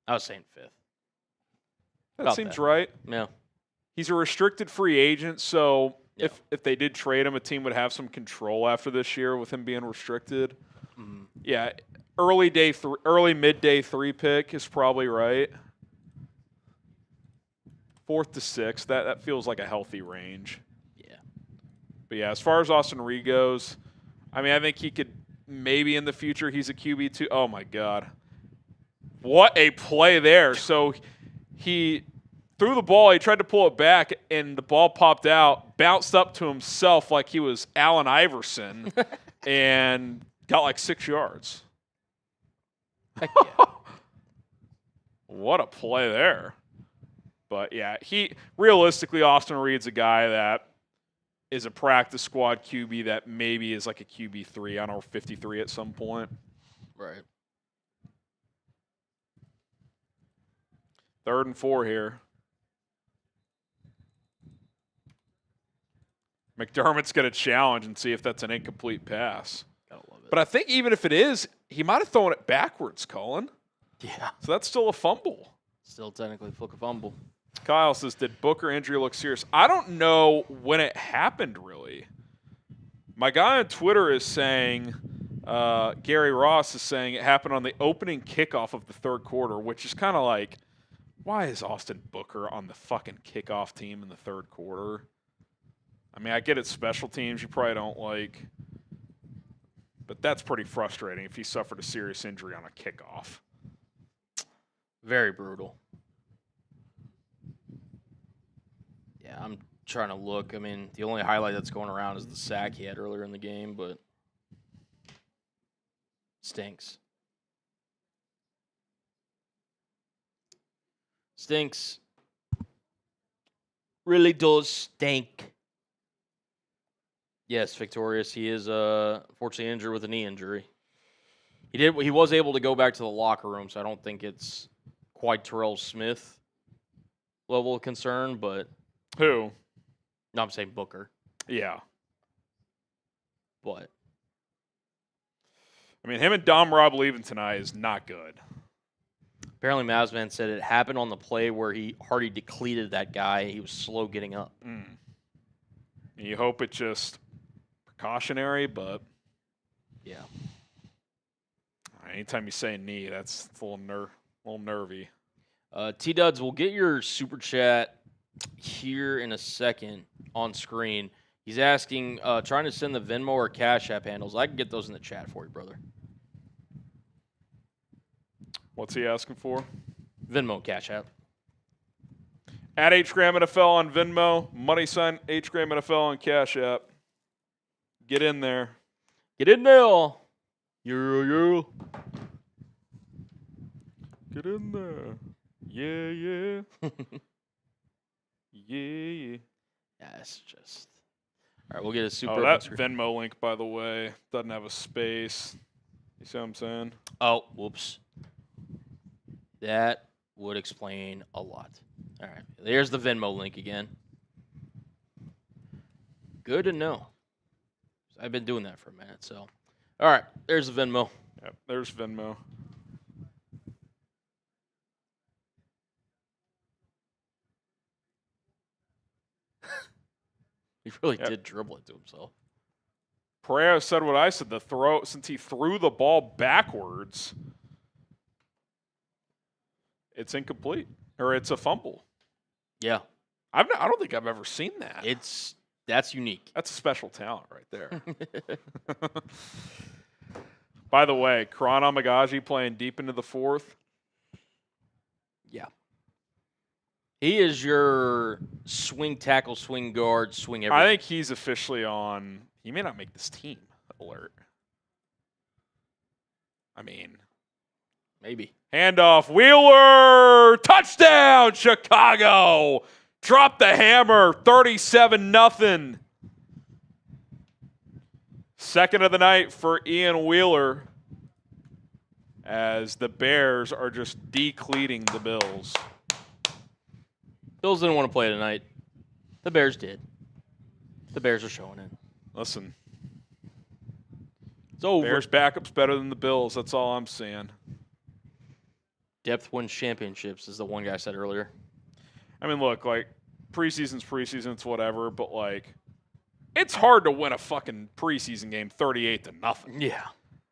I was saying 5th. That seems right. Yeah. He's a restricted free agent, so if they did trade him, a team would have some control after this year with him being restricted. Mm-hmm. Yeah, early midday 3 pick is probably right. 4th to 6th, that feels like a healthy range. Yeah. But yeah, as far as Austin Reed goes, I mean, I think he could maybe in the future he's a QB2. Oh my God. What a play there. So he threw the ball, he tried to pull it back, and the ball popped out, bounced up to himself like he was Allen Iverson, and got like 6 yards. Heck yeah. What a play there. But yeah, realistically, Austin Reed's a guy that is a practice squad QB that maybe is like a QB3 on our 53 at some point. Right. 3rd and 4 here. McDermott's going to challenge and see if that's an incomplete pass. Gotta love it. But I think even if it is, he might have thrown it backwards, Colin. Yeah. So that's still a fumble. Still technically a fumble. Kyle says, did Booker injury look serious? I don't know when it happened, really. My guy on Twitter is saying, Gary Ross is saying it happened on the opening kickoff of the 3rd quarter, which is kind of like, why is Austin Booker on the fucking kickoff team in the 3rd quarter? I mean, I get it's special teams you probably don't like, but that's pretty frustrating if he suffered a serious injury on a kickoff. Very brutal. Yeah, I'm trying to look. I mean, the only highlight that's going around is the sack he had earlier in the game, but stinks. Stinks. Really does stink. Yes, Victorious. He is unfortunately injured with a knee injury. He was able to go back to the locker room, so I don't think it's quite Terrell Smith level of concern, but Who? no, I'm saying Booker. Yeah. But I mean, him and Dom Rob leaving tonight is not good. apparently Mazman said it happened on the play where Hardy depleted that guy. He was slow getting up. You hope it's just precautionary, but Yeah. anytime you say knee, that's a little nervy. T-Duds, we'll get your super chat here in a second on screen. He's asking, trying to send the Venmo or Cash App handles. I can get those in the chat for you, brother. What's he asking for? Venmo, Cash App. At HGram NFL on Venmo, money sign HGram NFL on Cash App. Get in there. Get in there. Yeah. Get in there. Yeah. Yeah. That's just. All right, we'll get a super. Oh, that Venmo link, by the way, doesn't have a space. You see what I'm saying? Oh, whoops. That would explain a lot. All right, there's the Venmo link again. Good to know. I've been doing that for a minute, so. All right, there's the Venmo. Yep, there's Venmo. He really did dribble it to himself. Pereira said what I said. Since he threw the ball backwards, it's incomplete or it's a fumble. Yeah, I don't think I've ever seen that. That's unique. That's a special talent right there. By the way, Karan Amagaji playing deep into the fourth. Yeah. He is your swing tackle, swing guard, swing everything. I think he's officially on. He may not make this team alert. I mean, maybe. Handoff, Wheeler, touchdown, Chicago. Drop the hammer, 37-0. Second of the night for Ian Wheeler as the Bears are just decleating the Bills. Bills didn't want to play tonight. The Bears did. The Bears are showing it. Listen, it's over. Bears backup's better than the Bills. That's all I'm saying. Depth wins championships, as the one guy said earlier. I mean, look, like, preseason's preseason, it's whatever, but, like, it's hard to win a fucking preseason game 38-0. Yeah.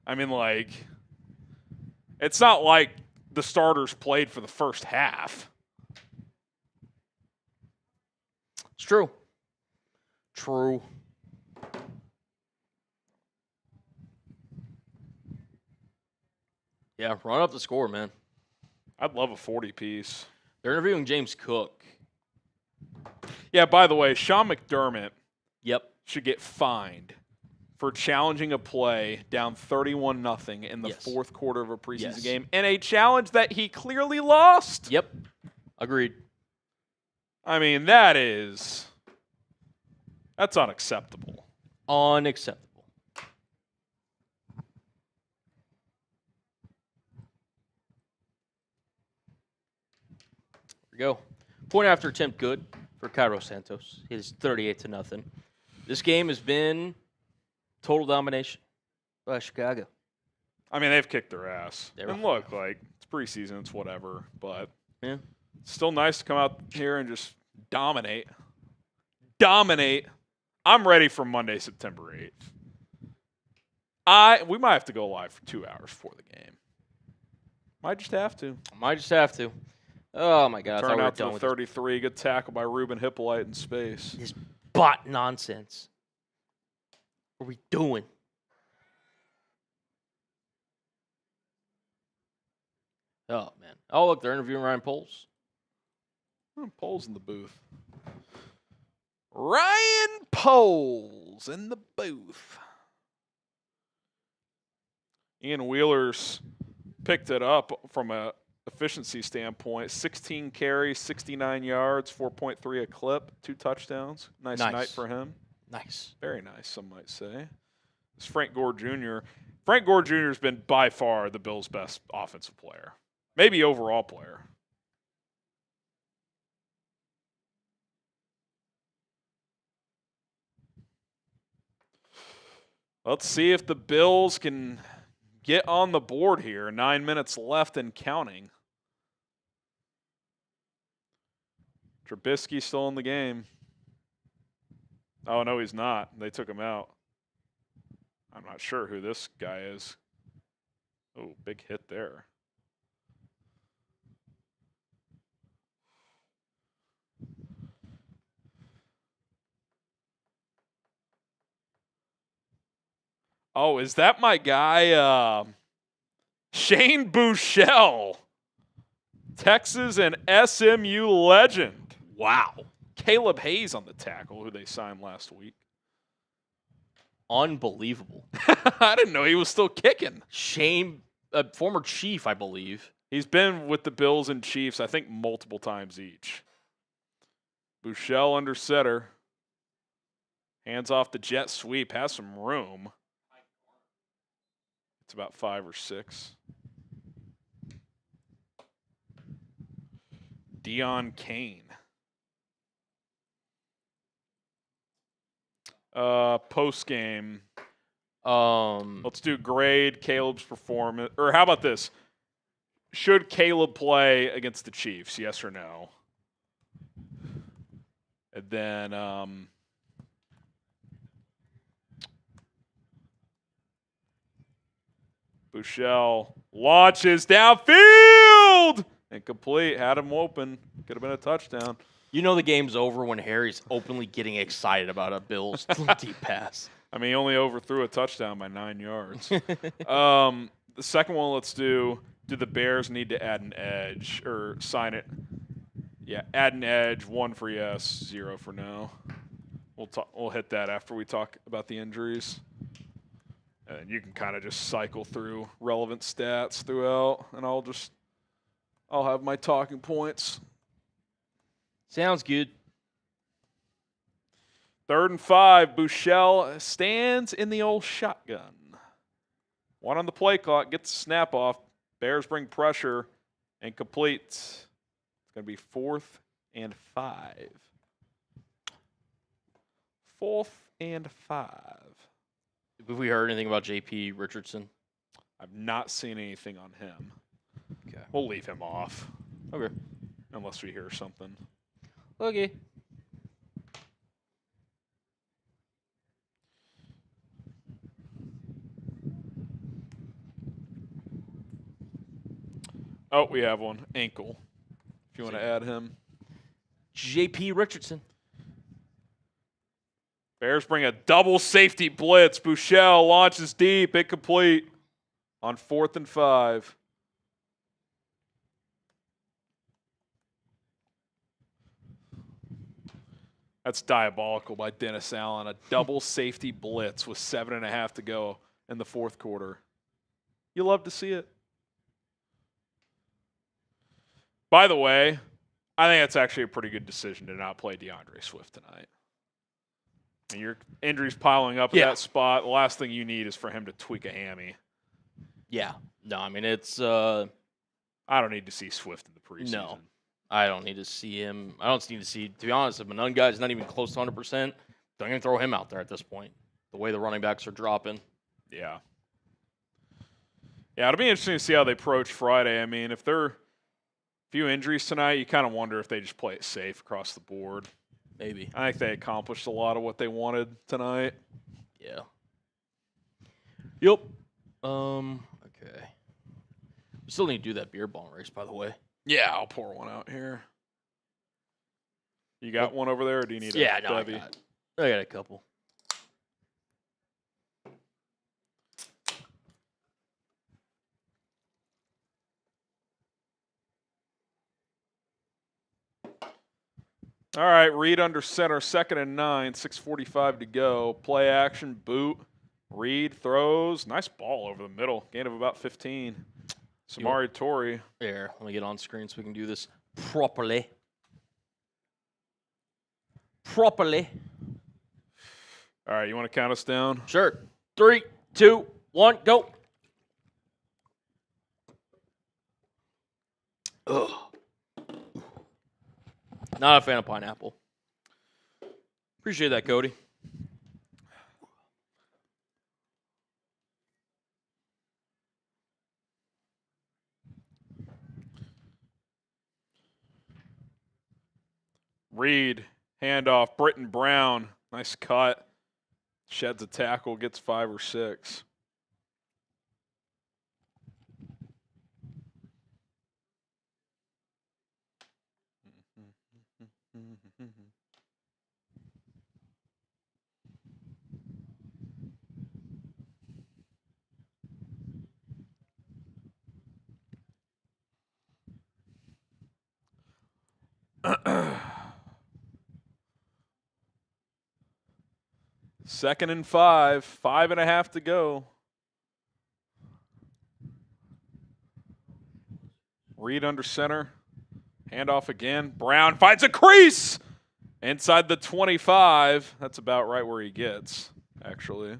I mean, like, it's not like the starters played for the first half. It's true. True. Yeah, run up the score, man. I'd love a 40-piece. They're interviewing James Cook. Yeah, by the way, Sean McDermott Yep. should get fined for challenging a play down 31-0 in the fourth quarter of a preseason game, and a challenge that he clearly lost. Yep. Agreed. I mean, that's unacceptable. Unacceptable. Here we go. Point after attempt good for Cairo Santos. It is 38-0. This game has been total domination by Chicago. I mean, they've kicked their ass. They're And look, like, it's preseason, it's whatever, but yeah, it's still nice to come out here and just dominate. Dominate. I'm ready for Monday, September 8th. We might have to go live for 2 hours before the game. Might just have to. Might just have to. Oh, my God. Turn I out thought we were to done the with 33. Good tackle by Ruben Hippolyte in space. this bot nonsense. What are we doing? Oh, man. Oh, look, they're interviewing Ryan Poles. Poles in the booth. Ryan Poles in the booth. Ian Wheeler's picked it up from a efficiency standpoint. 16 carries, 69 yards, 4.3 a clip, 2 touchdowns. Nice night for him. Nice. Very nice, some might say. It's Frank Gore Jr. Frank Gore Jr. has been by far the Bills' best offensive player, maybe overall player. Let's see if the Bills can get on the board here. 9 minutes left and counting. Trubisky still in the game. Oh, no, he's not. They took him out. I'm not sure who this guy is. Oh, big hit there. Oh, is that my guy, Shane Buechele? Texas and SMU legend. Wow. Caleb Hayes on the tackle, who they signed last week. Unbelievable. I didn't know he was still kicking. Shane, former Chief, I believe. He's been with the Bills and Chiefs, I think, multiple times each. Buechele under center. Hands off the jet sweep. Has some room. It's about 5 or 6. Deon Cain. Post game. Let's do grade Caleb's performance. Or how about this? Should Caleb play against the Chiefs? Yes or no? And then Buechele launches downfield. Incomplete. Had him open. Could have been a touchdown. You know the game's over when Harry's openly getting excited about a Bills deep pass. I mean, he only overthrew a touchdown by 9 yards. The second one, let's do the Bears need to add an edge or sign it? Yeah, add an edge. 1 for yes, 0 for no. We'll hit that after we talk about the injuries. And you can kind of just cycle through relevant stats throughout, and I'll have my talking points. Sounds good. 3rd and 5. Buechele stands in the old shotgun. 1 on the play clock. Gets the snap off. Bears bring pressure and complete. It's going to be 4th and 5. 4th and 5. Have we heard anything about J.P. Richardson? I've not seen anything on him. Okay. We'll leave him off. Okay. Unless we hear something. Okay. Oh, we have one. Ankle. If you want to add him. J.P. Richardson. Bears bring a double safety blitz. Buechele launches deep. Incomplete on 4th and 5. That's diabolical by Dennis Allen. A double safety blitz with 7.5 to go in the 4th quarter. You love to see it. By the way, I think that's actually a pretty good decision to not play DeAndre Swift tonight. And your injuries piling up at that spot. The last thing you need is for him to tweak a hammy. Yeah. No, I mean, it's I don't need to see Swift in the preseason. No. I don't need to see him. I don't need to see, to be honest, if an guy's not even close to 100%, don't even throw him out there at this point. The way the running backs are dropping. Yeah. Yeah, it'll be interesting to see how they approach Friday. I mean, if there are a few injuries tonight, you kind of wonder if they just play it safe across the board. Maybe. I think they accomplished a lot of what they wanted tonight. Yeah. Yep. Okay. We still need to do that beer bong race, by the way. Yeah, I'll pour one out here. You got one over there, or do you need I got a couple. All right, Reed under center, 2nd and 9, 6:45 to go. Play action, boot. Reed throws. Nice ball over the middle. Gain of about 15. Samari Torrey. There, let me get on screen so we can do this properly. All right, you want to count us down? Sure. 3, 2, 1, go. Ugh. Not a fan of pineapple. Appreciate that, Cody. Reed, handoff, Britton Brown. Nice cut. Sheds a tackle, gets 5 or 6. Second and 5, 5.5 to go. Reed under center. Handoff again. Brown finds a crease inside the 25. That's about right where he gets, actually.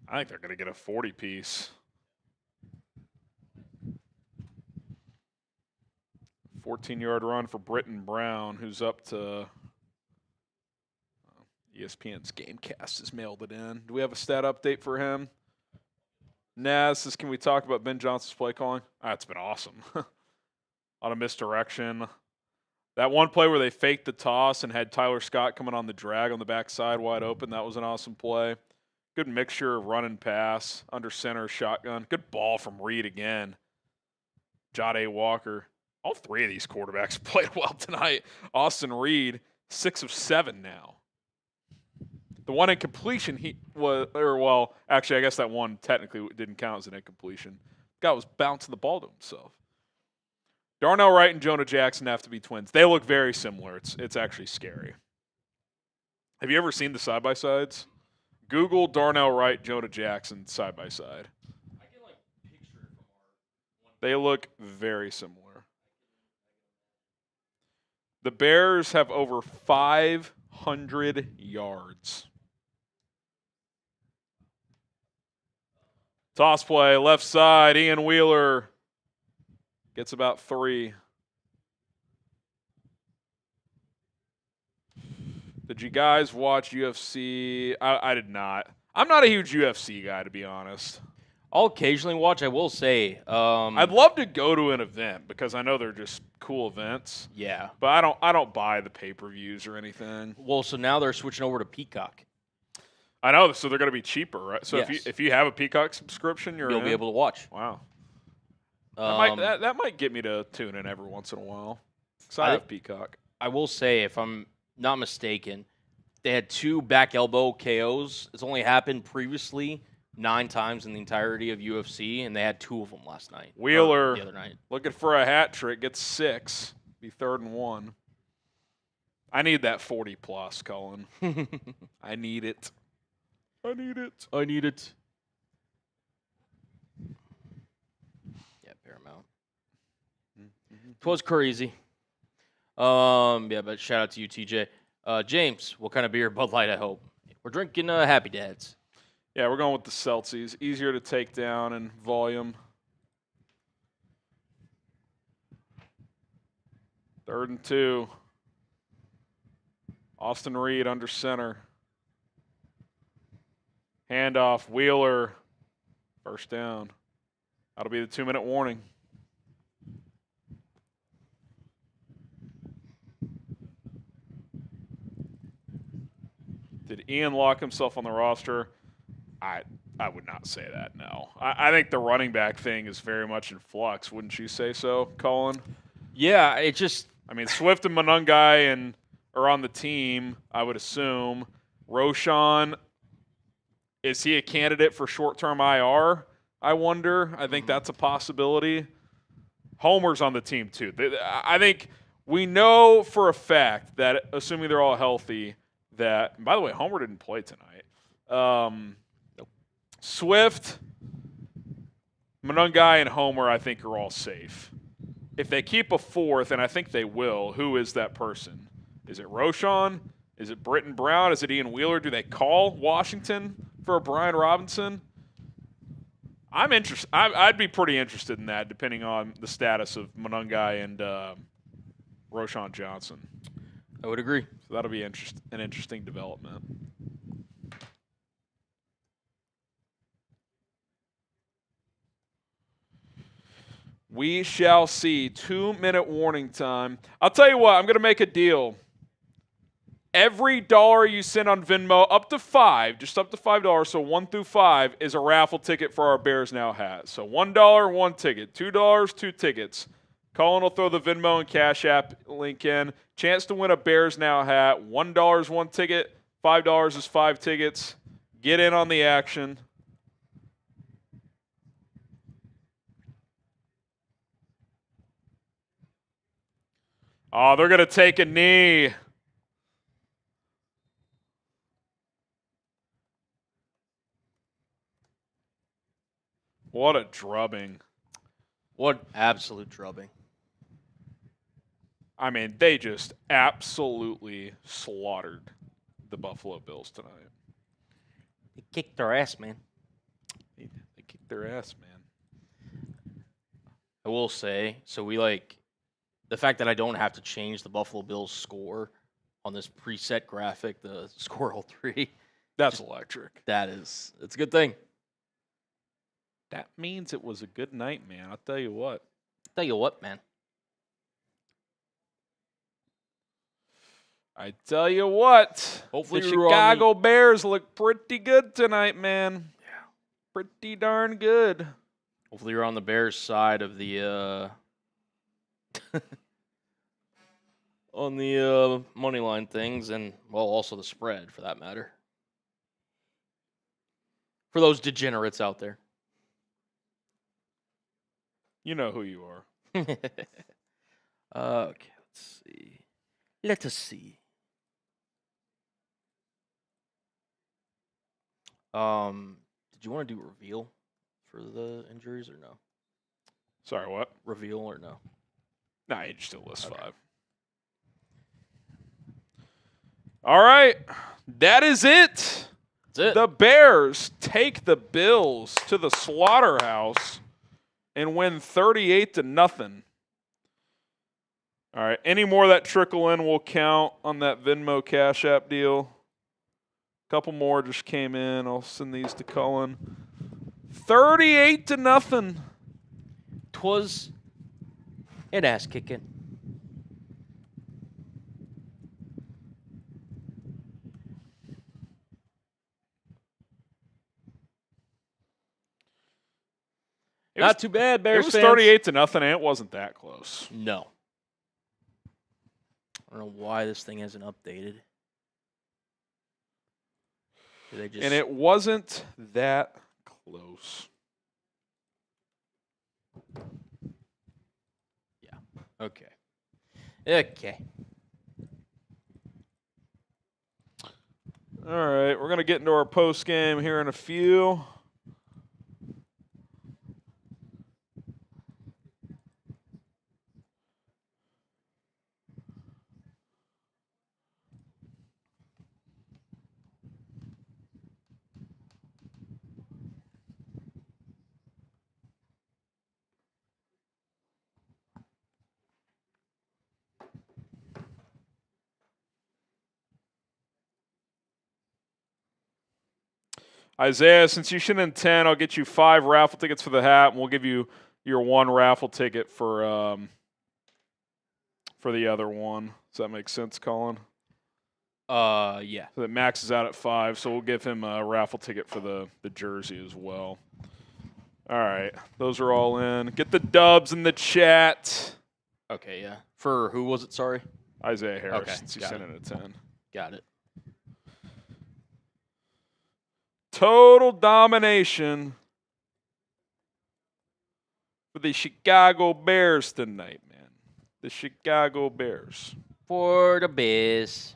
I think they're going to get a 40-piece. 14-yard run for Britton Brown, who's up to ESPN's Gamecast has mailed it in. Do we have a stat update for him? Naz, can we talk about Ben Johnson's play calling? It's been awesome. A lot of misdirection. That one play where they faked the toss and had Tyler Scott coming on the drag on the backside wide open, that was an awesome play. Good mixture of run and pass, under center, shotgun. Good ball from Reed again. Jade Walker. All 3 of these quarterbacks played well tonight. Austin Reed, 6 of 7 now. The one incompletion actually, I guess that one technically didn't count as an incompletion. The guy was bouncing the ball to himself. Darnell Wright and Jonah Jackson have to be twins. They look very similar. It's actually scary. Have you ever seen the side-by-sides? Google Darnell Wright, Jonah Jackson side-by-side. I can picture it from our. They look very similar. The Bears have over 500 yards. Toss play, left side, Ian Wheeler gets about 3. Did you guys watch UFC? I did not. I'm not a huge UFC guy, to be honest. I'll occasionally watch. I will say, I'd love to go to an event because I know they're just cool events. Yeah, but I don't buy the pay-per-views or anything. Well, so now they're switching over to Peacock. I know, so they're going to be cheaper, right? So yes. if you have a Peacock subscription, you'll be able to watch. Wow. That might get me to tune in every once in a while. Because I have Peacock. I will say, if I'm not mistaken, they had 2 back elbow KOs. It's only happened previously 9 times in the entirety of UFC, and they had 2 of them last night. Wheeler, the other night. Looking for a hat trick, gets 6. Be 3rd and 1. I need that 40-plus, Colin. I need it. I need it. Yeah, Paramount. It was crazy. Yeah, but shout out to you, TJ. James, what kind of beer? Bud Light, I hope. We're drinking Happy Dads. Yeah, we're going with the Celsius. Easier to take down in volume. 3rd and 2. Austin Reed under center. Handoff, Wheeler. 1st down. That'll be the 2-minute warning. Did Ian lock himself on the roster? I would not say that, no. I think the running back thing is very much in flux. Wouldn't you say so, Colin? Yeah, it just... I mean, Swift and Monungai are on the team, I would assume. Roschon, is he a candidate for short-term IR? I wonder. I think that's a possibility. Homer's on the team, too. I think we know for a fact that, assuming they're all healthy, that – by the way, Homer didn't play tonight. Swift, Monungai, and Homer, I think, are all safe. If they keep a 4th, and I think they will, who is that person? Is it Roschon? Is it Britton Brown? Is it Ian Wheeler? Do they call Washington for a Brian Robinson? I'm interested. I'd be pretty interested in that, depending on the status of Monungai and Roschon Johnson. I would agree. So that'll be an interesting development. We shall see. 2-minute warning time. I'll tell you what, I'm going to make a deal. Every dollar you send on Venmo, up to $5, just up to $5, so 1 through 5, is a raffle ticket for our Bears Now hat. So $1, 1 ticket. $2, 2 tickets. Colin will throw the Venmo and Cash App link in. Chance to win a Bears Now hat. $1 is 1 ticket. $5 is 5 tickets. Get in on the action. Oh, they're going to take a knee. What a drubbing. What absolute drubbing. I mean, they just absolutely slaughtered the Buffalo Bills tonight. They kicked their ass, man. They kicked their ass, man. I will say, so we the fact that I don't have to change the Buffalo Bills score on this preset graphic, the score 03. That's electric. It's a good thing. That means it was a good night, man. I'll tell you what. Man. I tell you what. Hopefully the Chicago Bears look pretty good tonight, man. Yeah. Pretty darn good. Hopefully you're on the Bears side of the on the money line things, and also the spread for that matter. For those degenerates out there. You know who you are. Okay, let's see. Let us see. Did you want to do reveal for the injuries or no? Sorry, what? Reveal or no? Nah, you just still list 5. All right. That is it. That's it. The Bears take the Bills to the slaughterhouse and win 38-0. All right. Any more that trickle in will count on that Venmo Cash App deal. A couple more just came in. I'll send these to Cullen. 38-0. 'Twas an ass kicking. Not too bad, Bears It was fans. 38-0, and it wasn't that close. No. I don't know why this thing hasn't updated. And it wasn't that close. Yeah. Okay. Okay. All right, we're going to get into our post game here in a few. Isaiah, since you should in 10, I'll get you 5 raffle tickets for the hat, and we'll give you your 1 raffle ticket for the other one. Does that make sense, Colin? Yeah. So that maxes out at 5, so we'll give him a raffle ticket for the jersey as well. All right, those are all in. Get the dubs in the chat. Okay, yeah. For who was it, sorry? Isaiah Harris, Okay, since you got sent it. in a 10. Got it. Total domination for the Chicago Bears tonight, man. The Chicago Bears. For the Bears.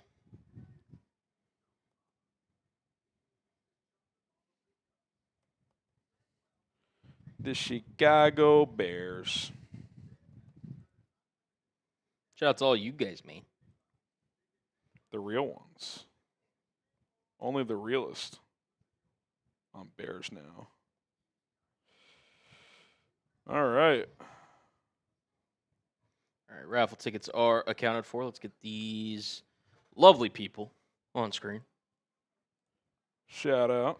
The Chicago Bears. Shout out to all you guys, man. The real ones. Only the realest on Bears now. All right. All right, raffle tickets are accounted for. Let's get these lovely people on screen. Shout out.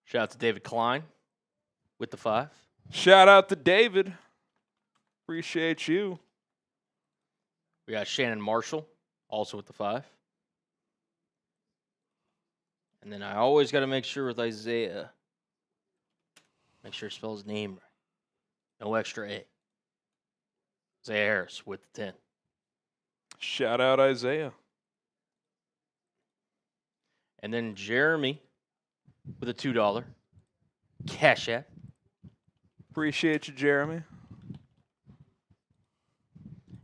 Shout out to David Klein with the 5. Shout out to David. Appreciate you. We got Shannon Marshall, also with the 5. And then I always got to make sure with Isaiah, make sure to spell his name right. No extra A. Isaiah Harris with the 10. Shout out Isaiah. And then Jeremy with a $2 Cash App. Appreciate you, Jeremy.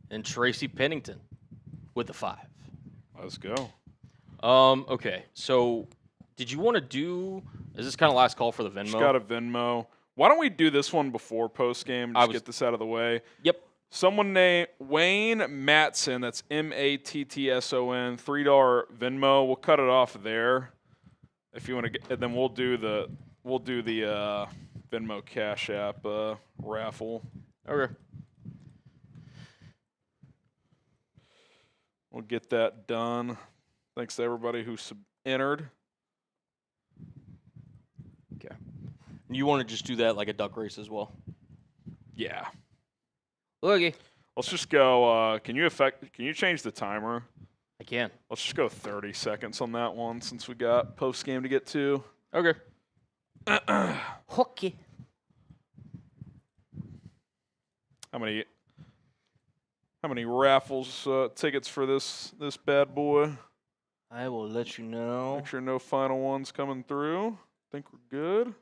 And Tracy Pennington with the 5. Let's go. Okay, so did you want to do? Is this kind of last call for the Venmo? Just got a Venmo. Why don't we do this one before post game? Just get this out of the way. Yep. Someone named Wayne Matson. That's Matson. $3 Venmo. We'll cut it off there. If you want to get, and then we'll do the Venmo Cash App raffle. Okay. We'll get that done. Thanks to everybody who entered. Okay. You want to just do that like a duck race as well? Yeah. Okay. Let's just go. Can you change the timer? I can. Let's just go 30 seconds on that one since we got post game to get to. Okay. Hooky. How many raffles tickets for this bad boy? I will let you know. Make sure no final ones coming through. Think we're good.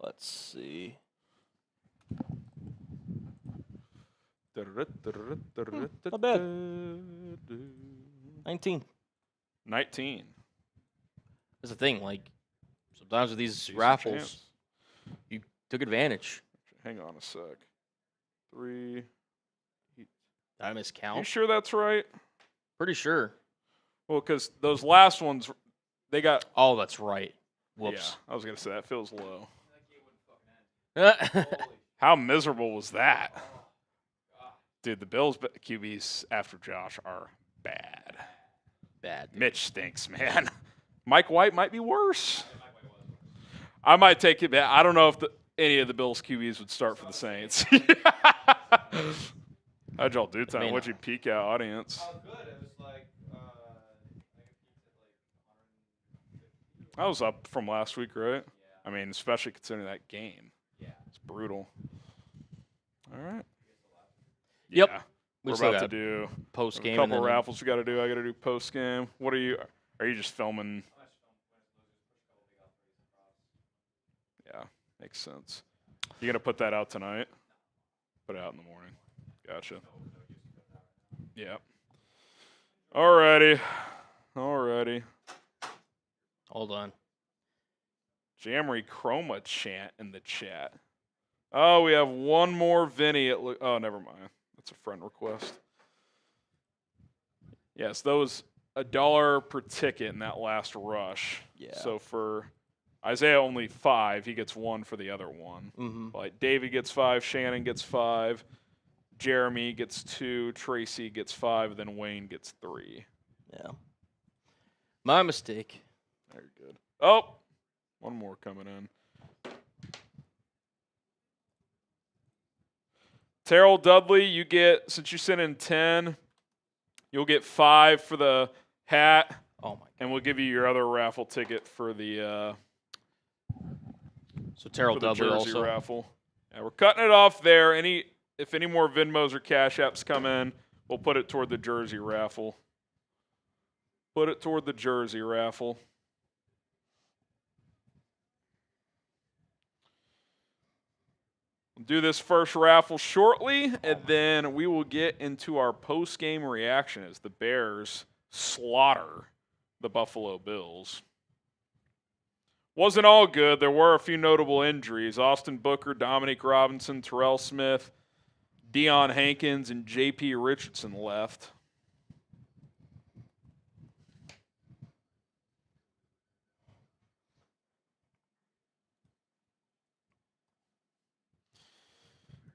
Let's see. Not bad. 19. 19. That's the thing. Like, sometimes with these Decent raffles, chance. you took advantage. Hang on a sec. 3. Did I You miscount? sure that's right? Pretty sure. Well, because those last ones, they got. Oh, that's right. Whoops. Yeah, I was gonna say that feels low. Yeah. How miserable was that? Dude, the Bills QBs after Josh are bad. Bad. Mitch stinks, man. Mike White might be worse. I might take it back. I don't know if any of the Bills QBs would start for the Saints. How'd y'all do tonight? What'd you peek out, audience? Good. It was like I was up from last week, right? Yeah. I mean, especially considering that game. Yeah. It's brutal. All right. Yep. Yeah. We We're still about to got do post a game. couple raffles we got to do. I got to do post game. What are you just filming? Yeah, makes sense. You going to put that out tonight? Put it out in the morning. Gotcha. Yeah. Alrighty. Hold on. Jamry Chroma chant in the chat. Oh, we have one more Vinny. Oh, never mind. That's a friend request. Yes, those $1 per ticket in that last rush. Yeah. So for Isaiah, only 5. He gets 1 for the other one. Mm-hmm. Like David gets 5, Shannon gets 5, Jeremy gets 2, Tracy gets 5, then Wayne gets 3. Yeah. My mistake. Very good. Oh, one more coming in. Terrell Dudley, you get, since you sent in 10, you'll get 5 for the hat. Oh, my God. And we'll give you your other raffle ticket for the So Terrell Dudley jersey also. raffle. Yeah, we're cutting it off there. If any more Venmos or Cash Apps come in, we'll put it toward the jersey raffle. Put it toward the jersey raffle. We'll do this first raffle shortly, and then we will get into our post-game reaction as the Bears slaughter the Buffalo Bills. Wasn't all good. There were a few notable injuries. Austin Booker, Dominique Robinson, Terrell Smith, Deion Hankins, and J.P. Richardson left.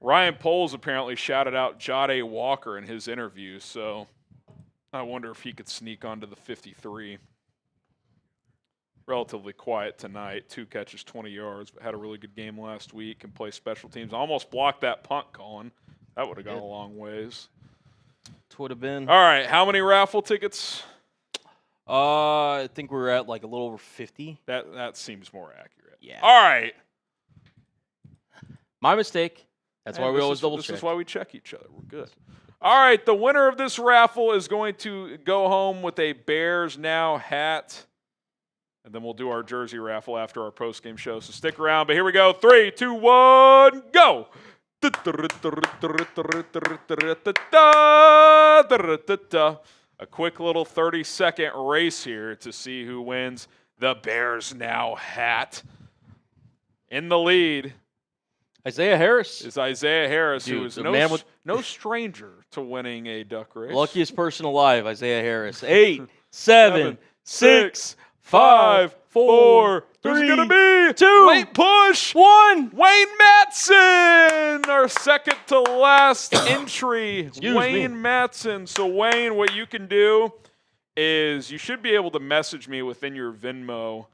Ryan Poles apparently shouted out Jade Walker in his interview, so I wonder if he could sneak onto the 53. Relatively quiet tonight. 2 catches, 20 yards, but had a really good game last week and play special teams. Almost blocked that punt, Colin. That would have gone a long ways. It would have been. All right, how many raffle tickets? I think we're at like a little over 50. That seems more accurate. Yeah. All right. My mistake. That's why we always double check. This is why we check each other. We're good. All right, the winner of this raffle is going to go home with a Bears Now hat. And then we'll do our jersey raffle after our postgame show. So stick around. But here we go. 3, 2, 1, go. A quick little 30-second race here to see who wins the Bears Now hat. In the lead Isaiah Harris is Isaiah Harris, Dude, who is no stranger to winning a duck race. luckiest person alive, Isaiah Harris. 8, 7, 6, 5, 4, 3, Who's it going to be? 2, Late push. 1. Wayne Matson, our second to last entry. Excuse Wayne Matson. So, Wayne, what you can do is you should be able to message me within your Venmo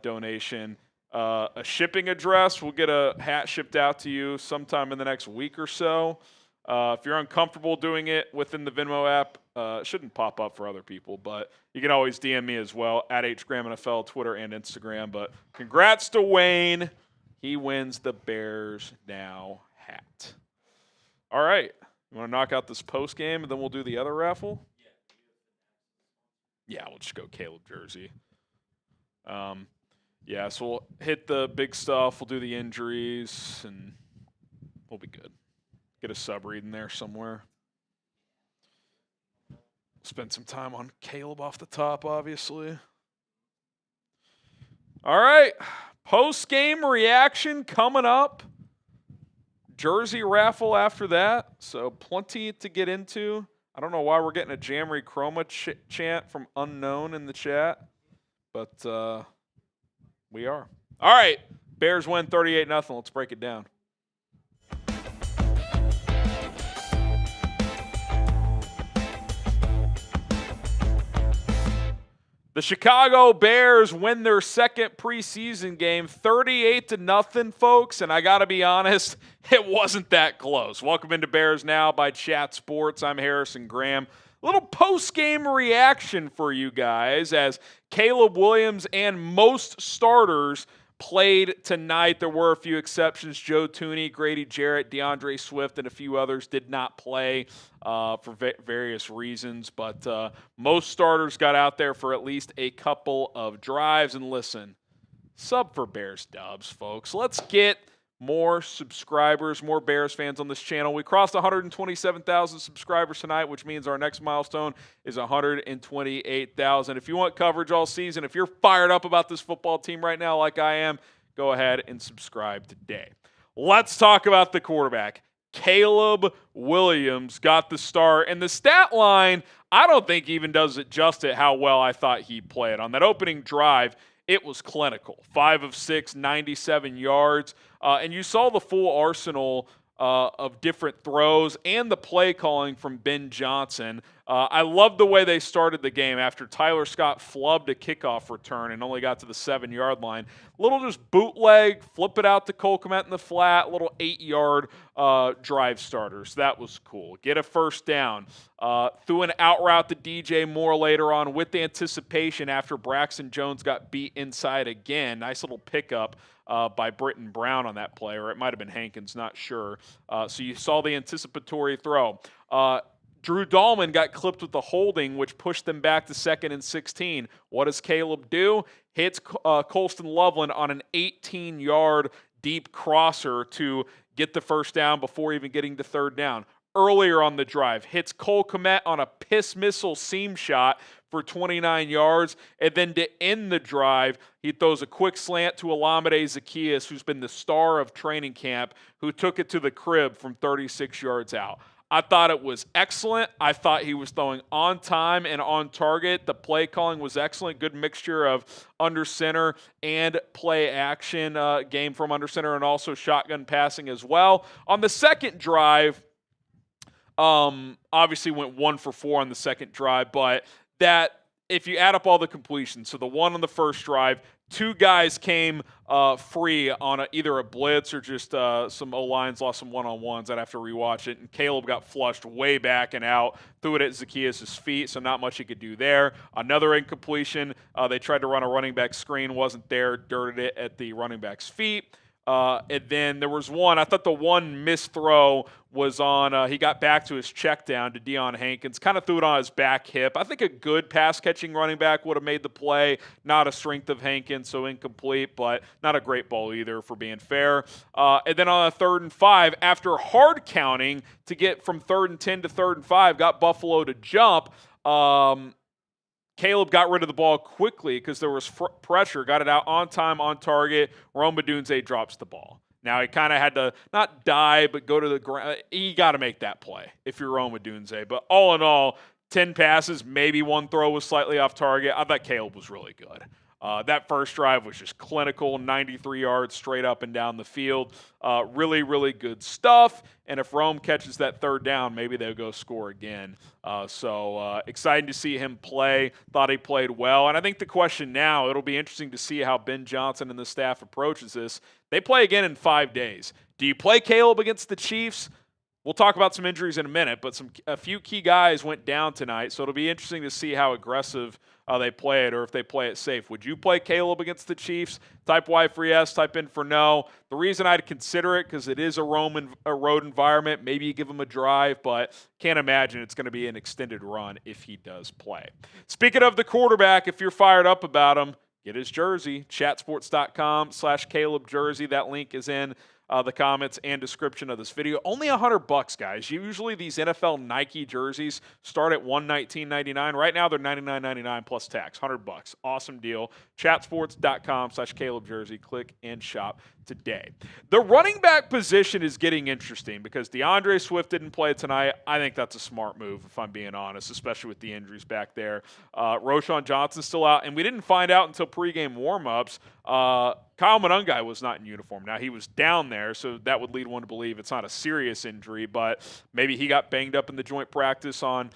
donation a shipping address. We'll get a hat shipped out to you sometime in the next week or so. If you're uncomfortable doing it within the Venmo app, it shouldn't pop up for other people, but you can always DM me as well at HGramNFL, Twitter and Instagram. But congrats to Wayne. He wins the Bears Now hat. All right. You want to knock out this post game and then we'll do the other raffle? Yeah, we'll just go Caleb jersey. Yeah, so we'll hit the big stuff. We'll do the injuries, and we'll be good. Get a sub-read in there somewhere. Spend some time on Caleb off the top, obviously. All right, post-game reaction coming up. Jersey raffle after that, so plenty to get into. I don't know why we're getting a Jamry Chroma chant from Unknown in the chat, but we are. All right, Bears win 38-0. Let's break it down. The Chicago Bears win their second preseason game 38-0, folks, and I got to be honest, it wasn't that close. Welcome into Bears Now by Chat Sports. I'm Harrison Graham. Little post-game reaction for you guys as Caleb Williams and most starters played tonight. There were a few exceptions. Joe Thuney, Grady Jarrett, DeAndre Swift, and a few others did not play for various reasons. But most starters got out there for at least a couple of drives. And listen, sub for Bears dubs, folks. Let's get more subscribers, more Bears fans on this channel. We crossed 127,000 subscribers tonight, which means our next milestone is 128,000. If you want coverage all season, if you're fired up about this football team right now like I am, go ahead and subscribe today. Let's talk about the quarterback. Caleb Williams got the start, and the stat line, I don't think even does it justice how well I thought he played. On that opening drive, it was clinical. 5 of 6, 97 yards. And you saw the full arsenal of different throws and the play calling from Ben Johnson. I love the way they started the game after Tyler Scott flubbed a kickoff return and only got to the 7-yard line. Little just bootleg, flip it out to Kmet in the flat, little 8-yard drive starters. That was cool. Get a first down. Threw an out route to DJ Moore later on with anticipation after Braxton Jones got beat inside again. Nice little pickup by Britton Brown on that play, or it might have been Hankins, not sure. So you saw the anticipatory throw. Drew Dahlman got clipped with the holding, which pushed them back to 2nd and 16. What does Caleb do? Hits Colston Loveland on an 18-yard deep crosser to get the first down before even getting to 3rd down. earlier on the drive, hits Cole Kmet on a piss missile seam shot for 29 yards. And then to end the drive, he throws a quick slant to Olamide Zaccheaus, who's been the star of training camp, who took it to the crib from 36 yards out. I thought it was excellent. I thought he was throwing on time and on target. The play calling was excellent. Good mixture of under center and play action game from under center, and also shotgun passing as well. On the second drive, obviously went 1 for 4 on the second drive, but that if you add up all the completions, so the one on the first drive, 2 guys came free on either a blitz or just some O-lines lost some one-on-ones. I'd have to rewatch it. And Caleb got flushed way back and out, threw it at Zaccheaus' feet, so not much he could do there. Another incompletion. They tried to run a running back screen, wasn't there, dirted it at the running back's feet. And then there was one, I thought the one missed throw was on, he got back to his check down to Deion Hankins, kind of threw it on his back hip. I think a good pass-catching running back would have made the play. Not a strength of Hankins, so incomplete, but not a great ball either, for being fair. And then on a 3rd and 5, after hard counting to get from 3rd and 10 to 3rd and 5, got Buffalo to jump. Caleb got rid of the ball quickly because there was pressure, got it out on time, on target. Odunze drops the ball. Now, he kind of had to not die, but go to the ground. You got to make that play if you're Odunze. But all in all, 10 passes, maybe 1 throw was slightly off target. I thought Caleb was really good. That first drive was just clinical, 93 yards straight up and down the field. Really, really good stuff. And if Rome catches that 3rd down, maybe they'll go score again. So excited to see him play. Thought he played well. And I think the question now, it'll be interesting to see how Ben Johnson and the staff approaches this. They play again in 5 days. Do you play Caleb against the Chiefs? We'll talk about some injuries in a minute, but a few key guys went down tonight, so it'll be interesting to see how aggressive they play it, or if they play it safe. Would you play Caleb against the Chiefs? Type Y for yes, type in for no. The reason I'd consider it, because it is a road environment. Maybe you give him a drive, but can't imagine it's going to be an extended run if he does play. Speaking of the quarterback, if you're fired up about him, get his jersey, chatsports.com/Caleb jersey. That link is in the comments and description of this video. Only $100, guys. Usually these NFL Nike jerseys start at $119.99. Right now they're $99.99 plus tax. $100. Awesome deal. Chatsports.com/Caleb jersey. Click and shop today. The running back position is getting interesting because DeAndre Swift didn't play tonight. I think that's a smart move, if I'm being honest, especially with the injuries back there. Roschon Johnson's still out, and we didn't find out until pregame warmups. Kyle Monungai was not in uniform. Now, he was down there, so that would lead one to believe it's not a serious injury, but maybe he got banged up in the joint practice on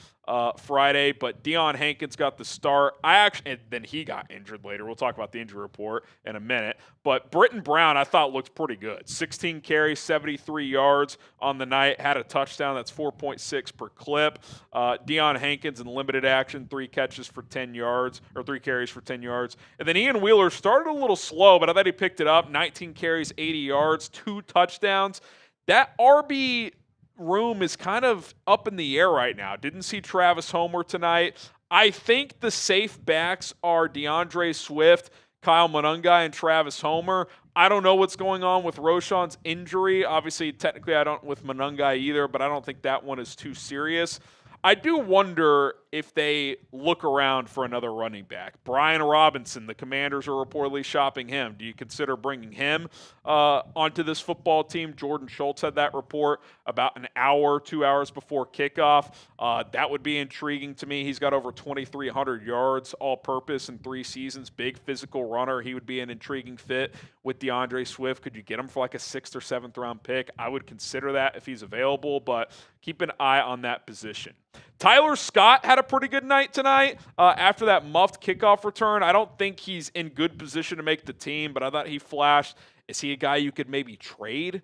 Friday. But Deion Hankins got the start. And then he got injured later. We'll talk about the injury report in a minute. But Britton Brown, I thought, looked pretty good. 16 carries, 73 yards on the night. Had a touchdown. That's 4.6 per clip. Deion Hankins in limited action, 3 catches for 10 yards, or 3 carries for 10 yards. And then Ian Wheeler started a little slow, but I thought he picked it up. 19 carries, 80 yards, 2 touchdowns. That RB room is kind of up in the air right now. Didn't see Travis Homer tonight. I think the safe backs are DeAndre Swift, Kyle Monungai, and Travis Homer. I don't know what's going on with Roschon's injury. Obviously, technically, I don't with Monungai either, but I don't think that one is too serious. I do wonder if they look around for another running back. Brian Robinson, the Commanders are reportedly shopping him. Do you consider bringing him onto this football team? Jordan Schultz had that report about an hour, 2 hours before kickoff. That would be intriguing to me. He's got over 2,300 yards all-purpose in 3 seasons. Big physical runner. He would be an intriguing fit with DeAndre Swift. Could you get him for like a 6th or 7th round pick? I would consider that if he's available, but keep an eye on that position. Tyler Scott had a pretty good night tonight after that muffed kickoff return. I don't think he's in good position to make the team, but I thought he flashed. Is he a guy you could maybe trade,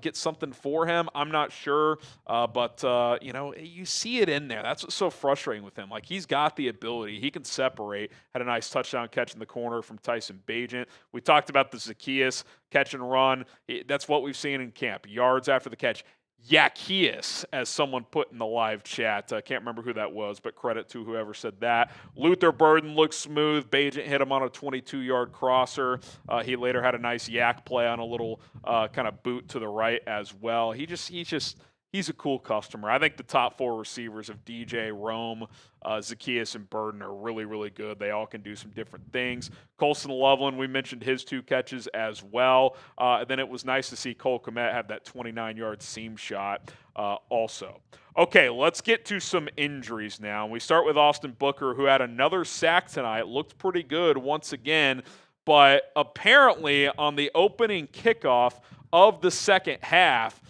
get something for him? I'm not sure, but you see it in there. That's what's so frustrating with him. Like, he's got the ability. He can separate. Had a nice touchdown catch in the corner from Tyson Bagent. We talked about the Zaccheaus catch and run. That's what we've seen in camp. Yards after the catch. Zaccheaus, as someone put in the live chat. I can't remember who that was, but credit to whoever said that. Luther Burden looks smooth. Bagent hit him on a 22-yard crosser. He later had a nice yak play on a little kind of boot to the right as well. He's just he's a cool customer. I think the top 4 receivers of DJ, Rome, Zaccheaus, and Burden are really, really good. They all can do some different things. Colston Loveland, we mentioned his 2 catches as well. And then it was nice to see Cole Kmet have that 29-yard seam shot also. Okay, let's get to some injuries now. We start with Austin Booker, who had another sack tonight. Looked pretty good once again, but apparently on the opening kickoff of the second half,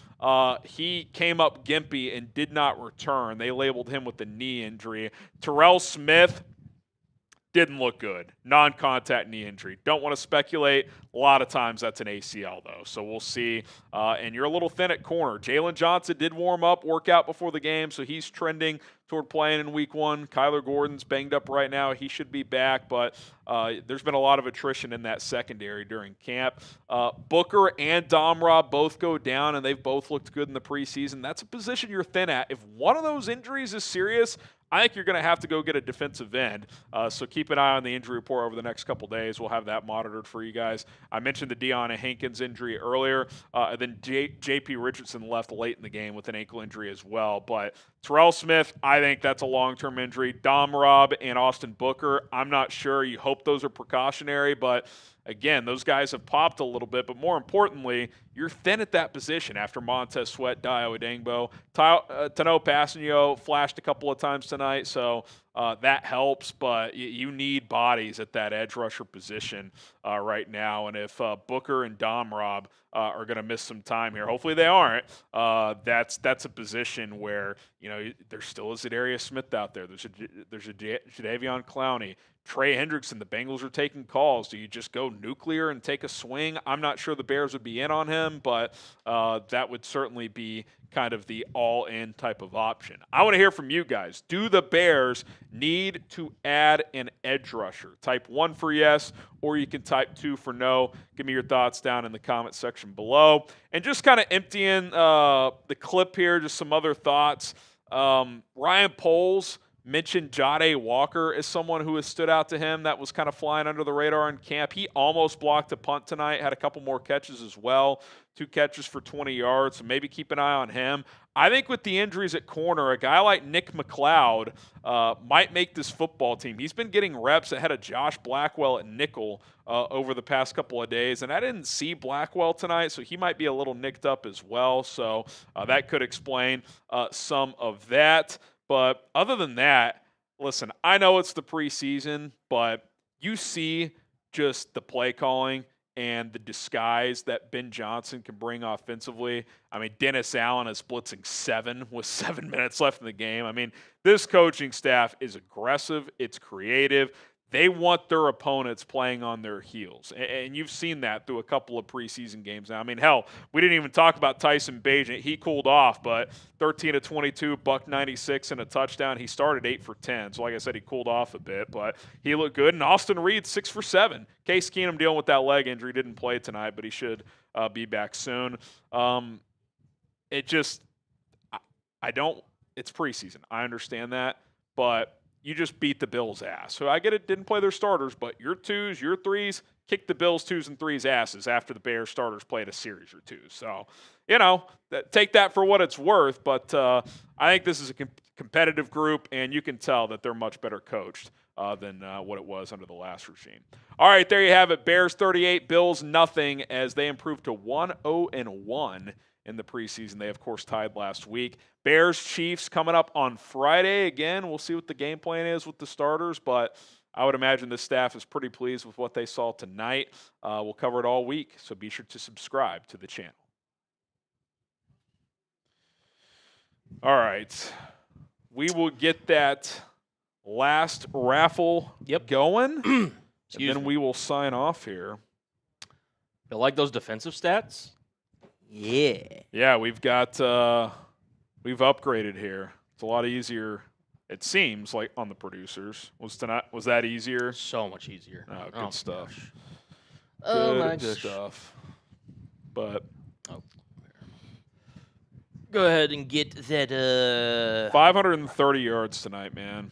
he came up gimpy and did not return. They labeled him with a knee injury. Terrell Smith didn't look good. Non-contact knee injury. Don't want to speculate. A lot of times that's an ACL, though. So we'll see. And you're a little thin at corner. Jalen Johnson did warm up, work out before the game, so he's trending toward playing in week 1. Kyler Gordon's banged up right now. He should be back, but there's been a lot of attrition in that secondary during camp. Booker and Domrob both go down, and they've both looked good in the preseason. That's a position you're thin at. If one of those injuries is serious, I think you're going to have to go get a defensive end. So keep an eye on the injury report over the next couple days. We'll have that monitored for you guys. I mentioned the Deanna Hankins injury earlier. And then J.P. Richardson left late in the game with an ankle injury as well. But Terrell Smith, I think that's a long-term injury. Dom Robb and Austin Booker, I'm not sure. You hope those are precautionary, but again, those guys have popped a little bit, but more importantly, you're thin at that position after Montez Sweat, Dio Adengbo. Tano Passanio flashed a couple of times tonight, so that helps, but you need bodies at that edge rusher position right now. And if Booker and Dom Rob are going to miss some time here, hopefully they aren't, that's a position where, there still is Zadarius Smith out there. There's a Jadeveon Clowney. Trey Hendrickson, the Bengals are taking calls. Do you just go nuclear and take a swing? I'm not sure the Bears would be in on him, but that would certainly be kind of the all-in type of option. I want to hear from you guys. Do the Bears need to add an edge rusher? Type 1 for yes, or you can type 2 for no. Give me your thoughts down in the comment section below. And just kind of emptying the clip here, just some other thoughts. Ryan Poles mentioned Jade Walker as someone who has stood out to him that was kind of flying under the radar in camp. He almost blocked a punt tonight, had a couple more catches as well, 2 catches for 20 yards, so maybe keep an eye on him. I think with the injuries at corner, a guy like Nick McLeod might make this football team. He's been getting reps ahead of Josh Blackwell at nickel over the past couple of days, and I didn't see Blackwell tonight, so he might be a little nicked up as well, so that could explain some of that. But other than that, listen, I know it's the preseason, but you see just the play calling and the disguise that Ben Johnson can bring offensively. I mean, Dennis Allen is blitzing 7 with 7 minutes left in the game. I mean, this coaching staff is aggressive. It's creative. They want their opponents playing on their heels. And you've seen that through a couple of preseason games now. I mean, hell, we didn't even talk about Tyson Bagent. He cooled off, but 13 of 22, $196 and a touchdown. He started 8 for 10. So like I said, he cooled off a bit, but he looked good. And Austin Reed, 6 for 7. Case Keenum dealing with that leg injury. Didn't play tonight, but he should be back soon. It's preseason. I understand that, but you just beat the Bills' ass. So I get it, didn't play their starters, but your 2s, your 3s, kicked the Bills' 2s and 3s asses after the Bears starters played a series or 2. So, take that for what it's worth, but I think this is a competitive group, and you can tell that they're much better coached than what it was under the last regime. All right, there you have it. Bears 38, Bills nothing, as they improved to 1-0-1 in the preseason. They, of course, tied last week. Bears-Chiefs coming up on Friday. Again, we'll see what the game plan is with the starters, but I would imagine this staff is pretty pleased with what they saw tonight. We'll cover it all week, so be sure to subscribe to the channel. All right. We will get that last raffle going, and then we will sign off here. You like those defensive stats? Yeah. Yeah, we've got we've upgraded here. It's a lot easier, it seems, like on the producers. Was that easier? So much easier. Oh, good stuff. Gosh. Good my gosh. stuff. But go ahead and get that 530 yards tonight, man.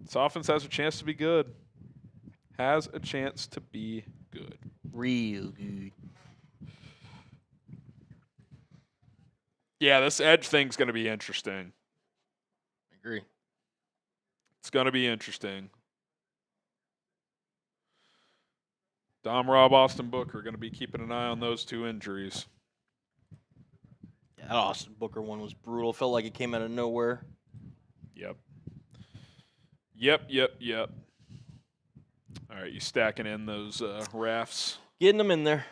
This offense has a chance to be good. Has a chance to be good. real good. Yeah, this edge thing's going to be interesting. I agree. It's going to be interesting. Dom, Rob, Austin Booker going to be keeping an eye on those two injuries. Yeah, that Austin Booker one was brutal. Felt like it came out of nowhere. Yep. All right, you stacking in those rafts? Getting them in there.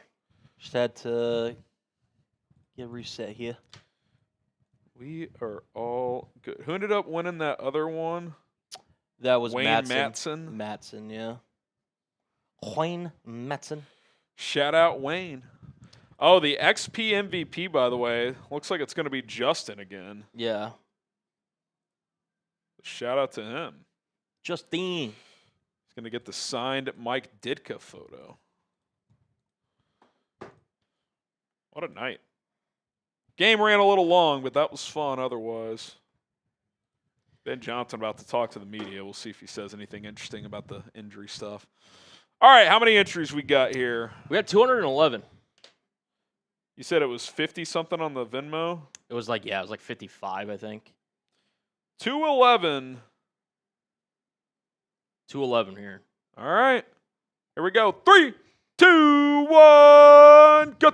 Just had to get reset here. We are all good. Who ended up winning that other one? That was Wayne Matson. Matson, yeah. Wayne Matson. Shout out Wayne. Oh, the XP MVP, by the way. Looks like it's going to be Justin again. Yeah. Shout out to him. Justin. He's going to get the signed Mike Ditka photo. What a night. Game ran a little long, but that was fun otherwise. Ben Johnson about to talk to the media. We'll see if he says anything interesting about the injury stuff. All right, how many entries we got here? We had 211. You said it was 50-something on the Venmo? It was like 55, I think. 211. 211 here. All right. Here we go. 3, 2, 1. Go.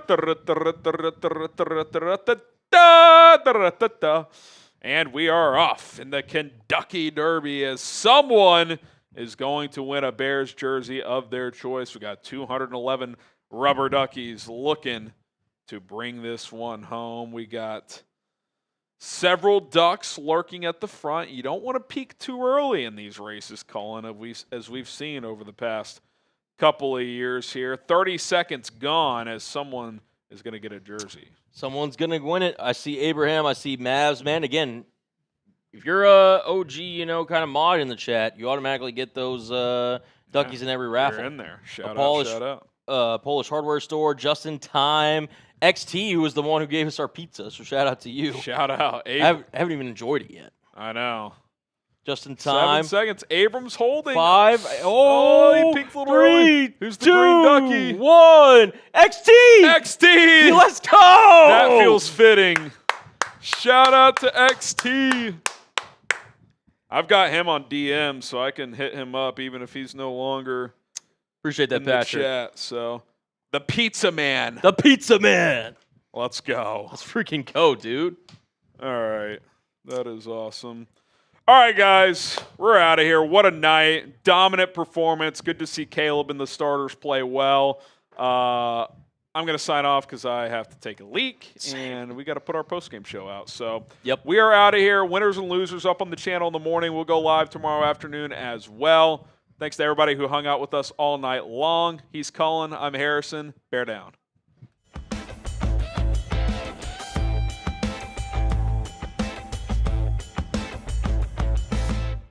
And we are off in the Kentucky Derby as someone is going to win a Bears jersey of their choice. We got 211 rubber duckies looking to bring this one home. We got several ducks lurking at the front. You don't want to peak too early in these races, Colin, as we've seen over the past couple of years here. 30 seconds gone as someone is going to get a jersey. Someone's going to win it. I see Abraham. I see Mavs. Man, again, if you're a OG, kind of mod in the chat, you automatically get those duckies in every raffle. You're in there. Shout out. Polish hardware store, just in time. XT, who was the one who gave us our pizza, so shout out to you. Shout out. I haven't even enjoyed it yet. I know. Just in time. 7 seconds. Abrams holding. 5. He peeked a little early. Who's the 2, green ducky? 1. XT! XT! Let's go! That feels fitting. Shout out to XT. I've got him on DM, so I can hit him up even if he's no longer Appreciate that, in the Patrick. chat. So, the Pizza Man. The Pizza Man. Let's go. Let's freaking go, dude. All right. That is awesome. All right, guys. We're out of here. What a night. Dominant performance. Good to see Caleb and the starters play well. I'm going to sign off because I have to take a leak, and we got to put our postgame show out. So we are out of here. Winners and losers up on the channel in the morning. We'll go live tomorrow afternoon as well. Thanks to everybody who hung out with us all night long. He's Colin. I'm Harrison. Bear down.